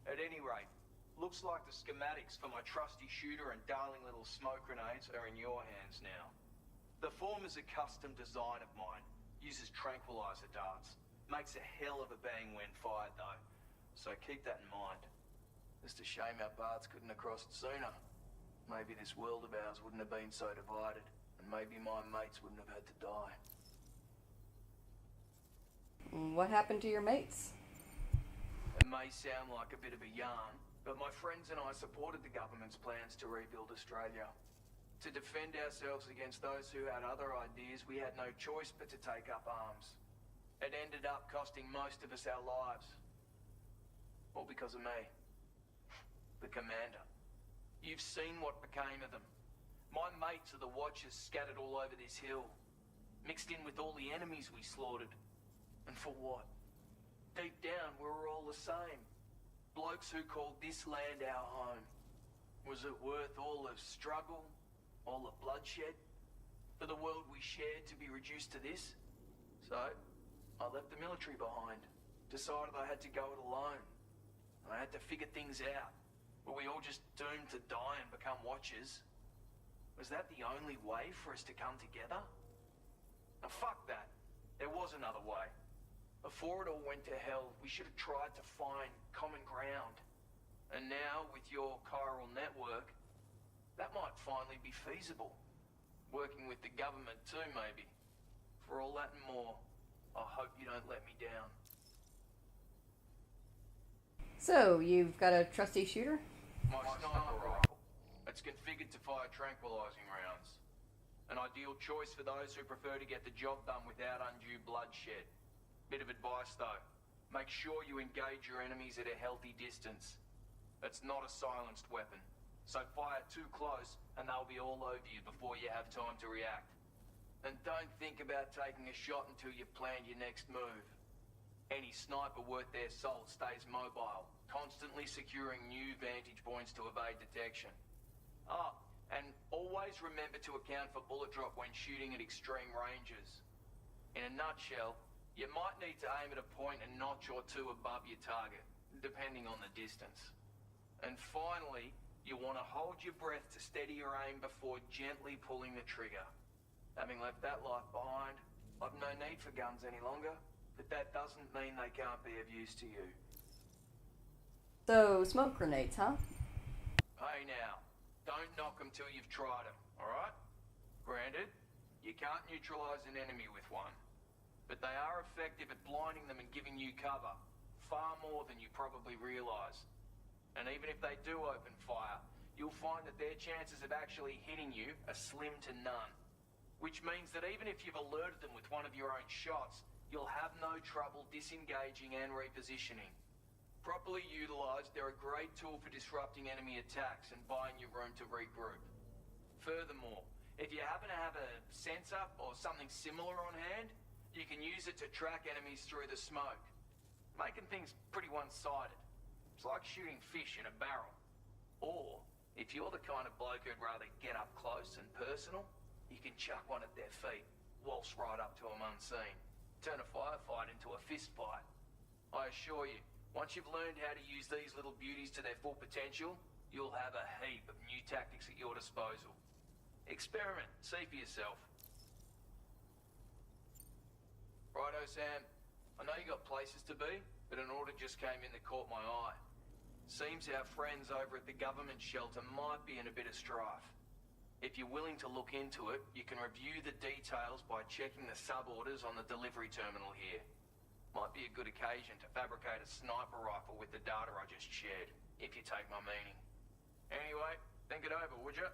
Speaker 9: At any rate, looks like the schematics for my trusty shooter and darling little smoke grenades are in your hands now. The form is a custom design of mine. Uses tranquilizer darts. Makes a hell of a bang when fired though. So keep that in mind. Just a shame our paths couldn't have crossed sooner. Maybe this world of ours wouldn't have been so divided. And maybe my mates wouldn't have had to die.
Speaker 1: What happened to your mates?
Speaker 9: It may sound like a bit of a yarn, but my friends and I supported the government's plans to rebuild Australia. To defend ourselves against those who had other ideas, we had no choice but to take up arms. It ended up costing most of us our lives. All because of me. The commander. You've seen what became of them. My mates are the Watchers scattered all over this hill. Mixed in with all the enemies we slaughtered. And for what? Deep down, we were all the same. Blokes who called this land our home. Was it worth all the struggle, all the bloodshed, for the world we shared to be reduced to this? So, I left the military behind. Decided I had to go it alone. I had to figure things out. Were we all just doomed to die and become Watchers? Was that the only way for us to come together? Now fuck that. There was another way. Before it all went to hell, we should have tried to find common ground. And now, with your chiral network, that might finally be feasible. Working with the government too, maybe. For all that and more, I hope you don't let me down.
Speaker 1: So, you've got a trusty shooter?
Speaker 9: My sniper rifle. It's configured to fire tranquilizing rounds. An ideal choice for those who prefer to get the job done without undue bloodshed. Bit of advice though, make sure you engage your enemies at a healthy distance. It's not a silenced weapon, so fire too close and they'll be all over you before you have time to react. And don't think about taking a shot until you've planned your next move. Any sniper worth their salt stays mobile, constantly securing new vantage points to evade detection. Ah, and always remember to account for bullet drop when shooting at extreme ranges. In a nutshell, you might need to aim at a point a notch or two above your target, depending on the distance. And finally, you want to hold your breath to steady your aim before gently pulling the trigger. Having left that life behind, I've no need for guns any longer. but that doesn't mean they can't be of use to you.
Speaker 1: So, smoke grenades, huh?
Speaker 9: Hey now, don't knock them till you've tried them, alright? Granted, you can't neutralize an enemy with one, but they are effective at blinding them and giving you cover, far more than you probably realize. And even if they do open fire, you'll find that their chances of actually hitting you are slim to none. Which means that even if you've alerted them with one of your own shots, you'll have no trouble disengaging and repositioning. Properly utilized, they're a great tool for disrupting enemy attacks and buying you room to regroup. Furthermore, if you happen to have a sensor or something similar on hand, you can use it to track enemies through the smoke, making things pretty one-sided. It's like shooting fish in a barrel. Or, if you're the kind of bloke who'd rather get up close and personal, you can chuck one at their feet, waltz right up to them unseen, turn a firefight into a fist fight. I assure you, once you've learned how to use these little beauties to their full potential, you'll have a heap of new tactics at your disposal. Experiment, see for yourself. Righto, Sam. I know you got places to be, but an order just came in that caught my eye. Seems our friends over at the government shelter might be in a bit of strife. If you're willing to look into it, you can review the details by checking the sub-orders on the delivery terminal here. Might be a good occasion to fabricate a sniper rifle with the data I just shared, if you take my meaning. Anyway, think it over, would you?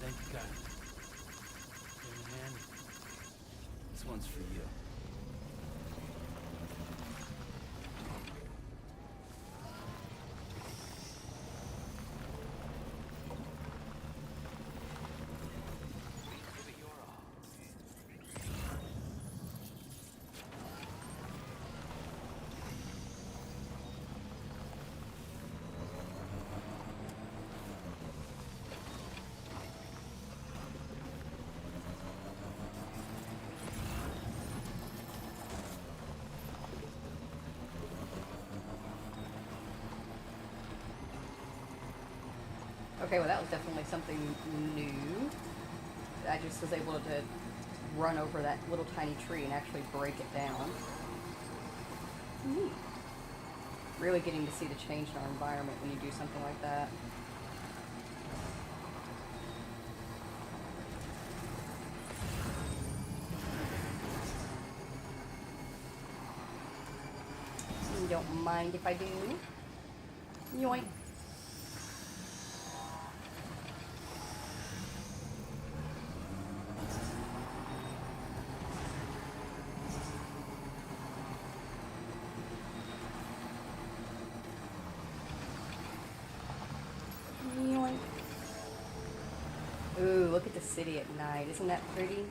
Speaker 4: Thank you, Kyle. Came in handy. This one's for you.
Speaker 1: Okay, well that was definitely something new. I just was able to run over that little tiny tree and actually break it down. Neat. Really getting to see the change in our environment when you do something like that. You don't mind if I do? Yoink. Ooh, look at the city at night. Isn't that pretty?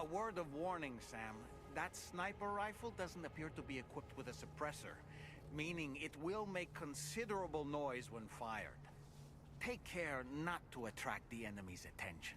Speaker 3: A word of warning, Sam. That sniper rifle doesn't appear to be equipped with a suppressor, meaning it will make considerable noise when fired. Take care not to attract the enemy's attention.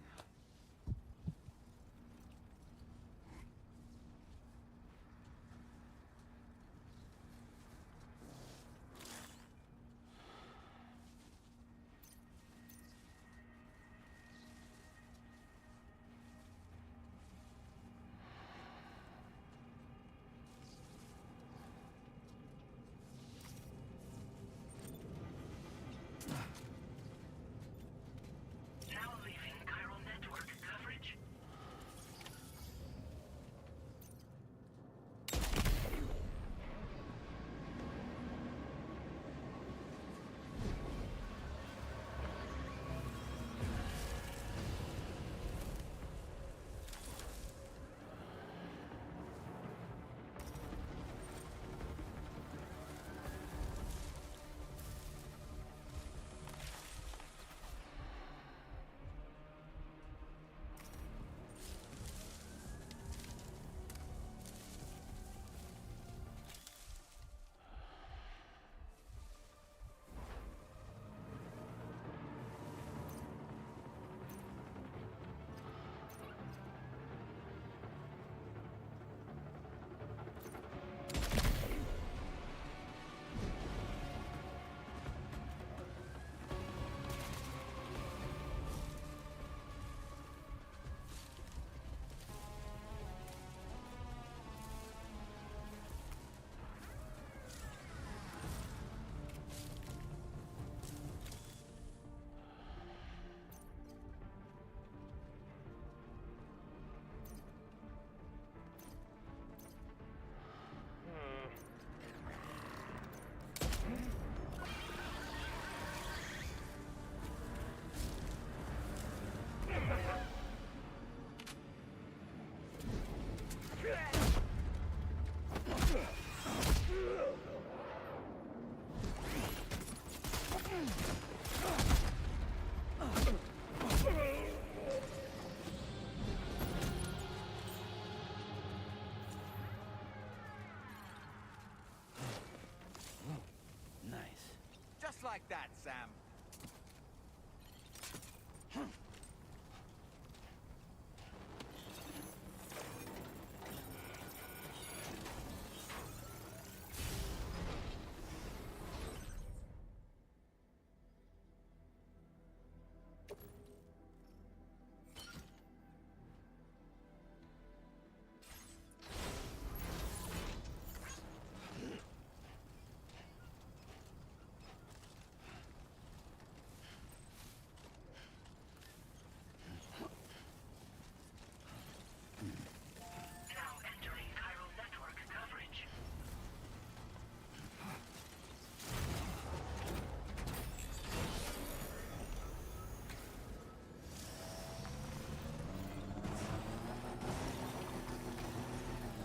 Speaker 6: Now leaving chiral network coverage.
Speaker 4: Nice.
Speaker 3: Just like that, Sam.
Speaker 6: Now entering chiral network coverage.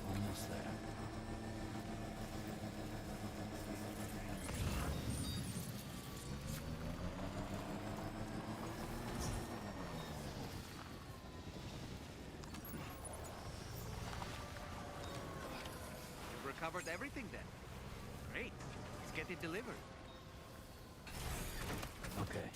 Speaker 4: Almost there.
Speaker 3: You've recovered everything then. Great. Let's get it delivered.
Speaker 4: Okay.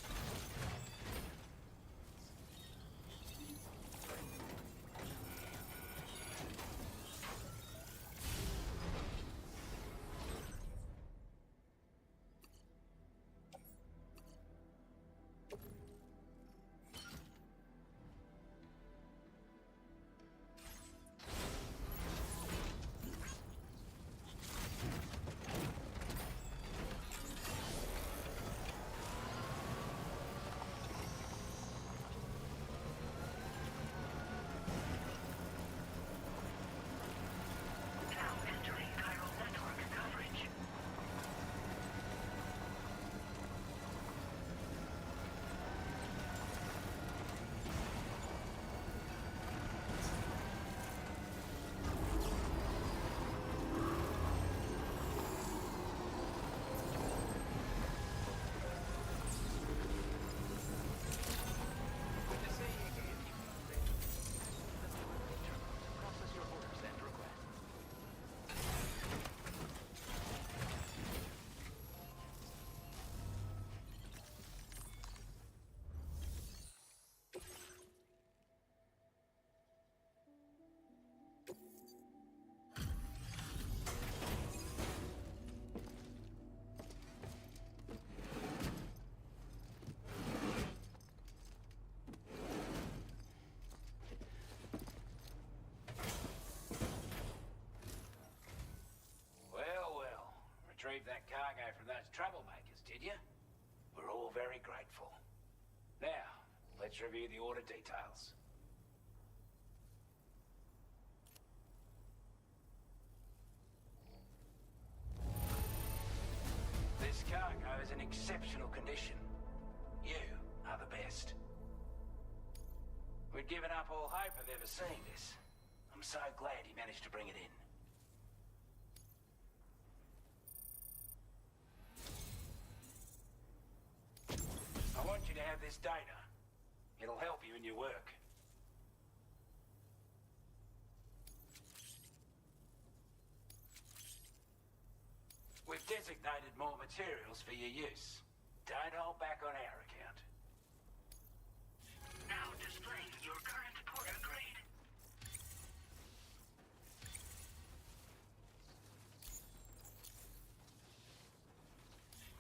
Speaker 5: retrieve that cargo from those troublemakers, did you? We're all very grateful. Now, let's review the order details. This cargo is in exceptional condition. You are the best. We'd given up all hope of ever seeing this. I'm so glad he managed to bring it in. I want you to have this data. It'll help you in your work. We've designated more materials for your use. Don't hold back on our account.
Speaker 6: Now displaying your current porter grade.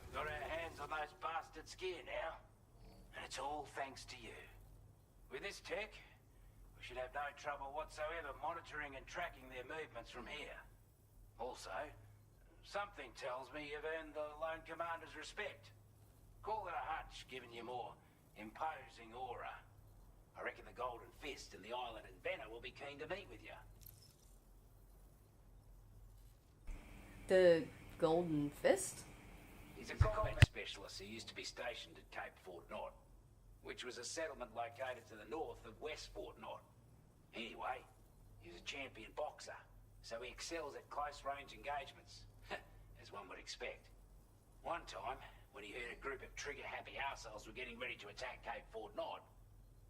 Speaker 5: We've got our hands on those bastards' gear now. And it's all thanks to you. With this tech, we should have no trouble whatsoever monitoring and tracking their movements from here. Also, something tells me you've earned the Lone Commander's respect. Call it a hunch, giving you more imposing aura. I reckon the Golden Fist and the Island Inventor will be keen to meet with you.
Speaker 1: The Golden Fist?
Speaker 5: He's a combat specialist who used to be stationed at Cape Fort Knot, which was a settlement located to the north of West Fort Knot. Anyway, he was a champion boxer, so he excels at close-range engagements, as one would expect. One time, when he heard a group of trigger-happy arseholes were getting ready to attack Cape Fort Knot,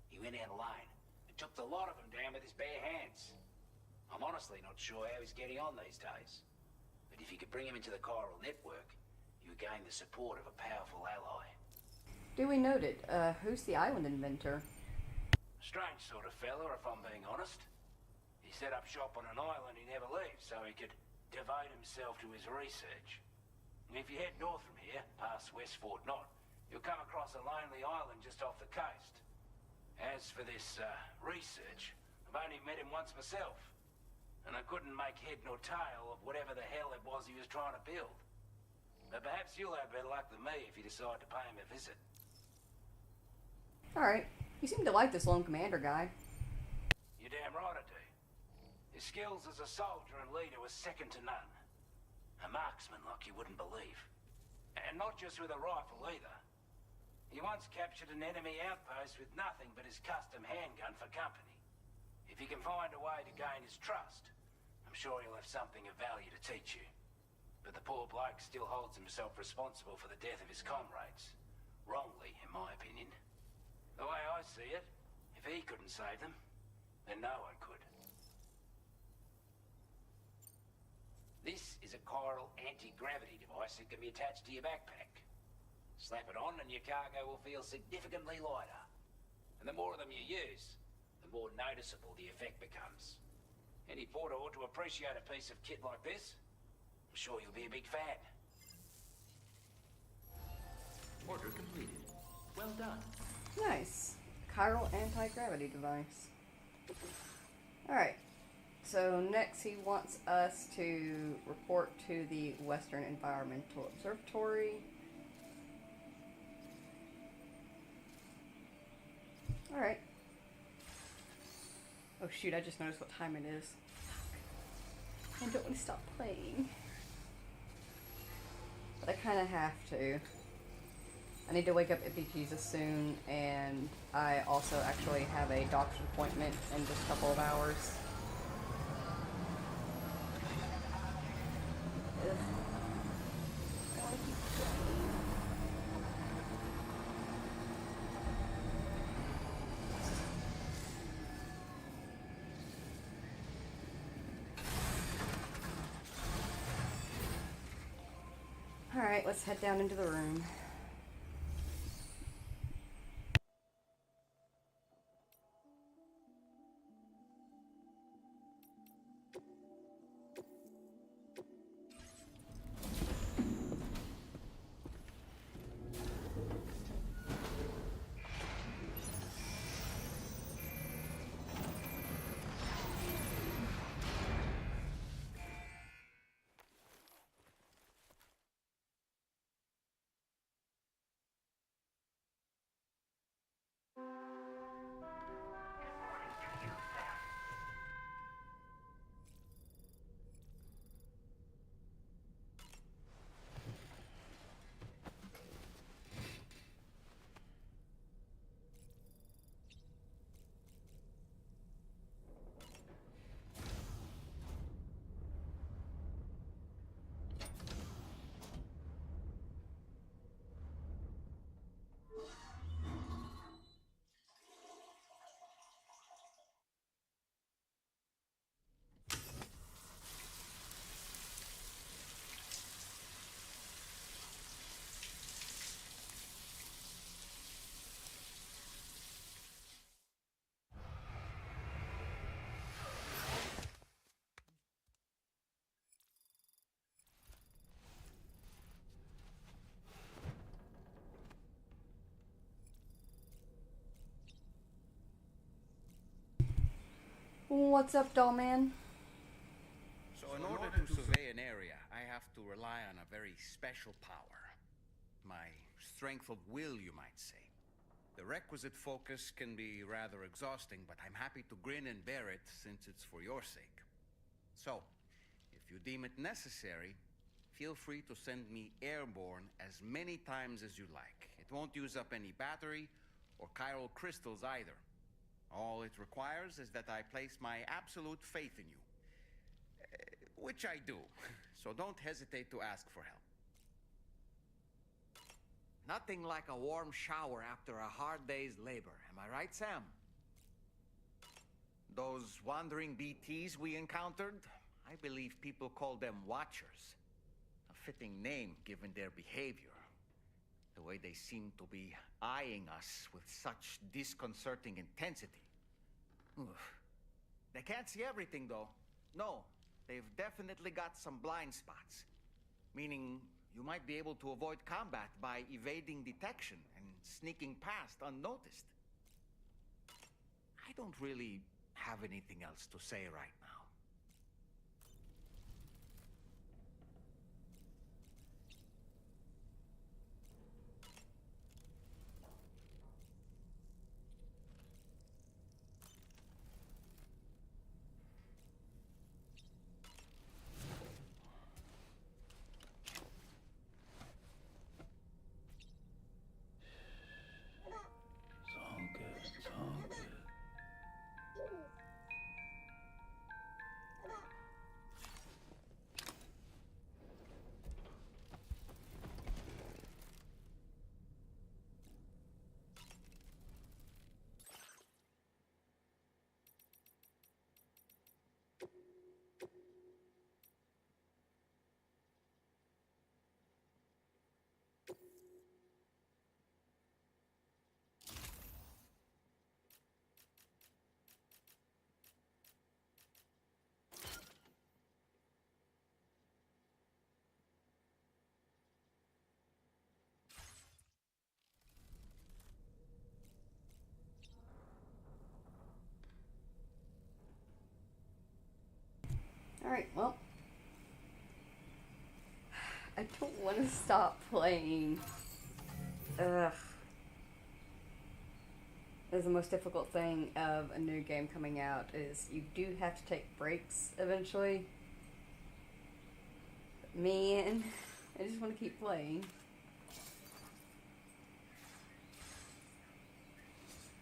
Speaker 5: he went out alone and took the lot of them down with his bare hands. I'm honestly not sure how he's getting on these days, but if you could bring him into the chiral network, you would gain the support of a powerful ally.
Speaker 1: Duly noted. Who's the Island Inventor?
Speaker 5: Strange sort of fella, if I'm being honest. He set up shop on an island he never leaves so he could devote himself to his research. And if you head north from here, past West Fort Knot, you'll come across a lonely island just off the coast. As for this research, I've only met him once myself, and I couldn't make head nor tail of whatever the hell it was he was trying to build. But perhaps you'll have better luck than me if you decide to pay him a visit.
Speaker 1: Alright. You seem to like this Lone Commander guy.
Speaker 5: You're damn right I do. His skills as a soldier and leader were second to none. A marksman like you wouldn't believe. And not just with a rifle either. He once captured an enemy outpost with nothing but his custom handgun for company. If you can find a way to gain his trust, I'm sure he'll have something of value to teach you. But the poor bloke still holds himself responsible for the death of his comrades. Wrongly, in my opinion. The way I see it, if he couldn't save them, then no one could. This is a chiral anti-gravity device that can be attached to your backpack. Slap it on and your cargo will feel significantly lighter. And the more of them you use, the more noticeable the effect becomes. Any porter ought to appreciate a piece of kit like this. I'm sure you'll be a big fan.
Speaker 7: Order completed. Well done.
Speaker 1: Nice. Chiral anti-gravity device. Alright. So next he wants us to report to the Western Environmental Observatory. Alright. Oh shoot, I just noticed what time it is. I don't want to stop playing. But I kind of have to. I need to wake up Ippy Jesus soon, and I also actually have a doctor's appointment in just a couple of hours. Ugh. I wanna keep playing. Alright, let's head down into the room. What's up, doll man?
Speaker 3: So in order to survey an area, I have to rely on a very special power. My strength of will, you might say. The requisite focus can be rather exhausting, but I'm happy to grin and bear it since it's for your sake. So, if you deem it necessary, feel free to send me airborne as many times as you like. It won't use up any battery or chiral crystals either. All it requires is that I place my absolute faith in you. Which I do, so don't hesitate to ask for help.
Speaker 17: Nothing like a warm shower after a hard day's labor, am I right, Sam? Those wandering BTs we encountered, I believe people call them Watchers. A fitting name given their behavior. The way they seem to be eyeing us with such disconcerting intensity. Oof. They can't see everything, though. No, they've definitely got some blind spots. Meaning, you might be able to avoid combat by evading detection and sneaking past unnoticed. I don't really have anything else to say right now.
Speaker 1: Alright, well. I don't want to stop playing. Ugh. That's the most difficult thing of a new game coming out is you do have to take breaks eventually. But man, I just want to keep playing.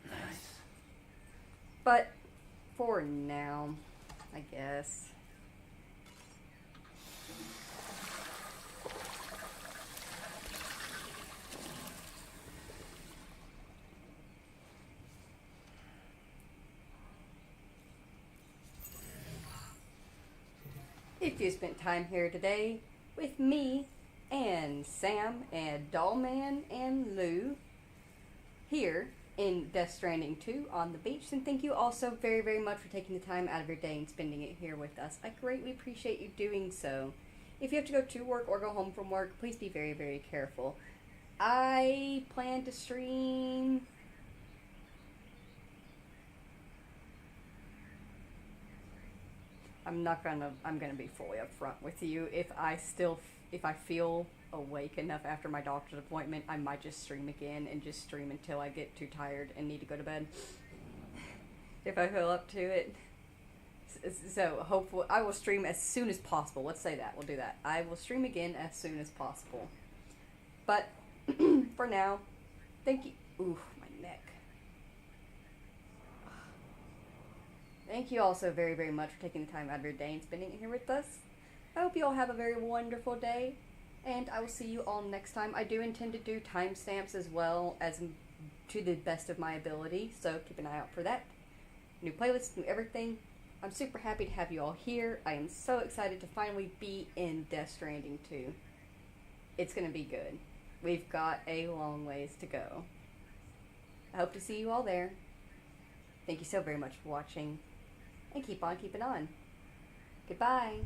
Speaker 4: Nice.
Speaker 1: But for now, I guess. If you spent time here today with me and Sam and Dollman and Lou here in Death Stranding 2 on the beach, and thank you also very, very much for taking the time out of your day and spending it here with us. I greatly appreciate you doing so. If you have to go to work or go home from work, please be very, very careful. I plan to stream... I'm gonna be fully upfront with you. If I feel awake enough after my doctor's appointment, I might just stream again and just stream until I get too tired and need to go to bed. If I feel up to it. So hopefully I will stream as soon as possible. Let's say that. We'll do that. I will stream again as soon as possible. But for now, thank you. Ooh, my neck. Thank you all so very, very much for taking the time out of your day and spending it here with us. I hope you all have a very wonderful day, and I will see you all next time. I do intend to do timestamps as well, as to the best of my ability, so keep an eye out for that. New playlist, new everything. I'm super happy to have you all here. I am so excited to finally be in Death Stranding 2. It's going to be good. We've got a long ways to go. I hope to see you all there. Thank you so very much for watching. And keep on keeping on. Goodbye.